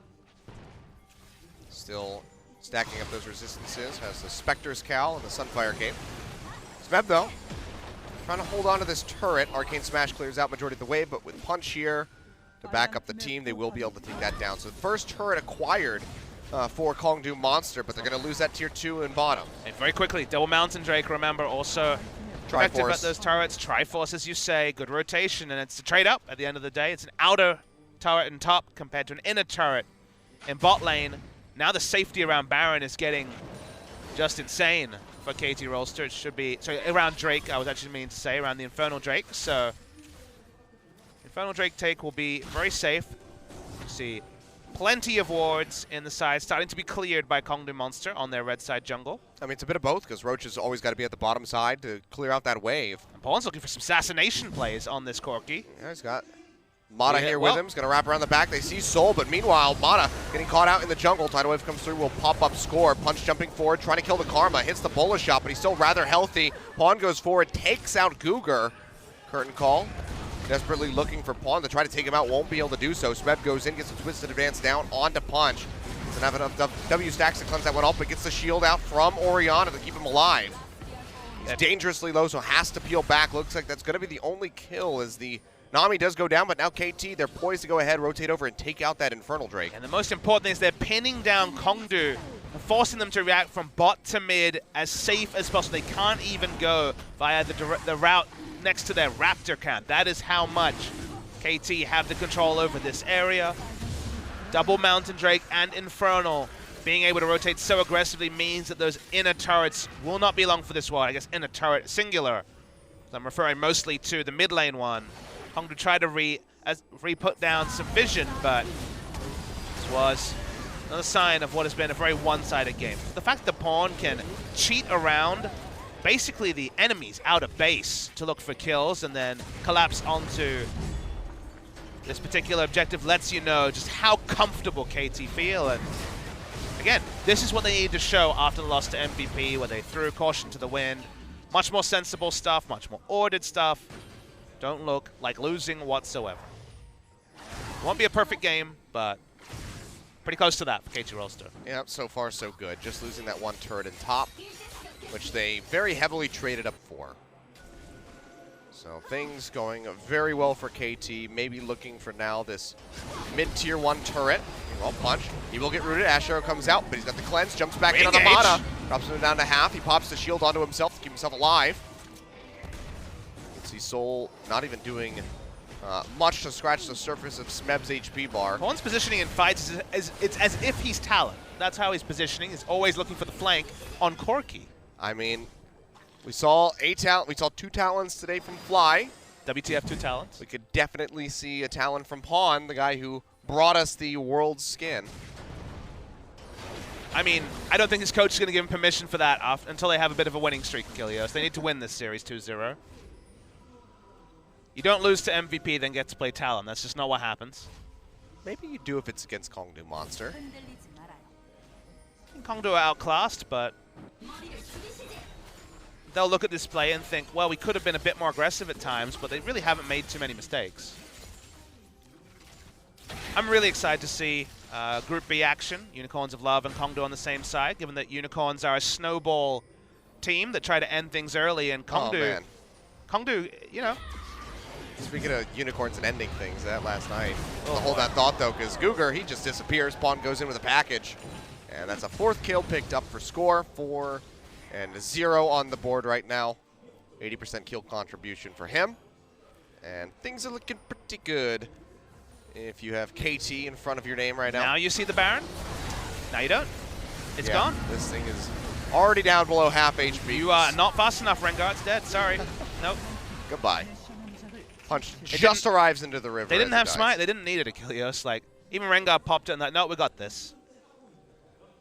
Still stacking up those resistances. Has the Spectre's Cowl and the Sunfire Cape. Smeb, though, trying to hold on to this turret. Arcane Smash clears out majority of the way, but with Punch here to back up the team, they will be able to take that down. So the first turret acquired for Kongdu Monster, but they're going to lose that tier 2 in bottom.
And very quickly, Double Mountain Drake, remember, also effective at those turrets. Triforce, as you say, good rotation, and it's a trade up at the end of the day. It's an outer turret in top compared to an inner turret in bot lane. Now the safety around Baron is getting just insane for KT Rolster. It should be, sorry, around Drake, I was actually meaning to say, around the Infernal Drake. So Infernal Drake take will be very safe. You see plenty of wards in the side, starting to be cleared by Kongdu Monster on their red side jungle.
I mean, it's a bit of both, because Roach has always got to be at the bottom side to clear out that wave.
And Pawn's looking for some assassination plays on this Corki.
Yeah, he's got Mata
Yeah,
here
well-
with him. He's going to wrap around the back. They see Soul, but meanwhile, Mata getting caught out in the jungle. Tidal Wave comes through, will pop up score. Punch jumping forward, trying to kill the Karma. Hits the Bola shot, but he's still rather healthy. Pawn goes forward, takes out Cougar. Curtain call. Desperately looking for Pawn to try to take him out. Won't be able to do so. Smeb goes in, gets a twisted advance down onto Punch. Doesn't have enough W stacks to cleanse that one off, but gets the shield out from Orianna to keep him alive. He's dangerously low, so has to peel back. Looks like that's going to be the only kill as the Nami does go down, but now KT, they're poised to go ahead, rotate over, and take out that Infernal Drake.
And the most important thing is they're pinning down Kongdu and forcing them to react from bot to mid as safe as possible. They can't even go via the route next to their Raptor camp. That is how much KT have the control over this area. Double Mountain Drake and Infernal being able to rotate so aggressively means that those inner turrets will not be long for this one. I guess inner turret singular. So I'm referring mostly to the mid lane one. Kongdu tried to re-put down some vision, but this was another sign of what has been a very one-sided game. The fact that Pawn can cheat around basically the enemies out of base to look for kills and then collapse onto this particular objective lets you know just how comfortable KT feel. And again, this is what they need to show after the loss to MVP, where they threw caution to the wind. Much more sensible stuff, much more ordered stuff. Don't look like losing whatsoever. Won't be a perfect game, but pretty close to that for KT Rolster.
Yeah, so far so good. Just losing that one turret in top, which they very heavily traded up for. So things going very well for KT. Maybe looking for now this mid-tier 1 turret. Well punched. He will get rooted. Ashero comes out, but he's got the cleanse. Jumps back in on the Mana. Drops him down to half. He pops the shield onto himself to keep himself alive. You can see Soul not even doing much to scratch the surface of Smeb's HP bar.
Pawn's positioning in fights it's as if he's Talon. That's how he's positioning. He's always looking for the flank on Corki.
I mean, we saw 2 Talons today from Fly.
WTF 2 Talons.
We could definitely see a Talon from Pawn, the guy who brought us the world skin.
I mean, I don't think his coach is going to give him permission for that until they have a bit of a winning streak, Kilios. They need to win this series 2-0. You don't lose to MVP, then get to play Talon. That's just not what happens.
Maybe you do if it's against Kongdu Monster.
I think Kongdu are outclassed, but they'll look at this play and think, well, we could have been a bit more aggressive at times, but they really haven't made too many mistakes. I'm really excited to see Group B action, Unicorns of Love and Kongdu on the same side, given that Unicorns are a snowball team that try to end things early, and Kongdu, you know.
Speaking of Unicorns and ending things, that last night, hold that thought though, because Cougar, he just disappears. Pawn goes in with a package, and that's a 4th kill picked up for score. 4 and 0 on the board right now. 80% kill contribution for him, and things are looking pretty good if you have KT in front of your name right now.
Now you see the Baron. Now you don't. It's gone.
This thing is already down below half HP.
You are not fast enough. Rengar's dead. Sorry. Nope.
Goodbye. Punch just arrives into the river.
They didn't have Smite. They didn't need it, Achilles. Like, even Rengar popped it and like, no, we got this.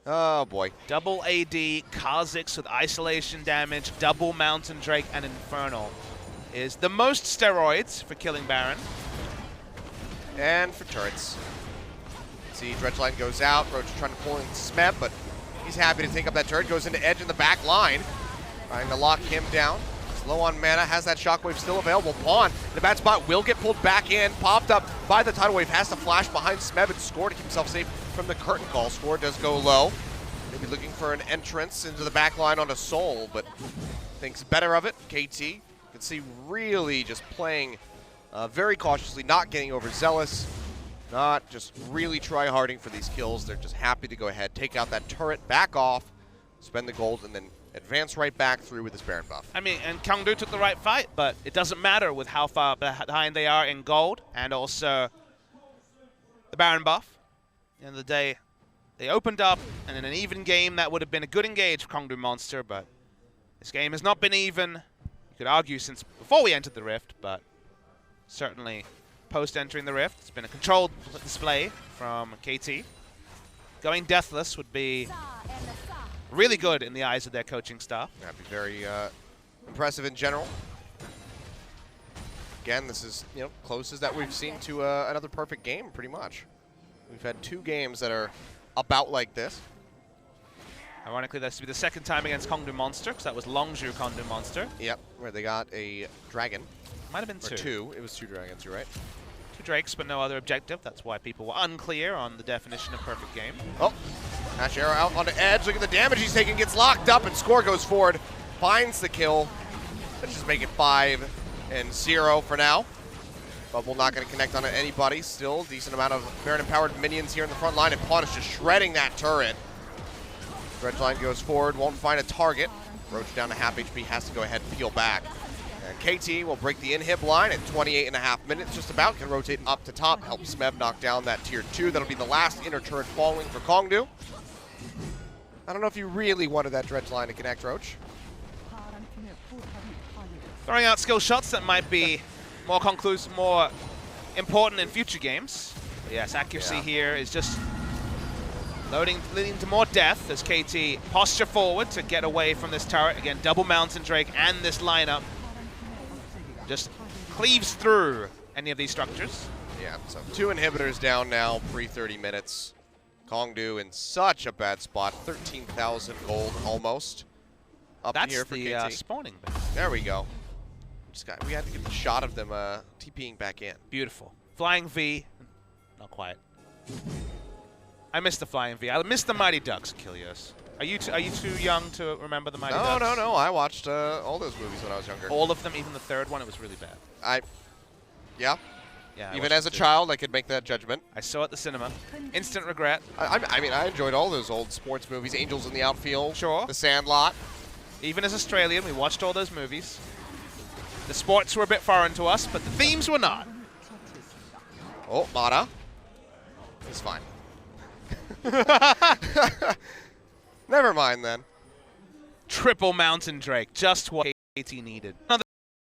Oh, boy.
Double AD, Kha'Zix with isolation damage, double Mountain Drake, and Infernal is the most steroids for killing Baron.
And for turrets. See, Dredgeline goes out. Roach trying to pull in Smeb, but he's happy to take up that turret. Goes into Edge in the back line. Trying to lock him down. He's low on mana. Has that Shockwave still available. Pawn in the bad spot. Will get pulled back in. Popped up by the Tidal Wave. Has to flash behind Smeb and Score to keep himself safe from the curtain call. Score does go low. Maybe looking for an entrance into the back line on a Soul, but thinks better of it. KT, you can see really just playing very cautiously, not getting overzealous, not just really try-harding for these kills. They're just happy to go ahead, take out that turret, back off, spend the gold, and then advance right back through with this Baron buff.
I mean, and Kongdu took the right fight, but it doesn't matter with how far behind they are in gold and also the Baron buff. At the end of the day, they opened up, and in an even game, that would have been a good engage for Kongdu Monster, but this game has not been even. You could argue since before we entered the Rift, but certainly post-entering the Rift, it's been a controlled display from KT. Going deathless would be really good in the eyes of their coaching staff.
That'd be very impressive in general. Again, this is closest that we've seen to another perfect game, pretty much. We've had 2 games that are about like this.
Ironically, this will be the second time against Kongdu Monster, because that was Longzhu Kongdu Monster.
Yep, where they got a dragon.
Might have been
Or 2. It was 2 dragons, you're right.
2 drakes, but no other objective. That's why people were unclear on the definition of perfect game.
Oh, Ash Arrow out on the edge. Look at the damage he's taking. Gets locked up, and Score goes forward. Finds the kill. Let's just make it 5-0 for now. Bubble not going to connect on anybody. Still, decent amount of Baron-empowered minions here in the front line, and Pawn is just shredding that turret. Dredgeline goes forward, won't find a target. Roach down to half HP, has to go ahead and peel back. And KT will break the inhib line at 28.5 minutes, just about. Can rotate up to top, help Smeb knock down that tier 2. That'll be the last inner turret falling for Kongdu. I don't know if you really wanted that Dredgeline to connect, Roach.
Throwing out skill shots that might be more conclusive, more important in future games. But yes, accuracy here is just leading to more death as KT posture forward to get away from this turret. Again, double Mountain Drake and this lineup just cleaves through any of these structures.
Yeah, so 2 inhibitors down now, pre-30 minutes. Kongdu in such a bad spot, 13,000 gold almost. Up
That's
here for
the
KT.
spawning base.
There we go. We had to get the shot of them TPing back in.
Beautiful. Flying V, not quite. I missed the Flying V. I missed the Mighty Ducks, Kilios. Are you too young to remember the Mighty Ducks?
No. I watched all those movies when I was younger.
All of them, even the third one, it was really bad.
Yeah.
Yeah. I
Even
watched
as a
it too.
child, I could make that judgment.
I saw it at the cinema. Instant regret.
I mean, I enjoyed all those old sports movies. Angels in the Outfield.
Sure.
The Sandlot.
Even as Australian, we watched all those movies. The sports were a bit foreign to us, but the themes were not.
Oh, Mata. It's fine. Never mind then.
Triple Mountain Drake, just what KT needed. Another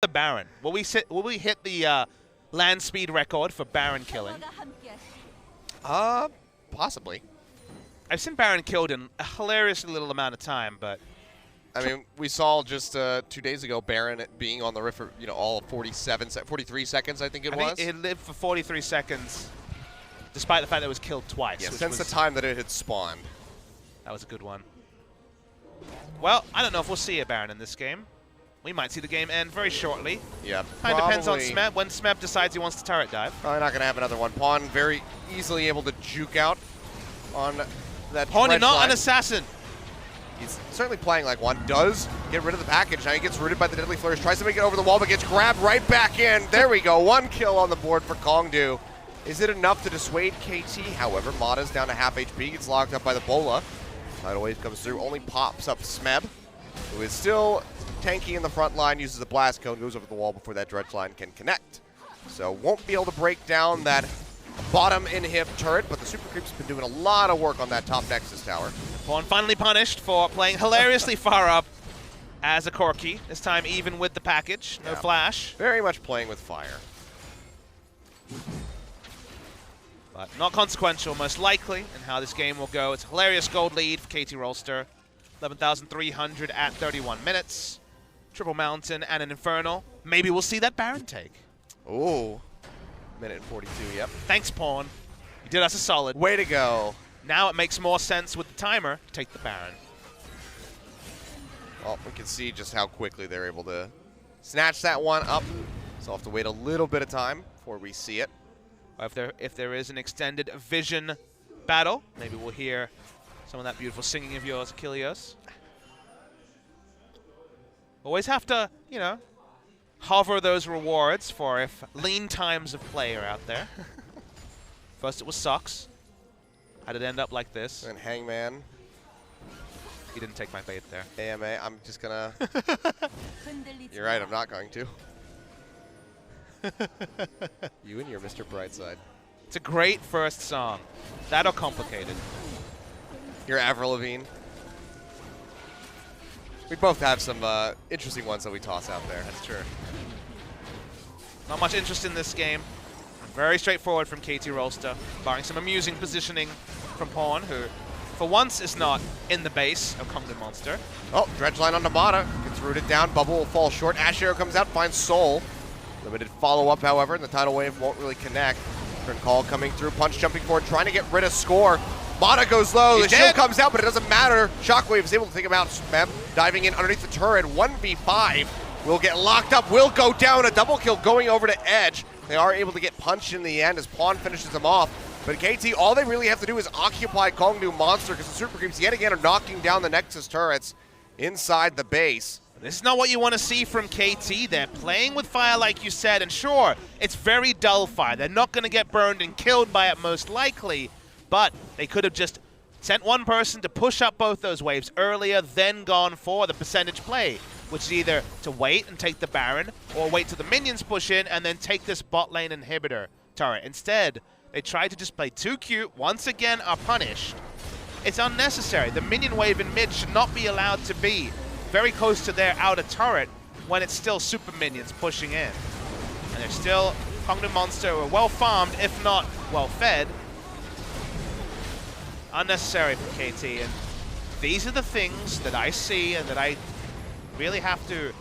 Baron. Will we hit the land speed record for Baron killing?
Possibly.
I've seen Baron killed in a hilariously little amount of time, but
I mean, we saw just 2 days ago Baron being on the riff for all 43 seconds, I think it was.
I think it lived for 43 seconds, despite the fact that it was killed twice.
Yeah,
which
since the
was-
time that it had spawned.
That was a good one. Well, I don't know if we'll see a Baron in this game. We might see the game end very shortly.
Yeah,
Kind of depends on
probably-
Smeb. When Smeb decides he wants to turret dive.
Probably not going to have another one. Pawn very easily able to juke out on that
Pawn, you're
dredge
not
line.
an assassin.
He's certainly playing like one. Does get rid of the package. Now he gets rooted by the Deadly Flourish. Tries to make it over the wall, but gets grabbed right back in. There we go. 1 kill on the board for Kongdu. Is it enough to dissuade KT? However, Mata's down to half HP. Gets locked up by the Bola. Tidal Wave comes through. Only pops up Smeb, who is still tanky in the front line. Uses a Blast Cone. Goes over the wall before that Dredge line can connect. So won't be able to break down that bottom inhib turret, but the Super Creep's been doing a lot of work on that top Nexus tower.
Pawn finally punished for playing hilariously far up as a Corki. This time even with the package. No flash.
Very much playing with fire.
But not consequential, most likely, in how this game will go. It's a hilarious gold lead for KT Rolster. 11,300 at 31 minutes. Triple Mountain and an Infernal. Maybe we'll see that Baron take.
Ooh. Minute and 42, yep.
Thanks, Pawn. You did us a solid.
Way to go.
Now it makes more sense with the timer to take the Baron.
Well, we can see just how quickly they're able to snatch that one up. So we'll have to wait a little bit of time before we see it.
If there is an extended vision battle, maybe we'll hear some of that beautiful singing of yours, Kilios. Always have to, hover those rewards for if lean times of play are out there. First it was Socks. How did it end up like this?
And Hangman.
He didn't take my bait there.
AMA, I'm just gonna... You're right, I'm not going to. You and your Mr. Brightside.
It's a great first song. That or Complicated.
You're Avril Lavigne. We both have some interesting ones that we toss out there.
That's true. Not much interest in this game. Very straightforward from KT Rolster, barring some amusing positioning from Pawn, who for once is not in the base of Kongdu Monster.
Oh, Dredge line on Namada. Gets rooted down. Bubble will fall short. Ash Arrow comes out, finds Soul. Limited follow-up, however, and the tidal wave won't really connect. Turn call coming through, punch jumping forward, trying to get rid of score. Mata goes low, the shield comes out, but it doesn't matter. Shockwave is able to take him out. Smeb diving in underneath the turret, 1v5. Will get locked up, will go down, a double kill going over to Edge. They are able to get punched in the end as Pawn finishes him off. But KT, all they really have to do is occupy Kongnu Monster because the Super Creeps yet again are knocking down the Nexus turrets inside the base.
This is not what you want to see from KT. They're playing with fire like you said, and sure, it's very dull fire. They're not going to get burned and killed by it most likely, but they could have just sent one person to push up both those waves earlier, then gone for the percentage play, which is either to wait and take the Baron, or wait till the minions push in and then take this bot lane inhibitor turret. Instead, they tried to just play too cute, once again are punished. It's unnecessary. The minion wave in mid should not be allowed to be very close to their outer turret when it's still super minions pushing in. And they're still, Kongnu Monster were well farmed, if not well fed. Unnecessary for KT, and these are the things that I see and that I really have to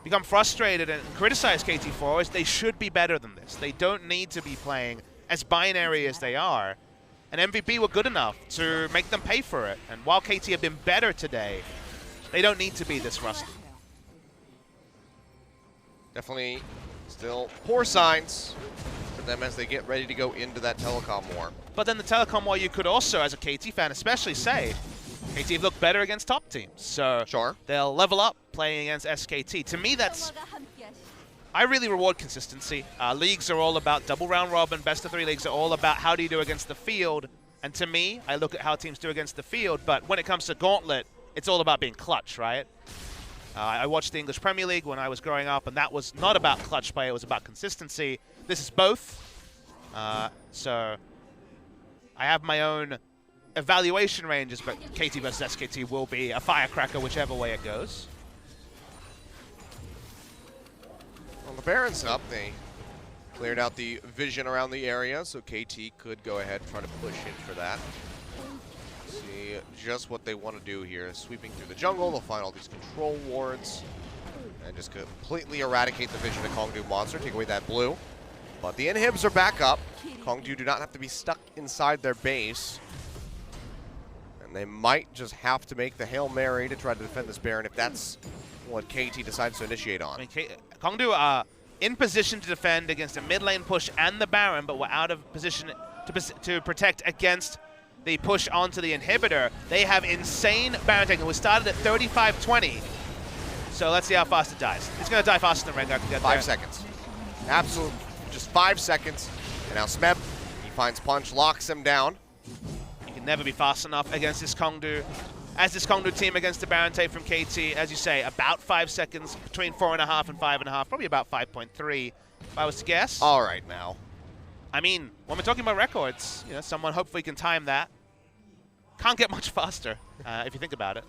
become frustrated and criticize KT for, is they should be better than this. They don't need to be playing as binary as they are. And MVP were good enough to make them pay for it. And while KT have been better today, they don't need to be this rusty.
Definitely still poor signs for them as they get ready to go into that telecom war.
But then the telecom war, you could also, as a KT fan especially, say, KT have looked better against top teams. So
sure,
they'll level up playing against SKT. To me, that's... I really reward consistency. Leagues are all about double round robin. Best of 3 leagues are all about how do you do against the field. And to me, I look at how teams do against the field, but when it comes to Gauntlet, it's all about being clutch, right? I watched the English Premier League when I was growing up, and that was not about clutch play, it was about consistency. This is both. So I have my own evaluation ranges, but KT versus SKT will be a firecracker whichever way it goes.
Well, the Baron's up. They cleared out the vision around the area, so KT could go ahead and try to push in for that. See just what they want to do here. Sweeping through the jungle, they'll find all these control wards and just completely eradicate the vision of Kongnu Monster, take away that blue. But the inhibs are back up. Kongnu do not have to be stuck inside their base. And they might just have to make the Hail Mary to try to defend this Baron if that's what KT decides to initiate on.
I mean, Kongnu are in position to defend against a mid lane push and the Baron, but we're out of position to protect against the push onto the inhibitor. They have insane Baron taking. We started at 35-20. So let's see how fast it dies. It's going to die faster than Rengar can get
5 seconds. Absolutely. Just 5 seconds. And now Smeb, he finds Punch, locks him down.
You can never be fast enough against this Kongnu. As this Kongnu team against the Baron take from KT, as you say, about 5 seconds, between 4.5 and 5.5, probably about 5.3, if I was to guess.
All right now.
I mean, when we're talking about records, you know, someone hopefully can time that. Can't get much faster, if you think about it.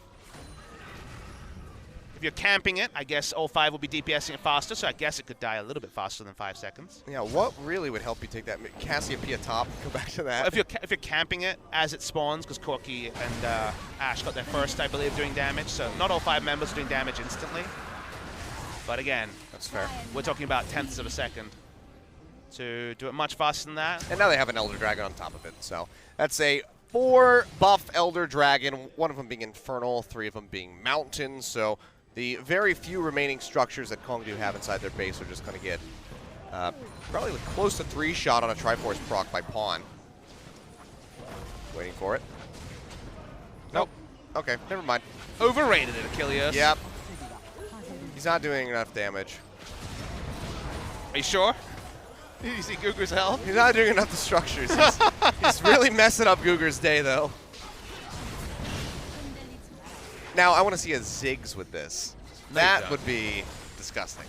If you're camping it, I guess all 5 will be DPSing it faster, so I guess it could die a little bit faster than 5 seconds.
Yeah, what really would help you take that Cassiopeia top? Go back to that.
Well, if you're camping it as it spawns, because Corki and Ash got their first, I believe, doing damage, so not all 5 members are doing damage instantly. But again,
that's fair.
We're talking about tenths of a second to do it much faster than that.
And now they have an Elder Dragon on top of it, so that's a 4 buff Elder Dragon, 1 of them being Infernal, 3 of them being Mountain, so the very few remaining structures that Kongnu have inside their base are just going to get probably close to 3-shot on a Triforce proc by Pawn. Waiting for it. Nope. Okay, never mind.
Overrated it, Achilles.
Yep. He's not doing enough damage.
Are you sure? Did you see Guger's health?
He's not doing enough to structures. He's really messing up Guger's day, though. Now, I want to see a Ziggs with this. That would be disgusting.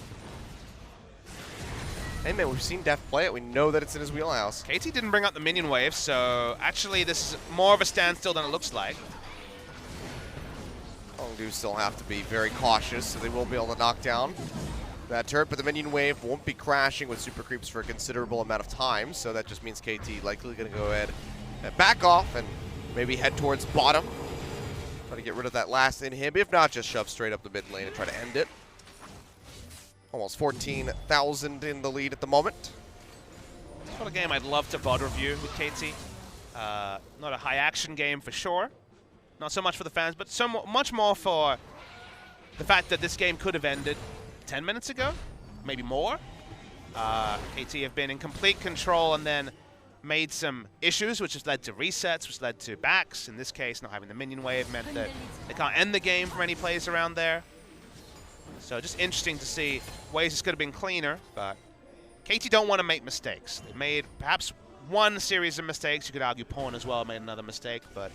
Hey, man, we've seen Def play it. We know that it's in his wheelhouse.
KT didn't bring up the minion wave, so actually this is more of a standstill than it looks like.
Kongnu still have to be very cautious, so they will be able to knock down that turret, but the minion wave won't be crashing with super creeps for a considerable amount of time, so that just means KT likely going to go ahead and back off and maybe head towards bottom. Try to get rid of that last inhib, if not just shove straight up the mid lane and try to end it. Almost 14,000 in the lead at the moment.
It's not a game I'd love to VOD review with KT. Not a high action game for sure. Not so much for the fans, but much more for the fact that this game could have ended 10 minutes ago, maybe more. KT have been in complete control and then made some issues, which has led to resets, which led to backs. In this case, not having the minion wave meant that they can't end the game for any plays around there. So just interesting to see ways this could have been cleaner, but KT don't want to make mistakes. They made perhaps one series of mistakes. You could argue Pawn as well made another mistake, but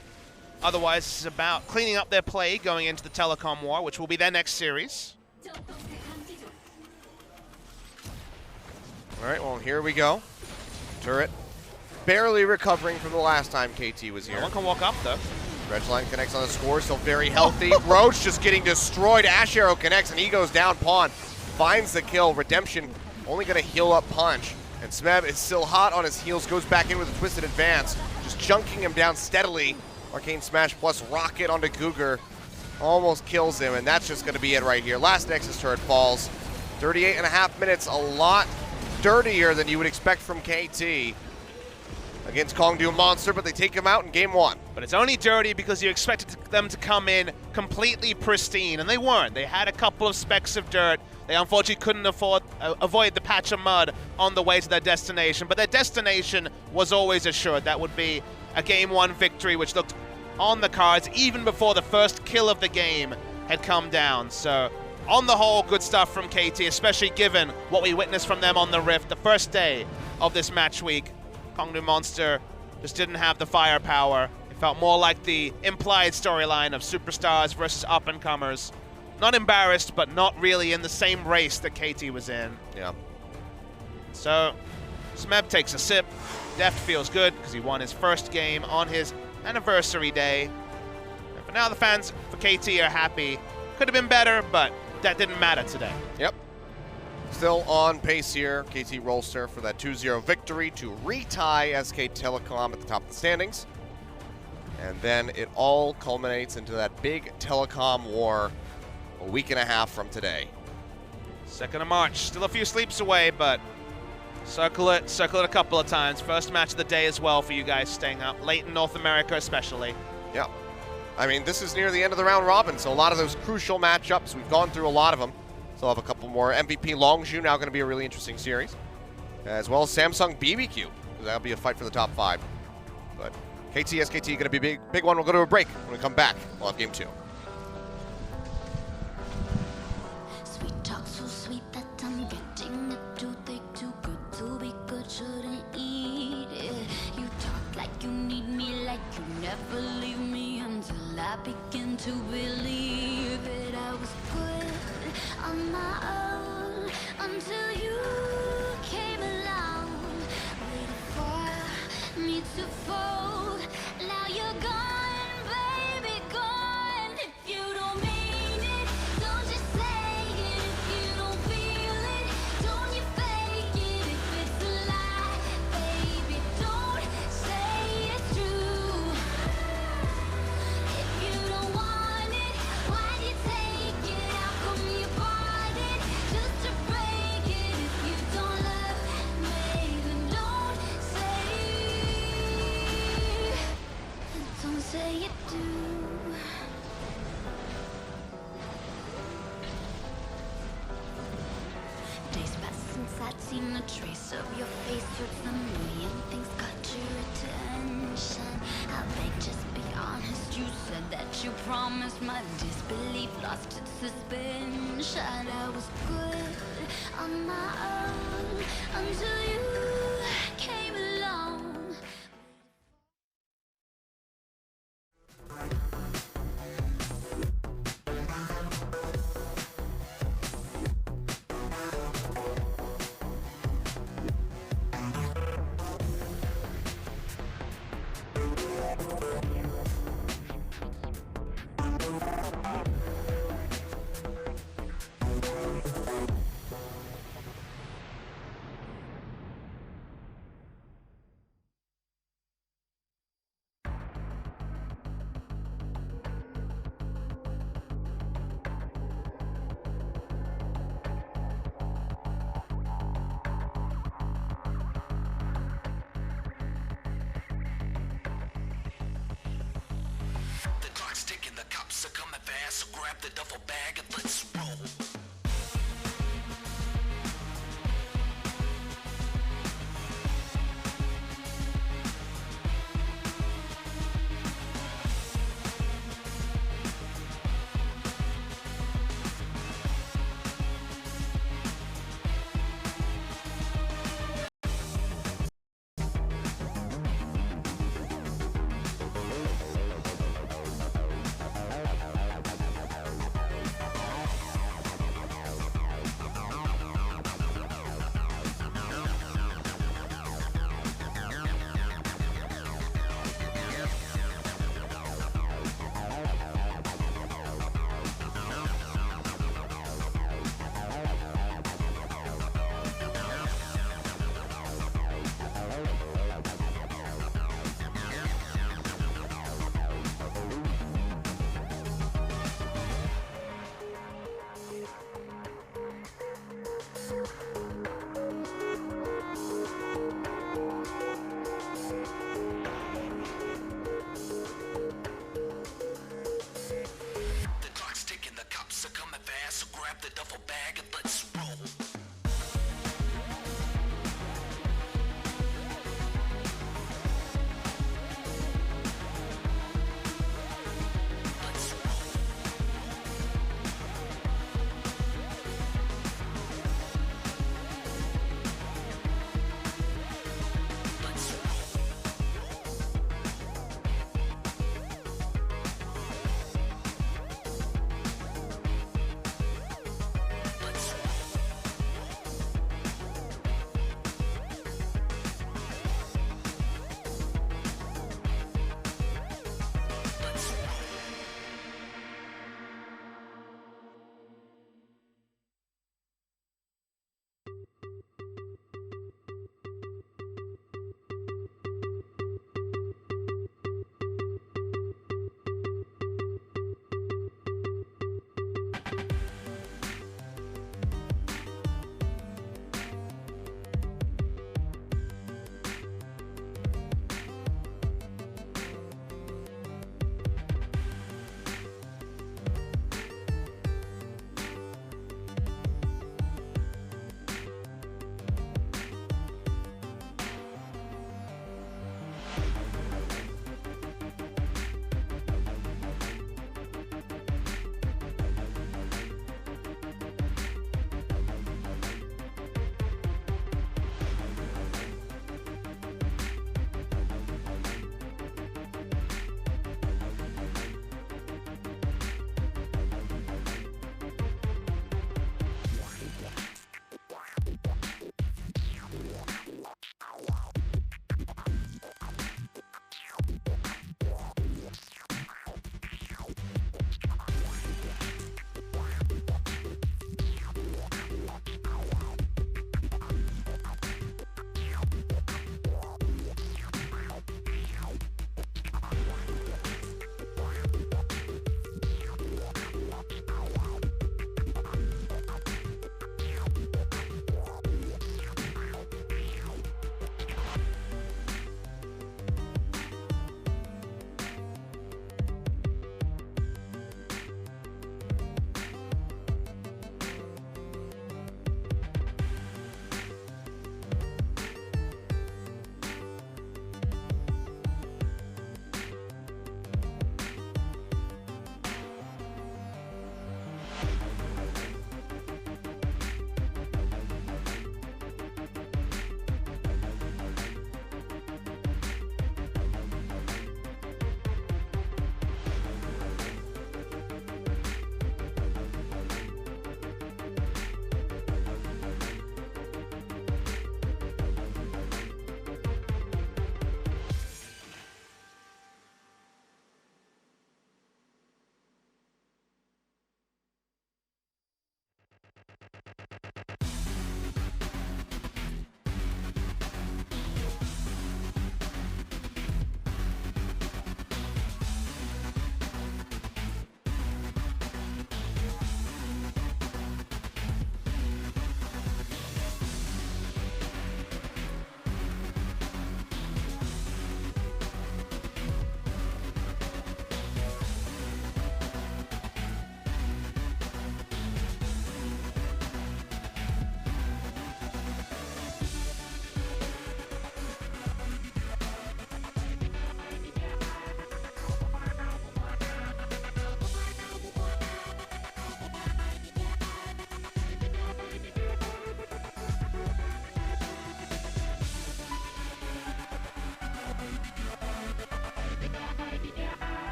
otherwise this is about cleaning up their play going into the Telecom War, which will be their next series.
All right, well, here we go. Turret barely recovering from the last time KT was here.
No one can walk up, though.
Redline connects on the score, still very healthy. Roach just getting destroyed. Ash Arrow connects, and he goes down. Pawn finds the kill. Redemption only going to heal up Punch. And Smeb is still hot on his heels, goes back in with a Twisted Advance, just chunking him down steadily. Arcane Smash plus Rocket onto Cougar. Almost kills him, and that's just going to be it right here. Last Nexus turret falls. 38.5 minutes, a lot dirtier than you would expect from KT against Kongdu Monster, but they take him out in game one.
But it's only dirty because you expected them to come in completely pristine, and they weren't. They had a couple of specks of dirt. They unfortunately couldn't avoid the patch of mud on the way to their destination, but their destination was always assured. That would be a game one victory, which looked on the cards even before the first kill of the game had come down. So on the whole, good stuff from KT, especially given what we witnessed from them on the Rift the first day of this match week. Kongdu Monster just didn't have the firepower. It felt more like the implied storyline of superstars versus up-and-comers. Not embarrassed, but not really in the same race that KT was in.
Yeah.
So, Smeb takes a sip. Deft feels good because he won his first game on his anniversary day. And for now, the fans for KT are happy. Could have been better, but that didn't matter today.
Yep. Still on pace here. KT Rolster for that 2-0 victory to retie SK Telecom at the top of the standings. And then it all culminates into that big Telecom war a week and a half from today.
2nd of March. Still a few sleeps away, but circle it a couple of times. First match of the day as well for you guys staying up late in North America especially.
Yeah. I mean, this is near the end of the round robin, so a lot of those crucial matchups, we've gone through a lot of them. Still have a couple more. MVP Longzhu now going to be a really interesting series, as well as Samsung BBQ. That'll be a fight for the top 5. But KT, SKT going to be a big one. We'll go to a break. When we come back, we'll have game 2.
Sweet talk so sweet that I'm getting it too thick, too good to be good, shouldn't eat it. You talk like you need me, like you never leave me until I begin to believe it. I was good on my own until you came along, waiting for me to fold. Now you're gone, baby, gone. If you don't mean it, don't just say it. If you don't feel it, don't you fake it. If it's a lie, baby, don't say it's true. If you don't want it, why'd you take it? How come you bought it just to break it? If you don't love me, then don't say you do. Days pass since I'd seen a trace of your face. With a million things caught your attention. I beg, just be honest. You said that you promised. My disbelief lost its suspension. I was good on my own until you came along.
clock's ticking, the cops are coming fast, so grab the duffel bag and let's roll.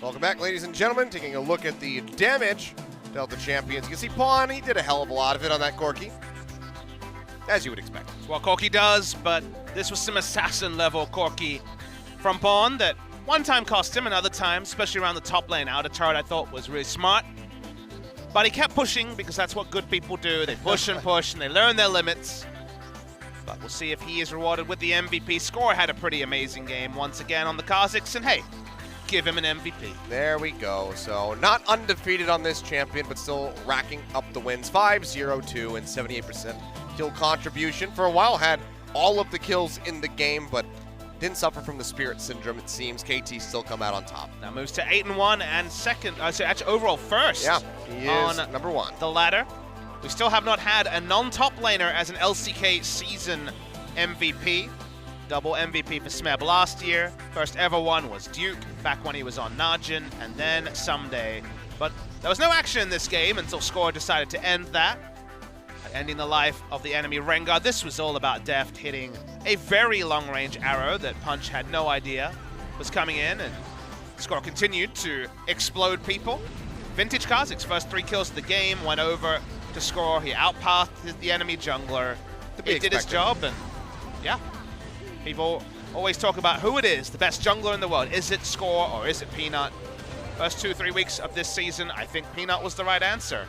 Welcome back, ladies and gentlemen. Taking a look at the damage dealt the champions. You can see Pawn, he did a hell of a lot of it on that Corki. As you would expect.
It's what Corki does, but this was some assassin-level Corki from Pawn that one time cost him, another time, especially around the top lane outer turret, I thought was really smart. But he kept pushing because that's what good people do. They push and push, and they learn their limits. But we'll see if he is rewarded with the MVP. Score had a pretty amazing game once again on the Kazakhs, and hey, give him an MVP.
There we go. So not undefeated on this champion, but still racking up the wins. 5-0-2 and 78% kill contribution. For a while had all of the kills in the game, but didn't suffer from the Spirit Syndrome, it seems. KT still come out on top.
Now moves to 8-1 and second, so actually overall first.
Yeah, he is
on
number 1.
The ladder. We still have not had a non-top laner as an LCK season MVP. Double MVP for Smeb last year. First ever one was Duke, back when he was on Najin, and then Someday. But there was no action in this game until Score decided to end that, ending the life of the enemy Rengar. This was all about Deft hitting a very long-range arrow that Punch had no idea was coming in, and Score continued to explode people. Vintage Kazakhs, first 3 kills of the game, went over to Score. He outpathed the enemy jungler. He did his job, and yeah. People always talk about who it is, the best jungler in the world. Is it Score or is it Peanut? First 2-3 weeks of this season, I think Peanut was the right answer.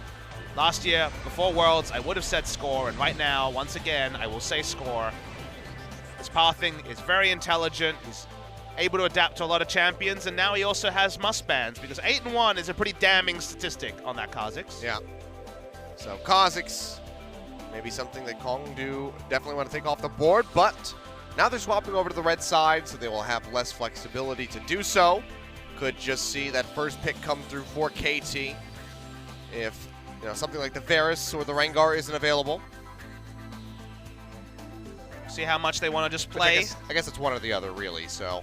Last year, before Worlds, I would have said Score, and right now, once again, I will say Score. His pathing is very intelligent. He's able to adapt to a lot of champions, and now he also has must bans, because 8-1 is a pretty damning statistic on that Kazakhs.
Yeah. So Kazakhs, maybe something that Kongdu definitely want to take off the board, but now they're swapping over to the red side, so they will have less flexibility to do so. Could just see that first pick come through for KT if something like the Varus or the Rengar isn't available.
See how much they want to just play.
I guess it's one or the other, really, so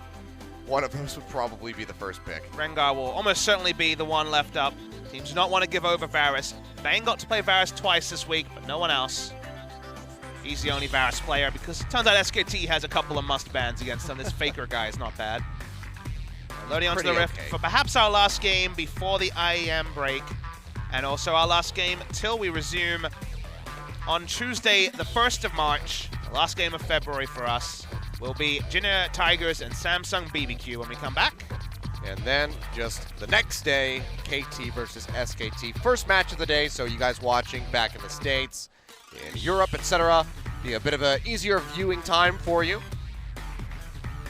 one of those would probably be the first pick.
Rengar will almost certainly be the one left up. Team does not want to give over Varus. Bang got to play Varus twice this week, but no one else. He's the only Varus player, because it turns out SKT has a couple of must bans against them. This Faker guy is not bad. Loading onto the Rift for perhaps our last game before the IEM break, and also our last game till we resume on Tuesday, the 1st of March. The last game of February for us will be Junior Tigers and Samsung BBQ when we come back.
And then just the next day, KT versus SKT. First match of the day, so you guys watching back in the States, in Europe, etc. Be a bit of an easier viewing time for you.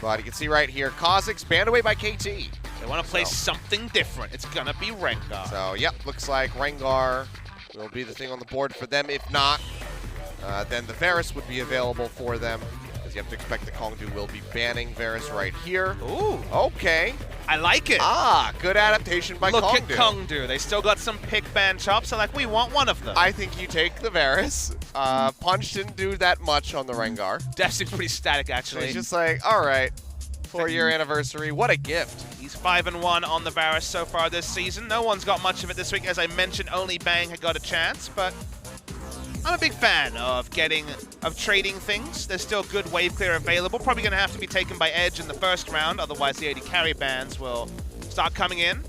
But you can see right here, Kazakhs banned away by KT.
They want to play something different. It's going to be Rengar.
So, yep, looks like Rengar will be the thing on the board for them. If not, then the Varus would be available for them, because you have to expect that Kongdu will be banning Varus right here.
Ooh.
Okay.
I like it.
Ah, good adaptation by Kongdu.
Look at Kongdu. They still got some pick ban chops, so like, we want one of them.
I think you take the Varus. Punch didn't do that much on the Rengar.
Def seems pretty static, actually.
So he's just like, all right, 4-year anniversary, what a gift.
He's 5-1 on the Varus so far this season. No one's got much of it this week. As I mentioned, only Bang had got a chance, but I'm a big fan of trading things. There's still good wave clear available. Probably going to have to be taken by Edge in the first round, otherwise the AD carry bans will start coming in.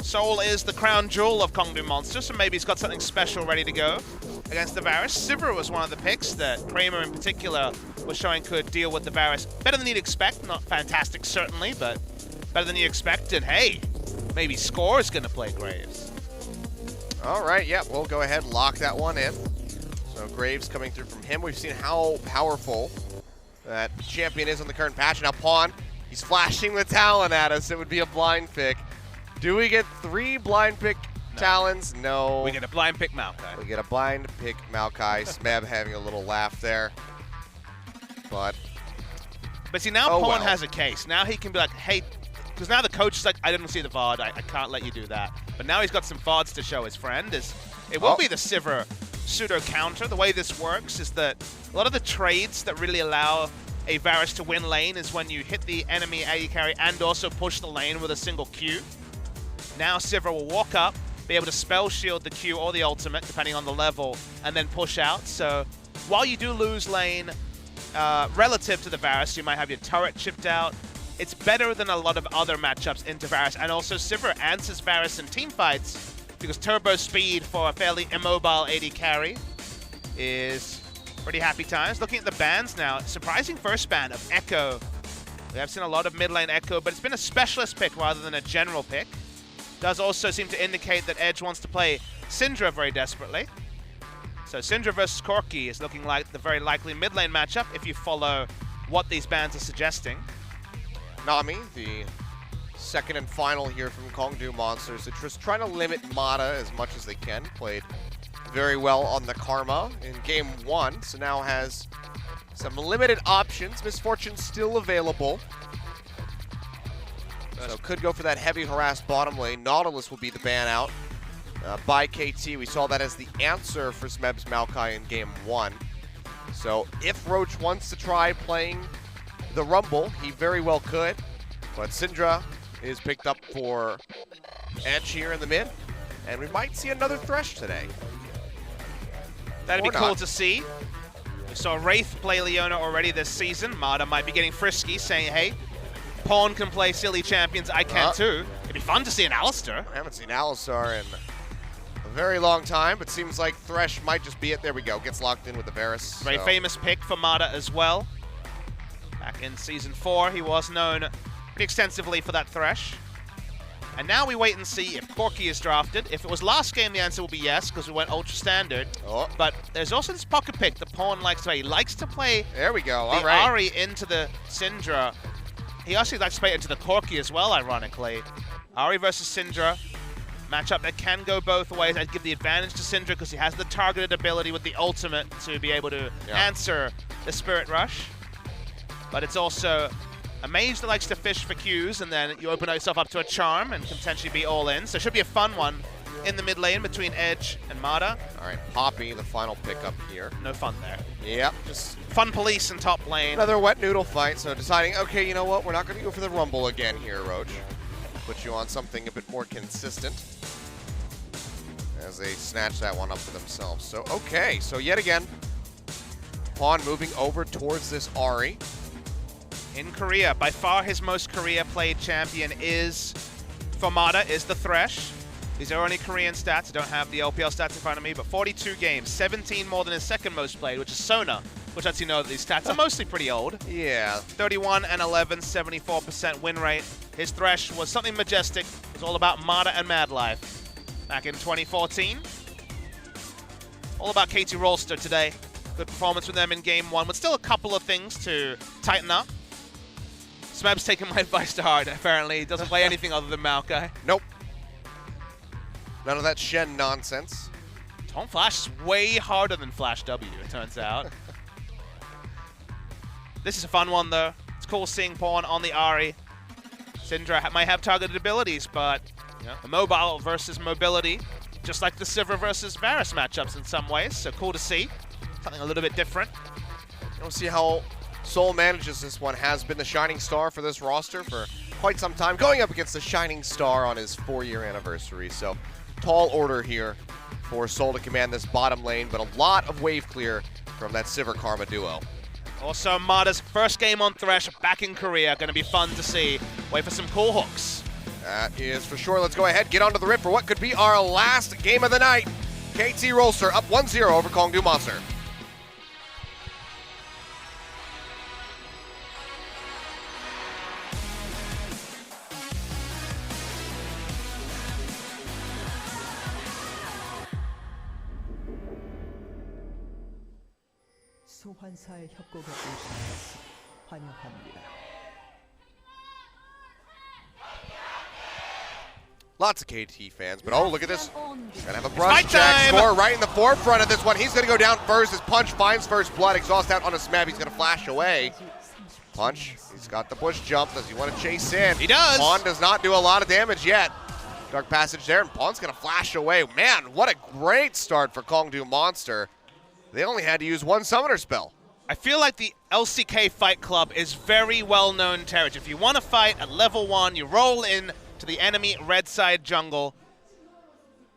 Soul is the crown jewel of Kongdu Monster, so maybe he's got something special ready to go against the Varus. Sivir was one of the picks that Kramer in particular was showing could deal with the Varus better than you'd expect. Not fantastic, certainly, but better than you expect. And hey, maybe Score is going to play Graves.
All right, yeah, we'll go ahead and lock that one in. So Graves coming through from him. We've seen how powerful that champion is on the current patch. Now Pawn, he's flashing the Talon at us. It would be a blind pick. Do we get 3 blind pick Talons? No.
We get a blind pick Maokai.
We get a blind pick Maokai. Smeb having a little laugh there. But
see, now Pawn has a case. Now he can be like, hey, because now the coach is like, I didn't see the VOD. I can't let you do that. But now he's got some VODs to show his friend. It will be the Sivir pseudo counter. The way this works is that a lot of the trades that really allow a Varus to win lane is when you hit the enemy AD carry and also push the lane with a single Q. Now Sivir will walk up, be able to spell shield the Q or the ultimate, depending on the level, and then push out. So while you do lose lane, relative to the Varus, you might have your turret chipped out. it's better than a lot of other matchups into Varus, and also Sivir answers Varus in team fights because turbo speed for a fairly immobile AD carry is pretty happy times. Looking at the bans now, surprising first ban of Echo. We have seen a lot of mid lane Echo, but it's been a specialist pick rather than a general pick. Does also seem to indicate that Edge wants to play Syndra very desperately. So Syndra versus Corki is looking like the very likely mid lane matchup if you follow what these bans are suggesting.
Nami, the second and final here from Kongdu Monsters. They're just trying to limit Mata as much as they can. Played very well on the Karma in game 1, so now has some limited options. Misfortune still available. So could go for that heavy harassed bottom lane. Nautilus will be the ban out by KT. We saw that as the answer for Smebs Maokai in game 1. So if Roach wants to try playing the Rumble, he very well could. But Syndra is picked up for Edge here in the mid. And we might see another Thresh today.
That'd be
Or
cool
not.
to see. We saw Wraith play Leona already this season. Mata might be getting frisky, saying, hey, Pawn can play silly champions, I can too. It'd be fun to see an Alistar.
I haven't seen Alistar in a very long time, but seems like Thresh might just be it. There we go. Gets locked in with the Varus.
Very famous pick for Mata as well. Back in Season 4, he was known pretty extensively for that Thresh. And now we wait and see if Corki is drafted. If it was last game, the answer will be yes, because we went Ultra Standard. But there's also this pocket pick that Pawn likes to play. He likes to play
there we go.
the Ahri into the Syndra. He actually likes to play into the Corki as well, ironically. Ahri versus Syndra. Matchup that can go both ways. I'd give the advantage to Syndra because he has the targeted ability with the ultimate to be able to answer the Spirit Rush. But it's also a mage that likes to fish for Qs, and then you open yourself up to a charm and can potentially be all in. So it should be a fun one in the mid lane between Edge and Mata.
All right, Poppy, the final pickup here.
No fun there.
Yep, just
fun police in top lane.
Another wet noodle fight, so deciding, okay, you know what, we're not going to go for the Rumble again here, Roach. Put you on something a bit more consistent as they snatch that one up for themselves. So, okay, so yet again, Pawn moving over towards this Ahri.
In Korea, by far his most Korea-played champion is, for Mata, is the Thresh. These are only Korean stats. I don't have the LPL stats in front of me, but 42 games, 17 more than his second most played, which is Sona, which lets you know that these stats are mostly pretty old.
Yeah.
31 and 11, 74% win rate. His Thresh was something majestic. It was all about Mata and Mad Life back in 2014. All about KT Rolster today. Good performance from them in game 1, but still a couple of things to tighten up. Smeb's taking my advice to heart, apparently. He doesn't play anything other than Maokai.
Nope. None of that Shen nonsense.
Taunt Flash is way harder than Flash W, it turns out. This is a fun one, though. It's cool seeing Pawn on the Ahri. Syndra might have targeted abilities, but the mobile versus mobility, just like the Sivir versus Varus matchups in some ways, so cool to see. Something a little bit different.
We'll see how Soul manages this one. Has been the shining star for this roster for quite some time, going up against the shining star on his 4-year anniversary. So tall order here for Soul to command this bottom lane, but a lot of wave clear from that Sivir Karma duo.
Also, Mata's first game on Thresh back in Korea. Going to be fun to see. Wait for some cool hooks.
That is for sure. Let's go ahead, get onto the rip for what could be our last game of the night. KT Rolster up 1-0 over Kongdu Monster.
소환사의 협곡에 오신 것을 환영합니다.
Lots of KT fans, but oh, look at this. Gonna have a
Fight
brush jack
time!
score right in the forefront of this one. He's gonna go down first. His punch finds first blood. Exhaust out on a Smeb. He's gonna flash away. Punch. He's got the bush jump. Does he want to chase in?
He does.
Pawn does not do a lot of damage yet. Dark Passage there, and Pawn's gonna flash away. Man, what a great start for Kongdu Monster. They only had to use one summoner spell.
I feel like the LCK Fight Club is very well-known territory. If you want to fight at level 1, you roll in to the enemy red side jungle,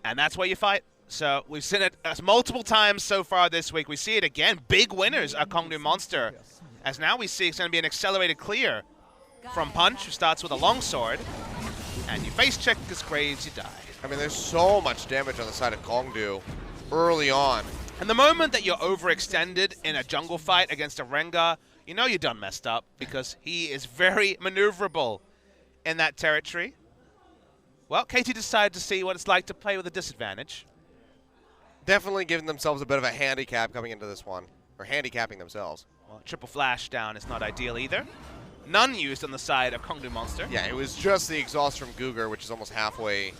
and that's where you fight. So we've seen it multiple times so far this week. We see it again. Big winners are Kongdu Monster, as now we see it's going to be an accelerated clear from Punch, who starts with a longsword, and you face check because Graves, you die.
I mean, there's so much damage on the side of Kongdu early on.
And the moment that you're overextended in a jungle fight against a Rengar, you know you're done messed up because he is very maneuverable in that territory. Well, KT decided to see what it's like to play with a disadvantage.
Definitely giving themselves a bit of a handicap coming into this one, or handicapping themselves.
Well, triple flash down is not ideal either. None used on the side of Kongdu Monster.
Yeah, it was just the exhaust from Guger, which is almost halfway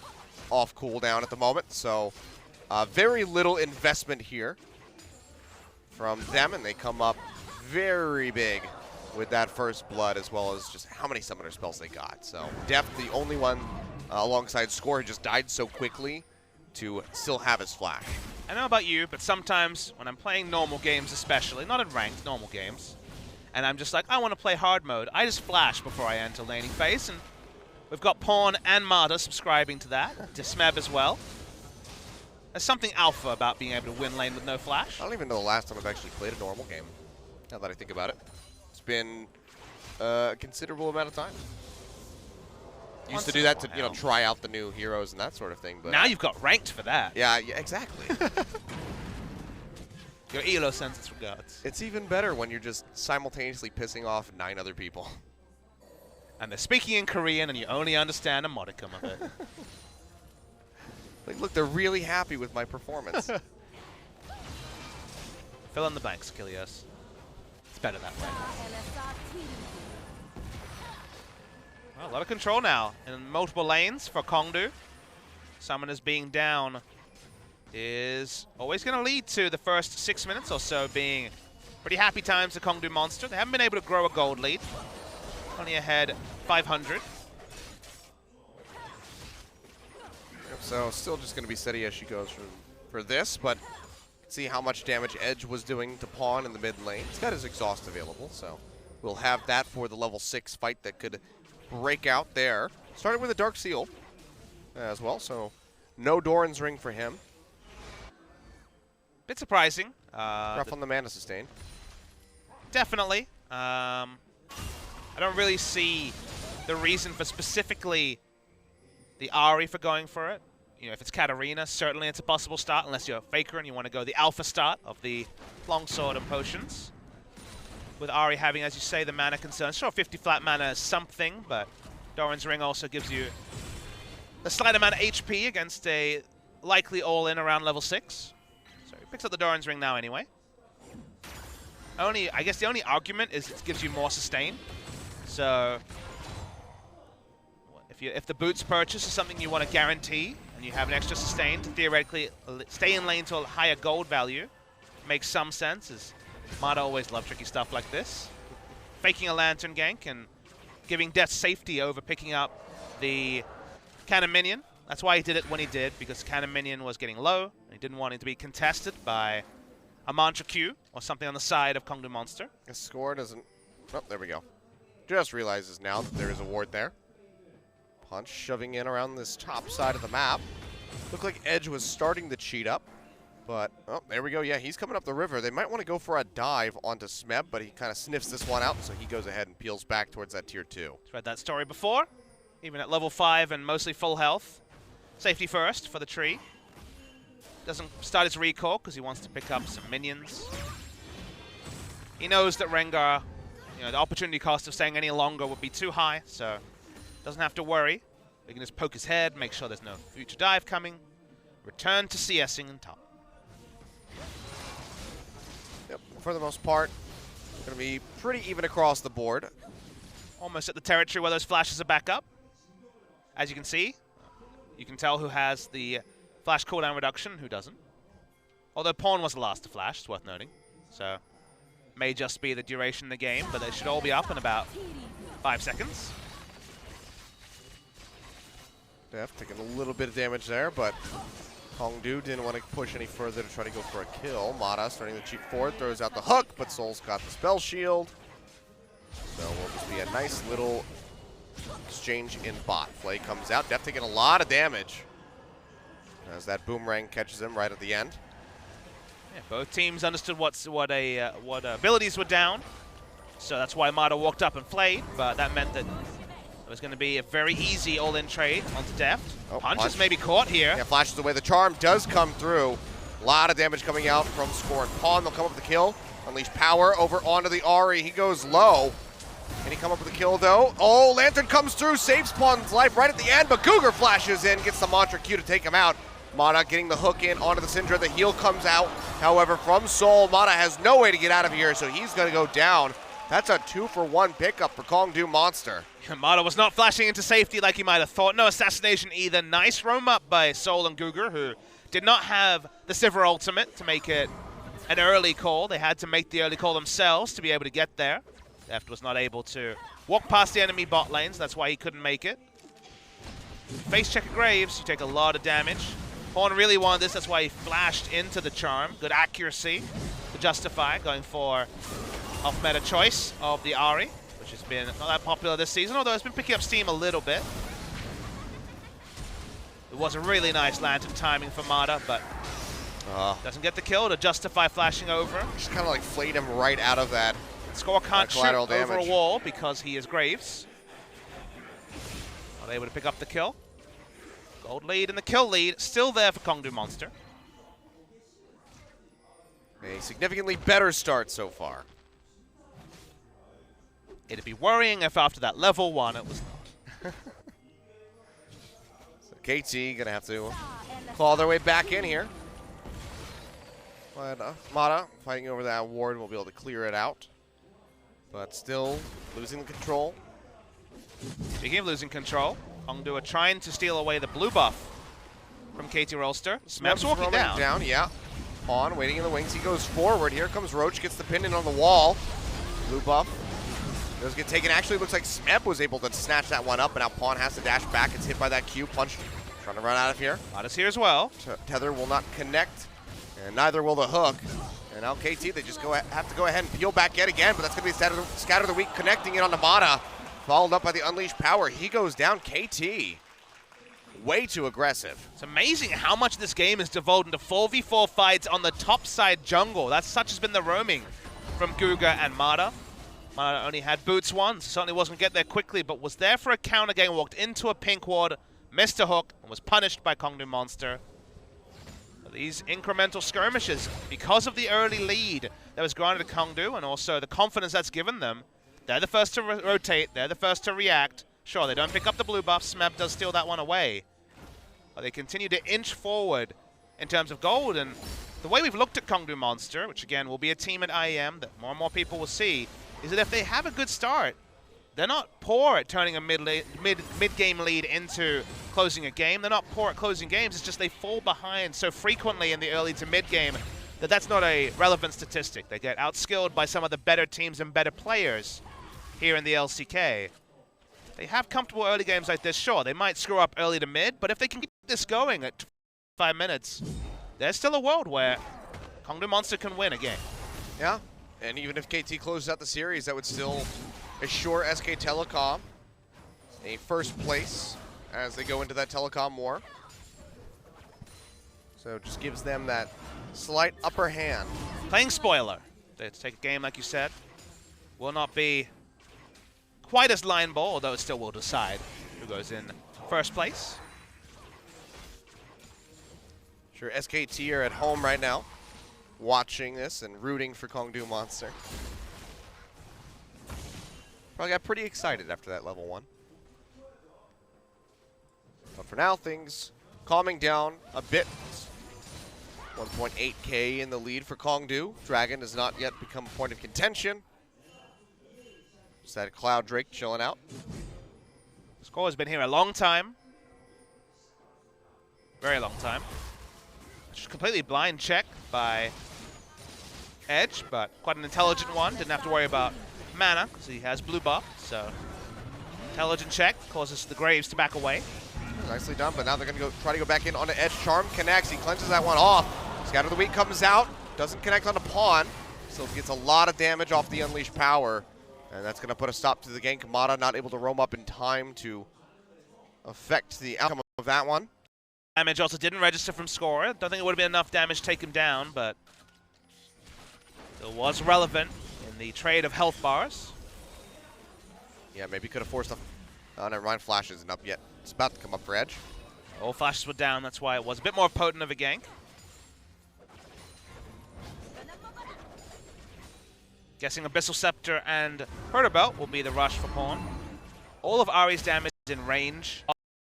off cooldown at the moment. So very little investment here from them, and they come up very big with that first blood, as well as just how many summoner spells they got. So Deft, the only one alongside Score, who just died so quickly to still have his flash.
I don't know about you, but sometimes when I'm playing normal games especially, not in ranked, normal games, and I'm just like, I want to play hard mode, I just flash before I enter laning phase, and we've got Pawn and Marta subscribing to that, to Smeb as well. There's something alpha about being able to win lane with no flash.
I don't even know the last time I've actually played a normal game, now that I think about it. It's been a considerable amount of time. Used to do that to, you know, try out the new heroes and that sort of thing. But
now you've got ranked for that.
Yeah, exactly.
Your Elo sends its regards.
It's even better when you're just simultaneously pissing off 9 other people.
And they're speaking in Korean and you only understand a modicum of it.
Like, look, they're really happy with my performance.
Fill in the blanks, Kilios. It's better that way. Well, a lot of control now in multiple lanes for Kongdu. Summoners being down is always going to lead to the first 6 minutes or so being pretty happy times for Kongdu Monster. They haven't been able to grow a gold lead. Only ahead 500.
Yep, so still just going to be steady as she goes for this, but see how much damage Edge was doing to Pawn in the mid lane. He's got his exhaust available, so we'll have that for the level 6 fight that could break out there. Started with a Dark Seal as well, so no Doran's Ring for him.
Bit surprising.
Rough on the mana sustain.
Definitely. I don't really see the reason for specifically the Ahri for going for it. You know, if it's Katarina, certainly it's a possible start, unless you're a Faker and you want to go the alpha start of the Longsword and Potions. With Ahri having, as you say, the mana concerns. Sure, 50 flat mana is something, but Doran's Ring also gives you a slight amount of HP against a likely all-in around level 6. So he picks up the Doran's Ring now anyway. I guess the only argument is it gives you more sustain. So if the boots purchase is something you want to guarantee, and you have an extra sustain to theoretically stay in lane to a higher gold value, makes some sense, as Marta always loved tricky stuff like this. Faking a Lantern gank and giving Death safety over picking up the Cannon Minion. That's why he did it when he did, because Cannon Minion was getting low, and he didn't want it to be contested by a Mantra Q or something on the side of Kongdu Monster.
The score doesn't... Oh, there we go. Just realizes now that there is a ward there. Punch shoving in around this top side of the map. Looked like Edge was starting to cheat up, but, oh, there we go. Yeah, he's coming up the river. They might want to go for a dive onto Smeb, but he kind of sniffs this one out, so he goes ahead and peels back towards that tier 2.
Read that story before. Even at level 5 and mostly full health. Safety first for the tree. Doesn't start his recall because he wants to pick up some minions. He knows that Rengar, you know, the opportunity cost of staying any longer would be too high, so doesn't have to worry. He can just poke his head, make sure there's no future dive coming. Return to CSing in top.
Yep, for the most part, going to be pretty even across the board.
Almost at the territory where those flashes are back up. As you can see, you can tell who has the flash cooldown reduction, who doesn't. Although Pawn was the last to flash, it's worth noting. So, may just be the duration of the game, but they should all be up in about 5 seconds.
Deft taking a little bit of damage there, but Kongdu didn't want to push any further to try to go for a kill. Mata starting to cheat forward, throws out the hook, but Soul's got the spell shield. So will just be a nice little exchange in bot. Flay comes out. Deft taking a lot of damage as that boomerang catches him right at the end.
Yeah, both teams understood what abilities were down. So that's why Mata walked up and played, but that meant that it was going to be a very easy all-in trade onto Deft.
Oh,
Punches maybe caught here.
Yeah, flashes away. The charm does come through. A lot of damage coming out from Score and Pawn. They'll come up with the kill. Unleash power over onto the Ahri. He goes low. Can he come up with a kill though? Oh, Lantern comes through, saves Pawn's life right at the end, but Cougar flashes in, gets the Mantra Q to take him out. Mata getting the hook in onto the Syndra. The heal comes out. However, from Soul, Mata has no way to get out of here, so he's going to go down. That's a 2-for-1 pickup for Kongdu Monster.
Mata was not flashing into safety like he might have thought. No assassination either. Nice roam up by Soul and Cougar, who did not have the Sivir ultimate to make it an early call. They had to make the early call themselves to be able to get there. Deft was not able to walk past the enemy bot lanes. That's why he couldn't make it. Face check of Graves, you take a lot of damage. Pawn really wanted this, that's why he flashed into the charm. Good accuracy to justify going for off-meta choice of the Ahri, which has been not that popular this season, although it's been picking up steam a little bit. It was a really nice Lantern timing for Mata, but doesn't get the kill to justify flashing over.
Just kind of like flayed him right out of that.
Score can't shoot
collateral
over a
damage.
wall because he is Graves. Not able to pick up the kill. Gold lead and the kill lead still there for Kongdu Monster.
A significantly better start so far.
It'd be worrying if after that level 1 it was not.
So KT gonna have to claw their way back in here. But Mata fighting over that ward will be able to clear it out. But still losing the control.
Speaking of losing control, Kongdu are trying to steal away the blue buff from KT Rolster. Smep's walking down.
Yeah. Pawn waiting in the wings. He goes forward. Here comes Roach. Gets the pin in on the wall. Blue buff does get taken. Actually, looks like Smep was able to snatch that one up, and now Pawn has to dash back. It's hit by that Q. Punch. Trying to run out of here.
Mata's here as well.
Tether will not connect, and neither will the hook. And now KT, they just have to go ahead and peel back yet again, but that's going to be Scatter the Weak connecting it onto Mata. Followed up by the Unleashed Power. He goes down. KT, way too aggressive.
It's amazing how much this game is devolved into 4v4 fights on the top side jungle. That's such has been the roaming from Guga and Mata. Mata only had boots once, certainly wasn't going to get there quickly, but was there for a counter game, walked into a pink ward, missed a hook, and was punished by Kongdu Monster. These incremental skirmishes, because of the early lead that was granted to Kongdu, and also the confidence that's given them, they're the first to rotate, they're the first to react. Sure, they don't pick up the blue buff, Smep does steal that one away. But they continue to inch forward in terms of gold, and the way we've looked at Kongdu Monster, which again will be a team at IEM that more and more people will see, is that if they have a good start, they're not poor at turning a mid-game lead into closing a game. They're not poor at closing games, it's just they fall behind so frequently in the early to mid-game that that's not a relevant statistic. They get outskilled by some of the better teams and better players here in the LCK. They have comfortable early games like this, sure. They might screw up early to mid, but if they can keep this going at 5 minutes, there's still a world where Kongdu Monster can win a game.
Yeah, and even if KT closes out the series, that would still assure SK Telecom a first place as they go into that Telecom war. So it just gives them that slight upper hand.
Playing spoiler. They take a game, like you said, will not be quite as line ball, although it still will decide who goes in first place.
Sure, SKT are at home right now, watching this and rooting for Kongdu Monster. Probably got pretty excited after that level 1. But for now, things calming down a bit. 1.8k in the lead for Kongdu. Dragon has not yet become a point of contention. Just that Cloud Drake chilling out.
Score has been here a long time. Very long time. Just completely blind check by Edge, but quite an intelligent one. Didn't have to worry about mana because he has blue buff. So intelligent check causes the Graves to back away.
Nicely done, but now they're going to try to go back in onto Edge. Charm connects. He cleanses that one off. Scatter the Weak comes out. Doesn't connect on the Pawn. Still gets a lot of damage off the Unleashed Power. And that's going to put a stop to the gank. Mata not able to roam up in time to affect the outcome of that one.
Damage also didn't register from Scorer. Don't think it would have been enough damage to take him down, but it was relevant in the trade of health bars.
Yeah, maybe could have forced a... Oh, never mind. Flash isn't up yet. It's about to come up for Edge.
All flashes were down, that's why it was a bit more potent of a gank. Guessing Abyssal Scepter and Hurter Belt will be the rush for Pawn. All of Ahri's damage is in range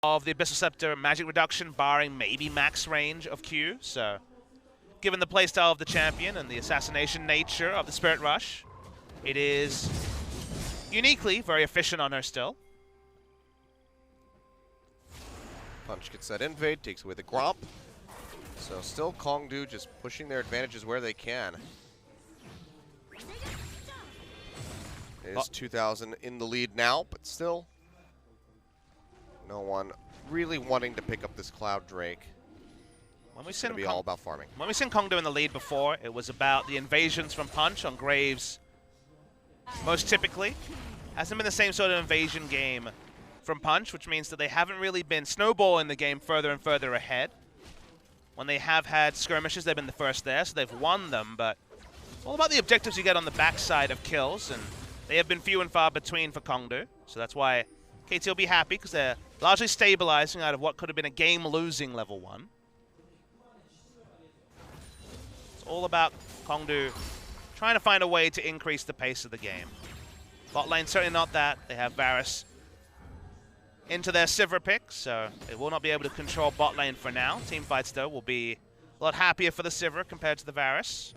of the Abyssal Scepter magic reduction, barring maybe max range of Q. So, given the playstyle of the champion and the assassination nature of the Spirit Rush, it is uniquely very efficient on her still.
Punch gets that invade, takes away the Gromp. So still Kongdu just pushing their advantages where they can. It is 2000 in the lead now, but still no one really wanting to pick up this Cloud Drake.
When we
It's going to be all about farming.
When we seen Kongdu in the lead before, it was about the invasions from Punch on Graves. Most typically, hasn't been the same sort of invasion game from Punch, which means that they haven't really been snowballing the game further and further ahead. When they have had skirmishes, they've been the first there, so they've won them, but it's all about the objectives you get on the backside of kills, and they have been few and far between for Kongdu, so that's why KT will be happy, because they're largely stabilizing out of what could have been a game-losing level 1. It's all about Kongdu trying to find a way to increase the pace of the game. Bot lane certainly not that. They have Varus into their Sivir pick, so they will not be able to control bot lane for now. Teamfights, though, will be a lot happier for the Sivir compared to the Varus.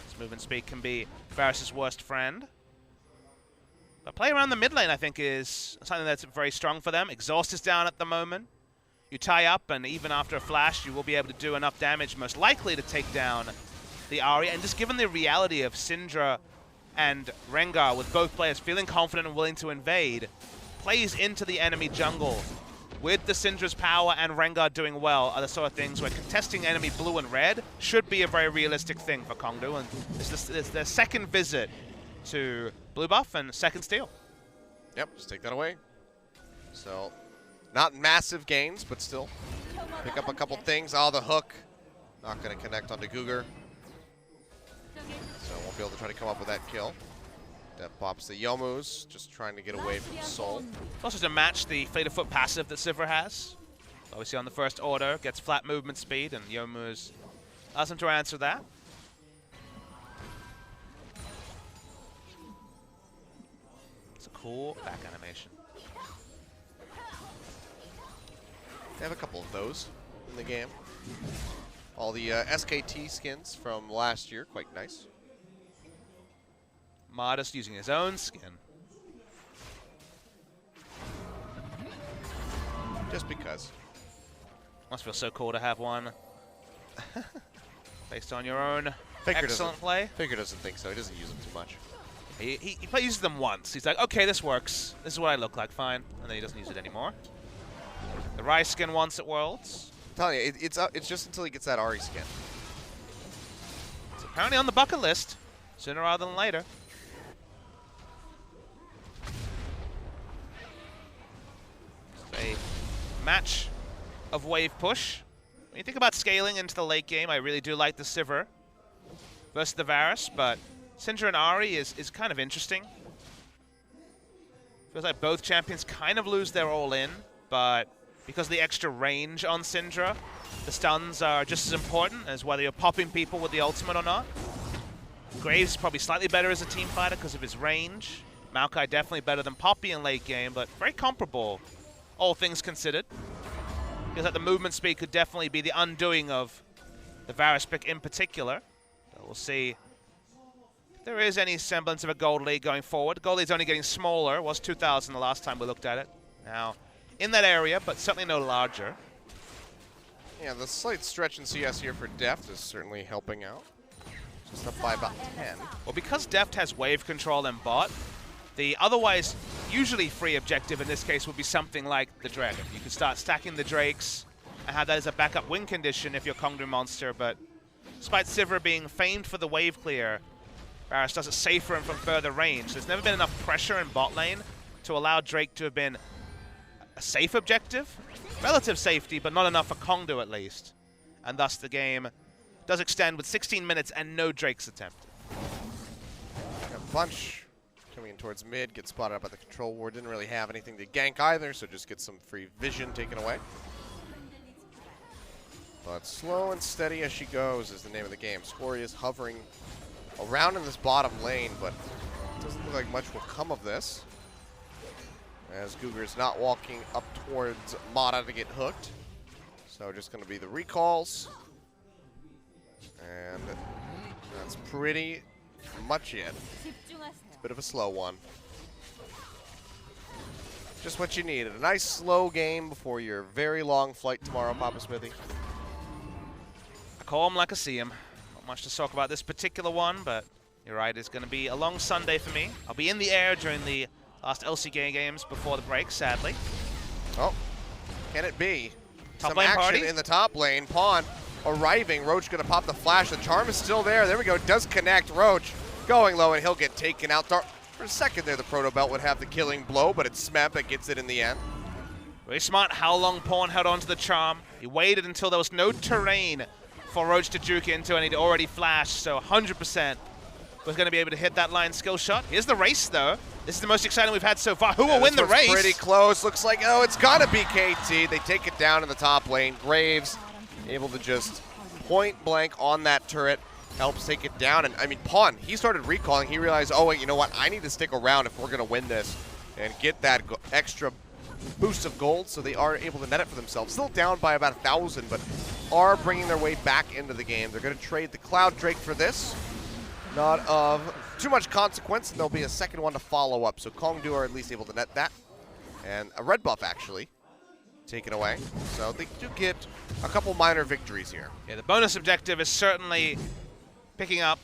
This movement speed can be Varus' worst friend. But play around the mid lane, I think, is something that's very strong for them. Exhaust is down at the moment. You tie up, and even after a flash, you will be able to do enough damage, most likely to take down the Ahri. And just given the reality of Syndra and Rengar, with both players feeling confident and willing to invade, plays into the enemy jungle with the Syndra's power and Rengar doing well are the sort of things where contesting enemy blue and red should be a very realistic thing for Kongdu. And it's their second visit to blue buff and second steal.
Yep, just take that away. So, not massive gains, but still pick up a couple things. Oh, the hook. Not going to connect onto Cougar. So won't be able to try to come up with that kill. Death pops the Youmu's, just trying to get away from Soul.
It's also to match the Fleet of Foot passive that Sivir has. Obviously on the first order, gets flat movement speed, and Youmu's allows him to answer that. It's a cool back animation.
They have a couple of those in the game. All the SKT skins from last year, quite nice.
Modest using his own skin.
Just because.
Must feel so cool to have one. Based on your own
Faker
excellent play.
Faker doesn't think so. He doesn't use them too much.
He uses them once. He's like, okay, this works. This is what I look like, fine. And then he doesn't use it anymore. The Ryze skin once at Worlds.
I'm telling you, it's just until he gets that Ahri skin.
It's apparently on the bucket list. Sooner rather than later. A match of wave push. When you think about scaling into the late game, I really do like the Sivir versus the Varus, but Syndra and Ahri is kind of interesting. Feels like both champions kind of lose their all-in, but because of the extra range on Syndra, the stuns are just as important as whether you're popping people with the ultimate or not. Graves is probably slightly better as a team fighter because of his range. Maokai definitely better than Poppy in late game, but very comparable, all things considered. Feels like the movement speed could definitely be the undoing of the Varus pick in particular. So we'll see if there is any semblance of a gold lead going forward. Gold lead's only getting smaller. It was 2,000 the last time we looked at it. Now, in that area, but certainly no larger.
Yeah, the slight stretch in CS here for Deft is certainly helping out. Just up by about 10.
Well, because Deft has wave control and bot, the otherwise usually free objective in this case would be something like the Dragon. You could start stacking the Drakes and have that as a backup win condition if you're Kongdu Monster, but despite Sivir being famed for the wave clear, Varus does it safer and from further range. There's never been enough pressure in bot lane to allow Drake to have been a safe objective. Relative safety, but not enough for Kongdu at least. And thus the game does extend with 16 minutes and no Drakes attempted.
bunch coming in towards mid, gets spotted up by the control ward. Didn't really have anything to gank either, so just get some free vision taken away. But slow and steady as she goes is the name of the game. Scory is hovering around in this bottom lane, but it doesn't look like much will come of this, as Cougar's not walking up towards Mata to get hooked. So just going to be the recalls. And that's pretty much it. It's a bit of a slow one. Just what you needed. A nice slow game before your very long flight tomorrow, Papa Smithy.
I call him like I see him. Not much to talk about this particular one, but you're right, it's going to be a long Sunday for me. I'll be in the air during the last LCK games before the break, sadly.
Oh, can it be?
Top
Some
lane
action
party?
in the top lane. Pawn arriving. Roach going to pop the flash. The charm is still there. There we go. Does connect. Roach going low, and he'll get taken out. For a second there, the Proto Belt would have the killing blow, but it's Smeb that gets it in the end.
Very smart how long Pawn held onto the charm. He waited until there was no terrain for Roach to juke into, and he'd already flashed, so 100% was going to be able to hit that line skill shot. Here's the race, though. This is the most exciting we've had so far. Who will win the race?
Pretty close. Looks like, oh, it's got to be KT. They take it down in the top lane. Graves able to just point blank on that turret. Helps take it down. And, I mean, Pawn, he started recalling. He realized, oh, wait, you know what? I need to stick around if we're going to win this and get that extra boost of gold. So they are able to net it for themselves. Still down by about 1,000, but are bringing their way back into the game. They're going to trade the Cloud Drake for this. Not of too much consequence, and there'll be a second one to follow up. So Kongdu are at least able to net that. And a red buff, actually, taken away. So they do get a couple minor victories here.
Yeah, the bonus objective is certainly picking up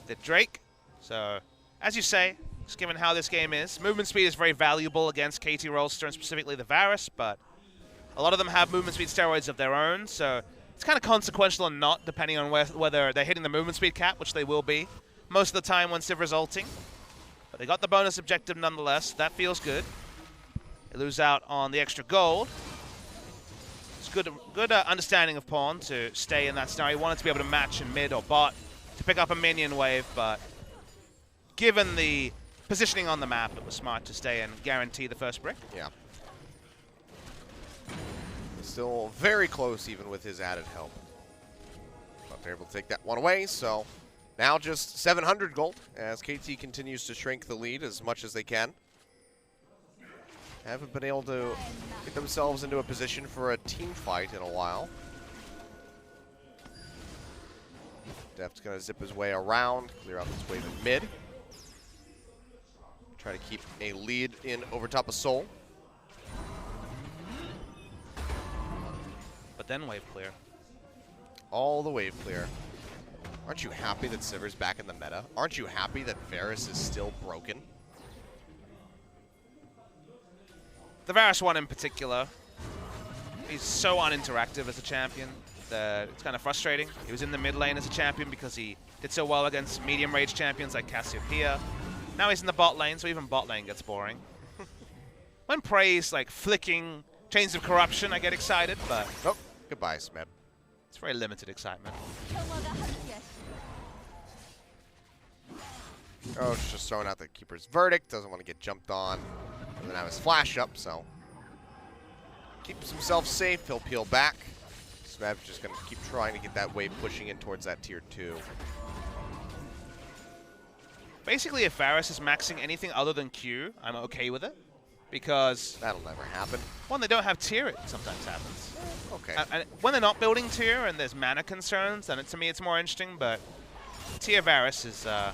the Drake. So, as you say, just given how this game is, movement speed is very valuable against KT Rolster and specifically the Varus, but a lot of them have movement speed steroids of their own, so it's kind of consequential or not, depending on whether they're hitting the movement speed cap, which they will be most of the time when Sivir ulting. But they got the bonus objective nonetheless. That feels good. They lose out on the extra gold. It's good understanding of Pawn to stay in that scenario. He wanted to be able to match in mid or bot to pick up a minion wave, but given the positioning on the map, it was smart to stay and guarantee the first brick.
Yeah. Still very close even with his added help. But they're able to take that one away, so now just 700 gold as KT continues to shrink the lead as much as they can. Haven't been able to get themselves into a position for a team fight in a while. Deft's going to zip his way around, clear out this wave in mid. Try to keep a lead in over top of Soul.
But then wave clear.
All the wave clear. Aren't you happy that Sivir's back in the meta? Aren't you happy that Varus is still broken?
The Varus one in particular, he's so uninteractive as a champion that it's kind of frustrating. He was in the mid lane as a champion because he did so well against medium range champions like Cassiopeia. Now he's in the bot lane, so even bot lane gets boring. When praise like flicking Chains of Corruption, I get excited, but
oh, goodbye, Smeb.
It's very limited excitement.
Oh, it's just throwing out the Keeper's Verdict. Doesn't want to get jumped on. Doesn't have his flash up, so keeps himself safe. He'll peel back. Smeb's just going to keep trying to get that wave pushing in towards that tier 2.
Basically, if Varus is maxing anything other than Q, I'm okay with it. Because
that'll never happen.
When they don't have tier, it sometimes happens.
Okay.
And when they're not building tier and there's mana concerns, then to me it's more interesting, but tier Varus is a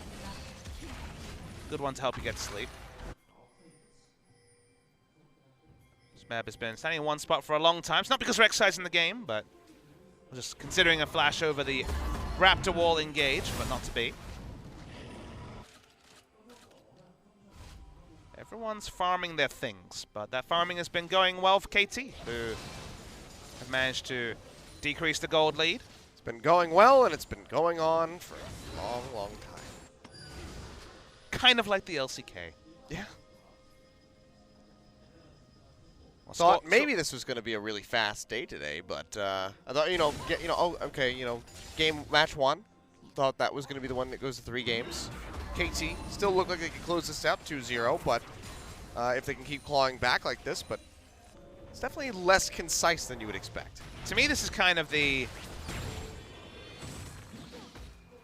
good one to help you get to sleep. Smeb has been standing in one spot for a long time. It's not because Rek'Sai's in the game, but just considering a flash over the Raptor wall engage, but not to be. Everyone's farming their things, but that farming has been going well for KT, who have managed to decrease the gold lead.
It's been going well, and it's been going on for a long, long time.
Kind of like the LCK.
Yeah.
Well,
Thought maybe this was going to be a really fast day today, but I thought, oh, okay, game match 1. Thought that was going to be the one that goes to 3 games. KT still look like they can close this out 2-0, but if they can keep clawing back like this, but it's definitely less concise than you would expect.
To me, this is kind of the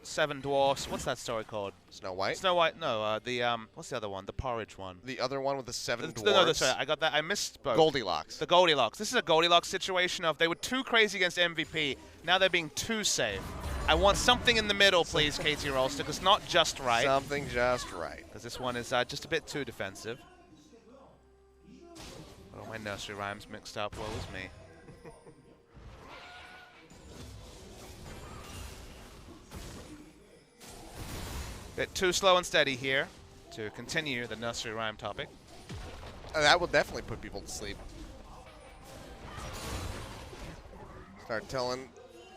Seven Dwarfs. What's that story called?
Snow White?
Snow White. No, what's the other one? The porridge one.
The other one with the seven dwarves?
No, that's right. I got that. I misspoke.
Goldilocks.
The Goldilocks. This is a Goldilocks situation of they were too crazy against MVP. Now they're being too safe. I want something in the middle, please, KT Rolster, because not just right.
Something just right.
Because this one is just a bit too defensive. Oh, my nursery rhymes mixed up. Woe is me. Bit too slow and steady here to continue the nursery rhyme topic.
That will definitely put people to sleep. Start telling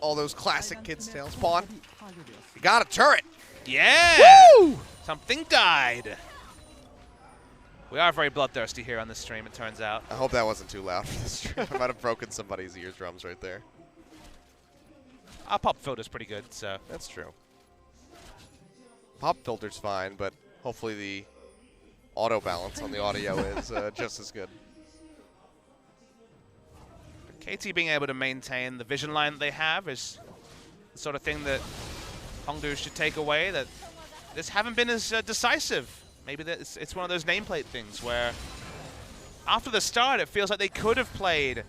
all those classic kids' tales. Pawn, you got a turret.
Yeah!
Woo!
Something died. We are very bloodthirsty here on this stream, it turns out.
I hope that wasn't too loud for the stream. I might have broken somebody's eardrums right there.
Our pop filter's pretty good, so.
That's true. Pop filter's fine, but hopefully the auto balance on the audio is just as good.
KT being able to maintain the vision line that they have is the sort of thing that Hongdu should take away, that this haven't been as decisive. Maybe that it's one of those nameplate things where after the start it feels like they could have played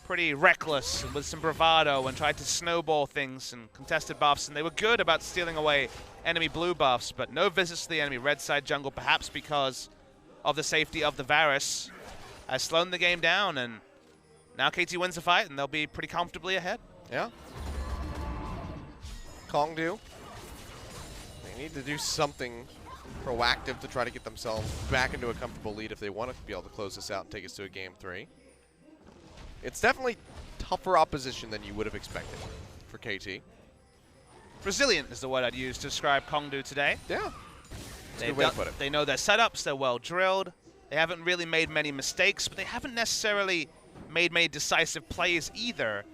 pretty reckless and with some bravado and tried to snowball things and contested buffs, and they were good about stealing away enemy blue buffs, but no visits to the enemy red side jungle, perhaps because of the safety of the Varus, has slowed the game down, and now KT wins the fight and they'll be pretty comfortably ahead.
Yeah. Kongdu, they need to do something proactive to try to get themselves back into a comfortable lead if they want to be able to close this out and take us to a game 3. It's definitely tougher opposition than you would have expected for KT.
Resilient is the word I'd use to describe Kongdu today.
Yeah. That's a good way to put it.
They know their setups, they're well drilled. They haven't really made many mistakes, but they haven't necessarily made many decisive plays either.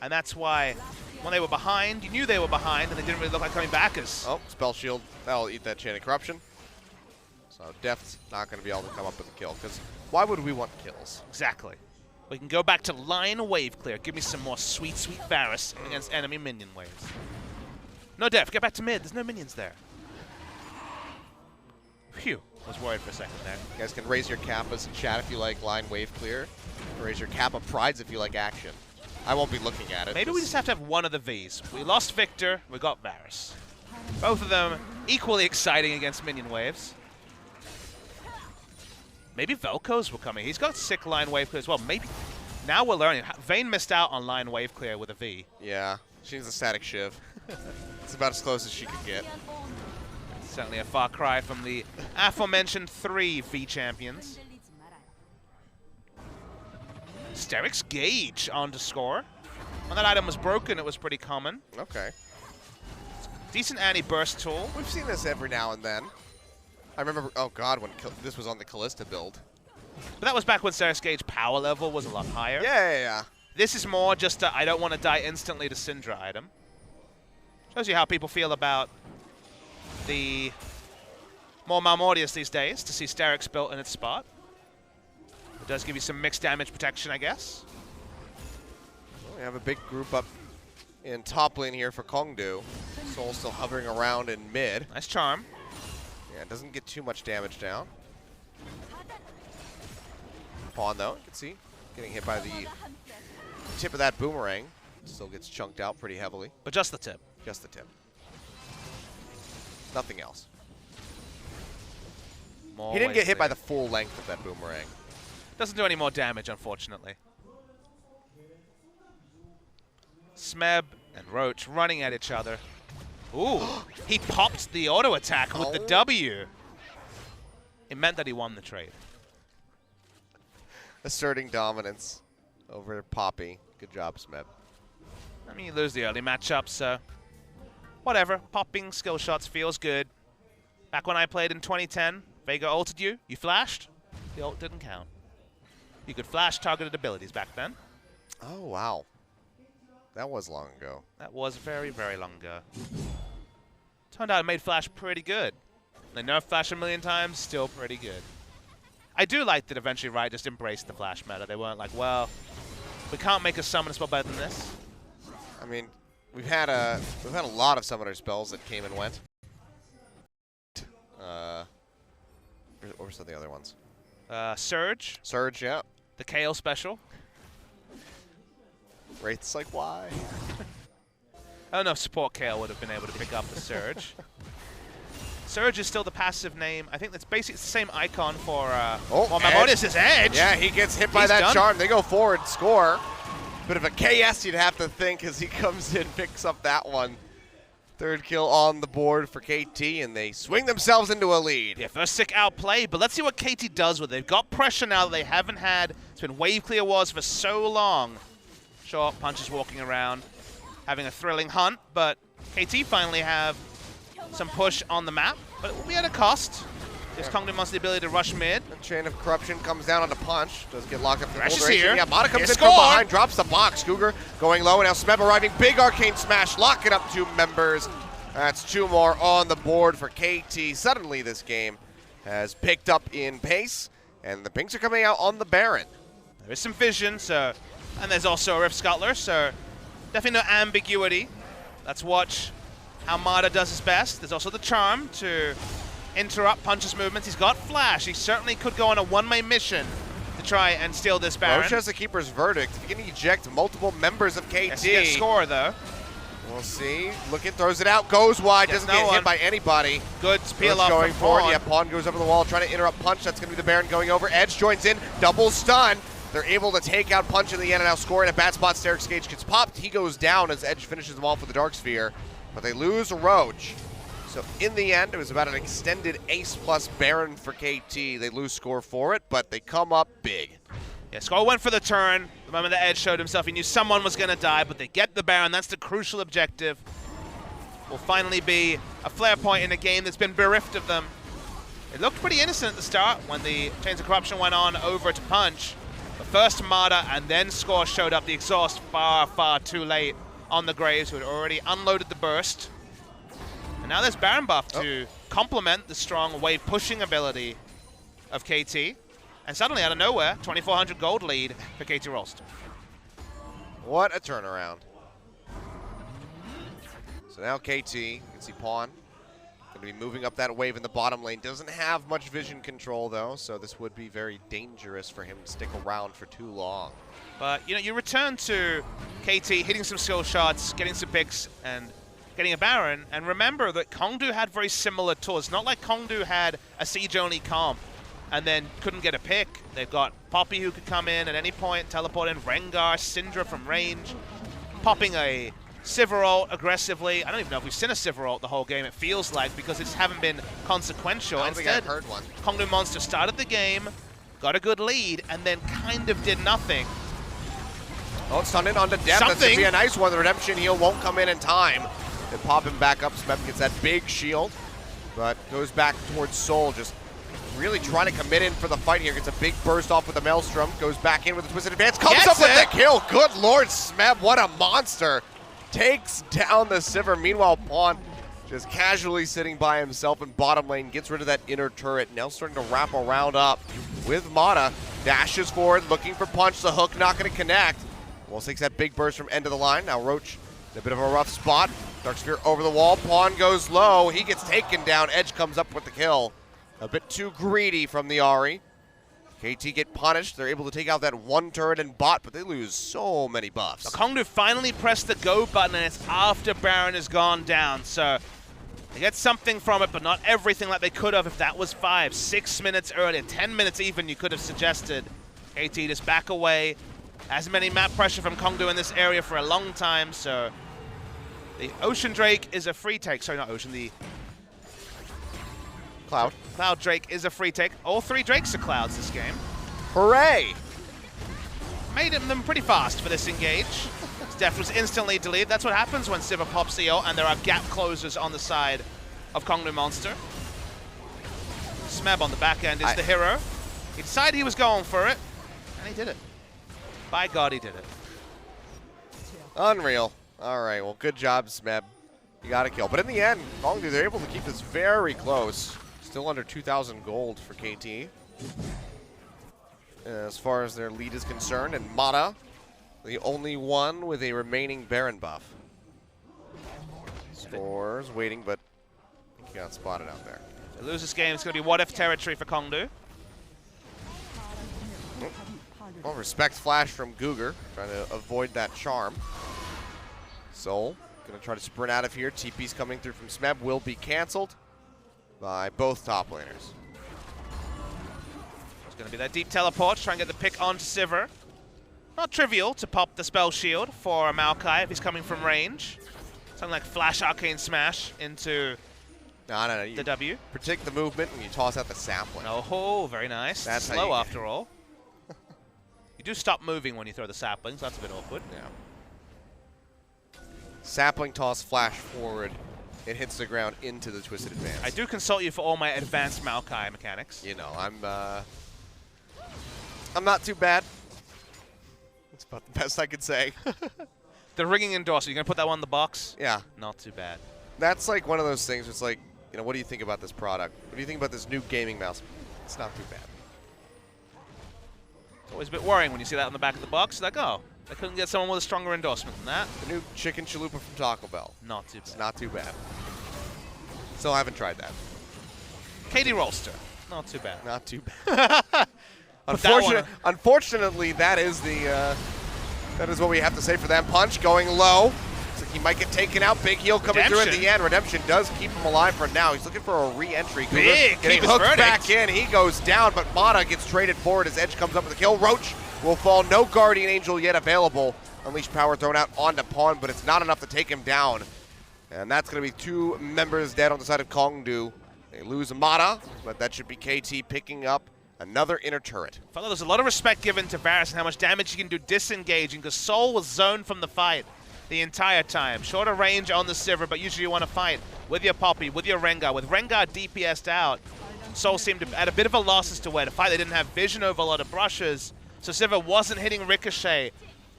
And that's why when they were behind, you knew they were behind, and they didn't really look like coming backers.
Oh, Spell Shield, that'll eat that Chain of Corruption. So Deft's not going to be able to come up with a kill, because why would we want kills?
Exactly. We can go back to line wave clear. Give me some more sweet, sweet Varus against enemy minion waves. No Def, get back to mid. There's no minions there. Phew. I was worried for a second there.
You guys can raise your Kappas in chat if you like line wave clear. Raise your Kappa Prides if you like action. I won't be looking at it.
Maybe we just have to have one of the Vs. We lost Victor, we got Varus. Both of them equally exciting against minion waves. Maybe Vel'Koz will come in. He's got sick line wave clear as well. Maybe now we're learning. Vayne missed out on line wave clear with a V.
Yeah, she needs a static shiv. It's about as close as she could get.
Certainly a far cry from the aforementioned 3 V champions. Sterix Gauge on to score. When that item was broken, it was pretty common.
Okay.
Decent anti-burst tool.
We've seen this every now and then. I remember, oh god, when this was on the Callista build.
But that was back when Sterix Gauge power level was a lot higher.
Yeah.
This is more just a I don't want to die instantly to Syndra item. Shows you how people feel about the more Malmortius these days, to see Sterix built in its spot. It does give you some mixed damage protection, I guess.
Well, we have a big group up in top lane here for Kongdu. Soul still hovering around in mid.
Nice charm.
Yeah, it doesn't get too much damage down. Pawn, though, you can see, getting hit by the tip of that boomerang. Still gets chunked out pretty heavily.
But just the tip.
Just the tip. Nothing else.
More
he didn't get hit by
there.
the full length of that boomerang.
Doesn't do any more damage, unfortunately. Smeb and Roach running at each other. Ooh, he popped the auto attack with the W. It meant that he won the trade.
Asserting dominance over Poppy. Good job, Smeb.
I mean, you lose the early matchup, so whatever. Popping skill shots feels good. Back when I played in 2010, Vega ulted you, you flashed, the ult didn't count. You could flash targeted abilities back then.
Oh, wow. That was long ago.
That was very, very long ago. Turned out it made Flash pretty good. They nerfed Flash a million times, still pretty good. I do like that eventually Riot just embraced the Flash meta. They weren't like, well, we can't make a summoner spell better than this.
I mean, we've had a lot of summoner spells that came and went. What were some of the other ones?
Surge.
Surge, yeah.
The Kale special.
Wraith's like, why?
I don't know if support Kale would have been able to pick up the Surge. Surge is still the passive name. I think that's basically the same icon for Memorius' Edge.
Yeah, he gets hit by that charm. They go forward, score. Bit of a KS you'd have to think as he comes in, picks up that one. Third kill on the board for KT, and they swing themselves into a lead.
Yeah, first sick outplay, but let's see what KT does with it. They've got pressure now that they haven't had. It's been wave clear wars for so long. Sure, Punch is walking around, having a thrilling hunt, but KT finally have some push on the map, but it will be at a cost. Gives Kongdoo Monster the ability to rush mid.
The Chain of Corruption comes down on the Punch. Does get locked up.
Thresh is here.
Yeah, Mata comes in
Score!
from behind, drops the box. Cougar going low, and now Smeb arriving. Big Arcane Smash, locking up 2 members. That's 2 more on the board for KT. Suddenly this game has picked up in pace, and the Pinks are coming out on the Baron.
There is some vision, so, and there's also a Rift Scuttler, so definitely no ambiguity. Let's watch how Mata does his best. There's also the Charm to interrupt Punch's movements. He's got Flash. He certainly could go on a one-way mission to try and steal this Baron.
Roche has the Keeper's Verdict. He can eject multiple members of KT.
Has to get score, though.
We'll see. Looking, throws it out, goes wide, doesn't get hit by anybody.
Good peel off
going
from
forward.
Pawn.
Yeah, Pawn goes over the wall, trying to interrupt Punch. That's going to be the Baron going over. Edge joins in, double stun. They're able to take out Punch in the end and now score in a bad spot. Steric's Gage gets popped. He goes down as Edge finishes them off with the Dark Sphere. But they lose Roach. So in the end, it was about an extended Ace plus Baron for KT. They lose score for it, but they come up big.
Yeah, Skull went for the turn. The moment the Edge showed himself, he knew someone was going to die, but they get the Baron. That's the crucial objective. Will finally be a flare point in a game that's been bereft of them. It looked pretty innocent at the start when the Chains of Corruption went on over to Punch. But first Mata and then Score showed up. The exhaust far, far too late on the Graves, who had already unloaded the burst. And now there's Baron buff to complement the strong wave pushing ability of KT. And suddenly, out of nowhere, 2,400 gold lead for KT Rolster.
What a turnaround. So now KT, you can see Pawn, going to be moving up that wave in the bottom lane. Doesn't have much vision control, though, so this would be very dangerous for him to stick around for too long.
But, you know, you return to KT, hitting some skill shots, getting some picks, and getting a Baron. And remember that Kongdoo had very similar tools. It's not like Kongdoo had a siege-only comp and then couldn't get a pick. They've got Poppy who could come in at any point, teleport in, Rengar, Syndra from range, popping a Sivir ult aggressively. I don't even know if we've seen a Sivir ult the whole game, it feels like, because it just haven't been consequential.
I don't think I've heard one.
Kongdoo Monster started the game, got a good lead, and then kind of did nothing.
Oh, stunned in onto Death. That's going to be a nice one. The Redemption heal won't come in time. They pop him back up. Smeb gets that big shield, but goes back towards Soul, just really trying to commit in for the fight here. Gets a big burst off with the Maelstrom, goes back in with the Twisted Advance, comes up with the kill. Good Lord, Smeb, what a monster. Takes down the Sivir. Meanwhile, Pawn just casually sitting by himself in bottom lane, gets rid of that inner turret. Now starting to wrap around up with Mata. Dashes forward, looking for Punch. The hook not going to connect. Wolves takes that big burst from end of the line. Now Roach in a bit of a rough spot. Dark Sphere over the wall. Pawn goes low. He gets taken down. Edge comes up with the kill. A bit too greedy from the Ahri. KT get punished. They're able to take out that one turret and bot, but they lose so many buffs.
So Kongdoo finally pressed the go button, and it's after Baron has gone down. So they get something from it, but not everything like they could have if that was 5, 6 minutes earlier, 10 minutes even, you could have suggested. KT just back away. Hasn't been any map pressure from Kongdoo in this area for a long time, so the Ocean Drake is a free take. Sorry, not Ocean, the
Cloud.
Cloud Drake is a free take. All 3 Drakes are Clouds this game.
Hooray!
Made them pretty fast for this engage. Death was instantly deleted. That's what happens when Sivir pops EO and there are gap closers on the side of Kongdoo Monster. Smeb on the back end is the hero. He decided he was going for it, and he did it. By God, he did it.
Unreal. All right, well, good job, Smeb. You got a kill. But in the end, Kongdoo, they're able to keep this very close. Still still under 2,000 gold for KT. As far as their lead is concerned, and Mata, the only one with a remaining Baron buff. Scores waiting, but he got spotted out there.
If they lose this game, it's going to be what if territory for Kongdu.
Well, respect flash from Guger, trying to avoid that charm. Soul gonna try to sprint out of here. TP's coming through from Smeb, will be canceled by both top laners.
It's going to be that deep teleport to try and get the pick onto Sivir. Not trivial to pop the spell shield for Maokai if he's coming from range. Something like Flash Arcane Smash into
No. You
the W.
predict the movement and you toss out the sapling.
Oh, very nice.
That's how
slow
you-
after all. You do stop moving when you throw the saplings. That's a bit awkward.
Yeah. Sapling toss, flash forward. It hits the ground into the Twisted Advance.
I do consult you for all my advanced Maokai mechanics.
You know, I'm not too bad. That's about the best I could say.
The ringing endorsement, you going to put that one in the box?
Yeah.
Not too bad.
That's like one of those things. It's like, you know, what do you think about this product? What do you think about this new gaming mouse? It's not too bad.
It's always a bit worrying when you see that on the back of the box. Like, oh, they couldn't get someone with a stronger endorsement than that.
The new chicken chalupa from Taco Bell.
Not too bad.
It's not too bad. Still haven't tried that.
Katie Rolster. Not too bad.
Not too bad.
That
Unfortunately, that is the that is what we have to say for that. Punch going low. Looks like he might get taken out. Big heal coming through at the end. Redemption does keep him alive for now. He's looking for a re-entry.
Big
getting
keep his
hooked
verdict.
back in. He goes down, but Mata gets traded forward as Edge comes up with a kill. Roach will fall. No Guardian Angel yet available. Unleashed power thrown out onto Pawn, but it's not enough to take him down. And that's going to be 2 members dead on the side of Kongdu. They lose Mata, but that should be KT picking up another inner turret.
I felt like there's a lot of respect given to Varus and how much damage he can do disengaging, because Soul was zoned from the fight the entire time. Shorter range on the Sivir, but usually you want to fight with your Poppy, with your Rengar. With Rengar DPS'd out, Soul seemed to at a bit of a loss as to where to fight. They didn't have vision over a lot of brushes, so Sivir wasn't hitting Ricochet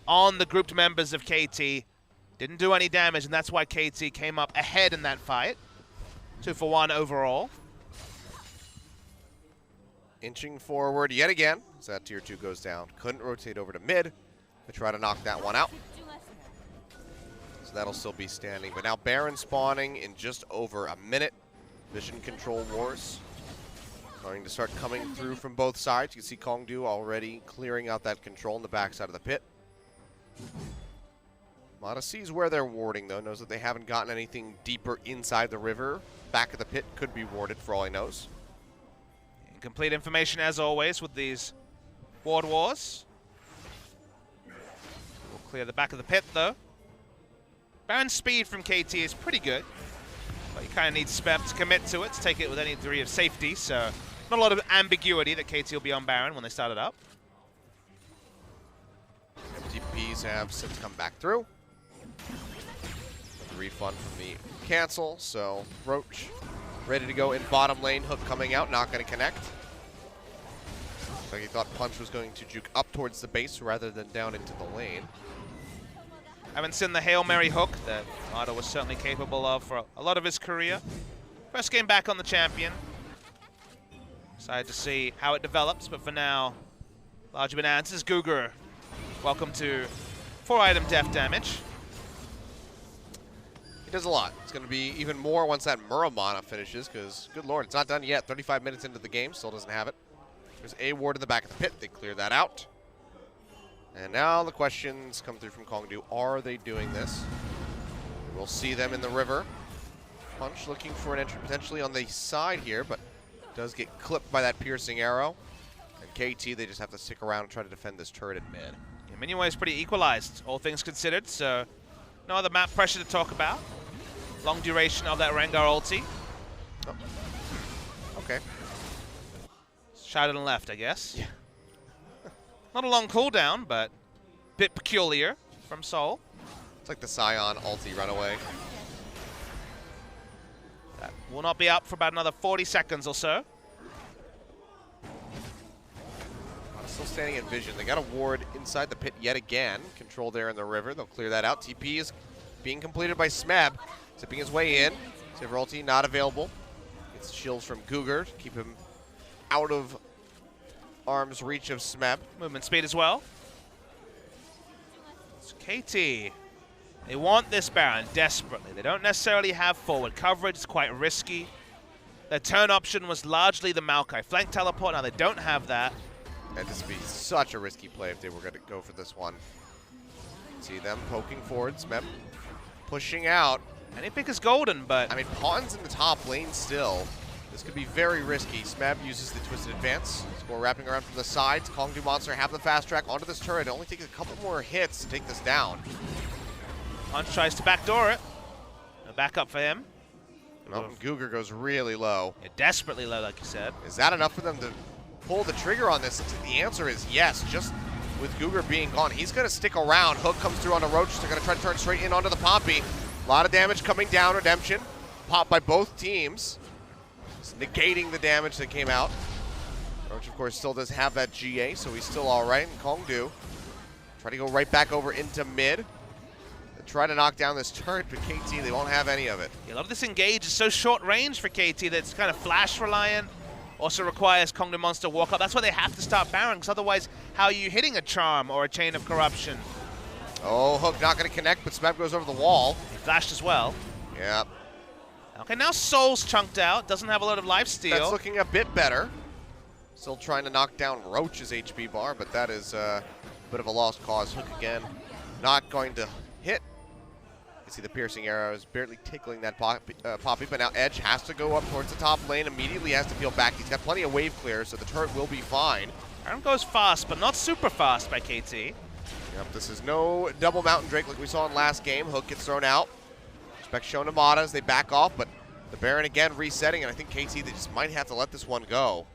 on the grouped members of KT. Didn't do any damage, and that's why KT came up ahead in that fight. 2-for-1 overall.
Inching forward yet again as that tier 2 goes down. Couldn't rotate over to mid to try to knock that one out. So that'll still be standing. But now Baron spawning in just over a minute. Vision control wars starting to start coming through from both sides. You can see Kongdu already clearing out that control in the backside of the pit. Mata sees where they're warding though, knows that they haven't gotten anything deeper inside the river. Back of the pit could be warded for all he knows.
Complete information as always with these ward wars. We'll clear the back of the pit though. Baron's speed from KT is pretty good, but you kind of need Smeb to commit to it, to take it with any degree of safety, so not a lot of ambiguity that KT will be on Baron when they start it up.
MTPs have since come back through. Refund from the cancel, so Roach ready to go in bottom lane. Hook coming out, not going to connect. So he thought Punch was going to juke up towards the base rather than down into the lane.
Haven't seen the Hail Mary hook that Mata was certainly capable of for a lot of his career. First game back on the champion. Excited to see how it develops, but for now, larger been answers. Guger, welcome to 4-item def damage.
He does a lot. It's going to be even more once that Muramana finishes, because, good lord, it's not done yet. 35 minutes into the game, still doesn't have it. There's a ward in the back of the pit. They clear that out. And now the questions come through from Kongdu. Are they doing this? We'll see them in the river. Punch looking for an entry potentially on the side here, but does get clipped by that piercing arrow. And KT, they just have to stick around and try to defend this turret at mid.
Yeah, Minuet is pretty equalized, all things considered, so no other map pressure to talk about. Long duration of that Rengar ulti.
Oh. Okay.
Shouted and left, I guess.
Yeah.
Not a long cooldown, but a bit peculiar from Soul.
It's like the Scion ulti runaway.
That will not be up for about another 40 seconds or so.
Still standing in vision. They got a ward inside the pit yet again. Control there in the river. They'll clear that out. TP is being completed by Smeb. Zipping his way in. Sivir ulti not available. It's shields from Cougar to keep him out of arm's reach of Smeb.
Movement speed as well. It's KT. They want this Baron desperately. They don't necessarily have forward coverage. It's quite risky. Their turn option was largely the Maokai flank teleport. Now they don't have that.
And this would be such a risky play if they were going to go for this one. See them poking forward. Smeb pushing out.
Any pick is golden, but
I mean, Pawn's in the top lane still. This could be very risky. Smeb uses the Twisted Advance. Score wrapping around from the sides. Kongdu Monster have the fast track onto this turret. It only takes a couple more hits to take this down.
Punch tries to backdoor it. No backup for him.
Well, Cougar goes really low.
Yeah, desperately low, like you said.
Is that enough for them to pull the trigger on this? The answer is yes. Just with Cougar being gone, he's going to stick around. Hook comes through on the Roach. They're going to try to turn straight in onto the Poppy. A lot of damage coming down. Redemption. Pop by both teams. Just negating the damage that came out. Roach, of course, still does have that GA, so he's still all right. And Kongdu try to go right back over into mid. They try to knock down this turret, but KT, they won't have any of it.
Yeah, a lot of this engage is so short range for KT that it's kind of flash reliant. Also requires Kongdu Monster walk up. That's why they have to start Baron, because otherwise, how are you hitting a Charm or a Chain of Corruption?
Oh, Hook not going to connect, but Smeb goes over the wall.
He flashed as well.
Yep.
Okay, now Soul's chunked out. Doesn't have a lot of life steal.
That's looking a bit better. Still trying to knock down Roach's HP bar, but that is a bit of a lost cause. Hook again, not going to hit. You see the piercing arrows barely tickling that Poppy, but now Edge has to go up towards the top lane, immediately has to peel back. He's got plenty of wave clear, so the turret will be fine.
Baron goes fast, but not super fast by KT.
Yep, this is no double Mountain Drake like we saw in last game. Hook gets thrown out. Respect shown to Mata as they back off, but the Baron again resetting, and I think KT, they just might have to let this one go.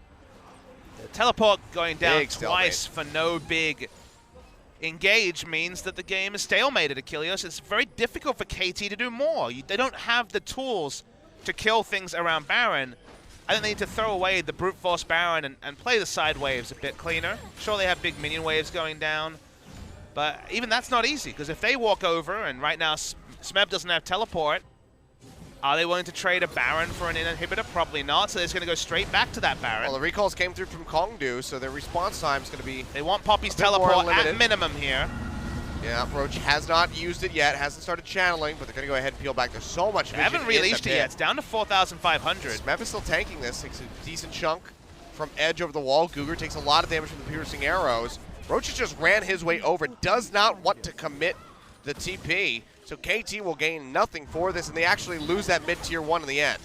The teleport going down
Big
twice
stalemate.
for no big engage means that the game is stalemated, Achilles. It's very difficult for KT to do more. They don't have the tools to kill things around Baron. I think they need to throw away the brute force Baron and play the side waves a bit cleaner. Sure, they have big minion waves going down, but even that's not easy, because if they walk over, and right now Smeb doesn't have teleport, are they willing to trade a Baron for an inhibitor? Probably not, so they're just going to go straight back to that Baron.
Well, the recalls came through from Kongdu, so their response time is going to be
They want Poppy's
a bit more
teleport
limited.
at minimum here.
Yeah, Roach has not used it yet, hasn't started channeling, but they're going to go ahead and peel back. There's so much
They
vision
haven't
in the
released it
pit.
yet. It's down to 4,500.
Smeb is still tanking this. Takes a decent chunk from Edge over the wall. Cougar takes a lot of damage from the piercing arrows. Roach just ran his way over, does not want to commit the TP, so KT will gain nothing for this, and they actually lose that mid-tier 1 in the end.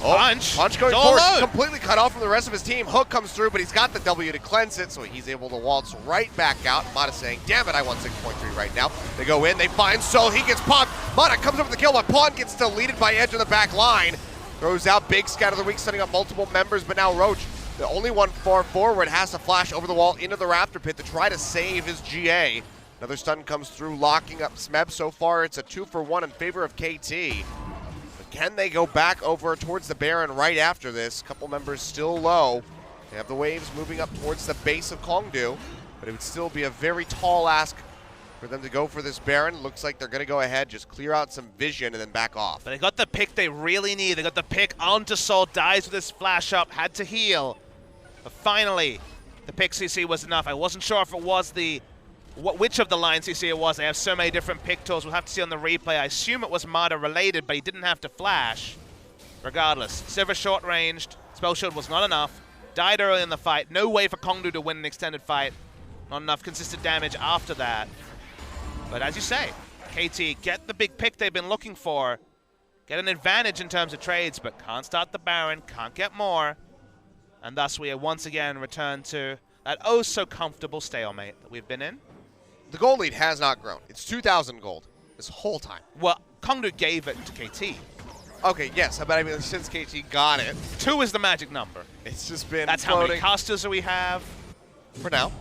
Oh, Punch going
It's all
forward,
alone.
completely cut off from the rest of his team. Hook comes through, but he's got the W to cleanse it, so he's able to waltz right back out. Mata saying, damn it, I want 6.3 right now. They go in, they find Soul, he gets popped. Mata comes up with the kill, but Pawn gets deleted by Edge on the back line. Throws out big scatter of the weak, setting up multiple members, but now Roach, the only one far forward, has to flash over the wall into the Raptor Pit to try to save his GA. Another stun comes through, locking up Smeb. So far, it's a 2-for-1 in favor of KT. But can they go back over towards the Baron right after this? Couple members still low. They have the waves moving up towards the base of Kongdu, but it would still be a very tall ask for them to go for this Baron. Looks like they're going to go ahead, just clear out some vision, and then back off.
But they got the pick they really need. They got the pick onto Soul, dies with his flash up, had to heal. But finally, the pick CC was enough. I wasn't sure if it was which of the line CC it was. They have so many different pick tools. We'll have to see on the replay. I assume it was Mata related, but he didn't have to flash. Regardless, Sivir short-ranged. Spell Shield was not enough. Died early in the fight. No way for Kongdu to win an extended fight. Not enough consistent damage after that. But as you say, KT, get the big pick they've been looking for. Get an advantage in terms of trades, but can't start the Baron, can't get more. And thus we are once again returned to that oh-so-comfortable stalemate that we've been in.
The gold lead has not grown. It's 2,000 gold this whole time.
Well, Kongdu gave it to KT.
Okay, yes, but I mean, since KT got it,
2 is the magic number.
it's just been
That's
floating.
how many casters we have.
For now.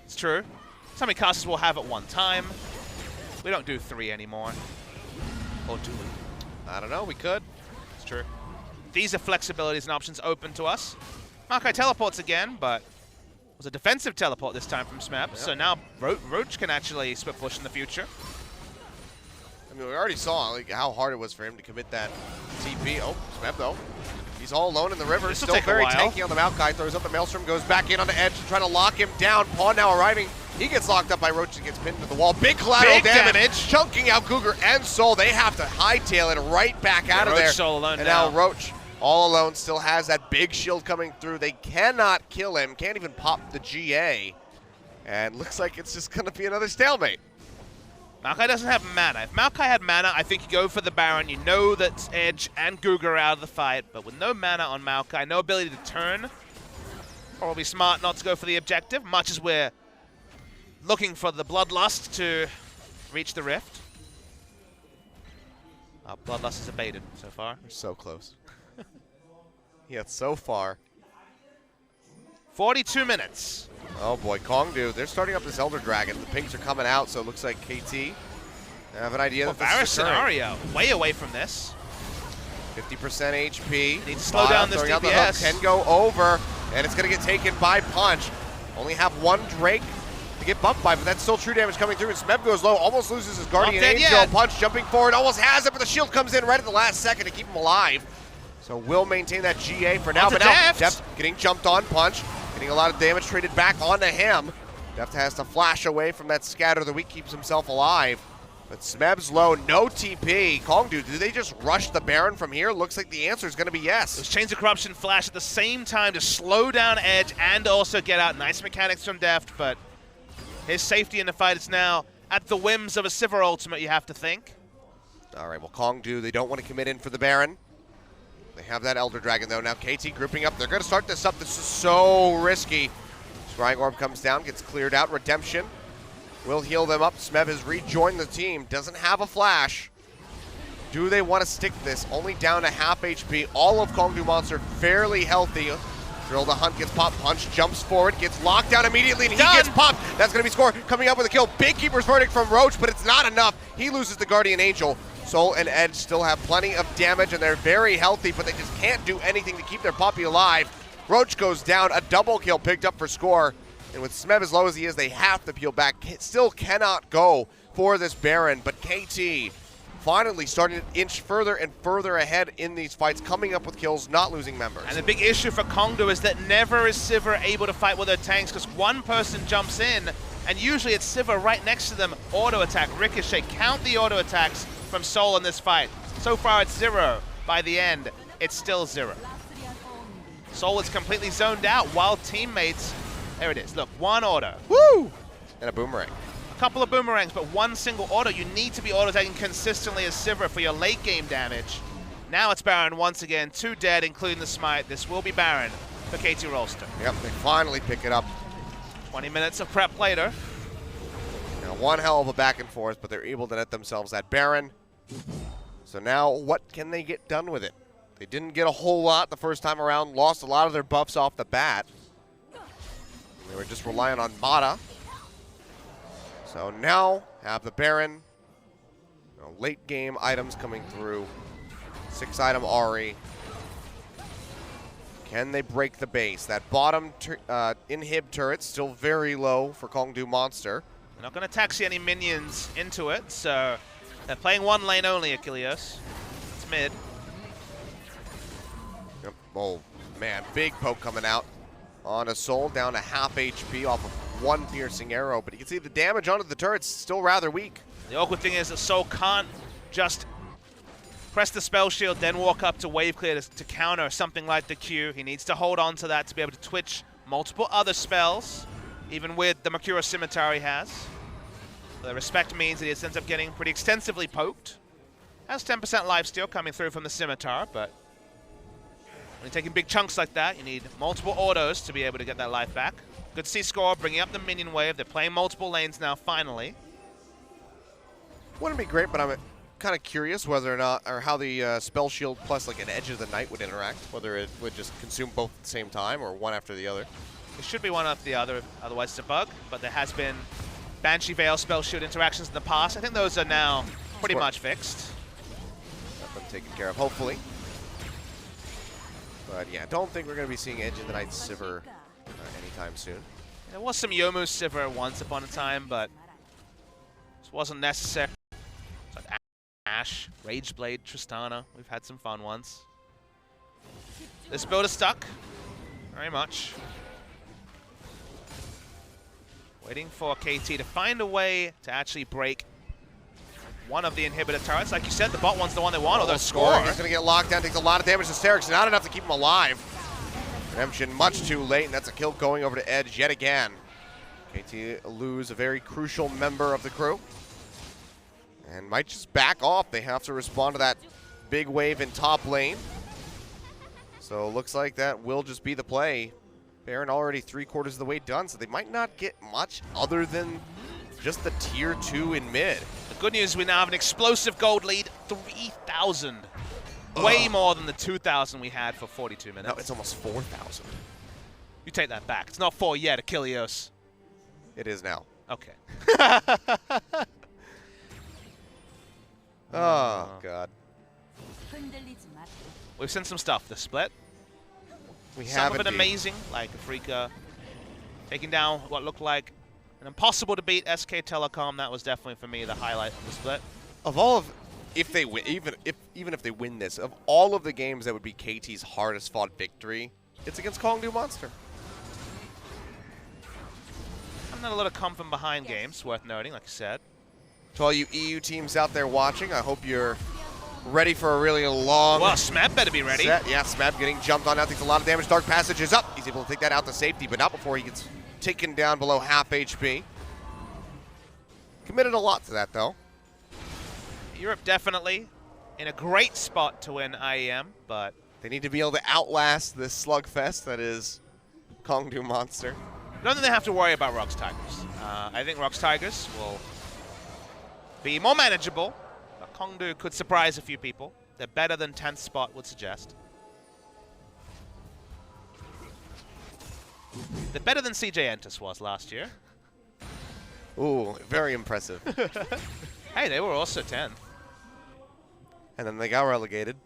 It's true. That's how many casters we'll have at one time. We don't do 3 anymore. Or do we?
I don't know, we could.
It's true. These are flexibilities and options open to us. Maokai teleports again, but it was a defensive teleport this time from Smeb. So now Roach can actually split push in the future.
I mean, we already saw like how hard it was for him to commit that TP. Oh, Smeb though. He's all alone in the river.
This'll
Still
take a
very
while.
tanky on the Maokai. Throws up the Maelstrom, goes back in on the edge, trying to lock him down. Pawn now arriving. He gets locked up by Roach and gets pinned to the wall. Big collateral
Big damage.
chunking out Cougar and Soul. They have to hightail it right back out of
Roach
there.
Soul alone
and
now.
now Roach, all alone, still has that big shield coming through. They cannot kill him. Can't even pop the GA. And looks like it's just going to be another stalemate.
Maokai doesn't have mana. If Maokai had mana, I think you go for the Baron. You know that Edge and Guga are out of the fight, but with no mana on Maokai, no ability to turn, probably smart not to go for the objective, much as we're looking for the Bloodlust to reach the Rift. Bloodlust is abated so far.
We're so close. Yeah, so far.
42 minutes.
Oh boy, Kongdu, they're starting up this Elder Dragon. The pinks are coming out, so it looks like KT have an idea that this
Varus
is occurring.
scenario, way away from this.
50% HP.
Need to slow down this
throwing out the hook,
DPS.
can go over, and it's going to get taken by Punch. Only have one Drake to get bumped by, but that's still true damage coming through. And Smeb goes low, almost loses his Guardian
dead
Angel.
yet.
Punch jumping forward, almost has it, but the shield comes in right at the last second to keep him alive. So will maintain that GA for now,
Onto
but now
Deft.
Deft getting jumped on. Punch getting a lot of damage traded back onto him. Deft has to flash away from that Scatter of the Weak, keeps himself alive. But Smeb's low, no TP. Kongdu, do they just rush the Baron from here? Looks like the answer is going to be yes.
Those Chains of Corruption flash at the same time to slow down Edge and also get out. Nice mechanics from Deft, but his safety in the fight is now at the whims of a Sivir ultimate, you have to think.
All right, well, Kongdu, they don't want to commit in for the Baron. They have that Elder Dragon, though. Now KT grouping up. They're going to start this up. This is so risky. Scrying Orb comes down, gets cleared out. Redemption will heal them up. Smev has rejoined the team. Doesn't have a flash. Do they want to stick this? Only down to half HP. All of Kongdu Monster fairly healthy. Drill the Hunt gets popped. Punch jumps forward, gets locked down immediately, and he gets popped. That's going to be score. Coming up with a kill. Big Keeper's Verdict from Roach, but it's not enough. He loses the Guardian Angel. Soul and Edge still have plenty of damage, and they're very healthy, but they just can't do anything to keep their puppy alive. Roach goes down. A double kill picked up for score. And with Smev as low as he is, they have to peel back. Still cannot go for this Baron, but KT finally starting to inch further and further ahead in these fights, coming up with kills, not losing members.
And the big issue for Kongdu is that never is Sivir able to fight with their tanks because one person jumps in, and usually it's Sivir right next to them. Auto attack, Ricochet, count the auto attacks from Soul in this fight. So far it's 0. By the end, it's still 0. Soul is completely zoned out while teammates, there it is, look, one auto.
Woo! And a boomerang.
A couple of boomerangs, but one single auto. You need to be auto-attacking consistently as Sivir for your late game damage. Now it's Baron once again, 2 dead, including the smite. This will be Baron for KT Rolster.
Yep, they finally pick it up.
20 minutes of prep later.
Now, one hell of a back and forth, but they're able to net themselves that Baron. So now, what can they get done with it? They didn't get a whole lot the first time around, lost a lot of their buffs off the bat. They were just relying on Mata. So now, have the Baron. Late game items coming through. 6-item Ahri. Can they break the base? That bottom inhib turret still very low for Kongdu Monster.
They're not going to taxi any minions into it, so they're playing one lane only, Achilles. It's mid.
Yep. Oh, man, big poke coming out on a Soul, down to half HP off of one piercing arrow. But you can see the damage onto the turret's still rather weak.
The awkward thing is that Soul can't just press the spell shield, then walk up to wave clear to counter something like the Q. He needs to hold on to that to be able to twitch multiple other spells, even with the Makura Scimitar he has. The respect means that he ends up getting pretty extensively poked. Has 10% lifesteal coming through from the Scimitar, but when you're taking big chunks like that, you need multiple autos to be able to get that life back. Good C-score, bringing up the minion wave. They're playing multiple lanes now, finally.
Wouldn't be great, but I'm kind of curious whether or not, or how the spell shield plus like an Edge of the Night would interact. Whether it would just consume both at the same time or one after the other.
It should be one after the other, otherwise it's a bug. But there has been Banshee Veil spell shield interactions in the past. I think those are now pretty much fixed.
Got them taken care of, hopefully. But yeah, don't think we're going to be seeing Edge of the Night Sivir anytime soon.
There was some Yomu Sivir once upon a time, but this wasn't necessary. It's like Ashe, Rageblade, Tristana. We've had some fun ones. This build is stuck. Very much. Waiting for KT to find a way to actually break one of the inhibitor turrets. Like you said, the bot one's the one they want, although score.
He's going to get locked down, takes a lot of damage to Sterix, not enough to keep him alive. Redemption much too late, and that's a kill going over to Edge yet again. KT lose a very crucial member of the crew. And might just back off. They have to respond to that big wave in top lane. So it looks like that will just be the play. Baron already 3/4 of the way done, so they might not get much other than just the tier 2 in mid.
The good news is we now have an explosive gold lead, 3,000. Way more than the 2,000 we had for 42 minutes.
No, it's almost 4,000.
You take that back. It's not 4 yet, Achilleos.
It is now.
Okay.
Oh, God.
We've seen some stuff this split.
We
Some
have
of it
indeed.
amazing, like Afrika taking down what looked like an impossible to beat SK Telecom. That was definitely, for me, the highlight of the split.
Of all of, if they win, even if they win this, of all of the games that would be KT's hardest fought victory, it's against Kongdu Monster.
And then a little come from behind games, worth noting, like I said.
To all you EU teams out there watching, I hope you're ready for a really long
Well, Smeb better be ready.
set. Yeah, Smeb getting jumped on now, takes a lot of damage. Dark Passage is up. He's able to take that out to safety, but not before he gets taken down below half HP. Committed a lot to that, though.
Europe definitely in a great spot to win IEM, but
They need to be able to outlast this slugfest that is Kongdu Monster.
I don't think they have to worry about Rox Tigers. I think Rox Tigers will be more manageable. But Kongdu could surprise a few people. They're better than 10th spot would suggest. They're better than CJ Entus was last year.
Ooh, very impressive.
Hey, they were also 10th.
And then they got relegated.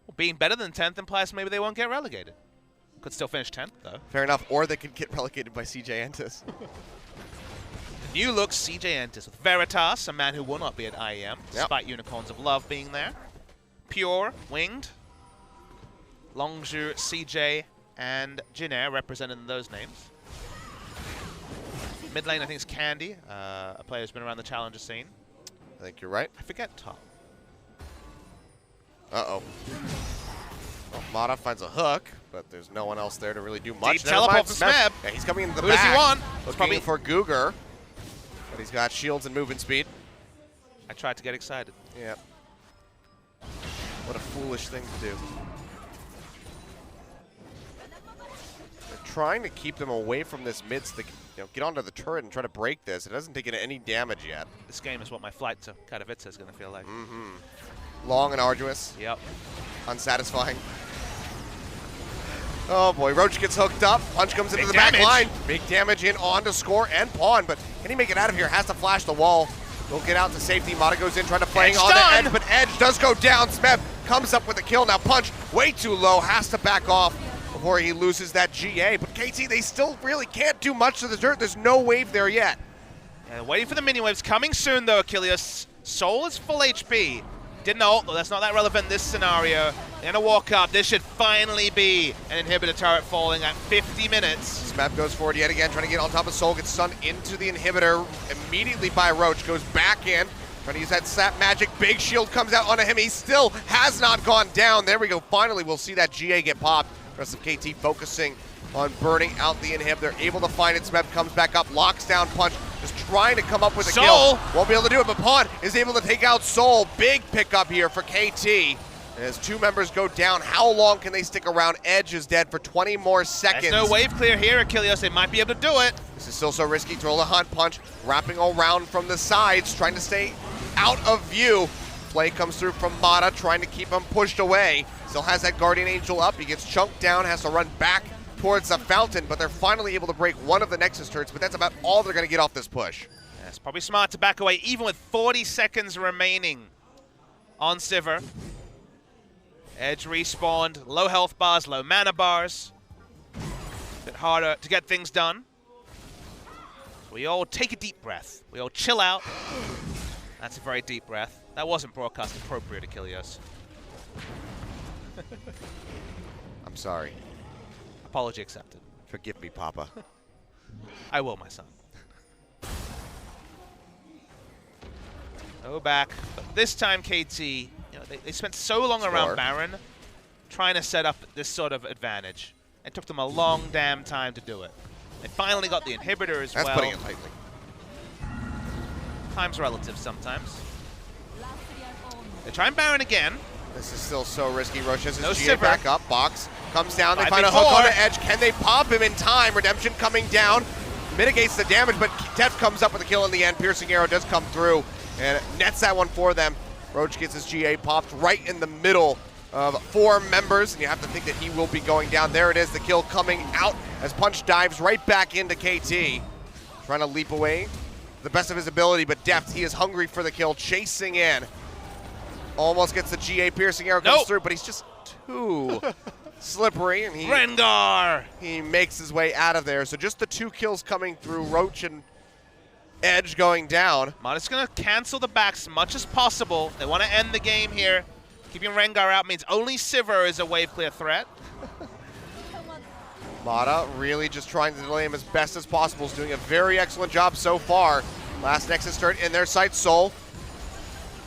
Well, being better than 10th implies maybe they won't get relegated. Could still finish 10th, though.
Fair enough. Or they could get relegated by CJ Entus.
The new look CJ Entus with Veritas, a man who will not be at IEM, despite Unicorns of Love being there. Pure, Winged, Longzhu, CJ, and Jinair represented in those names. Mid lane, I think, is Candy, a player who's been around the challenger scene.
I think you're right.
I forget top.
Uh-oh. Well, Mata finds a hook, but there's no one else there to really do much.
Deep teleport from Smeb.
Yeah, he's coming into the
Who
back.
does he want?
Looking
Probably
for Googer. But he's got shields and movement speed.
I tried to get excited.
Yeah. What a foolish thing to do. They're trying to keep them away from this mid so they can, get onto the turret and try to break this. It hasn't taken any damage yet.
This game is what my flight to Katowice is going to feel like.
Long and arduous.
Yep.
Unsatisfying. Oh boy, Roach gets hooked up. Punch comes into
Big
the back
damage.
line. Big damage in on to score and pawn, but can he make it out of here? Has to flash the wall. He'll get out to safety. Mata goes in trying to flank
Edge
on the
done.
Edge, but Edge does go down. Smeb comes up with a kill. Now Punch way too low. Has to back off before he loses that GA. But KT, they still really can't do much to the dirt. There's no wave there yet.
And waiting for the mini waves. Coming soon, though, Achilleos. Soul is full HP. Didn't ult, though. That's not that relevant in this scenario. In a walk up, this should finally be an inhibitor turret falling at 50 minutes.
Smeb goes forward yet again, trying to get on top of Soul, gets stunned into the inhibitor immediately by Roach, goes back in, trying to use that sap magic. Big shield comes out onto him. He still has not gone down. There we go. Finally, we'll see that GA get popped. The rest of KT focusing on burning out the inhibitor. Able to find it. Smeb comes back up, locks down Punch, just trying to come up with a
Soul.
kill. Won't be able to do it, but Pawn is able to take out Soul. Big pickup here for KT. As two members go down, how long can they stick around? Edge is dead for 20 more seconds.
There's no wave clear here, Achilleos. They might be able to do it.
This is still so risky. Throw the hunt punch, wrapping around from the sides, trying to stay out of view. Play comes through from Mata, trying to keep him pushed away. Still has that Guardian Angel up. He gets chunked down, has to run back towards the fountain, but they're finally able to break one of the Nexus turrets, but that's about all they're going to get off this push.
Yeah, it's probably smart to back away, even with 40 seconds remaining on Sivir. Edge respawned, low health bars, low mana bars. Bit harder to get things done. So we all take a deep breath. We all chill out. That's a very deep breath. That wasn't broadcast appropriate, Achilleos.
I'm sorry.
Apology accepted.
Forgive me, Papa.
I will, my son. Go back. But this time, KT, you know, they spent so long around Baron trying to set up this sort of advantage. It took them a long damn time to do it. They finally got the inhibitor as well.
That's putting it lightly.
Time's relative sometimes. They try and Baron again.
This is still so risky. Roche has his
No
GA
Sivir.
back up. Box comes down. They find a
5v4.
hook on the edge. Can they pop him in time? Redemption coming down. Mitigates the damage, but Deft comes up with a kill in the end. Piercing Arrow does come through and nets that one for them. Roach gets his GA popped right in the middle of 4 members, and you have to think that he will be going down. There it is, the kill coming out as Punch dives right back into KT. Trying to leap away the best of his ability, but Deft, he is hungry for the kill, chasing in. Almost gets the GA. Piercing Arrow comes through, but he's just too slippery, and
Rengar!
He makes his way out of there. So just the 2 kills coming through. Roach and Edge going down.
Modest gonna cancel the backs as much as possible. They want to end the game here. Keeping Rengar out means only Sivir is a wave clear threat.
Mata really just trying to delay him as best as possible. Is doing a very excellent job so far. Last Nexus turret in their sight. Soul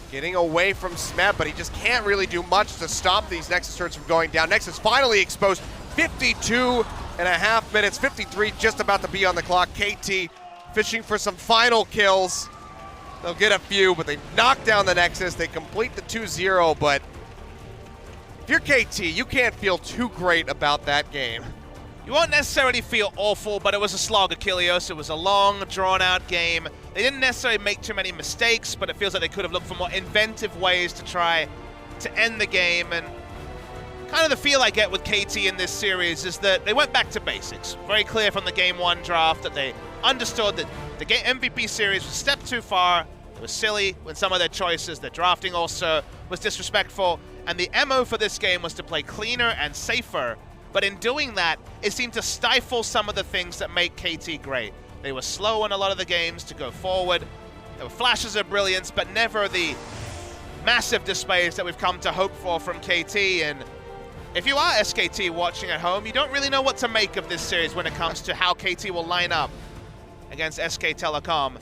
getting away from Smet, but he just can't really do much to stop these Nexus turrets from going down. Nexus finally exposed. 52.5 minutes. 53 just about to be on the clock. KT fishing for some final kills. They'll get a few, but they knock down the Nexus. They complete the 2-0, but if you're KT, you can't feel too great about that game.
You won't necessarily feel awful, but it was a slog, Achilles. It was a long, drawn-out game. They didn't necessarily make too many mistakes, but it feels like they could have looked for more inventive ways to try to end the game. And kind of the feel I get with KT in this series is that they went back to basics. Very clear from the Game 1 draft that they understood that the MVP series was a step too far. It was silly with some of their choices. Their drafting also was disrespectful. And the MO for this game was to play cleaner and safer. But in doing that, it seemed to stifle some of the things that make KT great. They were slow in a lot of the games to go forward. There were flashes of brilliance, but never the massive displays that we've come to hope for from KT. And if you are SKT watching at home, you don't really know what to make of this series when it comes to how KT will line up against SK Telecom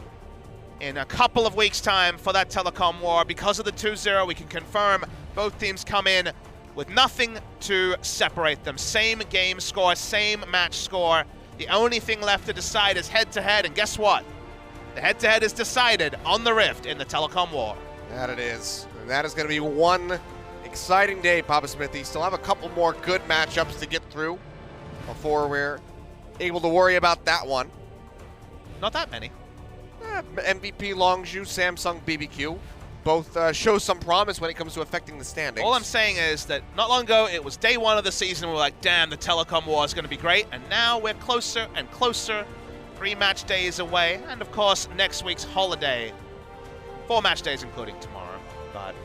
in a couple of weeks' time for that Telecom War. Because of the 2-0, we can confirm both teams come in with nothing to separate them. Same game score, same match score. The only thing left to decide is head-to-head, and guess what? The head-to-head is decided on the Rift in the Telecom War.
That it is. And that is going to be one exciting day, Papa Smithy. Still have a couple more good matchups to get through before we're able to worry about that one.
Not that many.
MVP Longzhu, Samsung BBQ. Both show some promise when it comes to affecting the standings.
All I'm saying is that not long ago, it was day 1 of the season. We're like, damn, the Telecom War is going to be great. And now we're closer and closer. 3 match days away. And of course, next week's holiday. 4 match days, including tomorrow. But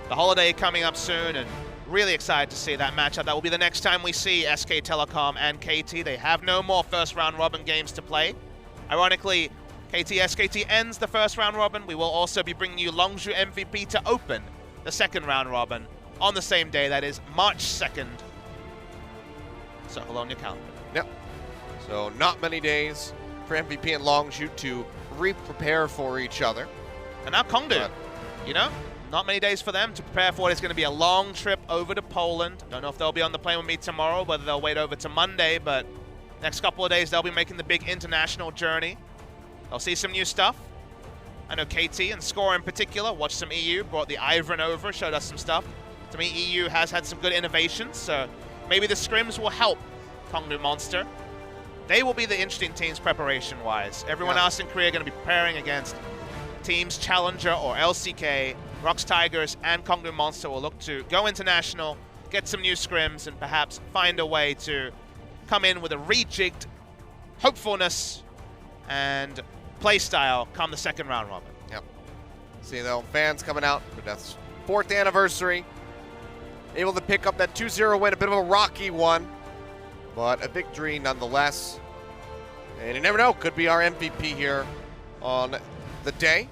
the holiday coming up soon, and really excited to see that matchup. That will be the next time we see SK Telecom and KT. They have no more first round robin games to play. Ironically, KT SKT ends the first round robin. We will also be bringing you Longzhu MVP to open the second round robin on the same day. That is March 2nd. Circle on your calendar.
Yep. So not many days for MVP and Longzhu to re-prepare for each other.
And now Kongdu, you know, not many days for them to prepare for it. It's going to be a long trip over to Poland. Don't know if they'll be on the plane with me tomorrow, whether they'll wait over to Monday, but next couple of days they'll be making the big international journey. They'll see some new stuff. I know KT and Score in particular watched some EU, brought the Ivern over, showed us some stuff. To me, EU has had some good innovations, so maybe the scrims will help Kongdu Monster. They will be the interesting teams preparation-wise. Everyone else in Korea going to be preparing against teams Challenger or LCK. Rox Tigers and Kongdu Monster will look to go international, get some new scrims, and perhaps find a way to come in with a rejigged hopefulness and play style come the second round robin.
Yep. See though, fans coming out for Death's 4th anniversary. Able to pick up that 2-0 win, a bit of a rocky one, but a victory nonetheless. And you never know, could be our MVP here on the day,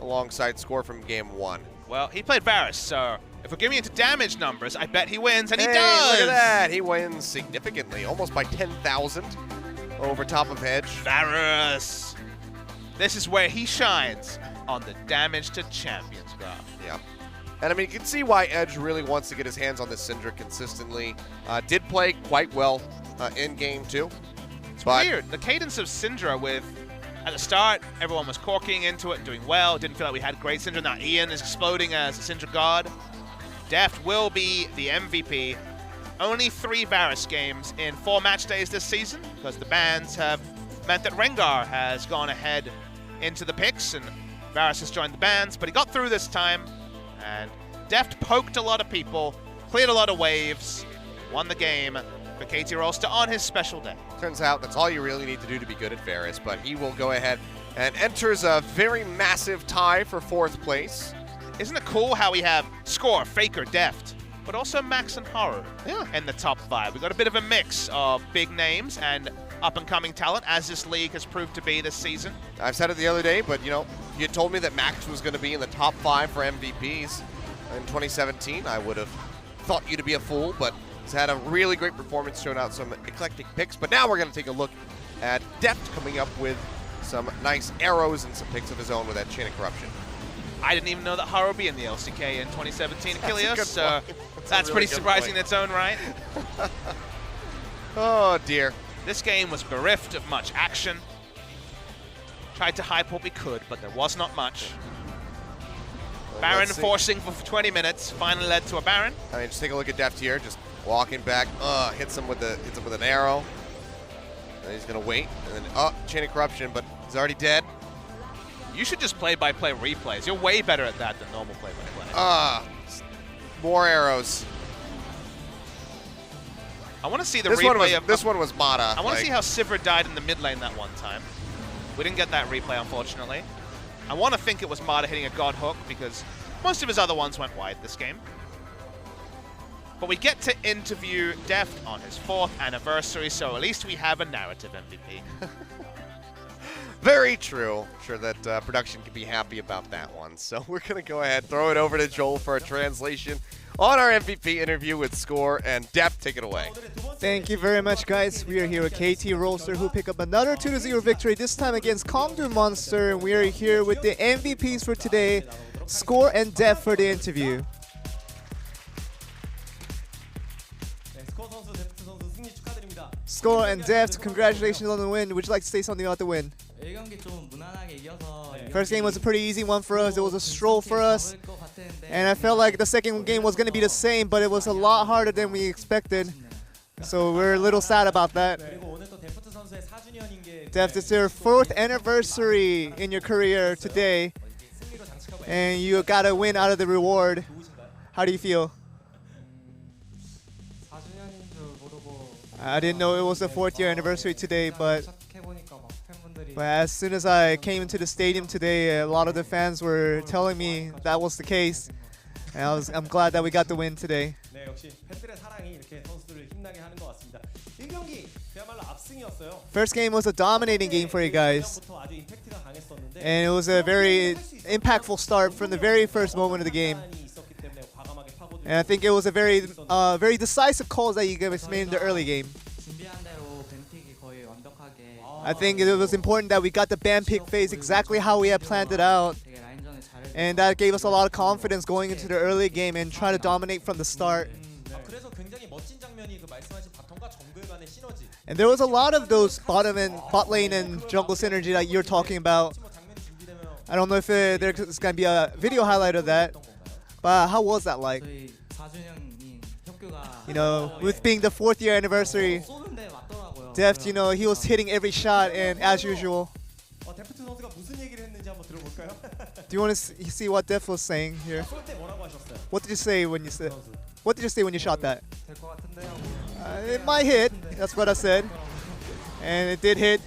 alongside Score from game 1.
Well, he played Varus, so If we're giving it to damage numbers, I bet he wins, and he
Hey,
does!
Look at that. He wins significantly, almost by 10,000 over top of Edge.
Varus! This is where he shines on the damage to champions graph.
Yeah. And I mean, you can see why Edge really wants to get his hands on this Syndra consistently. Did play quite well in game 2.
It's weird. The cadence of Syndra with, at the start, everyone was corking into it and doing well. Didn't feel like we had great Syndra. Now Ian is exploding as a Syndra god. Deft will be the MVP. Only 3 Varus games in 4 match days this season because the bans have meant that Rengar has gone ahead into the picks and Varus has joined the bans, but he got through this time and Deft poked a lot of people, cleared a lot of waves, won the game for KT Rolster on his special day.
Turns out that's all you really need to do to be good at Varus, but he will go ahead and enters a very massive tie for 4th place.
Isn't it cool how we have Score, Faker, Deft, but also Max and Haru in the top 5? We've got a bit of a mix of big names and up-and-coming talent, as this league has proved to be this season.
I've said it the other day, but you know, you told me that Max was going to be in the top 5 for MVPs in 2017. I would have thought you to be a fool, but he's had a really great performance, shown out some eclectic picks. But now we're going to take a look at Deft coming up with some nice arrows and some picks of his own with that Chain of Corruption.
I didn't even know that Haru would be in the LCK in 2017, Achilles, so that's
really
pretty
good
surprising
point.
in its own right.
Oh, dear.
This game was bereft of much action. Tried to hype what we could, but there was not much.
Well,
Baron
let's see.
forcing for 20 minutes finally led to a Baron.
I mean, just take a look at Deft here, just walking back. Hits him with an arrow. And he's gonna wait, and then Chain of Corruption, but he's already dead.
You should just play-by-play replays. You're way better at that than normal play-by-play.
More arrows.
I want to see the
This
replay
one was Mata.
I want to see how Sivir died in the mid lane that one time. We didn't get that replay, unfortunately. I want to think it was Mata hitting a God Hook because most of his other ones went wide this game. But we get to interview Deft on his 4th anniversary, so at least we have a narrative MVP.
Very true. I'm sure that production can be happy about that one. So we're going to go ahead, throw it over to Joel for a translation on our MVP interview with Score and Deft. Take it away.
Thank you very much, guys. We are here with KT Rolster, who pick up another 2-0 victory, this time against Comdu Monster. And we are here with the MVPs for today, Score and Deft, for the interview. Score and Deft, congratulations on the win. Would you like to say something about the win? First game was a pretty easy one for us. It was a stroll for us. And I felt like the second game was going to be the same, but it was a lot harder than we expected. So we're a little sad about that. Deft, it's your 4th anniversary in your career today. And you got a win out of the reward. How do you feel? I didn't know it was the 4th year anniversary today, but as soon as I came into the stadium today, a lot of the fans were telling me that was the case. And I'm glad that we got the win today. First game was a dominating game for you guys. And it was a very impactful start from the very first moment of the game. And I think it was a very decisive calls that you guys made in the early game. I think it was important that we got the ban pick phase exactly how we had planned it out. And that gave us a lot of confidence going into the early game and try to dominate from the start. And there was a lot of those bot lane and jungle synergy that you're talking about. I don't know if there's going to be a video highlight of that. But how was that like? You know, with being the 4th year anniversary, Deft, you know, he was hitting every shot, and as usual. Do you want to see what Deft was saying here? What did you say when you said? What did you say when you shot that? It might hit. That's what I said, and it did hit.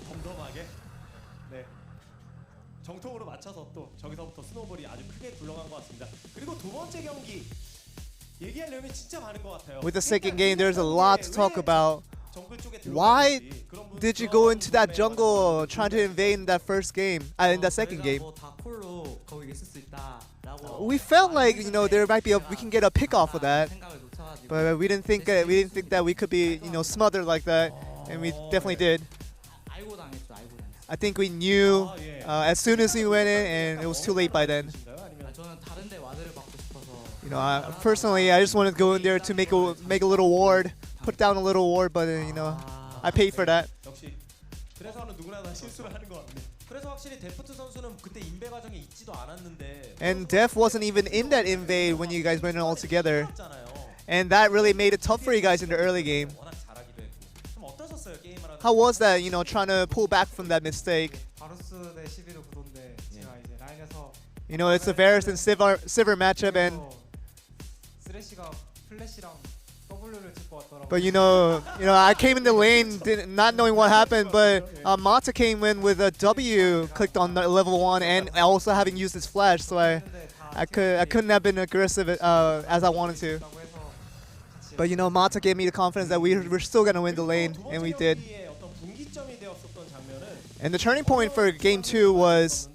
정통으로 맞춰서 또 저기서부터 스노우볼이 아주 크게 굴러간 것 같습니다. 그리고 두 번째 경기 얘기하려면 진짜 많은 것 같아요.
With the second game, there's a lot to talk about. Why did you go into that jungle trying to invade in that first game? In that second game? we felt like there might be we can get a pick off of that, but we didn't think that we could be smothered like that, and we definitely did. I think we knew as soon as we went in, and it was too late by then. Personally, I just wanted to go in there to make a little ward, put down a little ward, but I paid for that.
역시 그래서는 누구나 다 실수를 하는 것 같네.
그래서 확실히 데프트 선수는 그때 인베 과정에 있지도 않았는데.
And Def wasn't even in that invade when you guys went in all together. And that really made it tough for you guys in the early game.
워낙 잘하기도 했고. 좀 어떠셨어요 게임을 하다?
How was that, trying to pull back from that mistake?
바루스 대 11호 구도인데 제가 이제 라인에서
It's a Varus and Sivir matchup, and
쓰레쉬가 플래시랑 W를 찍고 왔더라고요.
but I came in the lane not knowing what happened, but Mata came in with a W clicked on the level 1 and also having used his flash, so I couldn't have been aggressive as I wanted to. But Mata gave me the confidence that we're still gonna win the lane, and we did.
어떤 분기점이 되었었던 장면은
And the turning point for game 2 was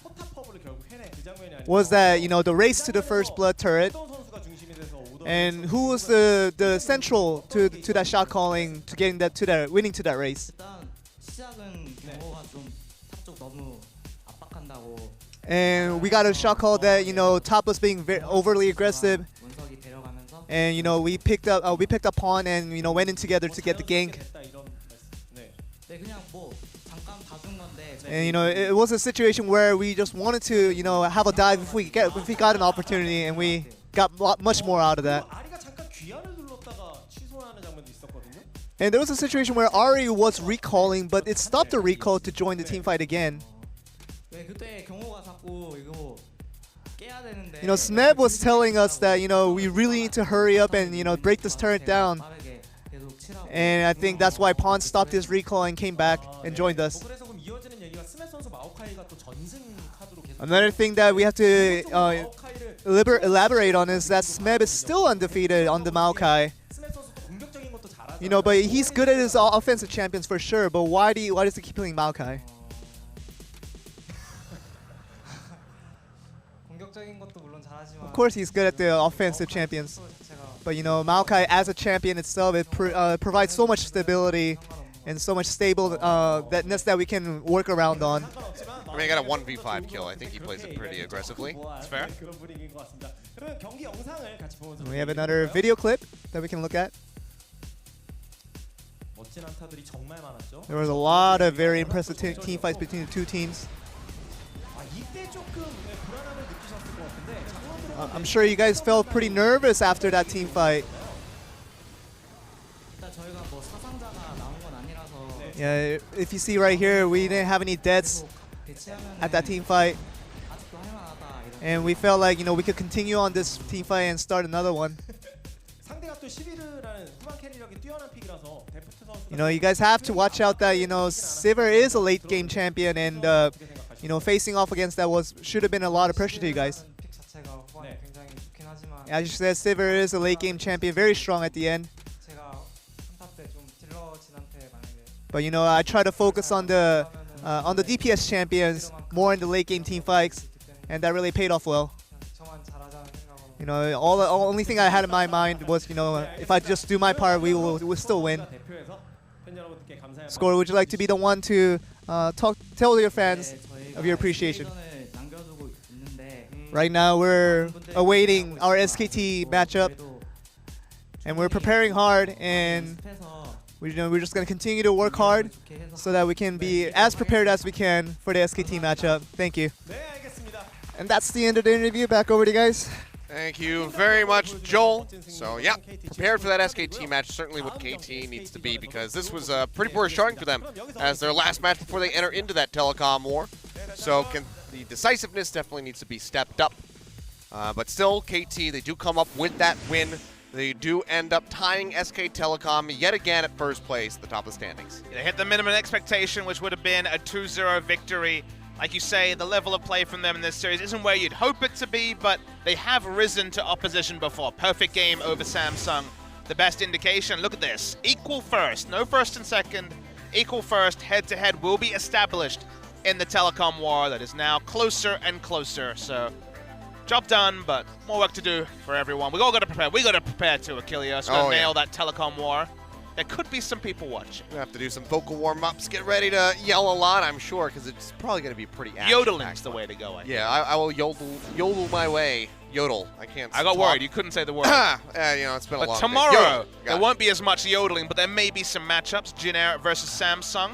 포탑퍼블을 결국 해내 그 장면이 아니라
that the race to the first blood turret,
어떤 선수가 중심이 돼서 오더
and who was the central to that shot calling to getting that to that winning to that race.
일단 시작은 경호가 좀 탑 쪽 너무 압박한다고
And we got a shot call that top was being overly aggressive,
원석이 데려가면서
and we picked up pawn and went in together to get the gank.
네.
네 그냥 뭐 잠깐 봐준 건데
And it was a situation where we just wanted to have a dive if we got an opportunity, and we got much more out of that.
아리가 잠깐 귀환을 눌렀다가 취소하는 장면도 있었거든요.
And there was a situation where Ari was recalling, but it stopped the recall to join the team fight again.
네 그때 경호가 자꾸 이거 깨야 되는데
Sneb was telling us that we really need to hurry up and break this turret down.
빠르게 계속 치라고
And I think that's why Pawn stopped his recall and came back and joined us.
그래서 그럼 이어지는 얘기가 스맵 선수 마오카이가 또 전승 카드로 계속.
Another thing that we have to elaborate on is that Smeb is still undefeated on the Maokai.
스맵 선수도 공격적인 것도 잘하죠.
But he's good at his offensive champions for sure. But why does he keep playing Maokai?
공격적인 것도 물론 잘하지만
Of course, he's good at the offensive champions.
자체가
But Maokai as a champion itself, it provides so much stability and so much stable thatness that we can work around on.
I mean, I got a 1v5 kill. I think he plays it pretty aggressively.
That's
fair.
그런 분위기인 것 같습니다. 그러면 경기 영상을 같이 보면서
We have another video clip that we can look at.
멋진 안타들이 정말 많았죠.
There was a lot of very impressive team fights between the two teams.
아, 이때 조금 불안함을 느끼셨을 것 같은데
I'm sure you guys felt pretty nervous after that team fight.
일단 저희가 뭐 사상자가 나온 건 아니라서
Yeah, if you see right here, we didn't have any deaths
대치하면
at that team fight,
아직도 할만하다 이런
and we felt like we could continue on this team fight and start another one.
상대가 또 11이라는 후반 캐리력이 뛰어난 픽이라서 데프트 선수
You guys have to watch out that Sivir is a late game champion, and facing off against that should have been a lot of pressure to you guys.
픽 자체가 후반에 굉장히 좋긴 하지만
As you said, Sivir is a late game champion, very strong at the end.
제가 3탑 때 좀 딜러진한테 만약에
But I try to focus on the DPS champions more in the late game team fights, and that really paid off well.
저만 잘하자는 생각으로
All the only thing I had in my mind was, if I just do my part, we'll still win.
대표해서 팬 여러분들께 감사의
Score, would you like to be the one to tell your fans
네, 저희가
of your appreciation?
시즌을 남겨두고 있는데
Right now, we're awaiting our SKT matchup, and we're preparing hard, and we're just going to continue to work hard so that we can be as prepared as we can for the SKT matchup. Thank you.
네, 알겠습니다.
And that's the end of the interview. Back over to you guys.
Thank you very much, Joel. So yeah, prepared for that SKT match. Certainly what KT needs to be, because this was a pretty poor showing for them as their last match before they enter into that telecom war. So the decisiveness definitely needs to be stepped up. But still, KT, they do come up with that win. They do end up tying SK Telecom yet again at first place at the top of the standings.
They hit the minimum expectation, which would have been a 2-0 victory. Like you say, the level of play from them in this series isn't where you'd hope it to be, but they have risen to opposition before. Perfect game over Samsung. The best indication, look at this. Equal first, no first and second. Equal first, head-to-head will be established in the telecom war that is now closer and closer. So job done, but more work to do for everyone. We all got to prepare. We got to prepare to Achilles. Got to nail that telecom war. There could be some people watching.
We're going to have to do some vocal warm-ups. Get ready to yell a lot, I'm sure, because it's probably going to be pretty action-packed.
Yodeling's the way to go, I think.
Yeah, I will yodel my way. Yodel. I can't
I got
talk.
worried. You couldn't say the word.
It's been a long
But
day.
tomorrow,
Yodel.
there won't be as much yodeling, but there may be some matchups. Jin Air versus Samsung.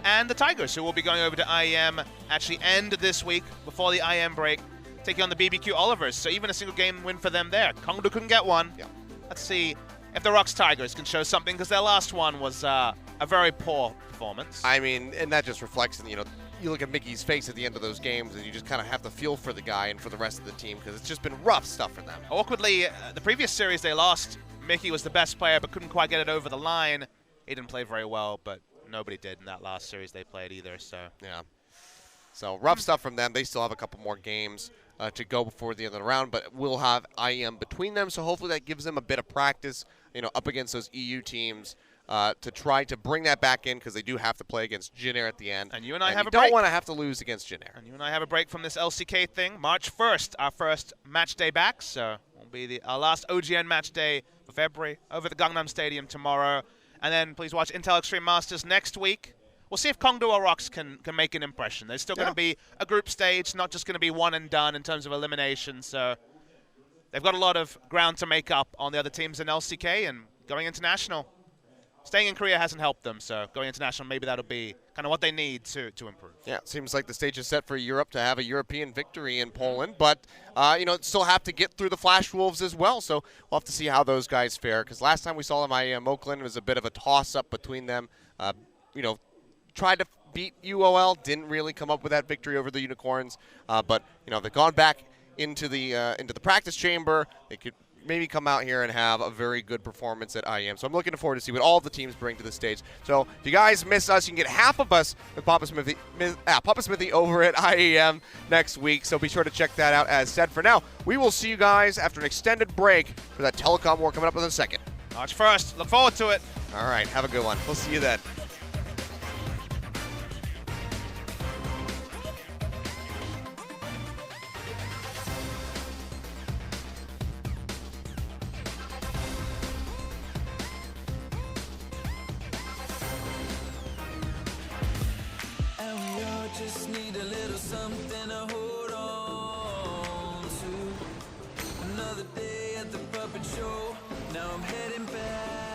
And the Tigers, who will be going over to IEM, actually end this week before the IEM break, taking on the BBQ Olivers. So even a single game win for them there. Kongdu couldn't get one.
Yeah.
Let's see if the Rocks Tigers can show something, because their last one was a very poor performance.
I mean, and that just reflects, you look at Mickey's face at the end of those games, and you just kind of have to feel for the guy and for the rest of the team, because it's just been rough stuff for them.
Awkwardly, the previous series they lost, Mickey was the best player, but couldn't quite get it over the line. He didn't play very well, but nobody did in that last series they played either. So
yeah. So rough stuff from them. They still have a couple more games to go before the end of the round, but we'll have IEM between them, so hopefully that gives them a bit of practice, up against those EU teams to try to bring that back in, because they do have to play against Jin Air at the end.
And you and I have a
don't
break.
want to have to lose against Jin Air.
And you and I have a break from this LCK thing. March 1st, our first match day back, so will be our last OGN match day for February over at the Gangnam Stadium tomorrow. And then please watch Intel Extreme Masters next week. We'll see if Kongdo or Rocks can make an impression. There's still going to be a group stage, not just going to be one and done in terms of elimination. So they've got a lot of ground to make up on the other teams in LCK, and going international. Staying in Korea hasn't helped them, so going international, maybe that'll be kind of what they need to improve.
Yeah, it seems like the stage is set for Europe to have a European victory in Poland, but, still have to get through the Flash Wolves as well, so we'll have to see how those guys fare, because last time we saw them, IEM Oakland, was a bit of a toss-up between them. Tried to beat UOL, didn't really come up with that victory over the Unicorns, but, they've gone back into the practice chamber. They could maybe come out here and have a very good performance at IEM. So I'm looking forward to see what all the teams bring to the stage. So if you guys miss us, you can get half of us with Papa Smithy over at IEM next week. So be sure to check that out. As said, for now, we will see you guys after an extended break for that telecom war coming up in a second.
March 1st. Look forward to it.
All right. Have a good one. We'll see you then.
Just need a little something to hold on to. Another day at the puppet show. Now I'm heading back.